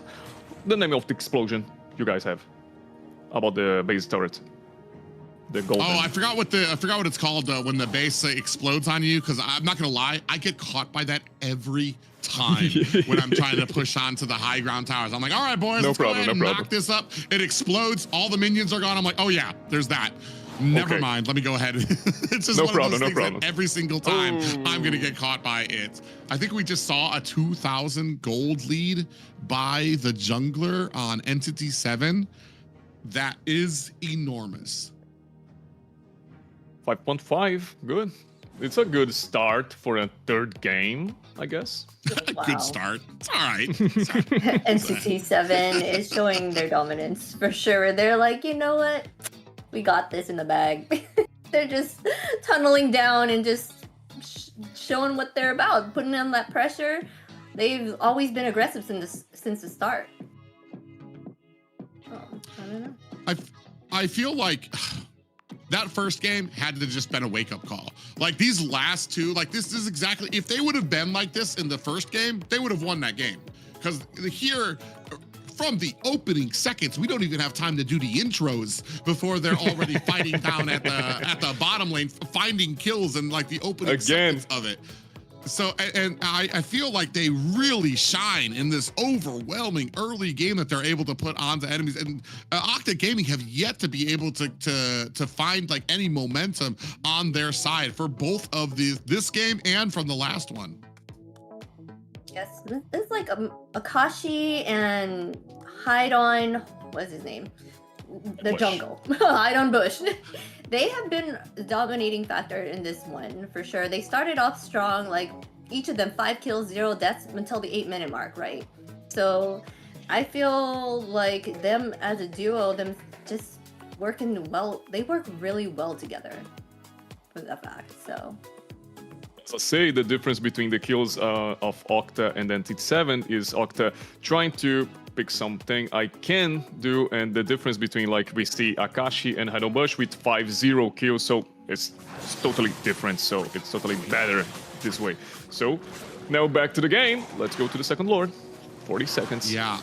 The name of the explosion you guys have about the base turret. The golden. Oh, I forgot what it's called when the base explodes on you. Because I'm not gonna lie, I get caught by that every time when I'm trying to push onto the high ground towers. I'm like, all right, boys, let's go ahead and knock this up. It explodes. All the minions are gone. I'm like, oh yeah, there's that. Never mind. Let me go ahead. It's just one of those things that every single time I'm gonna get caught by it. I think we just saw a 2,000 gold lead by the jungler on Entity 7. That is enormous. 5.5, good. It's a good start for a third game, I guess. Wow. Good start. It's all right. MCT7 is showing their dominance for sure. They're like, you know what? We got this in the bag. They're just tunneling down and just showing what they're about, putting on that pressure. They've always been aggressive since the start. Oh, I don't know. I feel like that first game had to just been a wake-up call. Like these last two, like this is exactly, if they would have been like this in the first game, they would have won that game. Because here, from the opening seconds, we don't even have time to do the intros before they're already fighting down at the bottom lane, finding kills and like the opening seconds of it. So, and I feel like they really shine in this overwhelming early game that they're able to put onto enemies. And Octa Gaming have yet to be able to find like any momentum on their side for both of this game and from the last one. Yes, it's like Akashi and Hide on, what's his name? The Bush. jungle. Hide on Bush. They have been a dominating factor in this one for sure. They started off strong, like each of them 5 kills, 0 deaths until the 8-minute mark, right? So I feel like them as a duo, them just working well. They work really well together for that fact. So say the difference between the kills of Octa and Entity7 is Octa trying to pick something I can do, and the difference between like we see Akashi and Bush with 5-0 kills, so it's totally different, so it's totally better this way. So now back to the game, let's go to the second Lord. 40 seconds. Yeah.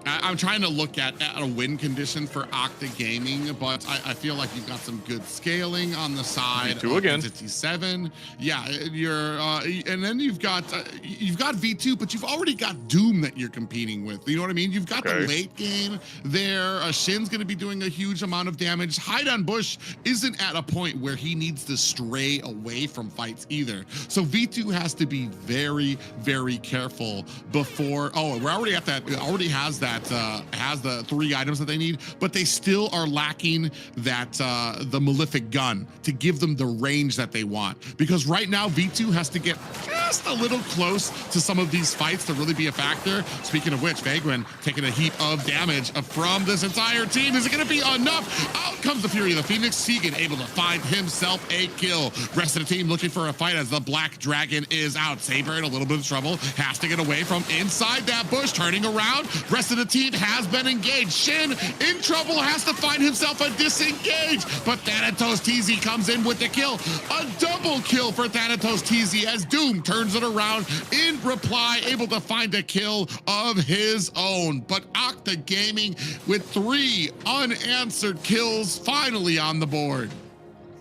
I'm trying to look at a win condition for Octa Gaming, but I feel like you've got some good scaling on the side of Entity7. Yeah, you're and then you've got V2, but you've already got Doom that you're competing with. You know what I mean? You've got the late game there. Shin's going to be doing a huge amount of damage. Hide on Bush isn't at a point where he needs to stray away from fights either. So V2 has to be very, very careful before. Oh, we're already at that. It already has that. Has the 3 items that they need, but they still are lacking that the Malefic gun to give them the range that they want. Because right now V2 has to get just a little close to some of these fights to really be a factor. Speaking of which, Vagrant taking a heap of damage from this entire team. Is it going to be enough? Out comes the Fury of the Phoenix. Segan able to find himself a kill. Rest of the team looking for a fight as the Black Dragon is out. Saber in a little bit of trouble. Has to get away from inside that bush. Turning around. Rest of the team has been engaged. Shin in trouble, has to find himself a disengage, but Thanatos TZ comes in with the kill. A double kill for Thanatos TZ as Doom turns it around in reply, able to find a kill of his own. But Octa Gaming with 3 unanswered kills finally on the board.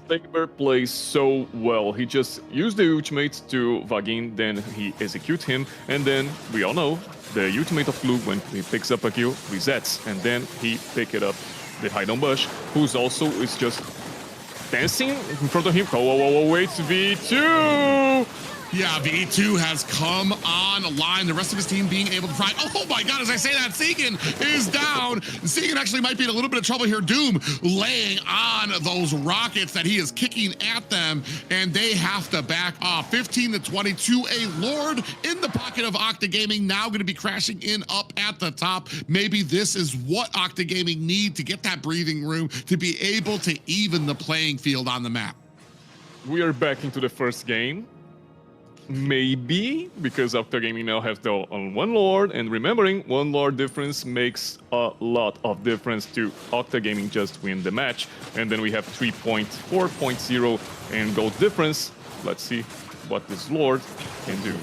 Saber plays so well. He just used the ultimate to Vagin, then he executes him, and then we all know the ultimate of Blue, when he picks up a kill, resets, and then he pick it up the Hide on Bush, who's also is just dancing in front of him. Oh, wait, V2! Yeah, V2 has come online. The rest of his team being able to try. Oh my God, as I say that, Segan is down. Segan actually might be in a little bit of trouble here. Doom laying on those rockets that he is kicking at them, and they have to back off. 15 to 22, a Lord in the pocket of Octa Gaming, now going to be crashing in up at the top. Maybe this is what Octa Gaming need to get that breathing room to be able to even the playing field on the map. We are back into the first game. Maybe, because Octa Gaming now has the on one Lord, and remembering, one Lord difference makes a lot of difference to Octa Gaming just win the match. And then we have 3.4.0 and gold difference. Let's see what this Lord can do.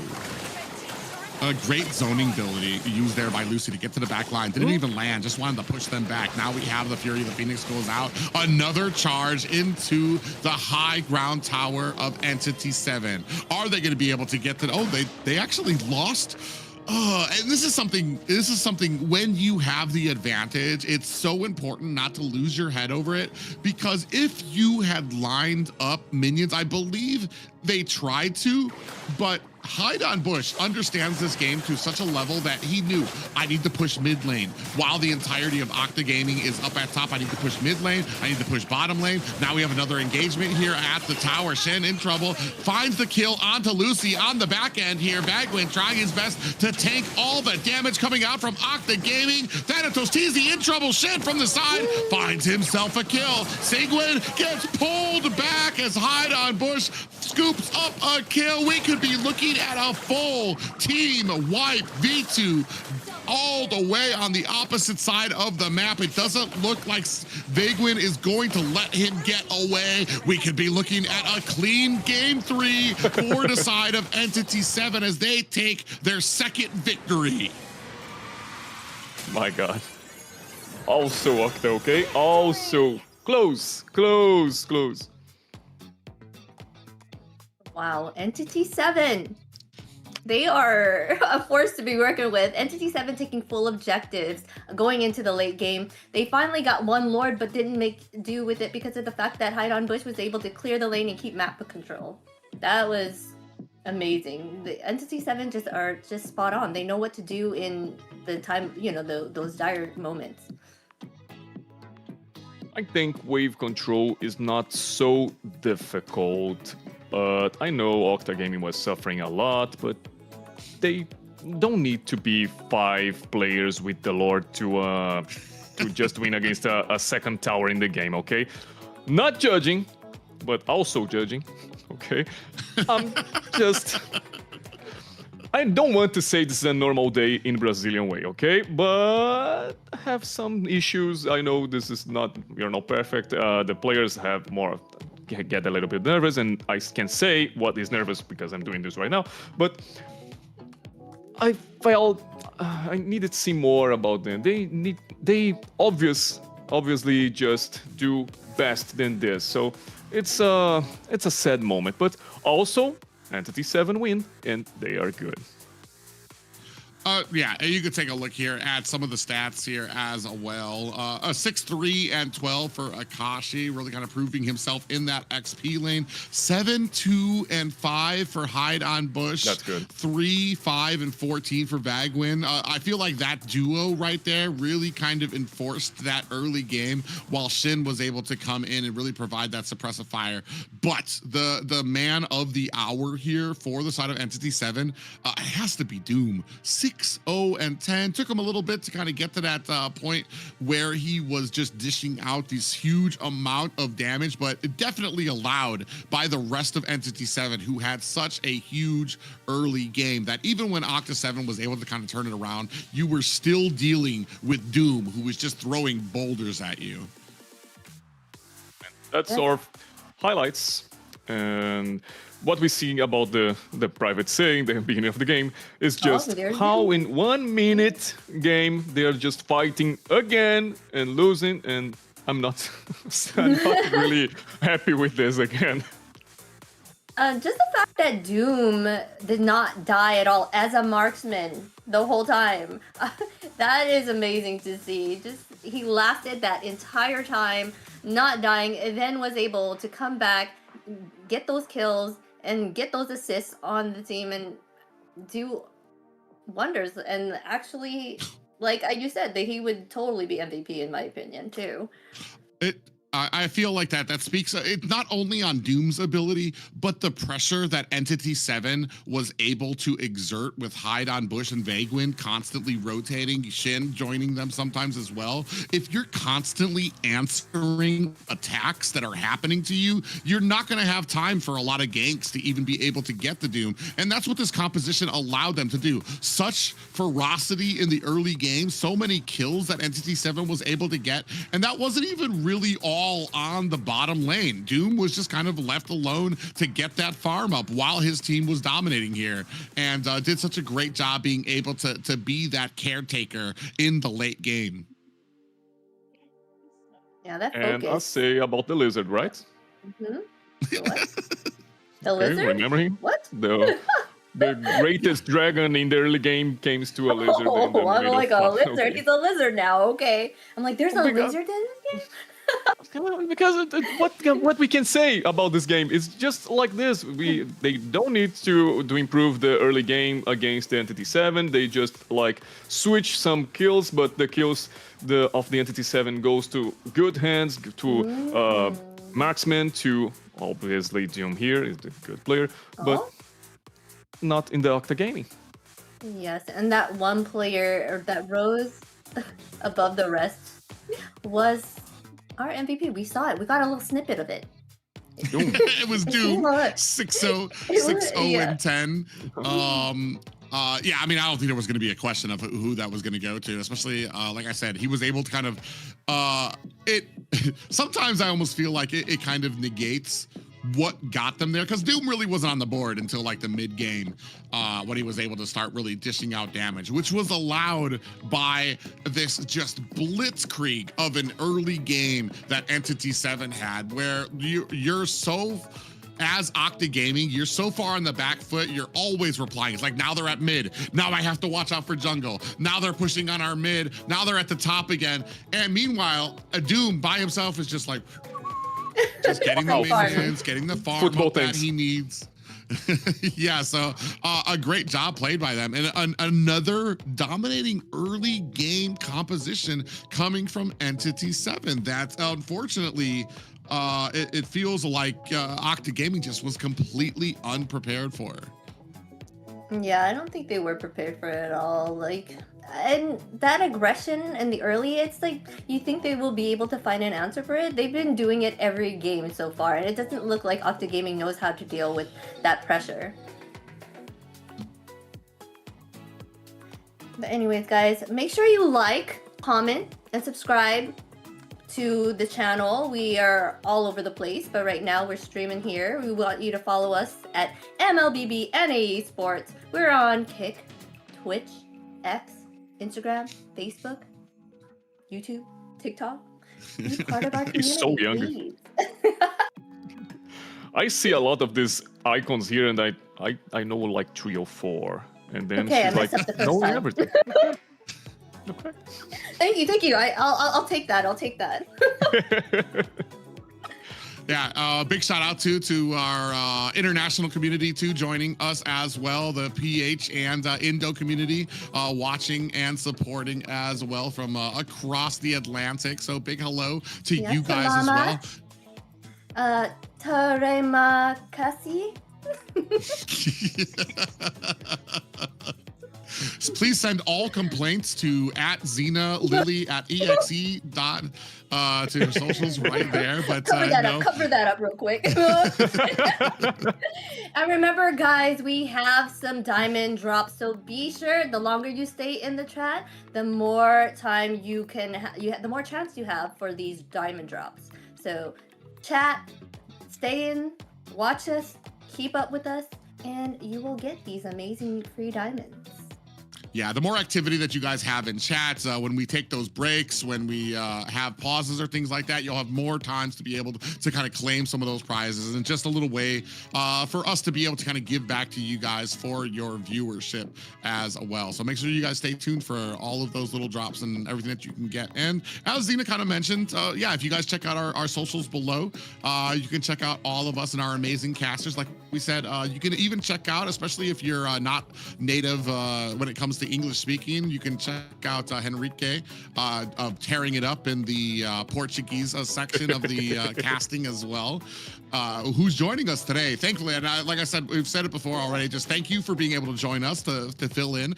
A great zoning ability used there by Lucy to get to the back line. Didn't even land, just wanted to push them back. Now we have the Fury, the Phoenix goes out. Another charge into the high ground tower of Entity 7. Are they going to be able to get to, oh, they actually lost. And this is something when you have the advantage, it's so important not to lose your head over it, because if you had lined up minions, I believe they tried to, but Hide on Bush understands this game to such a level that he knew, I need to push mid lane while the entirety of Octa Gaming is up at top. I need to push mid lane. I need to push bottom lane. Now we have another engagement here at the tower. Shen in trouble, finds the kill onto Lucy on the back end here. Bagwin trying his best to tank all the damage coming out from Octa Gaming. Thanatos Teasy in trouble. Shen from the side finds himself a kill. Seguin gets pulled back as Hide on Bush scoops up a kill. We could be looking at a full team wipe. V2 all the way on the opposite side of the map. It doesn't look like Vagwin is going to let him get away. We could be looking at a clean game 3 for the side of Entity 7 as they take their second victory. My God. Also Octa, okay? Also close. Wow, Entity 7. They are a force to be working with. Entity 7 taking full objectives going into the late game. They finally got one Lord, but didn't make do with it because of the fact that Hide on Bush was able to clear the lane and keep map control. That was amazing. The Entity 7 are just spot on. They know what to do in the time, those dire moments. I think wave control is not so difficult, but I know Octa Gaming was suffering a lot, but they don't need to be 5 players with the Lord to just win against a second tower in the game, okay? Not judging, but also judging, okay? I don't want to say this is a normal day in Brazilian way, okay? But have some issues. I know this is we're not perfect. The players have get a little bit nervous, and I can say what is nervous because I'm doing this right now. But I felt I needed to see more about them. They obviously just do best than this. So it's a sad moment, but also Entity 7 win, and they are good. Yeah, you could take a look here at some of the stats here as well. A 6-3 and 12 for Akashi, really kind of proving himself in that XP lane. 7-2 and 5 for Hide on Bush. That's good. 3, 5, and 14 for Bagwin. I feel like that duo right there really kind of enforced that early game, while Shin was able to come in and really provide that suppressive fire. But the man of the hour here for the side of Entity 7, it has to be Doom. 6-0 and 10. Took him a little bit to kind of get to that point where he was just dishing out these huge amount of damage, but definitely allowed by the rest of Entity 7, who had such a huge early game that even when Octa 7 was able to kind of turn it around, you were still dealing with Doom, who was just throwing boulders at you. That's our highlights. And what we see about the private saying, the beginning of the game, is just how in 1 minute game they are just fighting again and losing, and I'm not really happy with this again. Just the fact that Doom did not die at all as a marksman the whole time, that is amazing to see. He lasted that entire time, not dying, and then was able to come back, get those kills, and get those assists on the team and do wonders. And actually, like you said, that he would totally be MVP in my opinion too. I feel like that speaks it's not only on Doom's ability, but the pressure that Entity7 was able to exert with Hyde on Bush and Vaguin constantly rotating, Shin joining them sometimes as well. If you're constantly answering attacks that are happening to you, you're not going to have time for a lot of ganks to even be able to get the Doom. And that's what this composition allowed them to do. Such ferocity in the early game, so many kills that Entity7 was able to get, and that wasn't even really all on the bottom lane. Doom was just kind of left alone to get that farm up while his team was dominating here, and did such a great job being able to be that caretaker in the late game. Yeah, that And I'll focus. say about the lizard, right? Mhm. The what? The Okay, lizard? remembering What? the greatest dragon in the early game came to a lizard. and then Oh, I'm made like a lizard. Okay. He's a lizard now. Okay. I'm like, there's a my God. lizard in this game? Because what we can say about this game is just like this. They don't need to improve the early game against the Entity7. They just like switch some kills, but the kills of the Entity7 goes to good hands, to marksman, to obviously Doom here is a good player, but not in the Octa Gaming. Yes, and that one player or that rose above the rest was our MVP. We saw it. We got a little snippet of it. It was Doom Look. 6-0, It was- 6-0 yeah. and 10. Yeah, I mean, I don't think there was going to be a question of who that was going to go to, especially, like I said, he was able to kind of, sometimes I almost feel like it kind of negates what got them there, because Doom really wasn't on the board until like the mid game, when he was able to start really dishing out damage, which was allowed by this just blitzkrieg of an early game that Entity7 had, where you're so, as Octa Gaming, you're so far on the back foot, you're always replying. It's like, now they're at mid. Now I have to watch out for jungle. Now they're pushing on our mid. Now they're at the top again. And meanwhile, a Doom by himself is just like, just getting the minions, getting the farm Football up that things. he needs. Yeah, so a great job played by them. And another dominating early game composition coming from Entity7 that unfortunately, it feels like Octa Gaming just was completely unprepared for. Yeah, I don't think they were prepared for it at all. Like, and that aggression in the early, it's like you think they will be able to find an answer for it. They've been doing it every game so far, and it doesn't look like Octa Gaming knows how to deal with that pressure. But anyways, guys, make sure you like, comment, and subscribe to the channel. We are all over the place, but right now we're streaming here. We want you to follow us at MLBB Esports. We're on Kick, Twitch, X, Instagram, Facebook, YouTube, TikTok. Be part of our community. He's so young. Please. I see a lot of these icons here, and I know like 3 or 4, and then Okay, I she's like, messed up the first knowing time. everything. Okay. Thank you. I'll take that. I'll take that. Yeah, big shout out to our international community too, joining us as well, the PH and Indo community, watching and supporting as well from across the Atlantic. So big hello to Yes, you guys as well. Terima kasih. Please send all complaints to @ZenaLily@exe dot to your socials right there. But Cover that up real quick. And remember, guys, we have some diamond drops, so be sure the longer you stay in the chat, the more time you can, the more chance you have for these diamond drops. So chat, stay in, watch us, keep up with us, and you will get these amazing free diamonds. yeah, the more activity that you guys have in chats, when we take those breaks, when we have pauses or things like that, you'll have more times to be able to kind of claim some of those prizes, and just a little way for us to be able to kind of give back to you guys for your viewership as well. So make sure you guys stay tuned for all of those little drops and everything that you can get. And as Xena kind of mentioned, yeah, if you guys check out our socials below, you can check out all of us and our amazing casters. Like we said, you can even check out, especially if you're not native when it comes to English speaking, you can check out Henrique tearing it up in the Portuguese section of the casting as well, who's joining us today. Thankfully, and like I said, we've said it before already, just thank you for being able to join us to fill in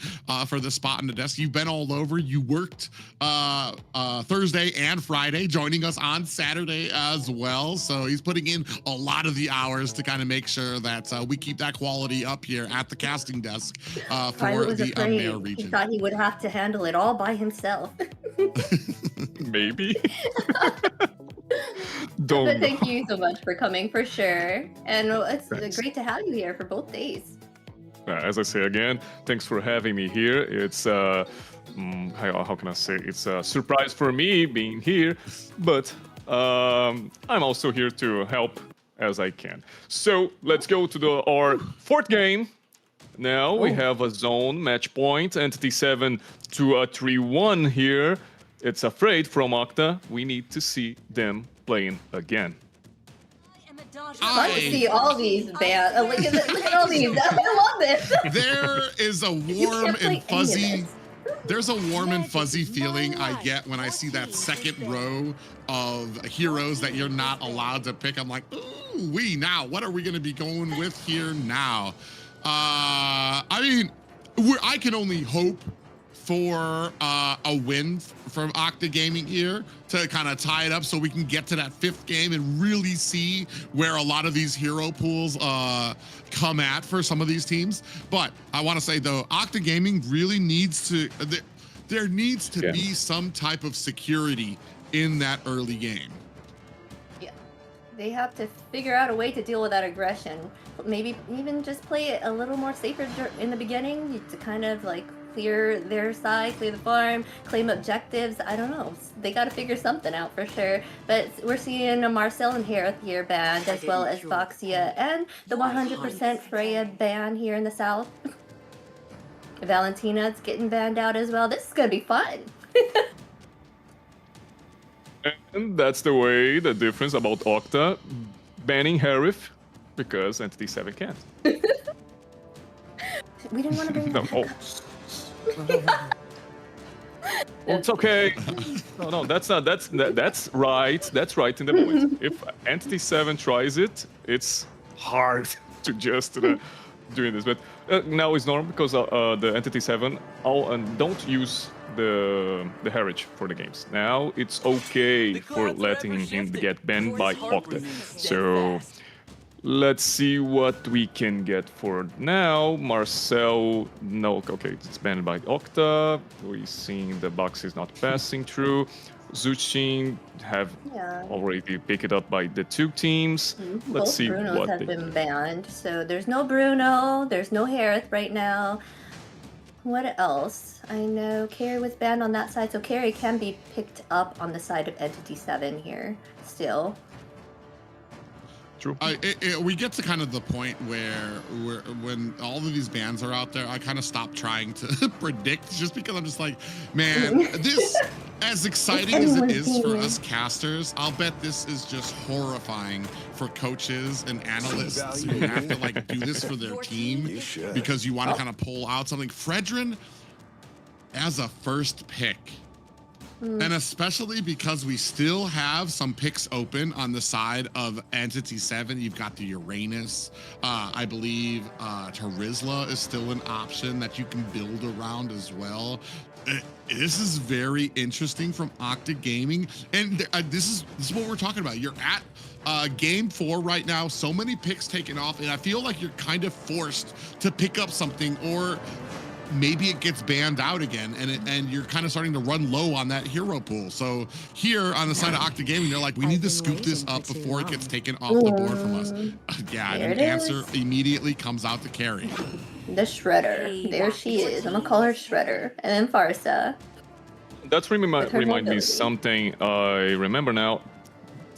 for the spot on the desk. You've been all over. You worked Thursday and Friday, joining us on Saturday as well. So he's putting in a lot of the hours to kind of make sure that we keep that quality up here at the casting desk for the AMER region. He thought he would have to handle it all by himself. Maybe. Don't. But thank you so much for coming, for sure. And it's great to have you here for both days. As I say again, thanks for having me here. It's how can I say? It's a surprise for me being here, but I'm also here to help as I can. So let's go to our fourth game. Now we have a zone match point, Entity7 to a 3-1 here. It's Afraid from Octa. We need to see them playing again. I see all these bands. Look at all these. I love it. There is a warm and fuzzy. There's a warm and fuzzy feeling I get when I see that second row of heroes that you're not allowed to pick. I'm like, ooh, now what are we going to be going with here now? I mean, I can only hope for a win from Octa Gaming here to kind of tie it up so we can get to that fifth game and really see where a lot of these hero pools come at for some of these teams. But I want to say, though, Octa Gaming really needs to, there needs to be some type of security in that early game. Yeah, they have to figure out a way to deal with that aggression. Maybe even just play it a little more safer in the beginning to kind of like clear their side, clear the farm, claim objectives. I don't know. They got to figure something out for sure. But we're seeing a Marcel and Harith here banned, as well as Voxia and the 100% Freya ban here in the south. Valentina's getting banned out as well. This is going to be fun. And that's the way, the difference about Octa banning Harith because Entity7 can't. We didn't want to bring that up. Well, it's okay. No, that's not. That's right. That's right in the moment. If Entity7 tries it, it's hard to just doing this. But now it's normal because the Entity7 don't use the heritage for the games. Now it's okay for letting him get banned by Octa. So let's see what we can get for now. Marcel, no, okay, it's banned by Octa. We're seeing the box is not passing through. Zuchin have already picked it up by the two teams. Let's Both see Brunos what have been banned. So there's no Bruno, there's no Harith right now. What else? I know Carrie was banned on that side, so Carrie can be picked up on the side of Entity7 here still. True. We get to kind of the point where when all of these bans are out there, I kind of stop trying to predict, just because I'm just like, man, this, as exciting as it is for us casters, I'll bet this is just horrifying for coaches and analysts who have to like do this for their team because you want to kind of pull out something. Fredrin as a first pick. And especially because we still have some picks open on the side of Entity7. You've got the Uranus. I believe Terizla is still an option that you can build around as well. This is very interesting from Octa Gaming. And this is what we're talking about. You're at game 4 right now. So many picks taken off. And I feel like you're kind of forced to pick up something, or maybe it gets banned out again, and you're kind of starting to run low on that hero pool. So here on the side of Octa Gaming, they're like, we need to scoop this up before it gets taken off the board from us. Yeah, and an answer immediately comes out to carry. The Shredder. There she is. I'm gonna call her Shredder. And then Farsa. That's remind me ability. something I remember now.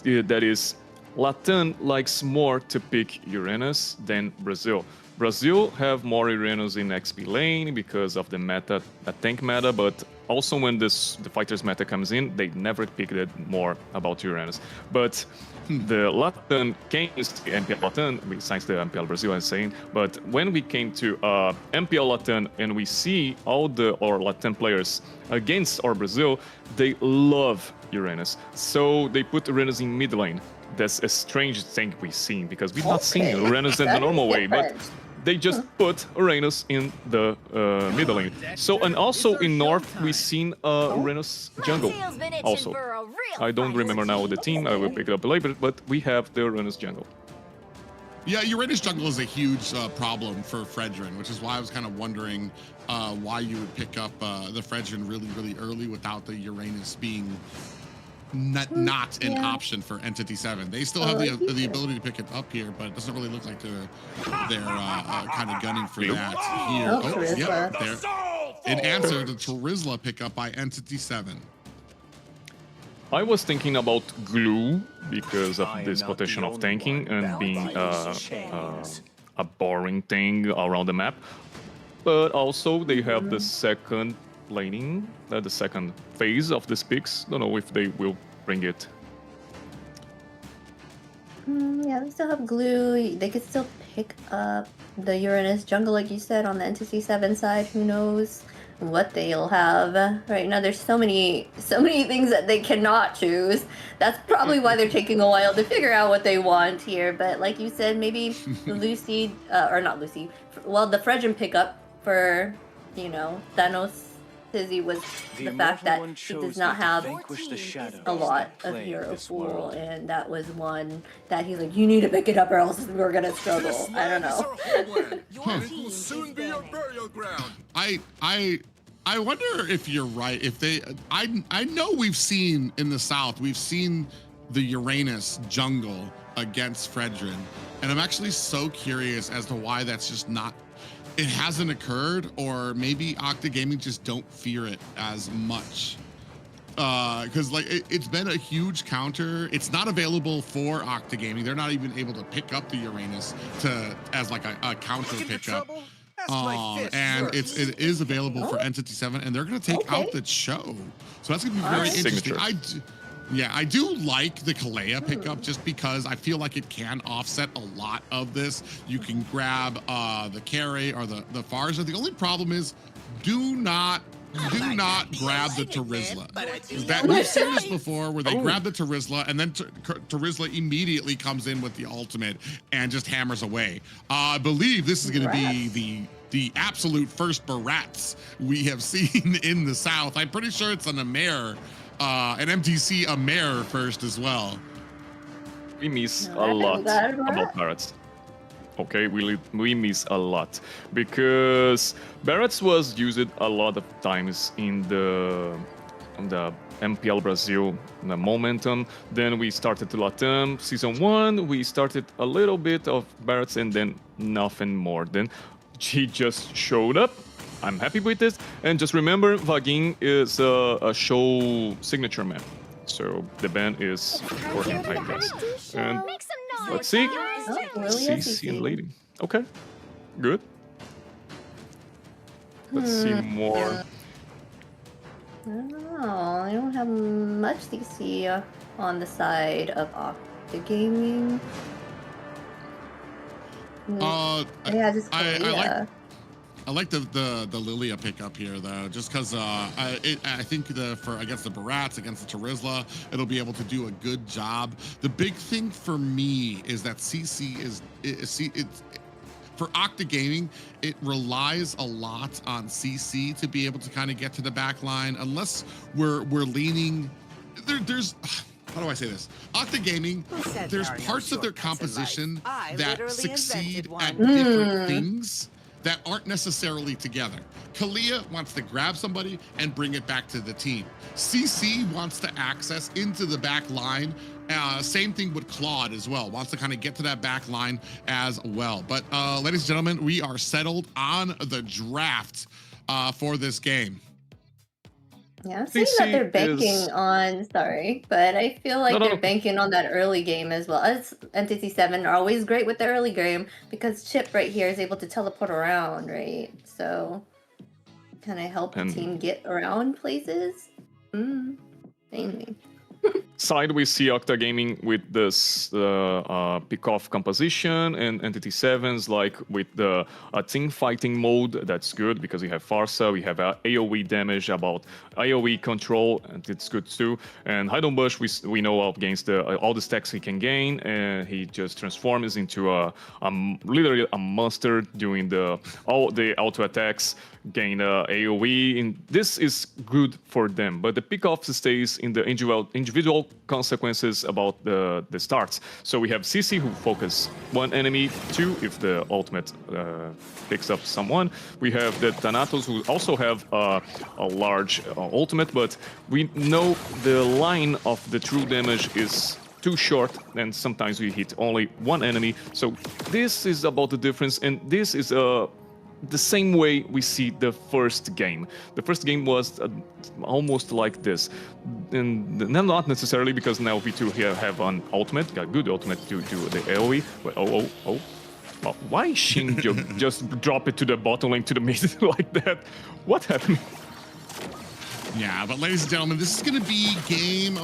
That is, Latin likes more to pick Uranus than Brazil. Brazil have more Uranus in XP lane because of the meta, the tank meta, but also when the fighters meta comes in, they never picked it more about Uranus. But the Latin came to MPL Latin, besides the MPL Brazil, I'm saying, but when we came to MPL Latin and we see all our Latin players against our Brazil, they love Uranus. So they put Uranus in mid lane. That's a strange thing we've seen because we've not seen Uranus in the normal way, but they just put Uranus in the middle lane. So, and also in North, we've seen Uranus jungle also. I don't remember now the team, I will pick it up later, but we have the Uranus jungle. Yeah, Uranus jungle is a huge problem for Fredrin, which is why I was kind of wondering why you would pick up the Fredrin really, really early without the Uranus being not an option for Entity7. They still have the ability to pick it up here, but it doesn't really look like they're kind of gunning for that here. Oh, yep, there. In answer to Terizla pickup by Entity7. I was thinking about glue because of this potential of tanking and being a boring thing around the map. But also they have the second laning, the second phase of this picks. Don't know if they will bring it. Yeah, they still have glue. They could still pick up the Uranus jungle, like you said, on the Entity7 side. Who knows what they'll have right now? There's so many things that they cannot choose. That's probably why they're taking a while to figure out what they want here. But like you said, maybe Lucy, or not Lucy, well, the Fredrin pickup for, you know, Thanos Tizzy was the fact that he does not have a lot of hero pool, and that was one that he's like, you need to pick it up or else we're gonna struggle. I don't know. Will soon be your burial ground. I wonder if you're right. If they, I know we've seen in the South, we've seen the Uranus jungle against Fredrin, and I'm actually so curious as to why that's just not. It hasn't occurred, or maybe Octa Gaming just don't fear it as much. Because like it's been a huge counter. It's not available for Octa Gaming. They're not even able to pick up the Uranus as like a counter pickup. And it is available for Entity7, and they're going to take out the Cho. So that's going to be very interesting. I do like the Kalea pickup just because I feel like it can offset a lot of this. You can grab the carry or the Farsa. The only problem is do not grab the Terizla. That we've seen this before where they grab the Terizla and then Terizla immediately comes in with the ultimate and just hammers away. I believe this is going to be the absolute first Barats we have seen in the South. I'm pretty sure it's an AMER. An MCT AMER first as well. We miss a lot about Barrats. Okay, we miss a lot because Barrats was used a lot of times in the MPL Brazil, the momentum. Then we started to Latam season 1. We started a little bit of Barrats and then nothing more. Then he just showed up. I'm happy with this, and just remember, Vagin is a show signature man, so the ban is for him, I guess. And let's see, CC and Lady. Okay, good. Let's see more. I don't know. I don't have much CC on the side of Octa Gaming. I like the Lilia pickup here though, just because I think against the Barats, against the Terizla, it'll be able to do a good job. The big thing for me is that CC it's for Octa Gaming, it relies a lot on CC to be able to kind of get to the back line, unless we're leaning. There's how do I say this? Octa Gaming, there's parts of their composition that succeed at different things that aren't necessarily together. Kalea wants to grab somebody and bring it back to the team. CC wants to access into the back line Same thing with Claude as well. Wants to kind of get to that back line as well. But ladies and gentlemen, we are settled on the draft for this game. Yeah, I'm seeing that they're banking on, sorry, but I feel like they're banking on that early game as well. As Entity7 are always great with the early game because Chip right here is able to teleport around, right? So kind of help the team get around places. Mainly. Side we see Octa Gaming with this pick-off composition, and Entity7's like with the team fighting mode. That's good because we have Farsa, we have AoE damage, about AoE control, and it's good too. And Heidelbush, we know against all the stacks he can gain, and he just transforms into literally a monster doing all the auto attacks, gain AoE, and this is good for them. But the pick-off stays in the individual consequences about the starts. So we have CC who focus one enemy, two if the ultimate picks up someone. We have the Thanatos who also have a large ultimate, but we know the line of the true damage is too short, and sometimes we hit only one enemy. So this is about the difference, and this is the same way we see the first game. The first game was almost like this. And not necessarily because now V2 here have an ultimate, got good ultimate to do the AoE. But why Shin just drop it to the bottom lane to the mid like that? What happened? Yeah, but ladies and gentlemen, this is going to be game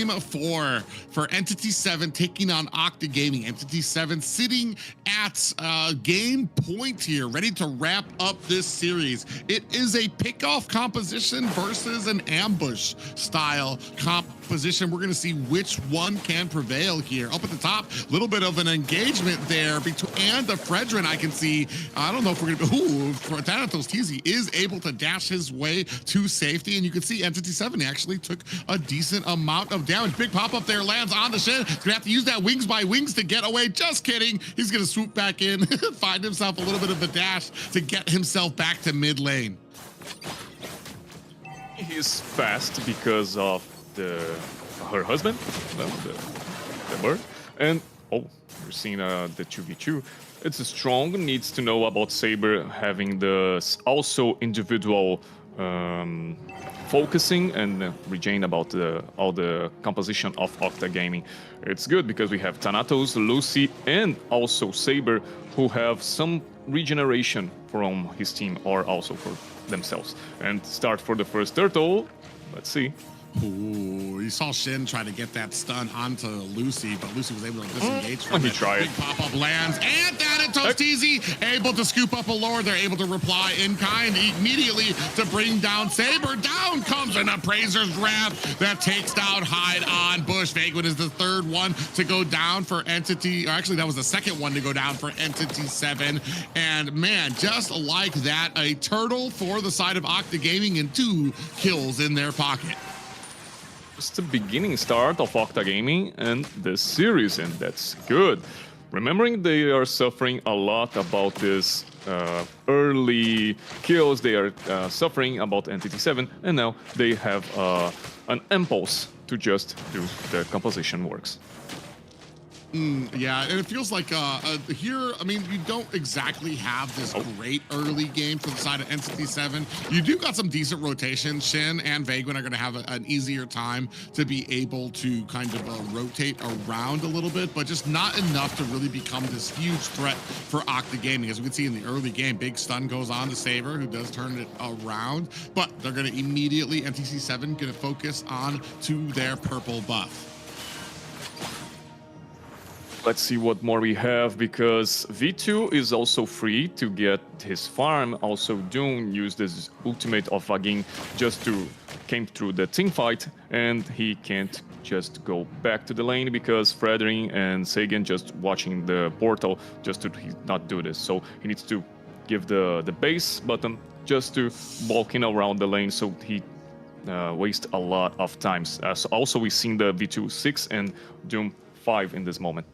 4 for Entity7 taking on Octa Gaming. Entity7 sitting at game point here, ready to wrap up this series. It is a pick-off composition versus an ambush style composition. We're going to see which one can prevail here. Up at the top, a little bit of an engagement there between and the Fredrin. I can see. I don't know if we're going to be. Ooh, Thanatos TZ is able to dash his way to safety, and you can see Entity7 actually took a decent amount of damage. Big pop-up there lands on the Shin. He's gonna have to use that wings by wings to get away. Just kidding. He's gonna swoop back in, find himself a little bit of a dash to get himself back to mid lane. He's fast because of her husband, the bird, and we're seeing the 2v2. It's strong. Needs to know about Saber having the also individual focusing, and Regain about all the composition of Octa Gaming. It's good because we have Thanatos, Lucy, and also Saber who have some regeneration from his team or also for themselves. And start for the first turtle. Let's see. Ooh, you saw Shin try to get that stun onto Lucy, but Lucy was able to disengage from He it. tried. Big pop-up lands, and Thanatos TZ able to scoop up a lord. They're able to reply in kind immediately to bring down Saber. Down comes an Appraiser's Wrath that takes down Hyde on Bush. Vagrant is the third one to go down for Entity, or actually that was the second one to go down for Entity7. And man, just like that, a turtle for the side of Octa Gaming and 2 kills in their pocket. It's the beginning start of Octa Gaming and this series, and that's good. Remembering they are suffering a lot about this early kills, they are suffering about Entity7, and now they have an impulse to just do the composition works. Yeah, and it feels like here, I mean, you don't exactly have this great early game for the side of Entity7. You do got some decent rotation. Shin and Vagrant are going to have an easier time to be able to kind of rotate around a little bit, but just not enough to really become this huge threat for Octa Gaming. As we can see in the early game, big stun goes on to Saber, who does turn it around, but they're going to immediately, Entity7 going to focus on to their purple buff. Let's see what more we have, because V2 is also free to get his farm. Also Doom used his ultimate of Vagin just to came through the team fight, and he can't just go back to the lane because Fredrin and Sagan just watching the portal just to not do this. So he needs to give the base button just to walk in around the lane, so he waste a lot of times. So also we've seen the V2 6 and Doom 5 in this moment.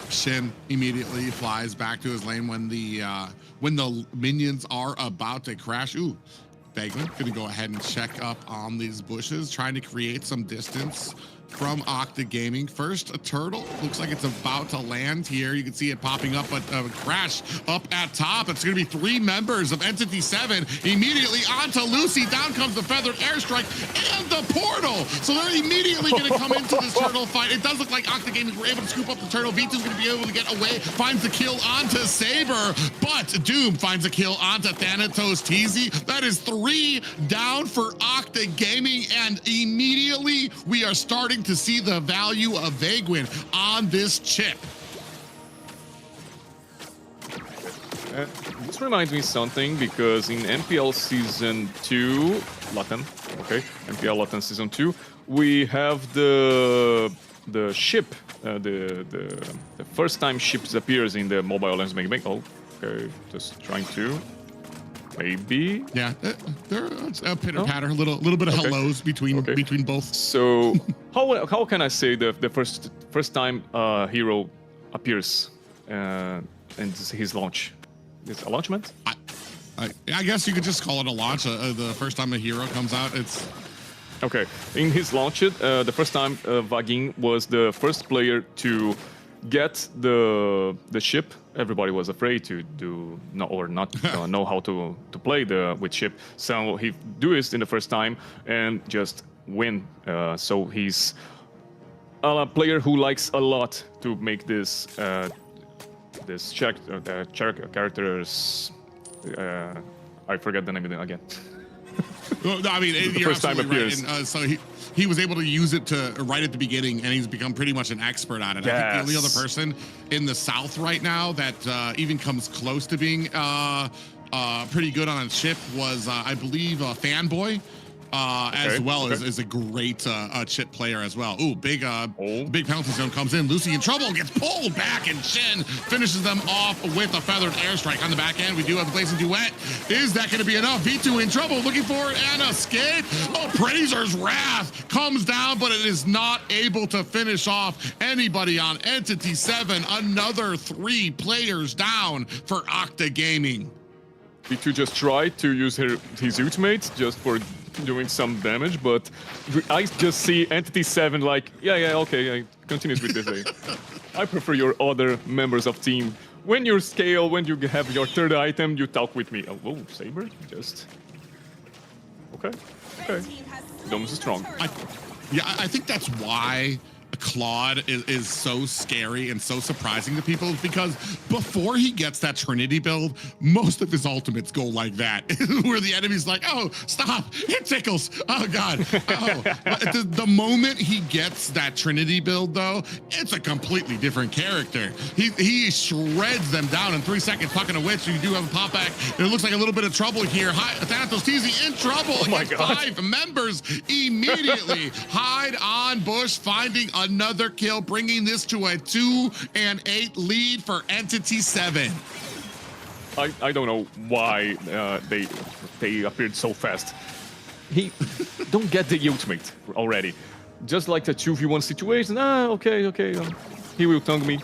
Shin immediately flies back to his lane when the minions are about to crash. Ooh, Bagman gonna go ahead and check up on these bushes, trying to create some distance from Octa Gaming. First, a turtle. Looks like it's about to land here. You can see it popping up, but crash up at top. It's going to be 3 members of Entity 7. Immediately onto Lucy. Down comes the feathered airstrike and the portal. So they're immediately going to come into this turtle fight. It does look like Octa Gaming were able to scoop up the turtle. V2's going to be able to get away. Finds the kill onto Saber, but Doom finds a kill onto Thanatos TZ. That is 3 down for Octa Gaming, and immediately we are starting to see the value of Vagwin on this chip. This reminds me something, because in MPL Season 2, Latin, okay, MPL Latin Season 2, we have the ship, the first time ship appears in the Mobile Legends Bang. Oh, okay, just trying to. Maybe. Yeah, there's a pitter patter, a little bit of hellos between both. So how can I say the first time hero appears in his launch? Is a launchment? I guess you could just call it a launch. The first time a hero comes out, it's okay. In his launch, the first time Vagin was the first player to get the ship. Everybody was afraid to not know how to play with ship. So he do it in the first time and just win. So he's a player who likes a lot to make this characters. I forget the name of it again. Well, no, I mean, the first time appears. Right. And, so he was able to use it right at the beginning, and he's become pretty much an expert on it. Yes. I think the only other person in the South right now that even comes close to being pretty good on a chip was, I believe, Fanboy. As well as a great chip player as well. Ooh, big penalty zone comes in. Lucy in trouble, gets pulled back, and Shen finishes them off with a feathered airstrike on the back end. We do have the blazing duet. Is that going to be enough? V2 in trouble, looking for an escape. Oh, Prazer's Wrath comes down, but it is not able to finish off anybody on Entity 7. Another 3 players down for Octa Gaming. V2 just tried to use his ultimate just for doing some damage, but I just see Entity 7 like, yeah, okay, I continues with this day. I prefer your other members of team. When you scale, when you have your third item, you talk with me. Oh, Saber, just... Okay. Dome's strong. I think that's why Claude is so scary and so surprising to people, because before he gets that Trinity build, most of his ultimates go like that, where the enemy's like, oh, stop, it tickles, oh god. Oh. The moment he gets that Trinity build, though, it's a completely different character. He shreds them down in 3 seconds. Talking to which, you do have a pop back. It looks like a little bit of trouble here. Thanatos TZ in trouble. Oh my god. 5 members immediately hide on bush, finding another kill, bringing this to a 2-8 lead for Entity 7. I don't know why they appeared so fast. He don't get the ultimate already. Just like the 2v1 situation. Okay. He will tongue me.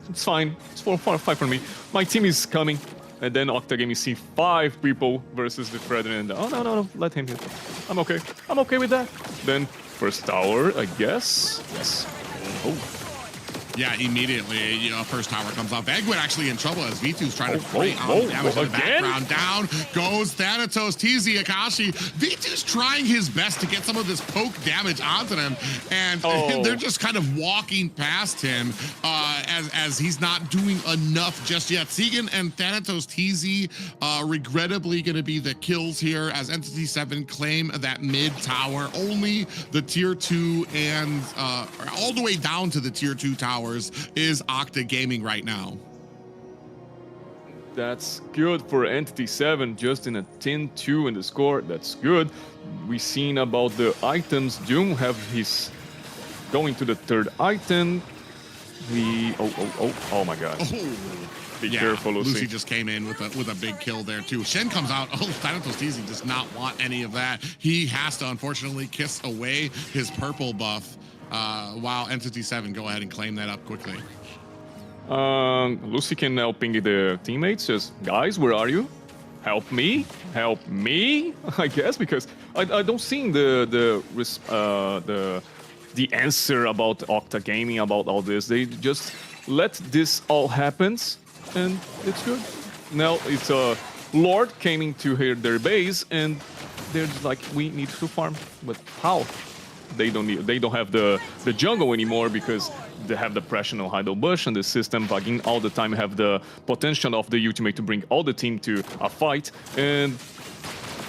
It's fine. It's 4-5 for me. My team is coming. And then Octa Gaming see 5 people versus the Fredrin. Oh no, let him hit. I'm okay with that. Then first tower, I guess. Yes. Oh. Yeah, immediately, first tower comes off. Vagwin actually in trouble as V2's trying to fight on damage in the background. Down goes Thanatos TZ Akashi. V2's trying his best to get some of this poke damage onto them, and they're just kind of walking past him as he's not doing enough just yet. Segan and Thanatos TZ regrettably going to be the kills here as Entity 7 claim that mid tower. Only the tier 2 and all the way down to the tier 2 tower is Octa Gaming right now. That's good for Entity 7, just in a 10-2 in the score. That's good. We seen about the items. Doom have his going to the third item. Oh my god. Be careful, Lucy. Lucy just came in with a big kill there too. Shen comes out. Oh, Thanatos TZ does not want any of that. He has to unfortunately kiss away his purple buff. While Entity 7 go ahead and claim that up quickly. Lucy can now ping the teammates, just, guys, where are you? help me, I guess, because I don't see the answer about Octa Gaming, about all this. They just let this all happens, and it's good. Now it's Lord came into their base, and they're just like, we need to farm, but how? They don't have the jungle anymore because they have the pressure on Idle Bush and the system bugging all the time, have the potential of the ultimate to bring all the team to a fight, and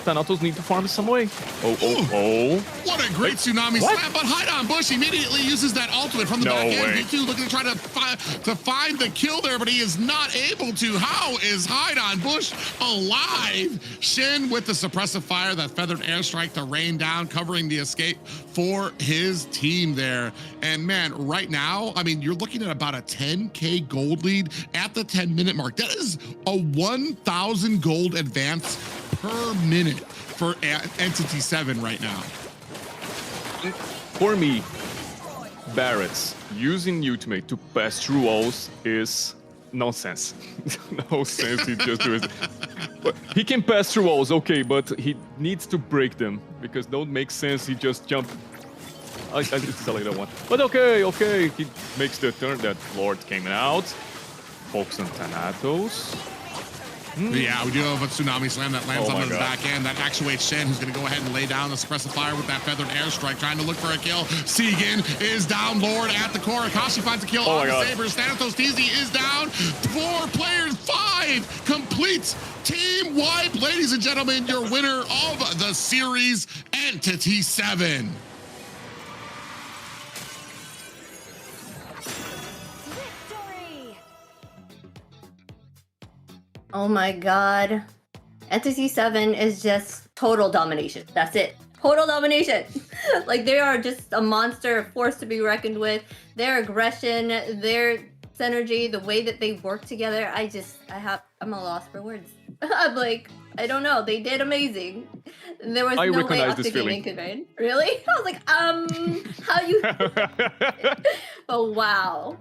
Thanatos need to farm some way. Oh. What a great tsunami slam, but Hide on Bush immediately uses that ultimate from the back end. V2 looking to try to find the kill there, but he is not able to. How is Hide on Bush alive? Shin with the suppressive fire, that feathered airstrike to rain down, covering the escape for his team there. And man, right now, I mean, you're looking at about a 10K gold lead at the 10-minute mark. That is a 1,000 gold advance per minute for Entity7 right now. For me, Barrett's using ultimate to pass through walls is nonsense. No sense, he just do it. But he can pass through walls, okay, but he needs to break them, because don't make sense, he just jump. It's a later one. But okay, he makes the turn. That Lord came out. Focus on Thanatos. Yeah, we do have a tsunami slam that lands on the God. back end. That actuates Shen, who's going to go ahead and lay down the suppressive fire with that feathered airstrike, trying to look for a kill. Segan is down, Lord at the core. Akashi finds a kill on the Sabres. Thanatos TZ is down. 4 players, 5 complete team wipe. Ladies and gentlemen, your winner of the series, Entity7. Oh my god. Entity7 is just total domination. That's it. Total domination. Like, they are just a monster, a force to be reckoned with. Their aggression, their synergy, the way that they work together, I'm a loss for words. I'm like, I don't know. They did amazing. There was no way Octa Gaming could win. Really? I was like, how you... Oh, wow.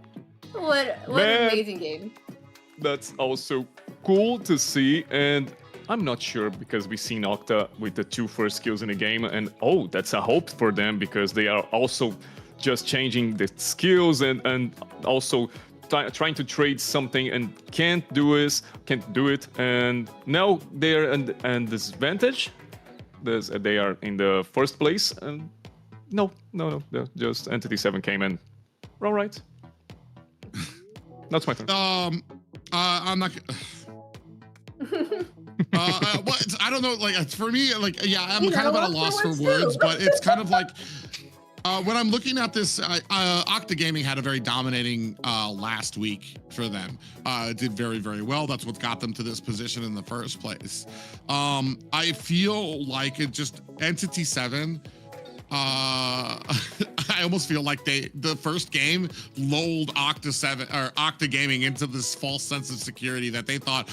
What an amazing game. That's also cool to see, and I'm not sure, because we've seen Octa with the 2 first kills in the game, and that's a hope for them, because they are also just changing the skills and also trying to trade something and can't do it, and now they're an disadvantage. They are in the first place, and no, just Entity7 came in. All right. That's my turn. I'm not. I don't know. Like, for me, like, yeah, I'm kind of at a loss for words, but it's kind of like when I'm looking at this, Octa Gaming had a very dominating last week for them. Did very, very well. That's what got them to this position in the first place. I feel like it just Entity7. I almost feel like the first game lulled Octa Gaming into this false sense of security that they thought,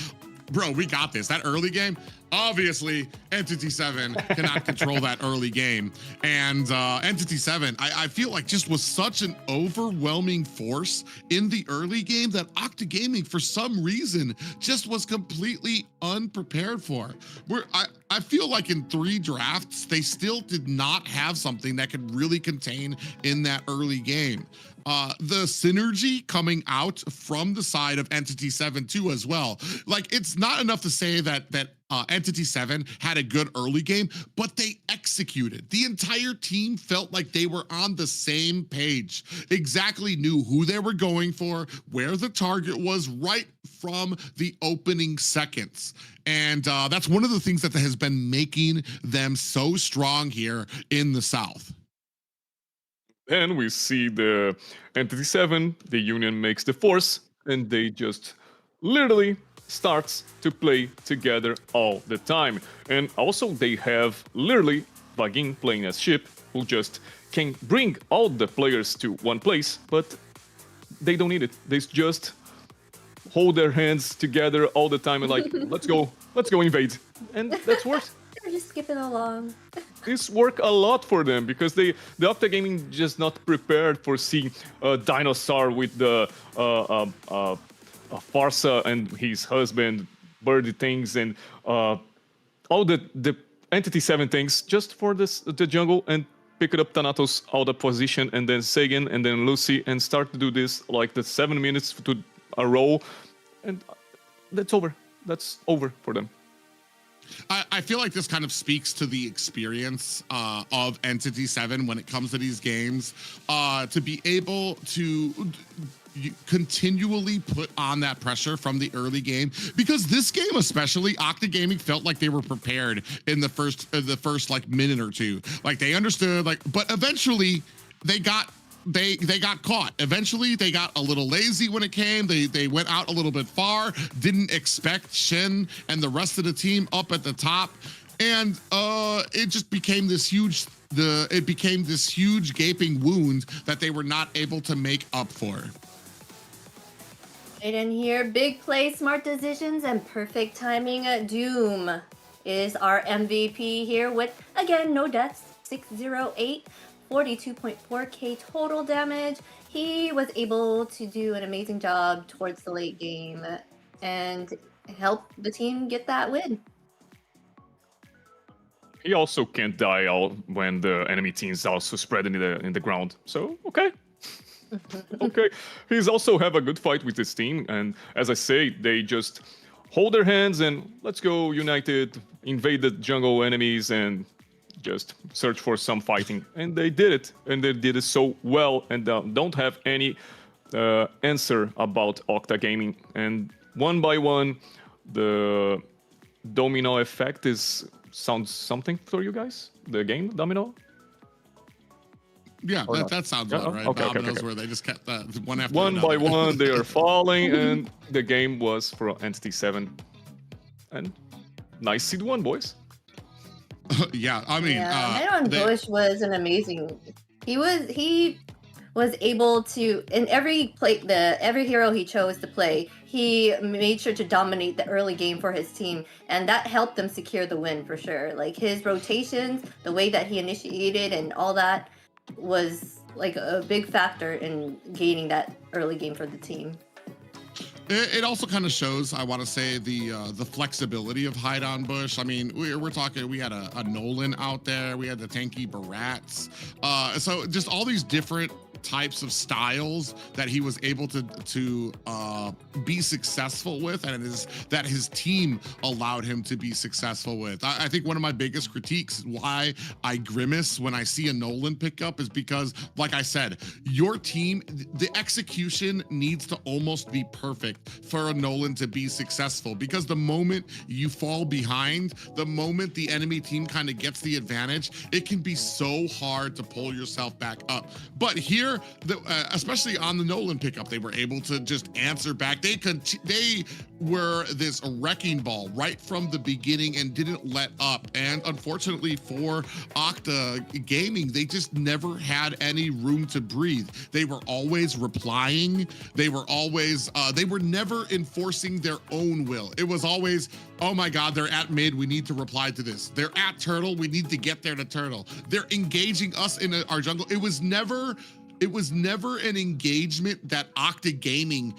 bro, we got this. That early game, obviously, Entity7 cannot control that early game. And Entity7, I feel like just was such an overwhelming force in the early game that Octa Gaming, for some reason, just was completely unprepared for. I feel like in 3 drafts, they still did not have something that could really contain in that early game. The synergy coming out from the side of Entity7 too as well. Like, it's not enough to say that Entity7 had a good early game, but they executed. The entire team felt like they were on the same page, exactly knew who they were going for, where the target was right from the opening seconds. And that's one of the things that has been making them so strong here in the South. Then we see the Entity7, the Union makes the force, and they just literally starts to play together all the time. And also they have literally Vagin playing as ship, who just can bring all the players to one place, but they don't need it. They just hold their hands together all the time and like, let's go invade. And that's worth. They're just skipping along. This work a lot for them, because the Octa Gaming just not prepared for seeing a dinosaur with the Farsa and his husband birdie things and all the Entity7 things just for the jungle and pick it up Thanatos out of position and then Sagan and then Lucy and start to do this like the 7 minutes to a row and that's over. That's over for them. I feel like this kind of speaks to the experience of Entity7 when it comes to these games, to be able to continually put on that pressure from the early game, because this game especially, Octa Gaming felt like they were prepared in the first like minute or two. Like they understood, like, but eventually they got caught. Eventually they got a little lazy when it came. They went out a little bit far, didn't expect Shen and the rest of the team up at the top, and it just became this huge gaping wound that they were not able to make up for. Right in here, big play, smart decisions, and perfect timing. Doom is our MVP here with, again, no deaths, 608, 42.4k total damage. He was able to do an amazing job towards the late game and help the team get that win. He also can't die when the enemy team's also spread in the ground. So, okay. Okay. He's also have a good fight with his team. And as I say, they just hold their hands and let's go united, invade the jungle enemies and just search for some fighting. And they did it. And they did it so well and don't have any answer about Octa Gaming. And one by one, the domino effect sounds something for you guys? The game domino? Yeah, that sounds about right. Okay, Dominoes where they just kept that one after one another. by one, they are falling, and the game was for Entity7. And nice seed one, boys. Yeah, I mean, Bush was an amazing. He was able to, in every hero he chose to play, he made sure to dominate the early game for his team, and that helped them secure the win for sure. Like his rotations, the way that he initiated, and all that was like a big factor in gaining that early game for the team. It also kind of shows, I want to say, the flexibility of Hide on Bush. I mean, we're talking, we had a Nolan out there, we had the tanky Barats, so just all these different types of styles that he was able to be successful with, and that his team allowed him to be successful with. I think one of my biggest critiques, why I grimace when I see a Nolan pickup, is because, like I said, your team, the execution needs to almost be perfect for a Nolan to be successful, because the moment you fall behind, the moment the enemy team kind of gets the advantage, it can be so hard to pull yourself back up. But here, especially on the Nolan pickup, they were able to just answer back. They were this wrecking ball right from the beginning and didn't let up. And unfortunately for Octa Gaming, they just never had any room to breathe. They were always replying. They were always, they were never enforcing their own will. It was always, oh my God, they're at mid, we need to reply to this. They're at turtle, we need to get there to turtle. They're engaging us in our jungle. It was never an engagement that Octa Gaming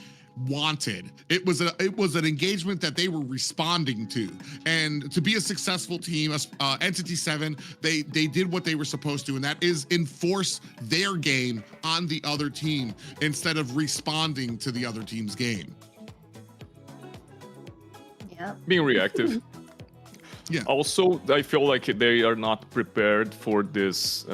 wanted. It was an engagement that they were responding to. And to be a successful team, Entity7, they did what they were supposed to, and that is enforce their game on the other team instead of responding to the other team's game. Yeah. Being reactive. Yeah. Also, I feel like they are not prepared for this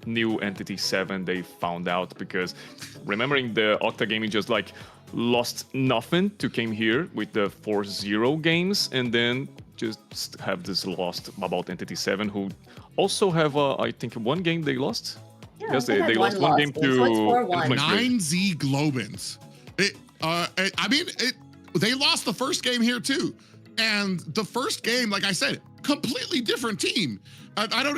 new Entity7 they found out, because remembering the Octa Gaming just like lost nothing to came here with the 4-0 games, and then just have this lost about Entity7, who also have I think one game they lost. Yeah, yes, they they lost one game to 9Z Globins. They lost the first game here too. And the first game, like I said, completely different team. I don't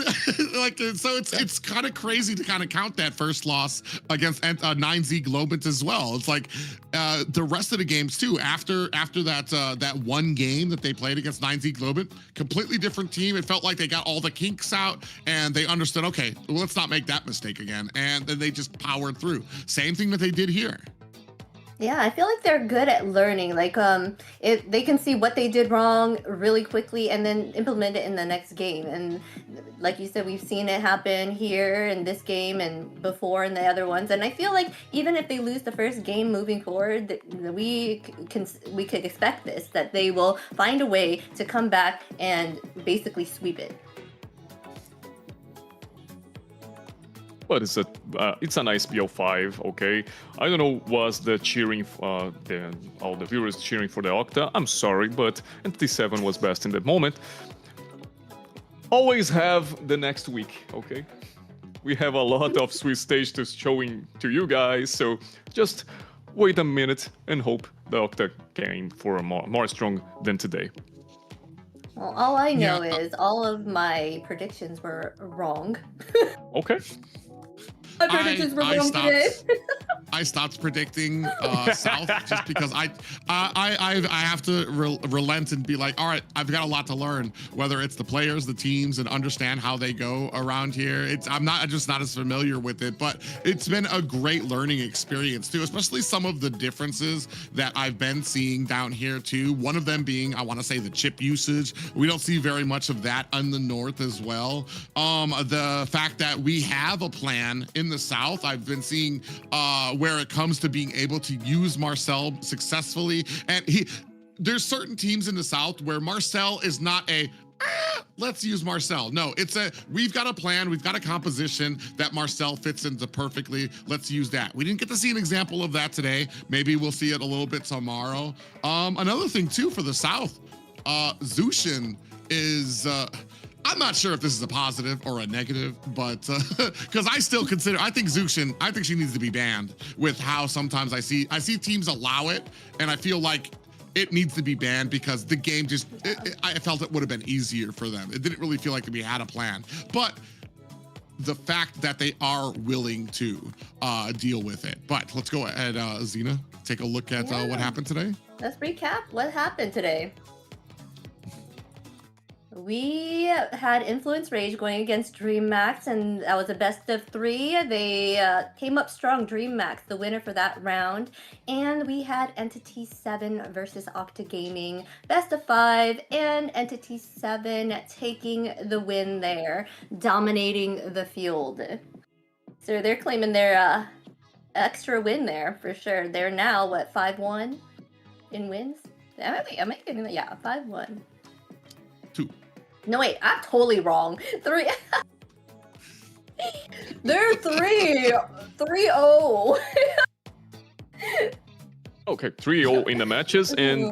like, so it's kind of crazy to kind of count that first loss against 9Z Globins as well. It's like the rest of the games too. After that one game that they played against 9Z Globins, completely different team. It felt like they got all the kinks out and they understood, okay, well, let's not make that mistake again. And then they just powered through. Same thing that they did here. Yeah, I feel like they're good at learning. Like, if they can see what they did wrong really quickly and then implement it in the next game. And like you said, we've seen it happen here in this game and before in the other ones. And I feel like even if they lose the first game moving forward, we could expect this, that they will find a way to come back and basically sweep it. But it's a nice BO5, okay? I don't know, was the cheering, all the viewers cheering for the Octa? I'm sorry, but Entity7 was best in that moment. Always have the next week, okay? We have a lot of Swiss stage to showing to you guys, so just wait a minute and hope the Octa came for more strong than today. Well, all I know is all of my predictions were wrong. Okay. My predictions were wrong today. I stopped predicting South just because I have to relent and be like, all right, I've got a lot to learn, whether it's the players, the teams, and understand how they go around here. I'm just not as familiar with it, but it's been a great learning experience too, especially some of the differences that I've been seeing down here too. One of them being, I want to say, the chip usage. We don't see very much of that in the North as well. The fact that we have a plan in the South, I've been seeing where it comes to being able to use Marcel successfully. And there's certain teams in the South where Marcel is not a, let's use Marcel. No, it's we've got a plan, we've got a composition that Marcel fits into perfectly. Let's use that. We didn't get to see an example of that today. Maybe we'll see it a little bit tomorrow. Another thing too for the South, Zushin is, I'm not sure if this is a positive or a negative, but because I think Zushin, I think she needs to be banned with how sometimes I see teams allow it, and I feel like it needs to be banned because the game I felt it would have been easier for them. It didn't really feel like we had a plan, but the fact that they are willing to deal with it. But let's go ahead, Xena, take a look at what happened today. Let's recap what happened today. We had Influence Rage going against Dreammax, and that was a best of 3. They came up strong, Dreammax, the winner for that round. And we had Entity7 versus Octa Gaming, best of 5, and Entity7 taking the win there, dominating the field. So they're claiming their extra win there for sure. They're now, what, 5-1 in wins? Am I getting that? Yeah, 5-1. 2. No, wait, I'm totally wrong. 3. They're 3-0. Okay, 3-0 in the matches, and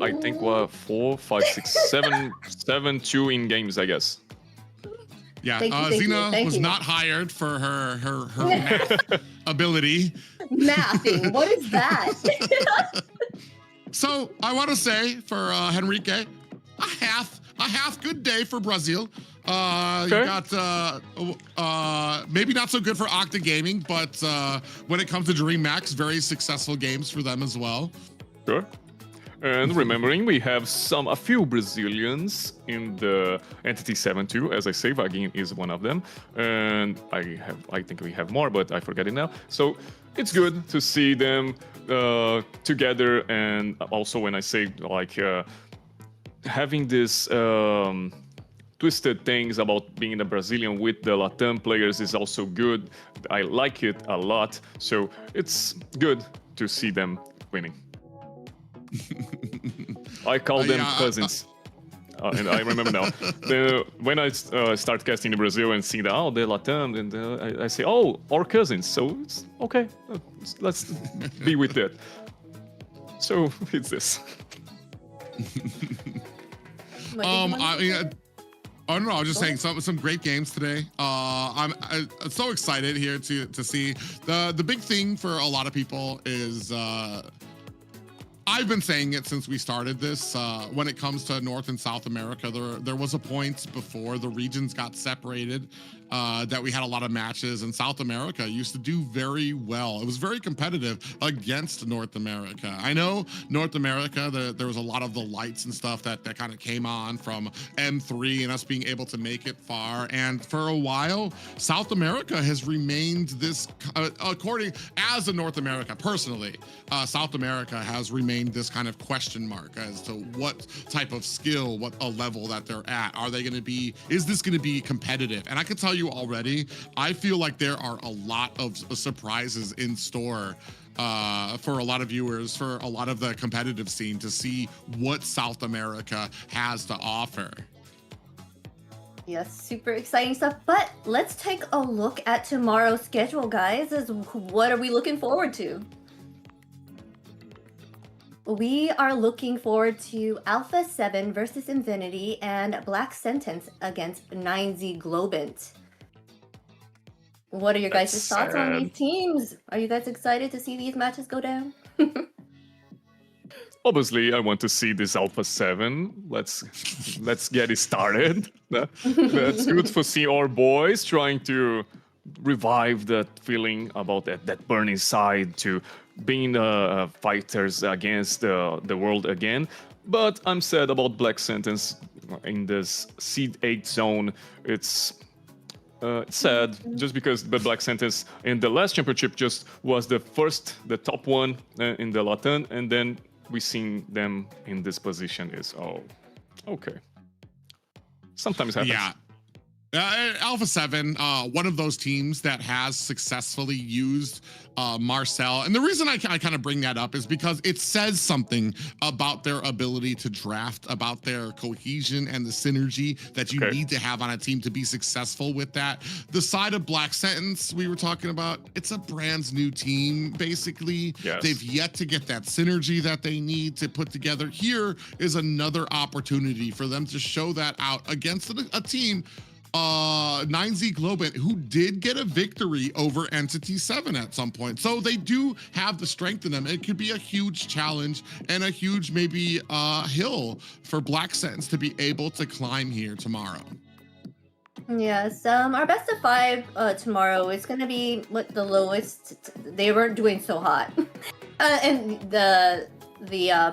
I think 4, 5, 6, 7, 7-2 in games, I guess. Yeah, Xena was not hired for her math ability. Mathing, what is that? So I want to say for Henrique, a half good day for Brazil. You got maybe not so good for Octa Gaming, but when it comes to Dreamax, very successful games for them as well. Sure. And remembering, we have a few Brazilians in the Entity7 too. As I say, Vaguinho is one of them, and I think we have more, but I forget it now. So it's good to see them together, and also when I say like having this twisted things about being a Brazilian with the Latam players is also good. I like it a lot, so it's good to see them winning. I call them cousins. And I remember now, when I start casting in Brazil and see that, the Latam, and I say, our cousins, so it's okay, let's be with that. So it's this. I don't know. I was just saying some great games today. I'm so excited here to see. The big thing for a lot of people is I've been saying it since we started this. When it comes to North and South America, there was a point before the regions got separated that we had a lot of matches, and South America used to do very well. It was very competitive against North America. I know North America, there was a lot of the lights and stuff that kind of came on from M3 and us being able to make it far. And for a while, South America has remained this, according as a North America, personally, South America has remained this kind of question mark as to what type of skill, what a level that they're at. Are they going to be, is this going to be competitive? And I can tell you already, I feel like there are a lot of surprises in store for a lot of viewers, for a lot of the competitive scene, to see what South America has to offer. Yes, super exciting stuff. But let's take a look at tomorrow's schedule, guys. What are we looking forward to? We are looking forward to Alpha 7 versus Infinity and Black Sentence against 9Z Globant. What are your guys' thoughts on these teams? Are you guys excited to see these matches go down? Obviously, I want to see this Alpha 7. Let's get it started. That's good for see our boys trying to revive that feeling about that burning side to being fighters against the world again. But I'm sad about Black Sentence in this Seed 8 zone. It's sad just because the Black Sentence in the last championship just was the top one in the Latin, and then we seen them in this position is, oh, okay. Sometimes happens. Yeah. Alpha 7, one of those teams that has successfully used Marcel. And the reason I kind of bring that up is because it says something about their ability to draft, about their cohesion and the synergy that you need to have on a team to be successful with that. The side of Black Sentence we were talking about, it's a brand new team, basically. Yes. They've yet to get that synergy that they need to put together. Here is another opportunity for them to show that out against a team, 9Z Globant, who did get a victory over Entity7 at some point. So they do have the strength in them. It could be a huge challenge and a huge maybe hill for Black Sentence to be able to climb here tomorrow. Yes, our best of 5 tomorrow is going to be the lowest. They weren't doing so hot. And the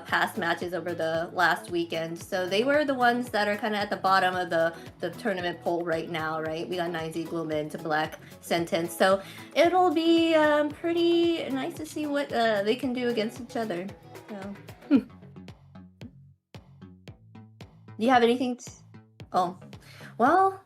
past matches over the last weekend. So they were the ones that are kind of at the bottom of the tournament poll right now, right? We got 9Z Gloomman to Black Sentence. So it'll be pretty nice to see what they can do against each other. So. Do you have anything? Oh, well,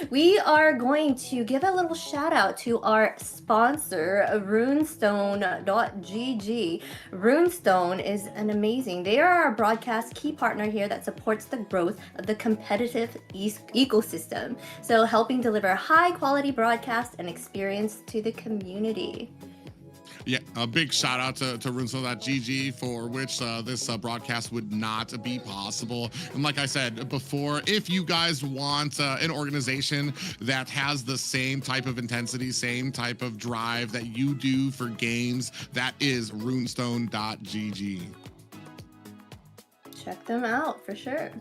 we are going to give a little shout out to our sponsor, runestone.gg. Runestone is an amazing, they are our broadcast key partner here that supports the growth of the competitive ecosystem. So helping deliver high quality broadcast and experience to the community. Yeah, a big shout out to runestone.gg, for which this broadcast would not be possible. And like I said before, if you guys want an organization that has the same type of intensity, same type of drive that you do for games, that is runestone.gg. Check them out for sure.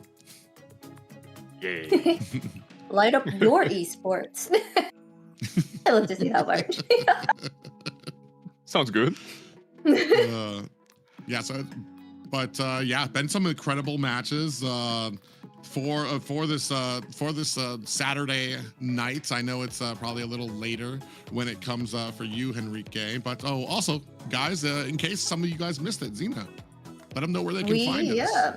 Yay. Light up your esports. I love to see that part. Sounds good. Yeah, so, but yeah, been some incredible matches for this Saturday night. I know it's probably a little later when it comes for you, Henrique. But also, guys, in case some of you guys missed it, Xena, let them know where they can find us. Yeah.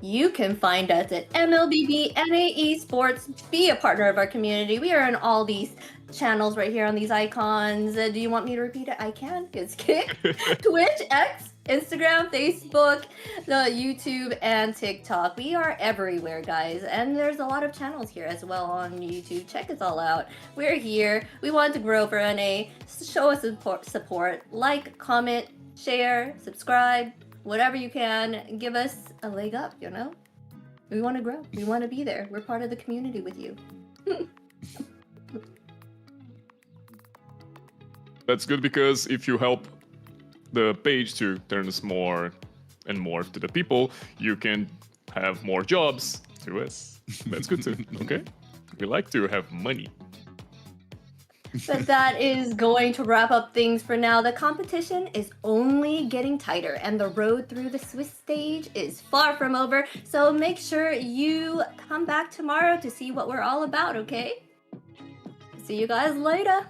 You can find us at MLBB Esports. Be a partner of our community. We are in all these channels right here on these icons. Do you want me to repeat it? I can. It's Kick, Twitch, X, Instagram, Facebook, the YouTube, and TikTok. We are everywhere, guys. And there's a lot of channels here as well on YouTube. Check us all out. We're here. We want to grow for NA. Show us support. Like, comment, share, subscribe. Whatever you can, give us a leg up, you know? We want to grow. We want to be there. We're part of the community with you. That's good, because if you help the page to turn us more and more to the people, you can have more jobs to us. That's good too, okay? We like to have money. But that is going to wrap up things for now. The competition is only getting tighter, and the road through the Swiss stage is far from over. So make sure you come back tomorrow to see what we're all about, okay? See you guys later.